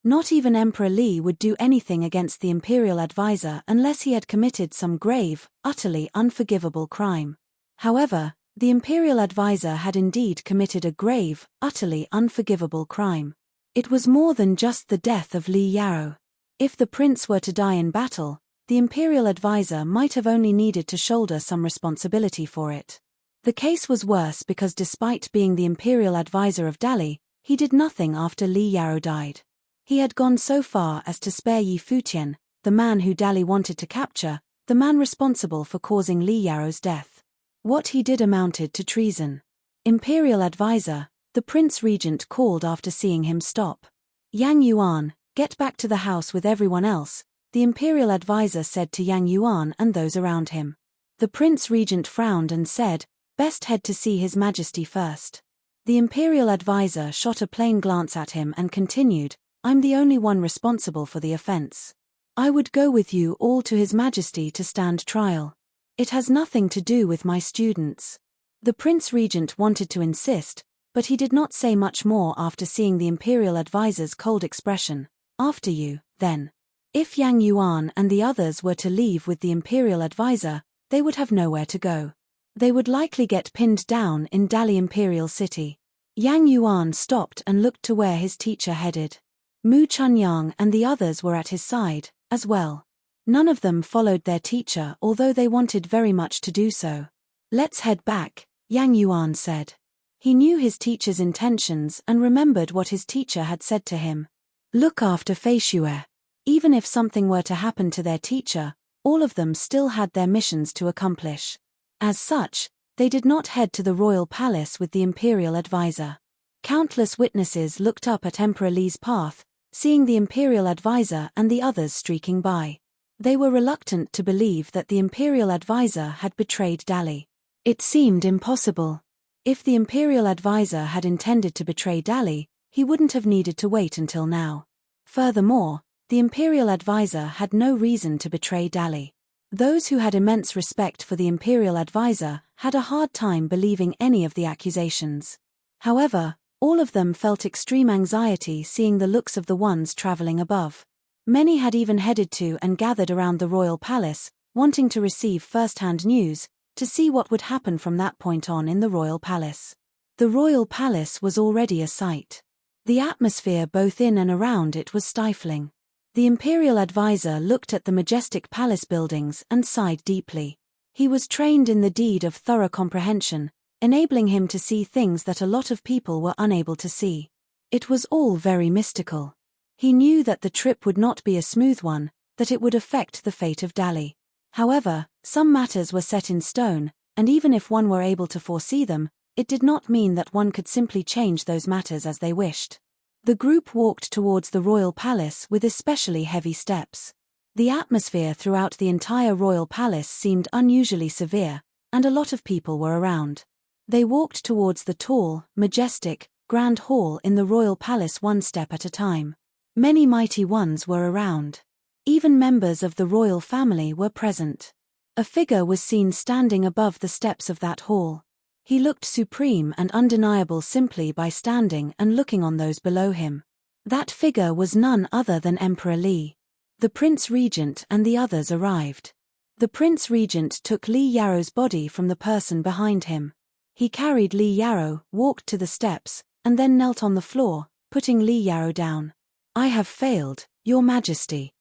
Not even Emperor Li would do anything against the imperial advisor unless he had committed some grave, utterly unforgivable crime. However, the imperial advisor had indeed committed a grave, utterly unforgivable crime. It was more than just the death of Li Yarrow. If the prince were to die in battle, the imperial advisor might have only needed to shoulder some responsibility for it. The case was worse because despite being the imperial advisor of Dali, he did nothing after Li Yarrow died. He had gone so far as to spare Futian, the man who Dali wanted to capture, the man responsible for causing Li Yarrow's death. What he did amounted to treason. Imperial advisor, the prince regent called after seeing him stop. Yang Yuan, get back to the house with everyone else, the imperial advisor said to Yang Yuan and those around him. The prince regent frowned and said, best head to see His Majesty first. The imperial advisor shot a plain glance at him and continued, I'm the only one responsible for the offense. I would go with you all to His Majesty to stand trial. It has nothing to do with my students. The prince regent wanted to insist, but he did not say much more after seeing the imperial advisor's cold expression. After you, then. If Yang Yuan and the others were to leave with the imperial advisor, they would have nowhere to go. They would likely get pinned down in Dali Imperial City. Yang Yuan stopped and looked to where his teacher headed. Mu Chunyang and the others were at his side, as well. None of them followed their teacher, although they wanted very much to do so. Let's head back, Yang Yuan said. He knew his teacher's intentions and remembered what his teacher had said to him. Look after Fei Xue. Even if something were to happen to their teacher, all of them still had their missions to accomplish. As such, they did not head to the royal palace with the imperial advisor. Countless witnesses looked up at Emperor Li's path, seeing the imperial advisor and the others streaking by. They were reluctant to believe that the imperial advisor had betrayed Dali. It seemed impossible. If the imperial advisor had intended to betray Dali, he wouldn't have needed to wait until now. Furthermore, the imperial advisor had no reason to betray Dali. Those who had immense respect for the imperial advisor had a hard time believing any of the accusations. However, all of them felt extreme anxiety seeing the looks of the ones traveling above. Many had even headed to and gathered around the royal palace, wanting to receive first-hand news, to see what would happen from that point on in the royal palace. The royal palace was already a sight. The atmosphere both in and around it was stifling. The imperial advisor looked at the majestic palace buildings and sighed deeply. He was trained in the deed of thorough comprehension, enabling him to see things that a lot of people were unable to see. It was all very mystical. He knew that the trip would not be a smooth one, that it would affect the fate of Dali. However, some matters were set in stone, and even if one were able to foresee them, it did not mean that one could simply change those matters as they wished. The group walked towards the royal palace with especially heavy steps. The atmosphere throughout the entire royal palace seemed unusually severe, and a lot of people were around. They walked towards the tall, majestic, grand hall in the royal palace one step at a time. Many mighty ones were around. Even members of the royal family were present. A figure was seen standing above the steps of that hall. He looked supreme and undeniable simply by standing and looking on those below him. That figure was none other than Emperor Li. The Prince Regent and the others arrived. The Prince Regent took Li Yaro's body from the person behind him. He carried Li Yaro, walked to the steps, and then knelt on the floor, putting Li Yaro down. "I have failed, Your Majesty.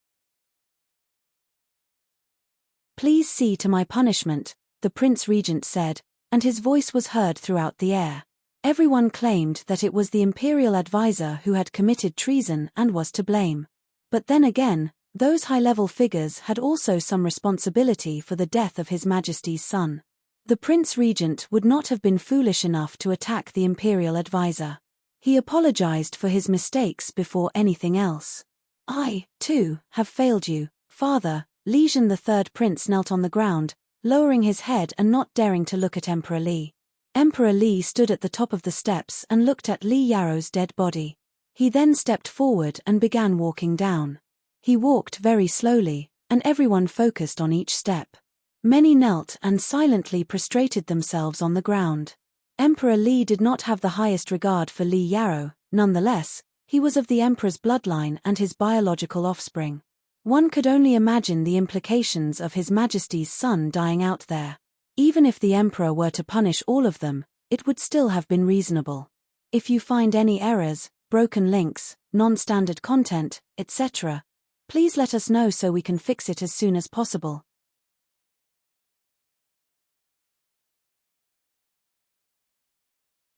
Please see to my punishment," the Prince Regent said, and his voice was heard throughout the air. Everyone claimed that it was the imperial advisor who had committed treason and was to blame. But then again, those high-level figures had also some responsibility for the death of His Majesty's son. The Prince Regent would not have been foolish enough to attack the imperial advisor. He apologized for his mistakes before anything else. "I, too, have failed you, Father." Lijian the third prince knelt on the ground, lowering his head and not daring to look at Emperor Li. Emperor Li stood at the top of the steps and looked at Li Yaro's dead body. He then stepped forward and began walking down. He walked very slowly, and everyone focused on each step. Many knelt and silently prostrated themselves on the ground. Emperor Li did not have the highest regard for Li Yaro. Nonetheless, he was of the emperor's bloodline and his biological offspring. One could only imagine the implications of His Majesty's son dying out there. Even if the emperor were to punish all of them, it would still have been reasonable. If you find any errors, broken links, non-standard content, etc., please let us know so we can fix it as soon as possible.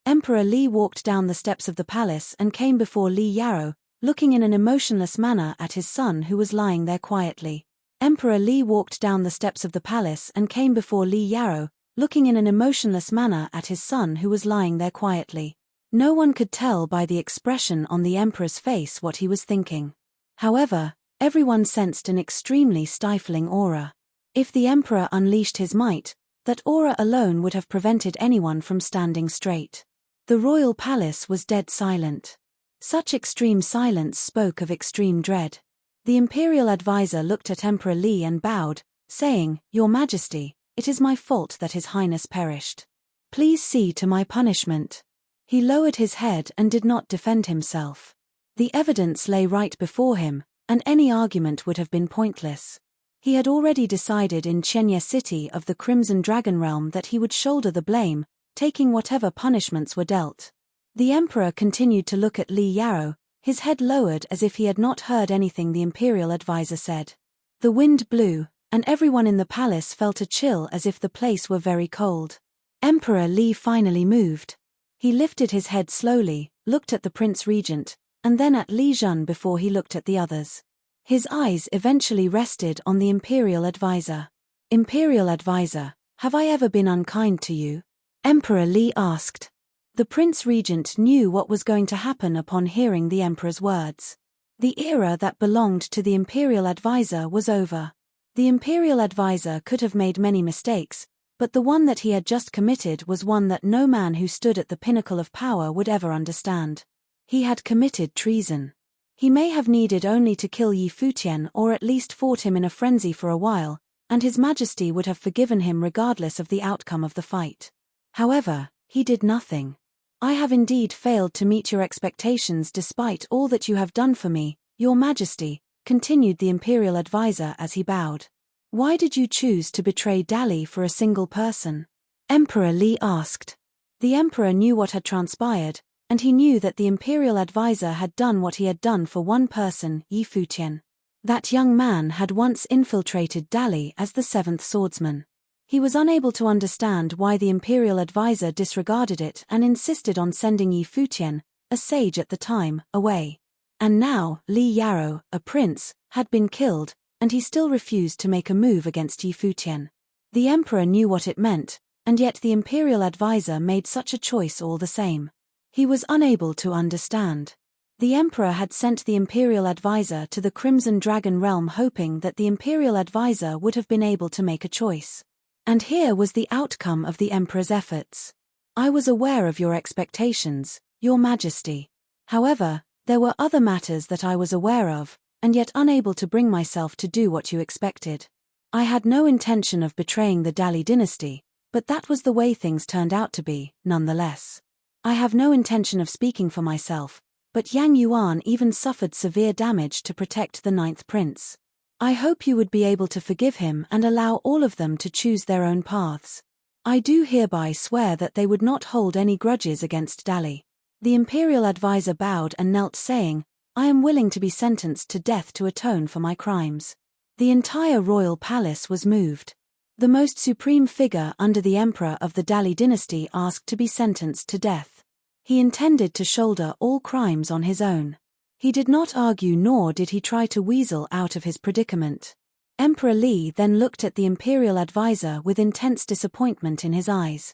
Emperor Li walked down the steps of the palace and came before Li Yaro, looking in an emotionless manner at his son who was lying there quietly. Emperor Li walked down the steps of the palace and came before Li Yaro, looking in an emotionless manner at his son who was lying there quietly. No one could tell by the expression on the emperor's face what he was thinking. However, everyone sensed an extremely stifling aura. If the emperor unleashed his might, that aura alone would have prevented anyone from standing straight. The royal palace was dead silent. Such extreme silence spoke of extreme dread. The imperial advisor looked at Emperor Li and bowed, saying, "Your Majesty, it is my fault that His Highness perished. Please see to my punishment." He lowered his head and did not defend himself. The evidence lay right before him, and any argument would have been pointless. He had already decided in Chenya City of the Crimson Dragon Realm that he would shoulder the blame, taking whatever punishments were dealt. The emperor continued to look at Li Yaro, his head lowered as if he had not heard anything the imperial advisor said. The wind blew, and everyone in the palace felt a chill as if the place were very cold. Emperor Li finally moved. He lifted his head slowly, looked at the Prince Regent, and then at Lijian before he looked at the others. His eyes eventually rested on the imperial advisor. "Imperial advisor, have I ever been unkind to you?" Emperor Li asked. The Prince Regent knew what was going to happen upon hearing the emperor's words. The era that belonged to the imperial advisor was over. The imperial advisor could have made many mistakes, but the one that he had just committed was one that no man who stood at the pinnacle of power would ever understand. He had committed treason. He may have needed only to kill Yi Futian or at least fought him in a frenzy for a while, and His Majesty would have forgiven him regardless of the outcome of the fight. However, he did nothing. "I have indeed failed to meet your expectations despite all that you have done for me, Your Majesty," continued the imperial advisor as he bowed. "Why did you choose to betray Dali for a single person?" Emperor Li asked. The emperor knew what had transpired, and he knew that the imperial advisor had done what he had done for one person, Yi Futian. That young man had once infiltrated Dali as the seventh swordsman. He was unable to understand why the imperial advisor disregarded it and insisted on sending Yi Futian, a sage at the time, away. And now, Li Yaro, a prince, had been killed, and he still refused to make a move against Yi Futian. The emperor knew what it meant, and yet the imperial advisor made such a choice all the same. He was unable to understand. The emperor had sent the imperial advisor to the Crimson Dragon realm hoping that the imperial advisor would have been able to make a choice. And here was the outcome of the emperor's efforts. I was aware of your expectations, your majesty. However, there were other matters that I was aware of, and yet unable to bring myself to do what you expected. I had no intention of betraying the Dali dynasty, but that was the way things turned out to be, nonetheless. I have no intention of speaking for myself, but Yang Yuan even suffered severe damage to protect the ninth prince. I hope you would be able to forgive him and allow all of them to choose their own paths. I do hereby swear that they would not hold any grudges against Dali. The imperial advisor bowed and knelt saying, I am willing to be sentenced to death to atone for my crimes. The entire royal palace was moved. The most supreme figure under the emperor of the Dali dynasty asked to be sentenced to death. He intended to shoulder all crimes on his own. He did not argue nor did he try to weasel out of his predicament. Emperor Li then looked at the imperial advisor with intense disappointment in his eyes.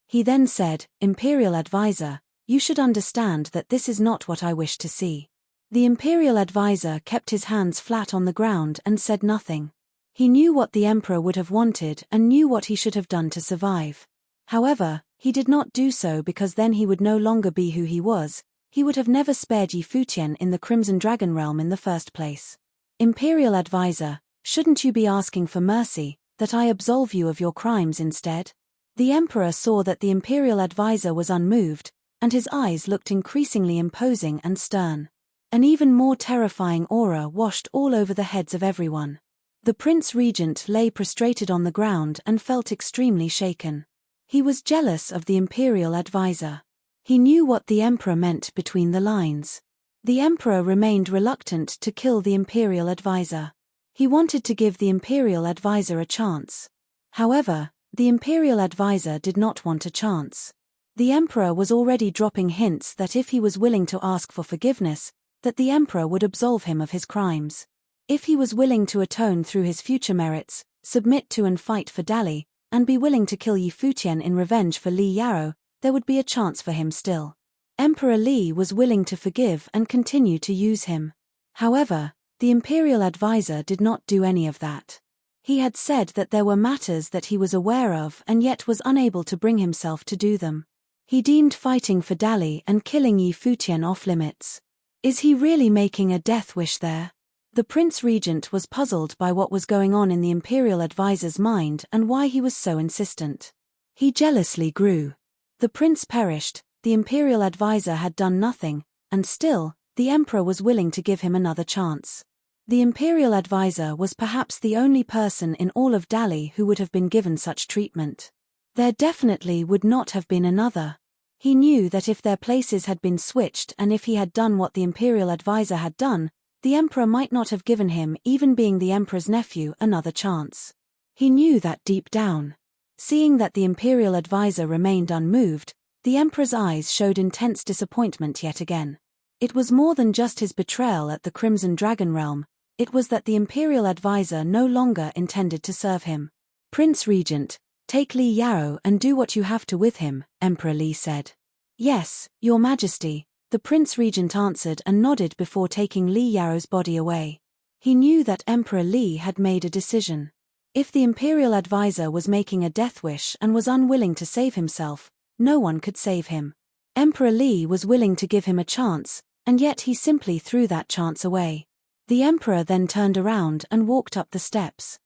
He then said, Imperial advisor, you should understand that this is not what I wish to see. The imperial advisor kept his hands flat on the ground and said nothing. He knew what the emperor would have wanted and knew what he should have done to survive. However, he did not do so because then he would no longer be who he was. He would have never spared Yi Futian in the Crimson Dragon realm in the first place. Imperial advisor, shouldn't you be asking for mercy, that I absolve you of your crimes instead? The emperor saw that the imperial advisor was unmoved, and his eyes looked increasingly imposing and stern. An even more terrifying aura washed all over the heads of everyone. The prince regent lay prostrated on the ground and felt extremely shaken. He was jealous of the imperial advisor. He knew what the emperor meant between the lines. The emperor remained reluctant to kill the imperial advisor. He wanted to give the imperial advisor a chance. However, the imperial advisor did not want a chance. The emperor was already dropping hints that if he was willing to ask for forgiveness, that the emperor would absolve him of his crimes. If he was willing to atone through his future merits, submit to and fight for Dali, and be willing to kill Yi Futian in revenge for Li Yaro, there would be a chance for him still. Emperor Li was willing to forgive and continue to use him. However, the imperial advisor did not do any of that. He had said that there were matters that he was aware of and yet was unable to bring himself to do them. He deemed fighting for Dali and killing Yi Futian off limits. Is he really making a death wish there? The prince regent was puzzled by what was going on in the imperial advisor's mind and why he was so insistent. He jealously grew. The prince perished, the imperial advisor had done nothing, and still, the emperor was willing to give him another chance. The imperial advisor was perhaps the only person in all of Dali who would have been given such treatment. There definitely would not have been another. He knew that if their places had been switched and if he had done what the imperial advisor had done, the emperor might not have given him, even being the emperor's nephew, another chance. He knew that deep down. Seeing that the imperial advisor remained unmoved, the emperor's eyes showed intense disappointment yet again. It was more than just his betrayal at the Crimson Dragon realm, it was that the imperial advisor no longer intended to serve him. Prince Regent, take Li Yaro and do what you have to with him, Emperor Li said. Yes, Your Majesty, the Prince Regent answered and nodded before taking Li Yaro's body away. He knew that Emperor Li had made a decision. If the imperial advisor was making a death wish and was unwilling to save himself, no one could save him. Emperor Li was willing to give him a chance, and yet he simply threw that chance away. The emperor then turned around and walked up the steps.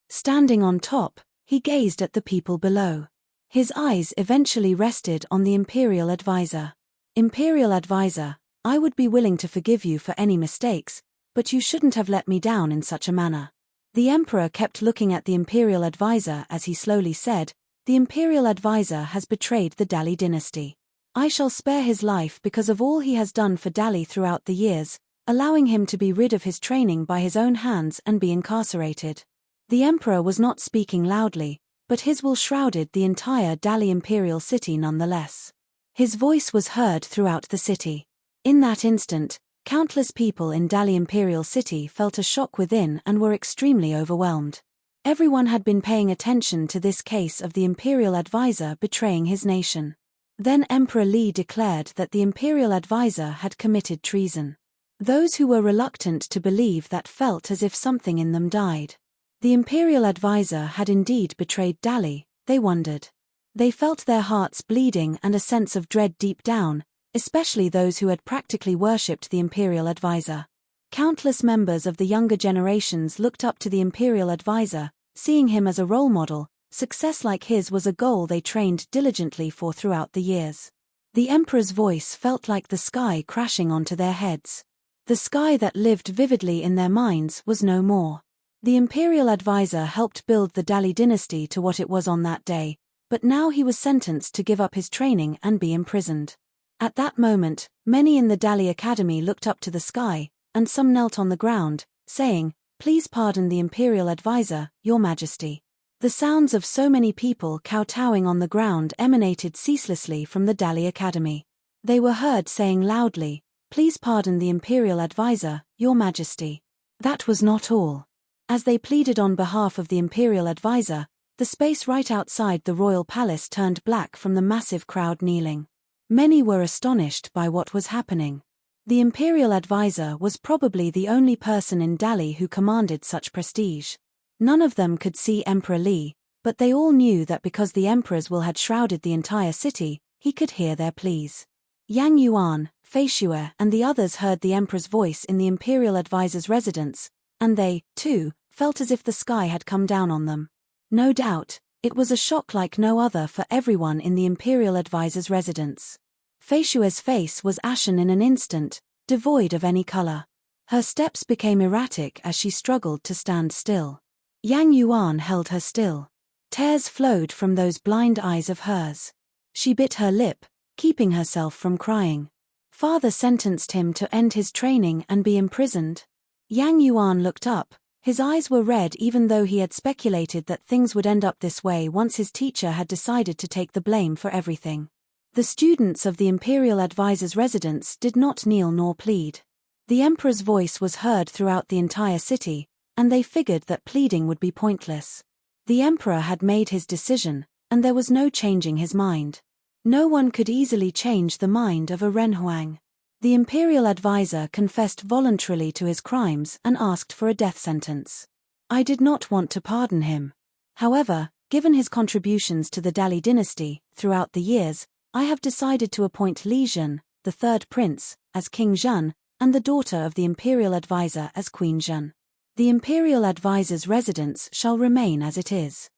Standing on top, he gazed at the people below. His eyes eventually rested on the imperial advisor. Imperial advisor, I would be willing to forgive you for any mistakes, but you shouldn't have let me down in such a manner. The emperor kept looking at the imperial advisor as he slowly said, the imperial advisor has betrayed the Dali dynasty. I shall spare his life because of all he has done for Dali throughout the years, allowing him to be rid of his training by his own hands and be incarcerated. The emperor was not speaking loudly, but his will shrouded the entire Dali imperial city nonetheless. His voice was heard throughout the city. In that instant, countless people in Dali imperial city felt a shock within and were extremely overwhelmed. Everyone had been paying attention to this case of the imperial advisor betraying his nation. Then Emperor Li declared that the imperial advisor had committed treason. Those who were reluctant to believe that felt as if something in them died. The imperial advisor had indeed betrayed Dali, they wondered. They felt their hearts bleeding and a sense of dread deep down, especially those who had practically worshipped the imperial advisor. Countless members of the younger generations looked up to the imperial advisor, seeing him as a role model. Success like his was a goal they trained diligently for throughout the years. The emperor's voice felt like the sky crashing onto their heads. The sky that lived vividly in their minds was no more. The imperial advisor helped build the Dali dynasty to what it was on that day, but now he was sentenced to give up his training and be imprisoned. At that moment, many in the Dali Academy looked up to the sky, and some knelt on the ground, saying, "Please pardon the imperial advisor, Your Majesty." The sounds of so many people kowtowing on the ground emanated ceaselessly from the Dali Academy. They were heard saying loudly, "Please pardon the imperial advisor, Your Majesty." That was not all. As they pleaded on behalf of the imperial advisor, the space right outside the royal palace turned black from the massive crowd kneeling. Many were astonished by what was happening. The imperial advisor was probably the only person in Dali who commanded such prestige. None of them could see Emperor Li, but they all knew that because the emperor's will had shrouded the entire city, he could hear their pleas. Yang Yuan, Fei Xue and the others heard the emperor's voice in the imperial advisor's residence, and they, too, felt as if the sky had come down on them. No doubt, it was a shock like no other for everyone in the imperial advisor's residence. Fei Xue's face was ashen in an instant, devoid of any color. Her steps became erratic as she struggled to stand still. Yang Yuan held her still. Tears flowed from those blind eyes of hers. She bit her lip, keeping herself from crying. Father sentenced him to end his training and be imprisoned. Yang Yuan looked up. His eyes were red even though he had speculated that things would end up this way once his teacher had decided to take the blame for everything. The students of the imperial advisor's residence did not kneel nor plead. The emperor's voice was heard throughout the entire city, and they figured that pleading would be pointless. The emperor had made his decision, and there was no changing his mind. No one could easily change the mind of a Renhuang. The imperial advisor confessed voluntarily to his crimes and asked for a death sentence. I did not want to pardon him. However, given his contributions to the Dali dynasty throughout the years, I have decided to appoint Li Zhen, the third prince, as King Zhen, and the daughter of the imperial advisor as Queen Zhen. The imperial advisor's residence shall remain as it is.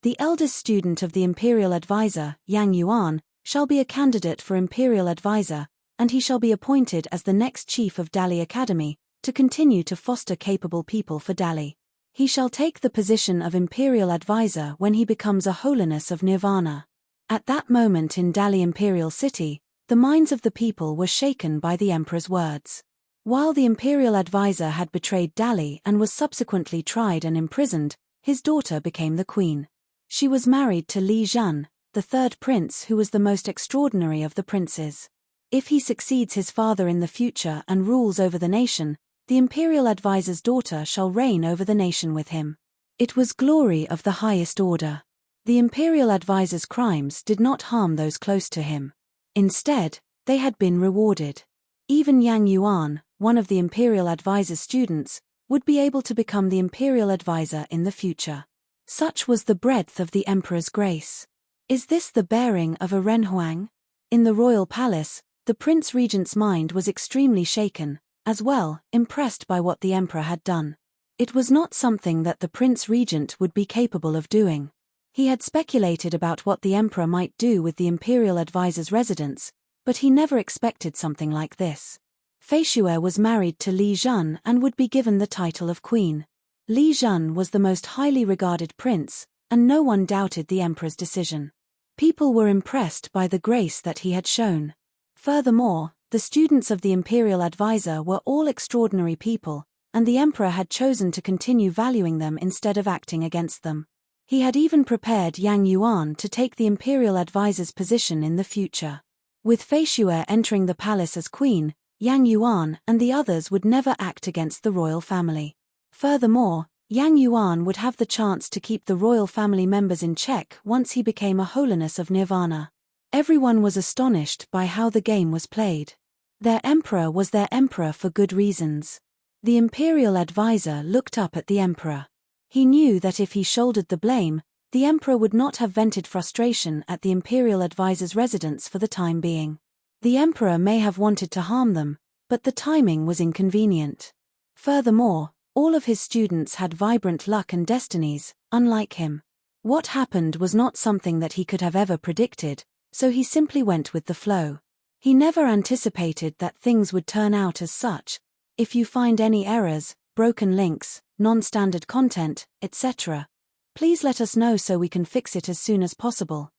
The eldest student of the imperial advisor, Yang Yuan, shall be a candidate for imperial advisor, and he shall be appointed as the next chief of Dali Academy, to continue to foster capable people for Dali. He shall take the position of imperial advisor when he becomes a holiness of nirvana. At that moment in Dali Imperial City, the minds of the people were shaken by the emperor's words. While the imperial advisor had betrayed Dali and was subsequently tried and imprisoned, his daughter became the queen. She was married to Li Zhen, the third prince who was the most extraordinary of the princes. If he succeeds his father in the future and rules over the nation, the imperial advisor's daughter shall reign over the nation with him. It was glory of the highest order. The imperial advisor's crimes did not harm those close to him. Instead, they had been rewarded. Even Yang Yuan, one of the imperial advisor's students, would be able to become the imperial advisor in the future. Such was the breadth of the emperor's grace. Is this the bearing of a Renhuang? In the royal palace, the prince regent's mind was extremely shaken, as well, impressed by what the emperor had done. It was not something that the prince regent would be capable of doing. He had speculated about what the emperor might do with the imperial advisor's residence, but he never expected something like this. Fei Xue was married to Li Zhen and would be given the title of queen. Li Zhen was the most highly regarded prince, and no one doubted the emperor's decision. People were impressed by the grace that he had shown. Furthermore, the students of the imperial advisor were all extraordinary people, and the emperor had chosen to continue valuing them instead of acting against them. He had even prepared Yang Yuan to take the imperial advisor's position in the future. With Fei Xue entering the palace as queen, Yang Yuan and the others would never act against the royal family. Furthermore, Yang Yuan would have the chance to keep the royal family members in check once he became a holiness of nirvana. Everyone was astonished by how the game was played. Their emperor was their emperor for good reasons. The imperial advisor looked up at the emperor. He knew that if he shouldered the blame, the emperor would not have vented frustration at the imperial advisor's residence for the time being. The emperor may have wanted to harm them, but the timing was inconvenient. Furthermore, all of his students had vibrant luck and destinies, unlike him. What happened was not something that he could have ever predicted, so he simply went with the flow. He never anticipated that things would turn out as such. If you find any errors, broken links, non-standard content, etc., please let us know so we can fix it as soon as possible.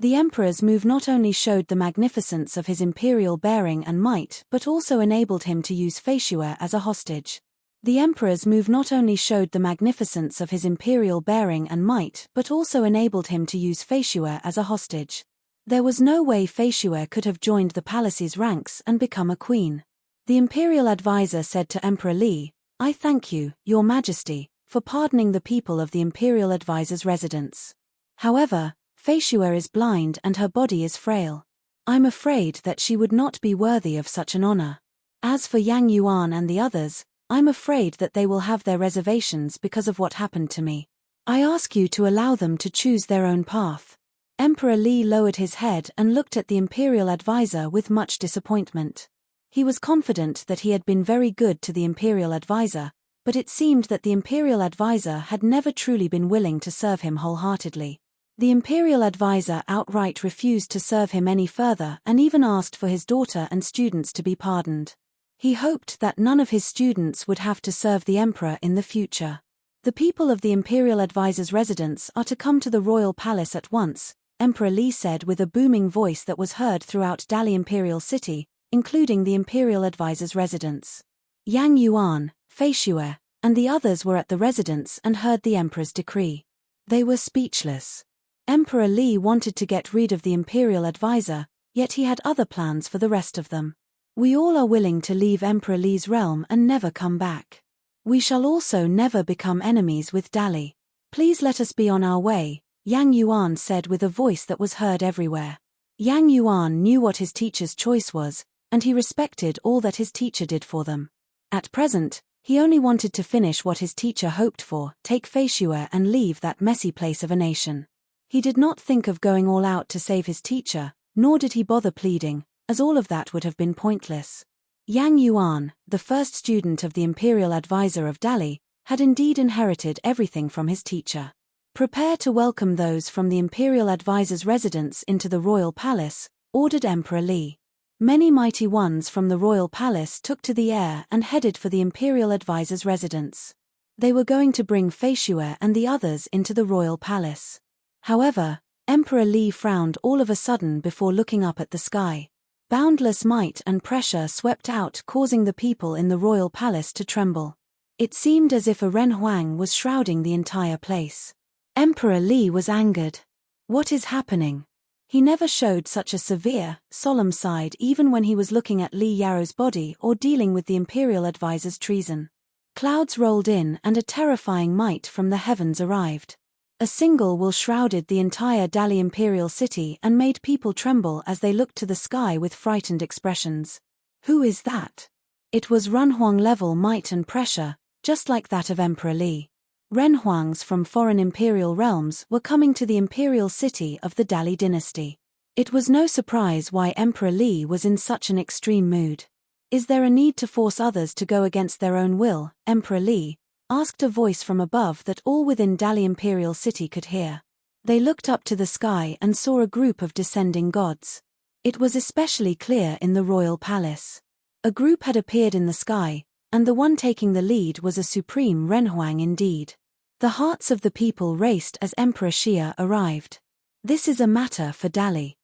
The emperor's move not only showed the magnificence of his imperial bearing and might but also enabled him to use Feisue as a hostage. The emperor's move not only showed the magnificence of his imperial bearing and might but also enabled him to use Feisue as a hostage. There was no way Feisue could have joined the palace's ranks and become a queen. The imperial advisor said to Emperor Li, "I thank you, Your Majesty, for pardoning the people of the imperial advisor's residence. However, Feisue is blind and her body is frail. I'm afraid that she would not be worthy of such an honor. As for Yang Yuan and the others, I'm afraid that they will have their reservations because of what happened to me. I ask you to allow them to choose their own path." Emperor Li lowered his head and looked at the imperial advisor with much disappointment. He was confident that he had been very good to the imperial advisor, but it seemed that the imperial advisor had never truly been willing to serve him wholeheartedly. The imperial advisor outright refused to serve him any further and even asked for his daughter and students to be pardoned. He hoped that none of his students would have to serve the emperor in the future. "The people of the imperial advisor's residence are to come to the royal palace at once," Emperor Li said with a booming voice that was heard throughout Dali Imperial City, including the imperial advisor's residence. Yang Yuan, Feisue, and the others were at the residence and heard the emperor's decree. They were speechless. Emperor Li wanted to get rid of the imperial advisor, yet he had other plans for the rest of them. "We all are willing to leave Emperor Li's realm and never come back. We shall also never become enemies with Dali. Please let us be on our way," Yang Yuan said with a voice that was heard everywhere. Yang Yuan knew what his teacher's choice was, and he respected all that his teacher did for them. At present, he only wanted to finish what his teacher hoped for, take Feisue and leave that messy place of a nation. He did not think of going all out to save his teacher, nor did he bother pleading, as all of that would have been pointless. Yang Yuan, the first student of the imperial advisor of Dali, had indeed inherited everything from his teacher. "Prepare to welcome those from the imperial advisor's residence into the royal palace," ordered Emperor Li. Many mighty ones from the royal palace took to the air and headed for the imperial advisor's residence. They were going to bring Feisue and the others into the royal palace. However, Emperor Li frowned all of a sudden before looking up at the sky. Boundless might and pressure swept out, causing the people in the royal palace to tremble. It seemed as if a renhuang was shrouding the entire place. Emperor Li was angered. What is happening? He never showed such a severe, solemn side even when he was looking at Li Yaro's body or dealing with the imperial advisor's treason. Clouds rolled in and a terrifying might from the heavens arrived. A single will shrouded the entire Dali imperial city and made people tremble as they looked to the sky with frightened expressions. Who is that? It was renhuang-level might and pressure, just like that of Emperor Li. Renhuangs from foreign imperial realms were coming to the imperial city of the Dali dynasty. It was no surprise why Emperor Li was in such an extreme mood. "Is there a need to force others to go against their own will, Emperor Li?" asked a voice from above that all within Dali Imperial City could hear. They looked up to the sky and saw a group of descending gods. It was especially clear in the royal palace. A group had appeared in the sky, and the one taking the lead was a supreme renhuang indeed. The hearts of the people raced as Emperor Xia arrived. "This is a matter for Dali.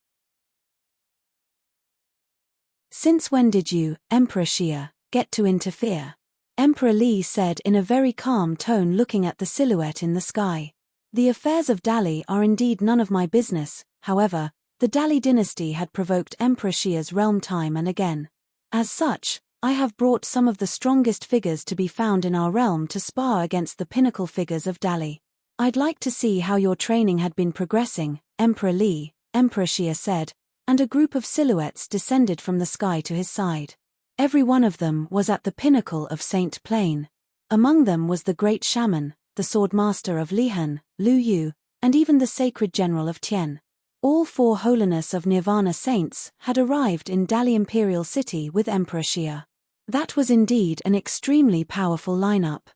Since when did you, Emperor Xia, get to interfere?" Emperor Li said in a very calm tone, looking at the silhouette in the sky. "The affairs of Dali are indeed none of my business, however, the The Dali dynasty had provoked Emperor Xia's realm time and again. As such, I have brought some of the strongest figures to be found in our realm to spar against the pinnacle figures of Dali. I'd like to see how your training had been progressing, Emperor Li, Emperor Xia said, and a group of silhouettes descended from the sky to his side. Every one of them was at the pinnacle of Saint Plain. Among them was the great shaman, the swordmaster of Lihan, Lu Yu, and even the sacred general of Tian. All four Holiness of Nirvana saints had arrived in Dali Imperial City with Emperor Xia. That was indeed an extremely powerful lineup.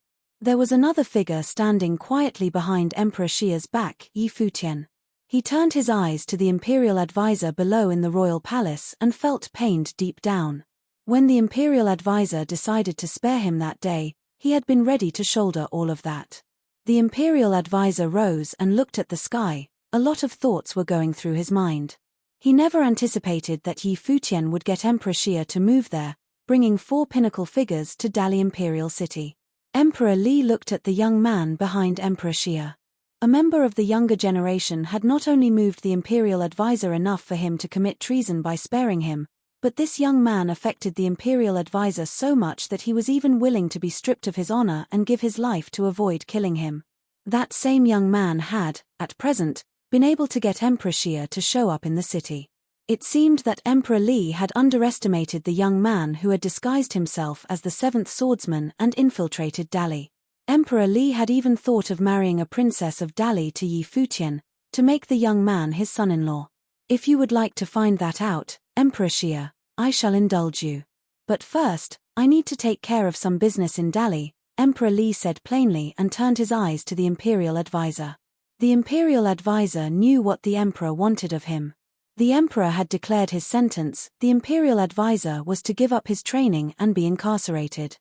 There was another figure standing quietly behind Emperor Xia's back, Futian. He turned his eyes to the imperial advisor below in the royal palace and felt pained deep down. When the imperial advisor decided to spare him that day, he had been ready to shoulder all of that. The imperial advisor rose and looked at the sky. A lot of thoughts were going through his mind. He never anticipated that Futian would get Emperor Xia to move there, bringing four pinnacle figures to Dali Imperial City. Emperor Li looked at the young man behind Emperor Xia. A member of the younger generation had not only moved the imperial advisor enough for him to commit treason by sparing him, but this young man affected the imperial advisor so much that he was even willing to be stripped of his honor and give his life to avoid killing him. That same young man had, at present, been able to get Emperor Xia to show up in the city. It seemed that Emperor Li had underestimated the young man who had disguised himself as the seventh swordsman and infiltrated Dali. Emperor Li had even thought of marrying a princess of Dali to Futian, to make the young man his son-in-law. If you would like to find that out, Emperor Xia, I shall indulge you. But first, I need to take care of some business in Dali, Emperor Li said plainly and turned his eyes to the imperial advisor. The imperial advisor knew what the emperor wanted of him. The emperor had declared his sentence. The imperial advisor was to give up his training and be incarcerated.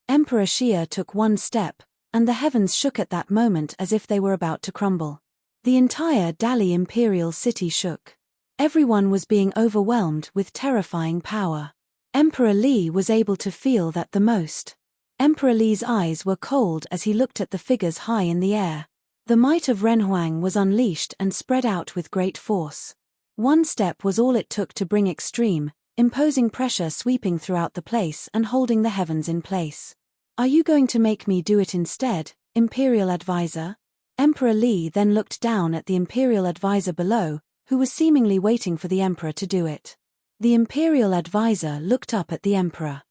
Emperor Xia took one step, and the heavens shook at that moment as if they were about to crumble. The entire Dali imperial city shook. Everyone was being overwhelmed with terrifying power. Emperor Li was able to feel that the most. Emperor Li's eyes were cold as he looked at the figures high in the air. The might of Renhuang was unleashed and spread out with great force. One step was all it took to bring extreme, imposing pressure sweeping throughout the place and holding the heavens in place. Are you going to make me do it instead, imperial advisor? Emperor Li then looked down at the imperial advisor below, who was seemingly waiting for the emperor to do it. The imperial advisor looked up at the emperor.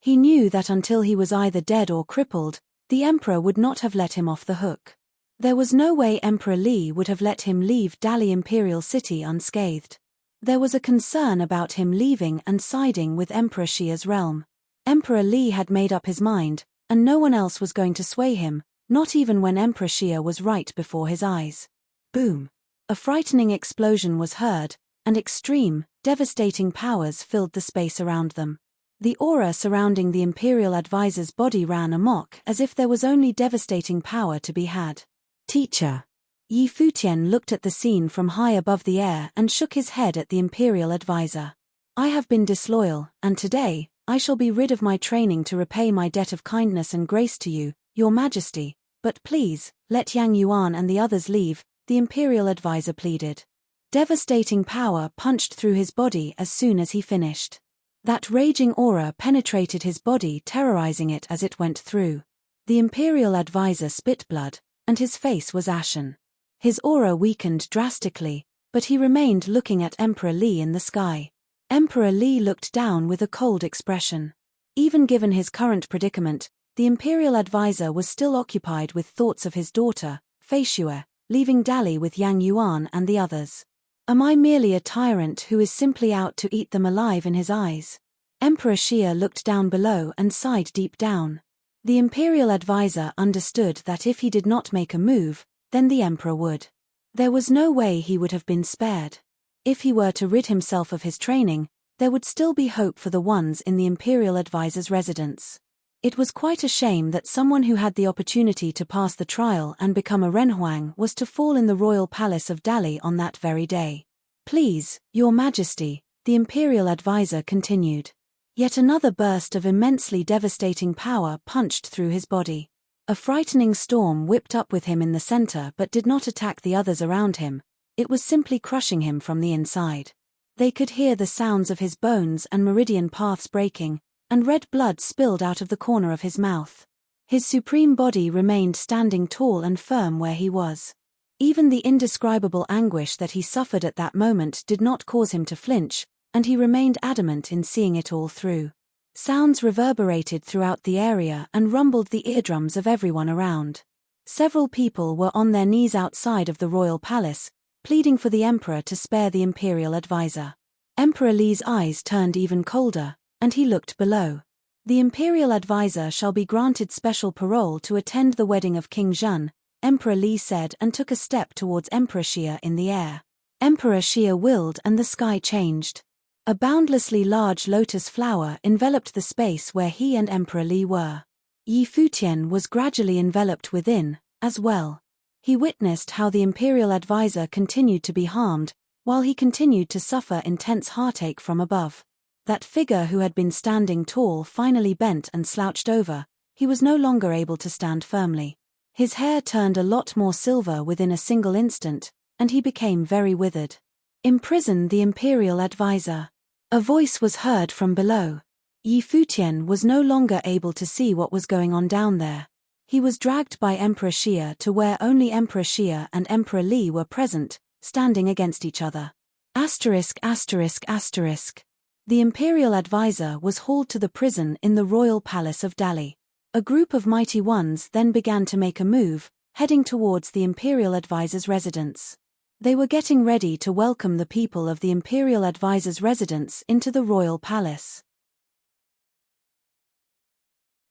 He knew that until he was either dead or crippled, the emperor would not have let him off the hook. There was no way Emperor Li would have let him leave Dali Imperial City unscathed. There was a concern about him leaving and siding with Emperor Xia's realm. Emperor Li had made up his mind, and no one else was going to sway him, not even when Emperor Xia was right before his eyes. Boom! A frightening explosion was heard, and extreme, devastating powers filled the space around them. The aura surrounding the imperial advisor's body ran amok as if there was only devastating power to be had. Teacher. Futian looked at the scene from high above the air and shook his head at the imperial advisor. I have been disloyal, and today, I shall be rid of my training to repay my debt of kindness and grace to you, your majesty, but please, let Yang Yuan and the others leave, the imperial advisor pleaded. Devastating power punched through his body as soon as he finished. That raging aura penetrated his body, terrorizing it as it went through. The imperial advisor spit blood, and his face was ashen. His aura weakened drastically, but he remained looking at Emperor Li in the sky. Emperor Li looked down with a cold expression. Even given his current predicament, the imperial advisor was still occupied with thoughts of his daughter, Feishue, leaving Dali with Yang Yuan and the others. Am I merely a tyrant who is simply out to eat them alive in his eyes? Emperor Xia looked down below and sighed deep down. The imperial advisor understood that if he did not make a move, then the emperor would. There was no way he would have been spared. If he were to rid himself of his training, there would still be hope for the ones in the imperial advisor's residence. It was quite a shame that someone who had the opportunity to pass the trial and become a Renhuang was to fall in the royal palace of Dali on that very day. Please, your majesty, the imperial advisor continued. Yet another burst of immensely devastating power punched through his body. A frightening storm whipped up with him in the center but did not attack the others around him. It was simply crushing him from the inside. They could hear the sounds of his bones and meridian paths breaking, and red blood spilled out of the corner of his mouth. His supreme body remained standing tall and firm where he was. Even the indescribable anguish that he suffered at that moment did not cause him to flinch, and he remained adamant in seeing it all through. Sounds reverberated throughout the area and rumbled the eardrums of everyone around. Several people were on their knees outside of the royal palace, pleading for the emperor to spare the imperial advisor. Emperor Li's eyes turned even colder, and he looked below. The imperial advisor shall be granted special parole to attend the wedding of King Zhen, Emperor Li said, and took a step towards Emperor Xia in the air. Emperor Xia willed and the sky changed. A boundlessly large lotus flower enveloped the space where he and Emperor Li were. Futian was gradually enveloped within, as well. He witnessed how the imperial advisor continued to be harmed, while he continued to suffer intense heartache from above. That figure who had been standing tall finally bent and slouched over. He was no longer able to stand firmly. His hair turned a lot more silver within a single instant, and he became very withered. Imprison the imperial advisor. A voice was heard from below. Futian was no longer able to see what was going on down there. He was dragged by Emperor Xia to where only Emperor Xia and Emperor Li were present, standing against each other. ******. The imperial advisor was hauled to the prison in the royal palace of Dali. A group of mighty ones then began to make a move, heading towards the imperial advisor's residence. They were getting ready to welcome the people of the imperial advisor's residence into the royal palace.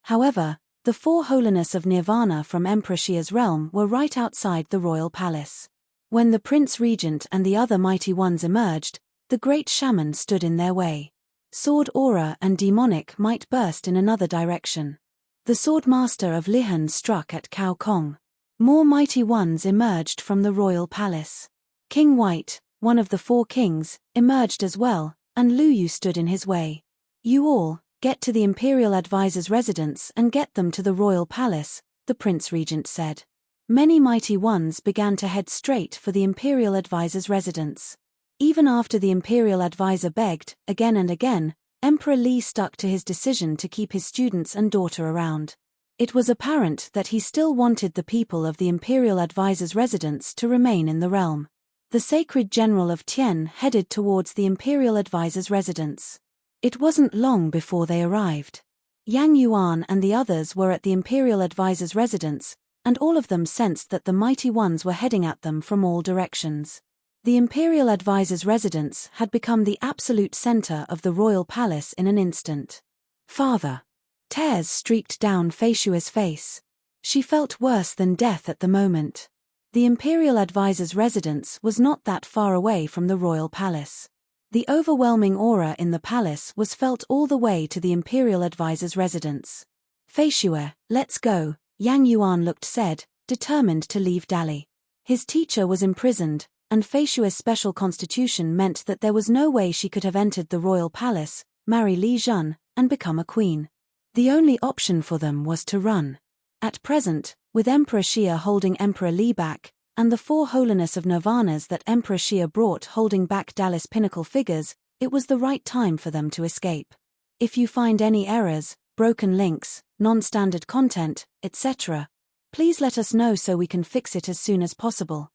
However, the four holiness of Nirvana from Emperor Xia's realm were right outside the royal palace. When the prince regent and the other mighty ones emerged, the great shaman stood in their way. Sword aura and demonic might burst in another direction. The sword master of Lihan struck at Cao Kong. More mighty ones emerged from the royal palace. King White, one of the four kings, emerged as well, and Lu Yu stood in his way. "You all, get to the imperial advisor's residence and get them to the royal palace," the prince regent said. Many mighty ones began to head straight for the imperial advisor's residence. Even after the imperial advisor begged, again and again, Emperor Li stuck to his decision to keep his students and daughter around. It was apparent that he still wanted the people of the imperial advisor's residence to remain in the realm. The sacred general of Tian headed towards the imperial advisor's residence. It wasn't long before they arrived. Yang Yuan and the others were at the imperial advisor's residence, and all of them sensed that the mighty ones were heading at them from all directions. The imperial advisor's residence had become the absolute center of the royal palace in an instant. "Father." Tears streaked down Feishua's face. She felt worse than death at the moment. The imperial advisor's residence was not that far away from the royal palace. The overwhelming aura in the palace was felt all the way to the imperial advisor's residence. "Feishue, let's go," Yang Yuan said, determined to leave Dali. His teacher was imprisoned, and Feishue's special constitution meant that there was no way she could have entered the royal palace, marry Li Zhen, and become a queen. The only option for them was to run. At present, with Emperor Xia holding Emperor Li back, and the four holiness of nirvanas that Emperor Xia brought holding back Dali's pinnacle figures, it was the right time for them to escape. If you find any errors, broken links, non-standard content, etc., please let us know so we can fix it as soon as possible.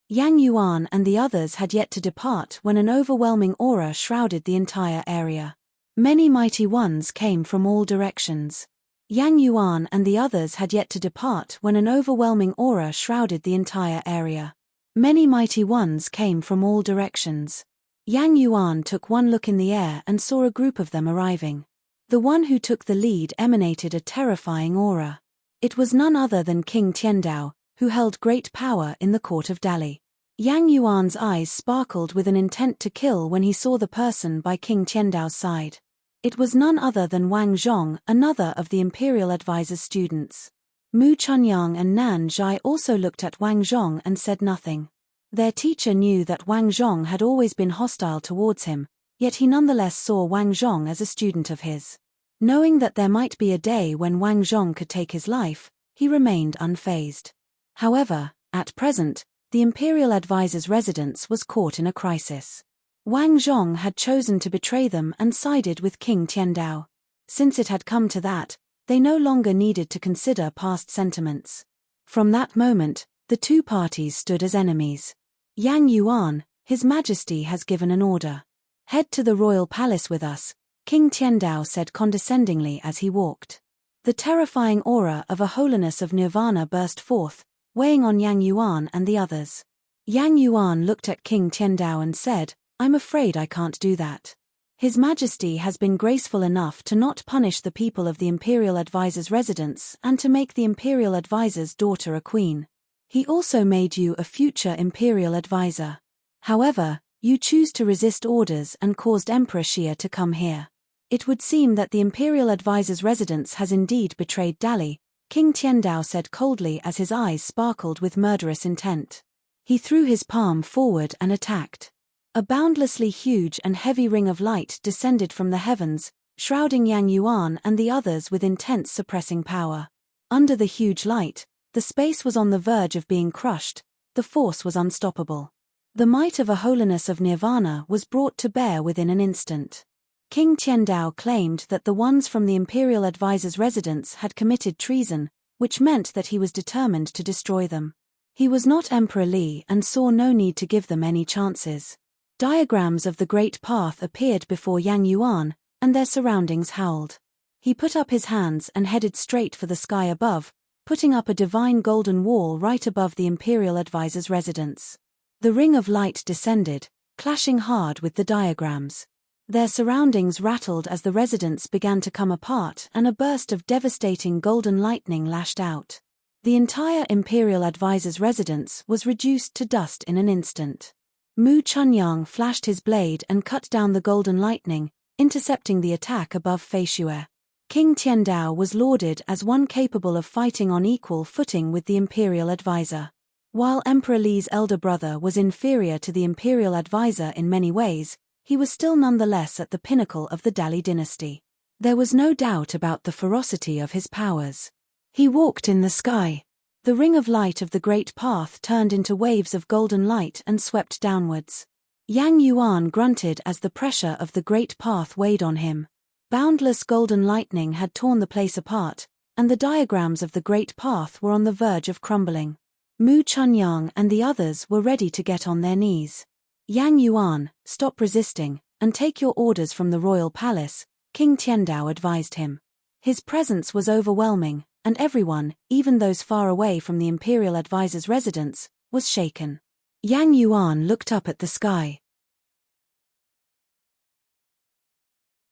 Yang Yuan and the others had yet to depart when an overwhelming aura shrouded the entire area. Many mighty ones came from all directions. Yang Yuan and the others had yet to depart when an overwhelming aura shrouded the entire area. Many mighty ones came from all directions. Yang Yuan took one look in the air and saw a group of them arriving. The one who took the lead emanated a terrifying aura. It was none other than King Tiandao, who held great power in the court of Dali. Yang Yuan's eyes sparkled with an intent to kill when he saw the person by King Tiandao's side. It was none other than Wang Zhong, another of the imperial advisor's students. Mu Chunyang and Nan Zhai also looked at Wang Zhong and said nothing. Their teacher knew that Wang Zhong had always been hostile towards him, yet he nonetheless saw Wang Zhong as a student of his. Knowing that there might be a day when Wang Zhong could take his life, he remained unfazed. However, at present, the imperial advisor's residence was caught in a crisis. Wang Zhong had chosen to betray them and sided with King Tiandao. Since it had come to that, they no longer needed to consider past sentiments. From that moment, the two parties stood as enemies. Yang Yuan, His Majesty has given an order. Head to the royal palace with us, King Tiandao said condescendingly as he walked. The terrifying aura of a holiness of nirvana burst forth, weighing on Yang Yuan and the others. Yang Yuan looked at King Tiandao and said, "I'm afraid I can't do that. His Majesty has been graceful enough to not punish the people of the imperial advisor's residence and to make the imperial advisor's daughter a queen. He also made you a future imperial advisor. However, you choose to resist orders and caused Emperor Xia to come here. It would seem that the imperial advisor's residence has indeed betrayed Dali," King Tiandao said coldly as his eyes sparkled with murderous intent. He threw his palm forward and attacked. A boundlessly huge and heavy ring of light descended from the heavens, shrouding Yang Yuan and the others with intense suppressing power. Under the huge light, the space was on the verge of being crushed, the force was unstoppable. The might of a holiness of nirvana was brought to bear within an instant. King Tiandao claimed that the ones from the imperial advisor's residence had committed treason, which meant that he was determined to destroy them. He was not Emperor Li and saw no need to give them any chances. Diagrams of the Great Path appeared before Yang Yuan, and their surroundings howled. He put up his hands and headed straight for the sky above, putting up a divine golden wall right above the imperial advisor's residence. The ring of light descended, clashing hard with the diagrams. Their surroundings rattled as the residence began to come apart and a burst of devastating golden lightning lashed out. The entire imperial advisor's residence was reduced to dust in an instant. Mu Chunyang flashed his blade and cut down the golden lightning, intercepting the attack above Feisue. King Tiandao was lauded as one capable of fighting on equal footing with the imperial advisor. While Emperor Li's elder brother was inferior to the imperial advisor in many ways, he was still nonetheless at the pinnacle of the Dali dynasty. There was no doubt about the ferocity of his powers. He walked in the sky. The ring of light of the Great Path turned into waves of golden light and swept downwards. Yang Yuan grunted as the pressure of the Great Path weighed on him. Boundless golden lightning had torn the place apart, and the diagrams of the Great Path were on the verge of crumbling. Mu Chunyang and the others were ready to get on their knees. "Yang Yuan, stop resisting, and take your orders from the royal palace," King Tiandao advised him. His presence was overwhelming, and everyone, even those far away from the imperial advisor's residence, was shaken. Yang Yuan looked up at the sky.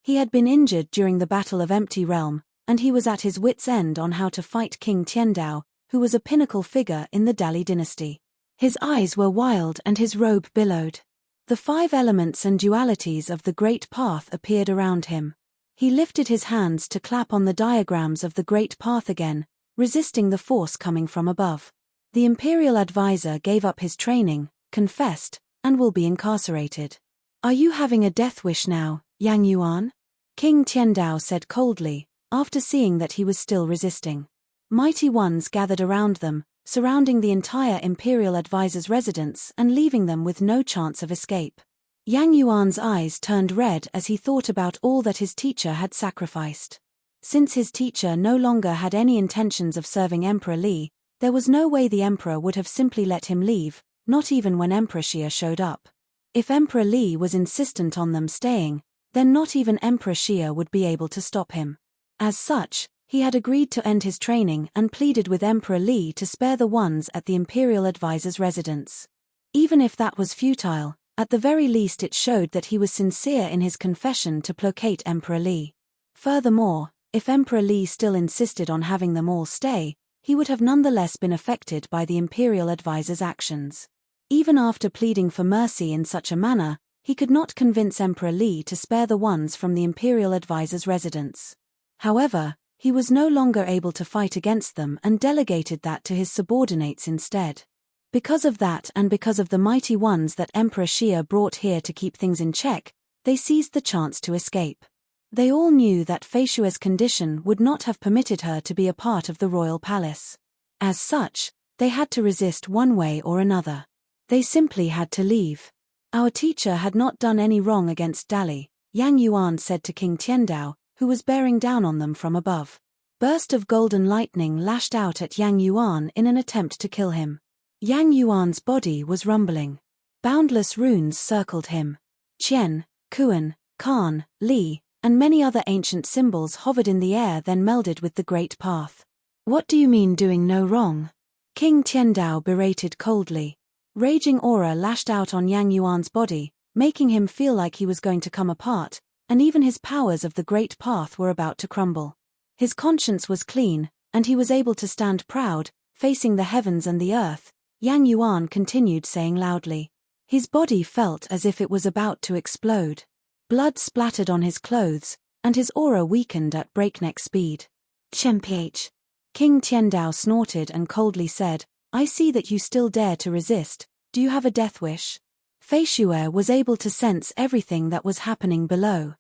He had been injured during the Battle of Empty Realm, and he was at his wits' end on how to fight King Tiandao, who was a pinnacle figure in the Dali dynasty. His eyes were wild and his robe billowed. The 5 elements and dualities of the Great Path appeared around him. He lifted his hands to clap on the diagrams of the Great Path again, resisting the force coming from above. The imperial advisor gave up his training, confessed, and will be incarcerated. "Are you having a death wish now, Yang Yuan?" King Tiandao said coldly, after seeing that he was still resisting. Mighty ones gathered around them, surrounding the entire imperial advisor's residence and leaving them with no chance of escape. Yang Yuan's eyes turned red as he thought about all that his teacher had sacrificed. Since his teacher no longer had any intentions of serving Emperor Li, there was no way the emperor would have simply let him leave, not even when Emperor Xia showed up. If Emperor Li was insistent on them staying, then not even Emperor Xia would be able to stop him. As such, he had agreed to end his training and pleaded with Emperor Li to spare the ones at the imperial advisor's residence. Even if that was futile, at the very least it showed that he was sincere in his confession to placate Emperor Li. Furthermore, if Emperor Li still insisted on having them all stay, he would have nonetheless been affected by the imperial advisor's actions. Even after pleading for mercy in such a manner, he could not convince Emperor Li to spare the ones from the imperial advisor's residence. However, he was no longer able to fight against them and delegated that to his subordinates instead. Because of that and because of the mighty ones that Emperor Xia brought here to keep things in check, they seized the chance to escape. They all knew that Feishua's condition would not have permitted her to be a part of the royal palace. As such, they had to resist one way or another. They simply had to leave. Our teacher had not done any wrong against Dali, Yang Yuan said to King Tiandao, who was bearing down on them from above. Burst of golden lightning lashed out at Yang Yuan in an attempt to kill him. Yang Yuan's body was rumbling. Boundless runes circled him. Qian, Kuan, Khan, Li, and many other ancient symbols hovered in the air then melded with the great path. What do you mean doing no wrong? King Tiandao berated coldly. Raging aura lashed out on Yang Yuan's body, making him feel like he was going to come apart, and even his powers of the great path were about to crumble. His conscience was clean, and he was able to stand proud, facing the heavens and the earth. Yang Yuan continued saying loudly. His body felt as if it was about to explode. Blood splattered on his clothes, and his aura weakened at breakneck speed. Chen-ph. King Tiandao snorted and coldly said, I see that you still dare to resist. Do you have a death wish? Feishue was able to sense everything that was happening below.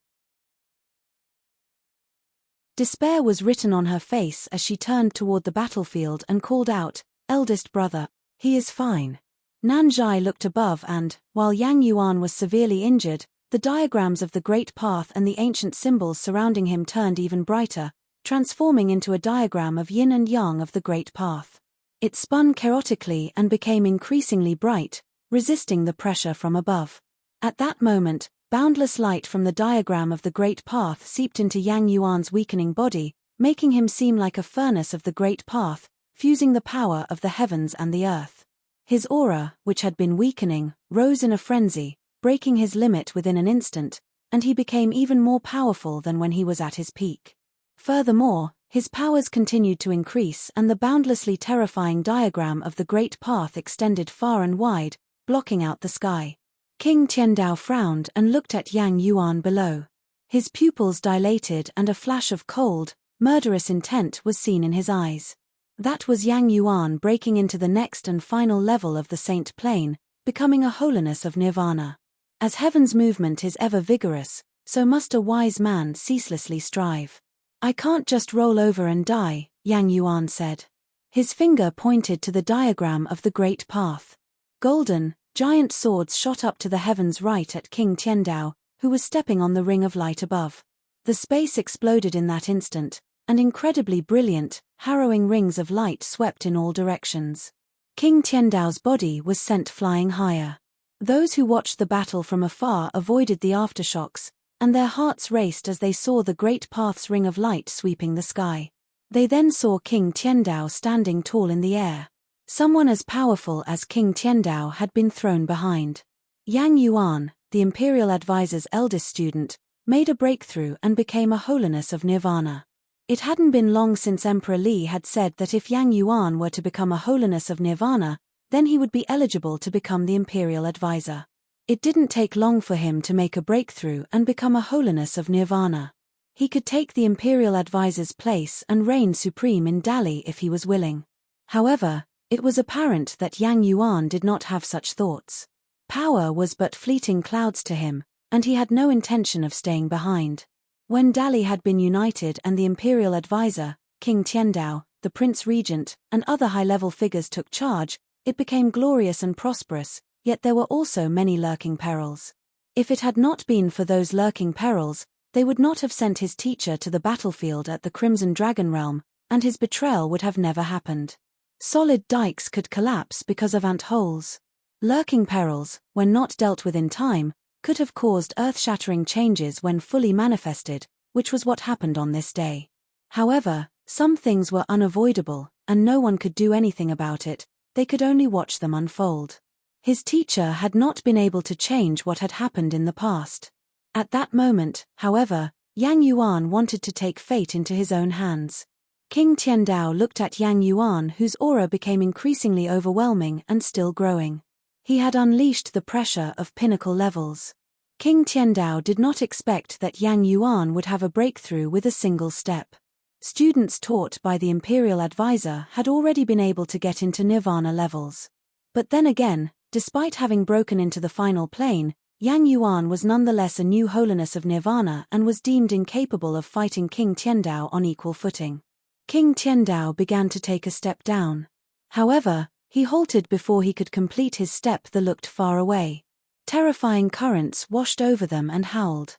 Despair was written on her face as she turned toward the battlefield and called out, Eldest brother, he is fine. Nanzhai looked above and, while Yang Yuan was severely injured, the diagrams of the great path and the ancient symbols surrounding him turned even brighter, transforming into a diagram of yin and yang of the great path. It spun chaotically and became increasingly bright, resisting the pressure from above. At that moment, boundless light from the diagram of the great path seeped into Yang Yuan's weakening body, making him seem like a furnace of the great path, fusing the power of the heavens and the earth. His aura, which had been weakening, rose in a frenzy, breaking his limit within an instant, and he became even more powerful than when he was at his peak. Furthermore, his powers continued to increase and the boundlessly terrifying diagram of the great path extended far and wide, blocking out the sky. King Tiandao frowned and looked at Yang Yuan below. His pupils dilated and a flash of cold, murderous intent was seen in his eyes. That was Yang Yuan breaking into the next and final level of the Saint Plane, becoming a holiness of nirvana. As heaven's movement is ever vigorous, so must a wise man ceaselessly strive. I can't just roll over and die, Yang Yuan said. His finger pointed to the diagram of the great path. Golden, giant swords shot up to the heavens right at King Tiandao, who was stepping on the ring of light above. The space exploded in that instant, and incredibly brilliant, harrowing rings of light swept in all directions. King Tiandao's body was sent flying higher. Those who watched the battle from afar avoided the aftershocks, and their hearts raced as they saw the great path's ring of light sweeping the sky. They then saw King Tiandao standing tall in the air. Someone as powerful as King Tiandao had been thrown behind. Yang Yuan, the imperial advisor's eldest student, made a breakthrough and became a holiness of nirvana. It hadn't been long since Emperor Li had said that if Yang Yuan were to become a holiness of nirvana, then he would be eligible to become the imperial advisor. It didn't take long for him to make a breakthrough and become a holiness of nirvana. He could take the imperial advisor's place and reign supreme in Dali if he was willing. However, it was apparent that Yang Yuan did not have such thoughts. Power was but fleeting clouds to him, and he had no intention of staying behind. When Dali had been united and the imperial advisor, King Tiandao, the prince regent, and other high-level figures took charge, it became glorious and prosperous, yet there were also many lurking perils. If it had not been for those lurking perils, they would not have sent his teacher to the battlefield at the Crimson Dragon Realm, and his betrayal would have never happened. Solid dikes could collapse because of ant holes. Lurking perils, when not dealt with in time, could have caused earth-shattering changes when fully manifested, which was what happened on this day. However, some things were unavoidable, and no one could do anything about it, they could only watch them unfold. His teacher had not been able to change what had happened in the past. At that moment, however, Yang Yuan wanted to take fate into his own hands. King Tiandao looked at Yang Yuan, whose aura became increasingly overwhelming and still growing. He had unleashed the pressure of pinnacle levels. King Tiandao did not expect that Yang Yuan would have a breakthrough with a single step. Students taught by the imperial advisor had already been able to get into nirvana levels. But then again, despite having broken into the final plane, Yang Yuan was nonetheless a new holiness of nirvana and was deemed incapable of fighting King Tiandao on equal footing. King Tiandao began to take a step down. However, he halted before he could complete his step. They looked far away. Terrifying currents washed over them and howled.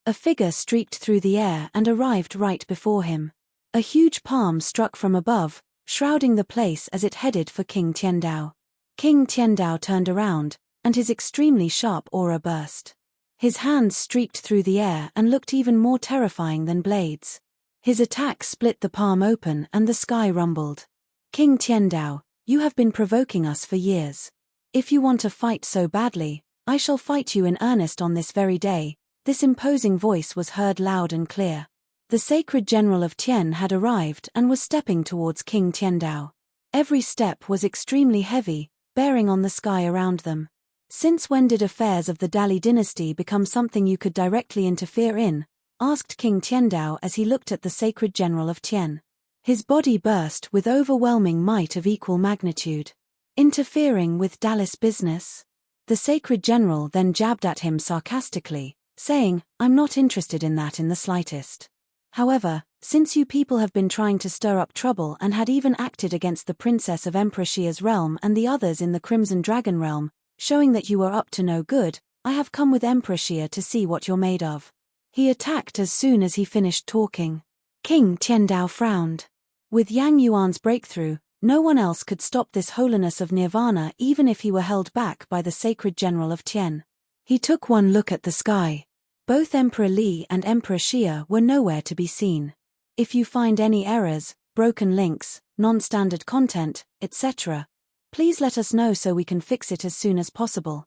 A figure streaked through the air and arrived right before him. A huge palm struck from above, shrouding the place as it headed for King Tiandao. King Tiandao turned around, and his extremely sharp aura burst. His hands streaked through the air and looked even more terrifying than blades. His attack split the palm open and the sky rumbled. King Tiandao, you have been provoking us for years. If you want to fight so badly, I shall fight you in earnest on this very day. This imposing voice was heard loud and clear. The sacred general of Tien had arrived and was stepping towards King Tiandao. Every step was extremely heavy, bearing on the sky around them. Since when did affairs of the Dali dynasty become something you could directly interfere in? Asked King Tiandao as he looked at the sacred general of Tien. His body burst with overwhelming might of equal magnitude. Interfering with Dali's business? The sacred general then jabbed at him sarcastically, saying, I'm not interested in that in the slightest. However, since you people have been trying to stir up trouble and had even acted against the princess of Emperor Xia's realm and the others in the Crimson Dragon realm, showing that you are up to no good, I have come with Emperor Xia to see what you're made of. He attacked as soon as he finished talking. King Tiandao frowned. With Yang Yuan's breakthrough, no one else could stop this holiness of nirvana even if he were held back by the sacred general of Tien. He took one look at the sky. Both Emperor Li and Emperor Xia were nowhere to be seen. If you find any errors, broken links, non-standard content, etc., please let us know so we can fix it as soon as possible.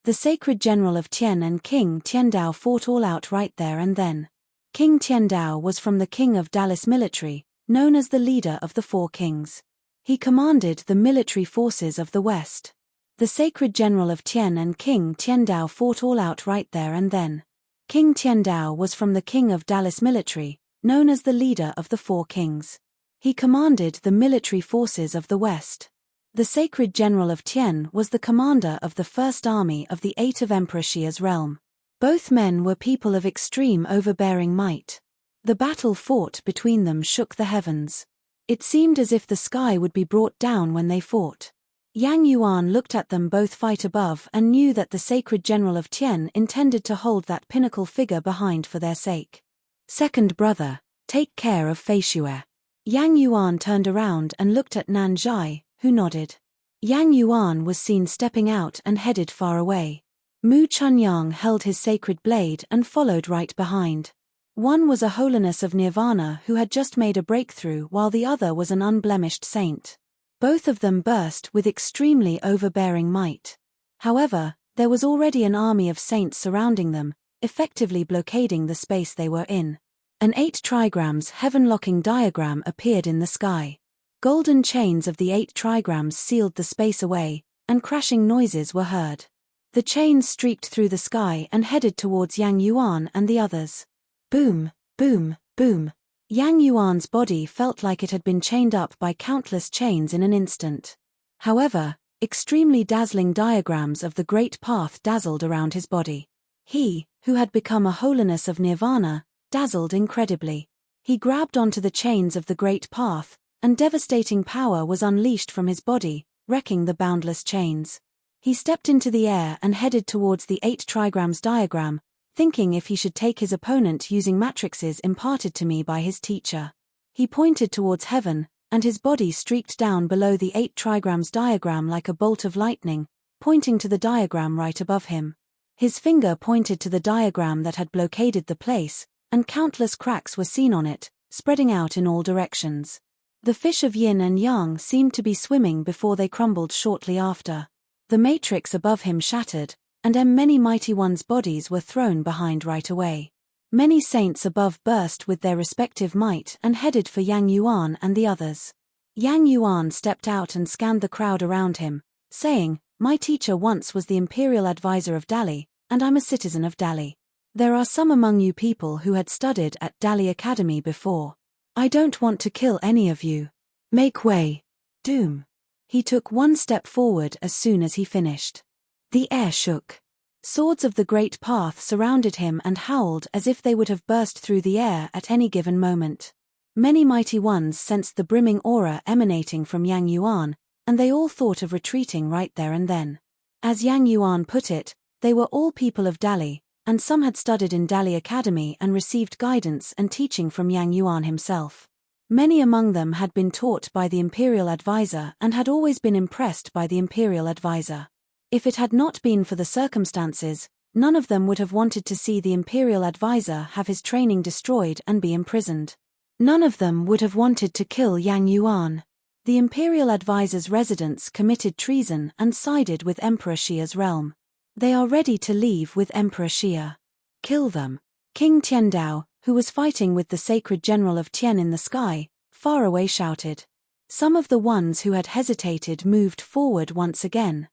The sacred general of Tien and King Tiandao fought all out right there and then. King Tiandao was from the king of Dalis military, known as the leader of the Four Kings. He commanded the military forces of the West. The sacred general of Tien and King Tiandao fought all out right there and then. King Tiandao was from the king of Dalis military, known as the leader of the Four Kings. He commanded the military forces of the West. The sacred general of Tien was the commander of the first army of the Eight of Emperor Xia's realm. Both men were people of extreme overbearing might. The battle fought between them shook the heavens. It seemed as if the sky would be brought down when they fought. Yang Yuan looked at them both fight above and knew that the sacred general of Tien intended to hold that pinnacle figure behind for their sake. Second brother, take care of Fei Xue. Yang Yuan turned around and looked at Nan Zhai, who nodded. Yang Yuan was seen stepping out and headed far away. Mu Chunyang held his sacred blade and followed right behind. One was a holiness of nirvana who had just made a breakthrough while the other was an unblemished saint. Both of them burst with extremely overbearing might. However, there was already an army of saints surrounding them, effectively blockading the space they were in. An 8 trigrams heaven-locking diagram appeared in the sky. Golden chains of the 8 trigrams sealed the space away, and crashing noises were heard. The chains streaked through the sky and headed towards Yang Yuan and the others. Boom, boom, boom. Yang Yuan's body felt like it had been chained up by countless chains in an instant. However, extremely dazzling diagrams of the Great Path dazzled around his body. He, who had become a holiness of nirvana, dazzled incredibly. He grabbed onto the chains of the Great Path, and devastating power was unleashed from his body, wrecking the boundless chains. He stepped into the air and headed towards the 8 trigrams diagram, thinking if he should take his opponent using matrices imparted to me by his teacher. He pointed towards heaven, and his body streaked down below the 8 trigrams diagram like a bolt of lightning, pointing to the diagram right above him. His finger pointed to the diagram that had blockaded the place, and countless cracks were seen on it, spreading out in all directions. The fish of yin and yang seemed to be swimming before they crumbled shortly after. The matrix above him shattered, and many mighty ones' bodies were thrown behind right away. Many saints above burst with their respective might and headed for Yang Yuan and the others. Yang Yuan stepped out and scanned the crowd around him, saying, "My teacher once was the imperial advisor of Dali, and I'm a citizen of Dali. There are some among you people who had studied at Dali Academy before. I don't want to kill any of you. Make way. Doom. He took one step forward as soon as he finished. The air shook. Swords of the Great Path surrounded him and howled as if they would have burst through the air at any given moment. Many mighty ones sensed the brimming aura emanating from Yang Yuan, and they all thought of retreating right there and then. As Yang Yuan put it, they were all people of Dali, and some had studied in Dali Academy and received guidance and teaching from Yang Yuan himself. Many among them had been taught by the Imperial Advisor and had always been impressed by the Imperial Advisor. If it had not been for the circumstances, none of them would have wanted to see the Imperial Advisor have his training destroyed and be imprisoned. None of them would have wanted to kill Yang Yuan. The Imperial Advisor's residents committed treason and sided with Emperor Xia's realm. They are ready to leave with Emperor Xia. Kill them. King Tiandao, who was fighting with the sacred general of Tian in the sky, far away shouted. Some of the ones who had hesitated moved forward once again.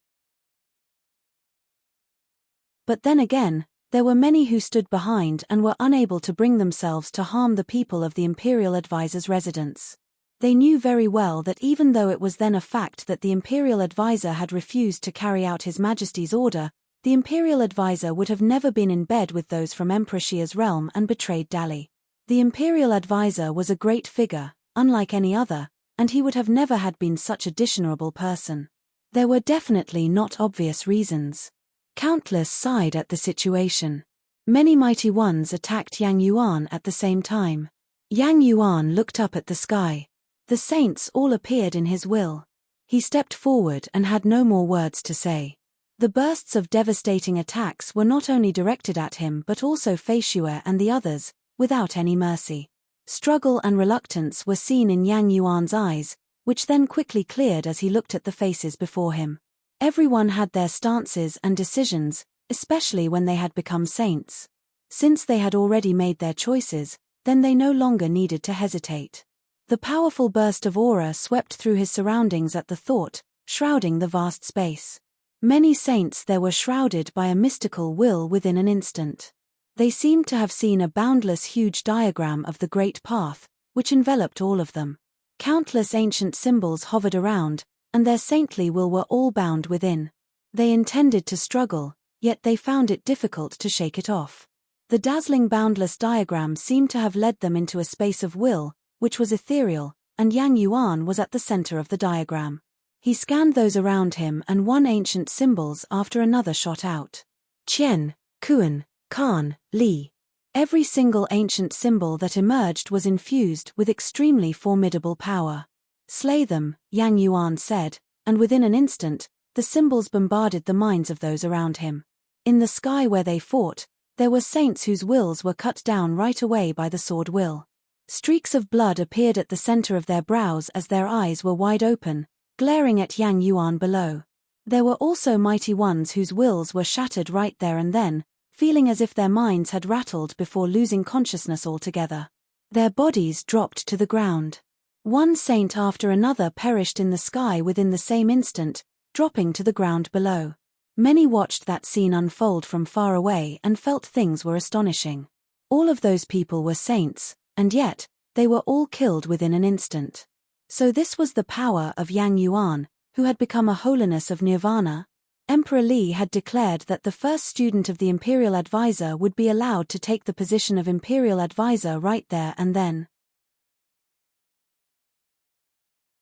But then again, there were many who stood behind and were unable to bring themselves to harm the people of the Imperial Advisor's residence. They knew very well that even though it was then a fact that the Imperial Advisor had refused to carry out His Majesty's order, the Imperial Advisor would have never been in bed with those from Emperor Xia's realm and betrayed Dali. The Imperial Advisor was a great figure, unlike any other, and he would have never had been such a dishonorable person. There were definitely not obvious reasons. Countless sighed at the situation. Many mighty ones attacked Yang Yuan at the same time. Yang Yuan looked up at the sky. The saints all appeared in his will. He stepped forward and had no more words to say. The bursts of devastating attacks were not only directed at him but also Feisue and the others, without any mercy. Struggle and reluctance were seen in Yang Yuan's eyes, which then quickly cleared as he looked at the faces before him. Everyone had their stances and decisions, especially when they had become saints. Since they had already made their choices, then they no longer needed to hesitate. The powerful burst of aura swept through his surroundings at the thought, shrouding the vast space. Many saints there were shrouded by a mystical will within an instant. They seemed to have seen a boundless huge diagram of the Great Path, which enveloped all of them. Countless ancient symbols hovered around, and their saintly will were all bound within. They intended to struggle, yet they found it difficult to shake it off. The dazzling boundless diagram seemed to have led them into a space of will, which was ethereal, and Yang Yuan was at the center of the diagram. He scanned those around him and one ancient symbols after another shot out. Qian, Kuan, Kan, Li. Every single ancient symbol that emerged was infused with extremely formidable power. Slay them, Yang Yuan said, and within an instant, the symbols bombarded the minds of those around him. In the sky where they fought, there were saints whose wills were cut down right away by the sword will. Streaks of blood appeared at the center of their brows as their eyes were wide open, glaring at Yang Yuan below. There were also mighty ones whose wills were shattered right there and then, feeling as if their minds had rattled before losing consciousness altogether. Their bodies dropped to the ground. One saint after another perished in the sky within the same instant, dropping to the ground below. Many watched that scene unfold from far away and felt things were astonishing. All of those people were saints, and yet, they were all killed within an instant. So this was the power of Yang Yuan, who had become a holiness of nirvana. Emperor Li had declared that the first student of the Imperial Advisor would be allowed to take the position of Imperial Advisor right there and then.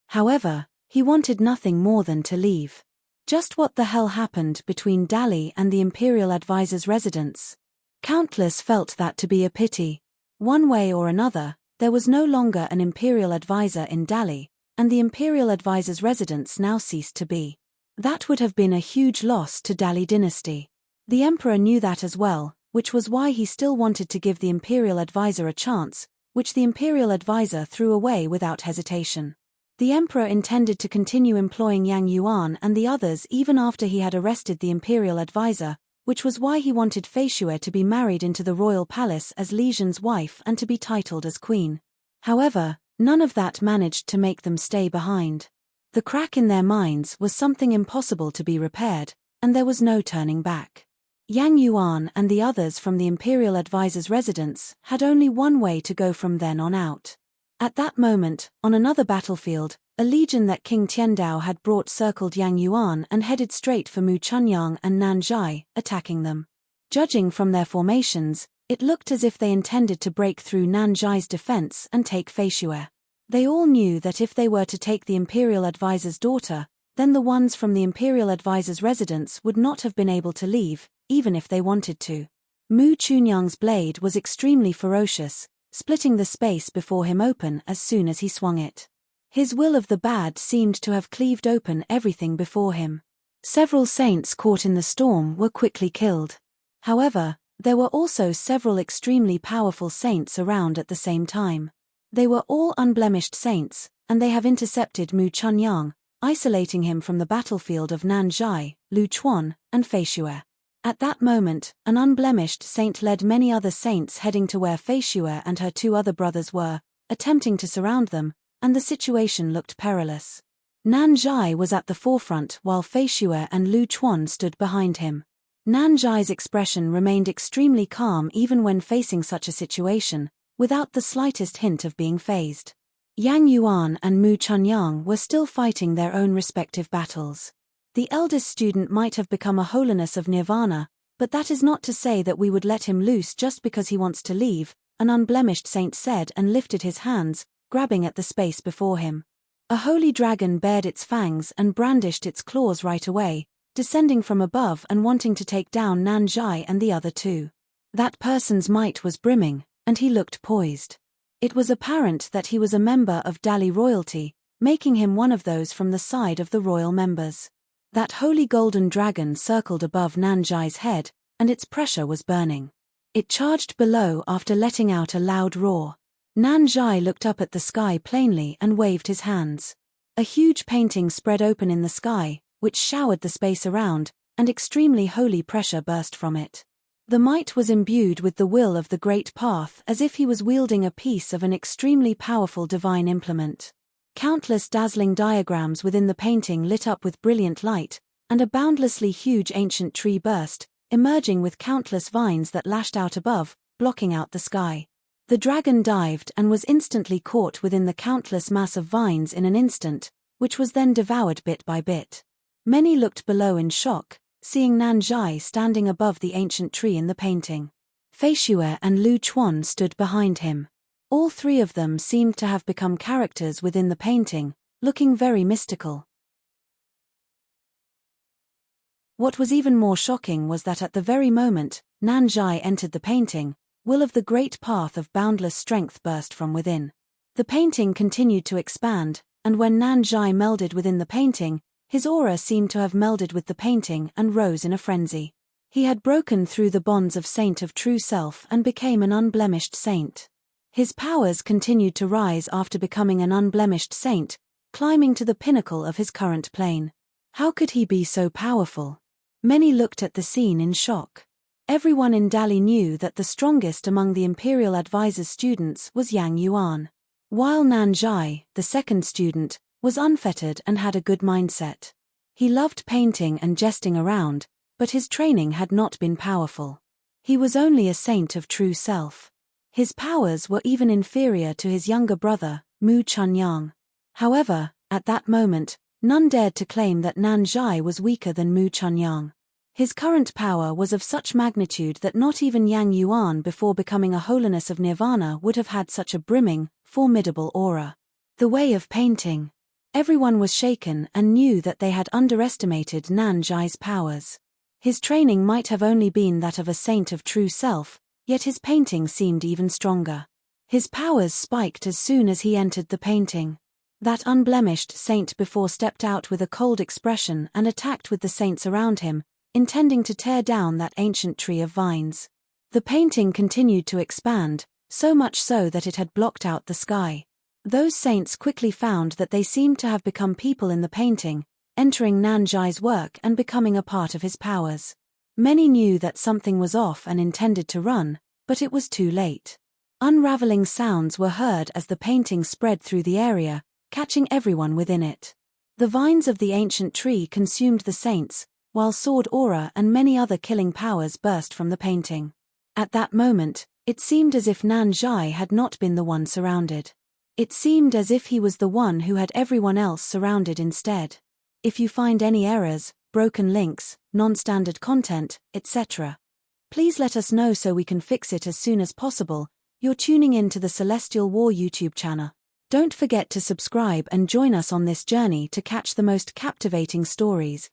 However, he wanted nothing more than to leave. Just what the hell happened between Dali and the Imperial Advisor's residence? Countless felt that to be a pity. One way or another, there was no longer an Imperial Advisor in Dali, and the Imperial Advisor's residence now ceased to be. That would have been a huge loss to Dali dynasty. The Emperor knew that as well, which was why he still wanted to give the Imperial Advisor a chance, which the Imperial Advisor threw away without hesitation. The Emperor intended to continue employing Yang Yuan and the others even after he had arrested the Imperial Advisor, which was why he wanted Feisue to be married into the royal palace as Li Zhen's wife and to be titled as queen. However, none of that managed to make them stay behind. The crack in their minds was something impossible to be repaired, and there was no turning back. Yang Yuan and the others from the Imperial Advisor's residence had only one way to go from then on out. At that moment, on another battlefield, a legion that King Tiandao had brought circled Yang Yuan and headed straight for Mu Chunyang and Nanzhai, attacking them. Judging from their formations, it looked as if they intended to break through Nanzhai's defense and take Feisue. They all knew that if they were to take the imperial advisor's daughter, then the ones from the imperial advisor's residence would not have been able to leave, even if they wanted to. Mu Chunyang's blade was extremely ferocious, splitting the space before him open as soon as he swung it. His will of the bad seemed to have cleaved open everything before him. Several saints caught in the storm were quickly killed. However, there were also several extremely powerful saints around at the same time. They were all unblemished saints, and they have intercepted Mu Chunyang, isolating him from the battlefield of Nanzhai, Luchuan, and Feisue. At that moment, an unblemished saint led many other saints heading to where Feisue and her two other brothers were, attempting to surround them, and the situation looked perilous. Nanzhai was at the forefront while Feisue and Luchuan stood behind him. Nanzhai's expression remained extremely calm even when facing such a situation, without the slightest hint of being fazed. Yang Yuan and Mu Chunyang were still fighting their own respective battles. The eldest student might have become a holiness of nirvana, but that is not to say that we would let him loose just because he wants to leave, an unblemished saint said and lifted his hands, grabbing at the space before him. A holy dragon bared its fangs and brandished its claws right away, descending from above and wanting to take down Nanzhai and the other two. That person's might was brimming, and he looked poised. It was apparent that he was a member of Dali royalty, making him one of those from the side of the royal members. That holy golden dragon circled above Nanzhai's head, and its pressure was burning. It charged below after letting out a loud roar. Nanzhai looked up at the sky plainly and waved his hands. A huge painting spread open in the sky, which showered the space around, and extremely holy pressure burst from it. The might was imbued with the will of the great path as if he was wielding a piece of an extremely powerful divine implement. Countless dazzling diagrams within the painting lit up with brilliant light, and a boundlessly huge ancient tree burst, emerging with countless vines that lashed out above, blocking out the sky. The dragon dived and was instantly caught within the countless mass of vines in an instant, which was then devoured bit by bit. Many looked below in shock, seeing Nanzhai standing above the ancient tree in the painting. Feisue and Luchuan stood behind him. All three of them seemed to have become characters within the painting, looking very mystical. What was even more shocking was that at the very moment Nanzhai entered the painting, will of the great path of boundless strength burst from within. The painting continued to expand, and when Nanzhai melded within the painting, his aura seemed to have melded with the painting and rose in a frenzy. He had broken through the bonds of saint of true self and became an unblemished saint. His powers continued to rise after becoming an unblemished saint, climbing to the pinnacle of his current plane. How could he be so powerful? Many looked at the scene in shock. Everyone in Dali knew that the strongest among the Imperial Advisor's students was Yang Yuan. While Nanzhai, the second student, was unfettered and had a good mindset. He loved painting and jesting around, but his training had not been powerful. He was only a saint of true self. His powers were even inferior to his younger brother, Mu Chunyang. However, at that moment, none dared to claim that Nanzhai was weaker than Mu Chunyang. His current power was of such magnitude that not even Yang Yuan before becoming a holiness of nirvana would have had such a brimming, formidable aura. The way of painting. Everyone was shaken and knew that they had underestimated Nanzhai's powers. His training might have only been that of a saint of true self, yet his painting seemed even stronger. His powers spiked as soon as he entered the painting. That unblemished saint before stepped out with a cold expression and attacked with the saints around him, intending to tear down that ancient tree of vines. The painting continued to expand, so much so that it had blocked out the sky. Those saints quickly found that they seemed to have become people in the painting, entering Nanzhai's work and becoming a part of his powers. Many knew that something was off and intended to run, but it was too late. Unraveling sounds were heard as the painting spread through the area, catching everyone within it. The vines of the ancient tree consumed the saints, while sword aura and many other killing powers burst from the painting. At that moment, it seemed as if Nanzhai had not been the one surrounded. It seemed as if he was the one who had everyone else surrounded instead. If you find any errors, broken links, non-standard content, etc., please let us know so we can fix it as soon as possible. You're tuning in to the Celestial War YouTube channel. Don't forget to subscribe and join us on this journey to catch the most captivating stories.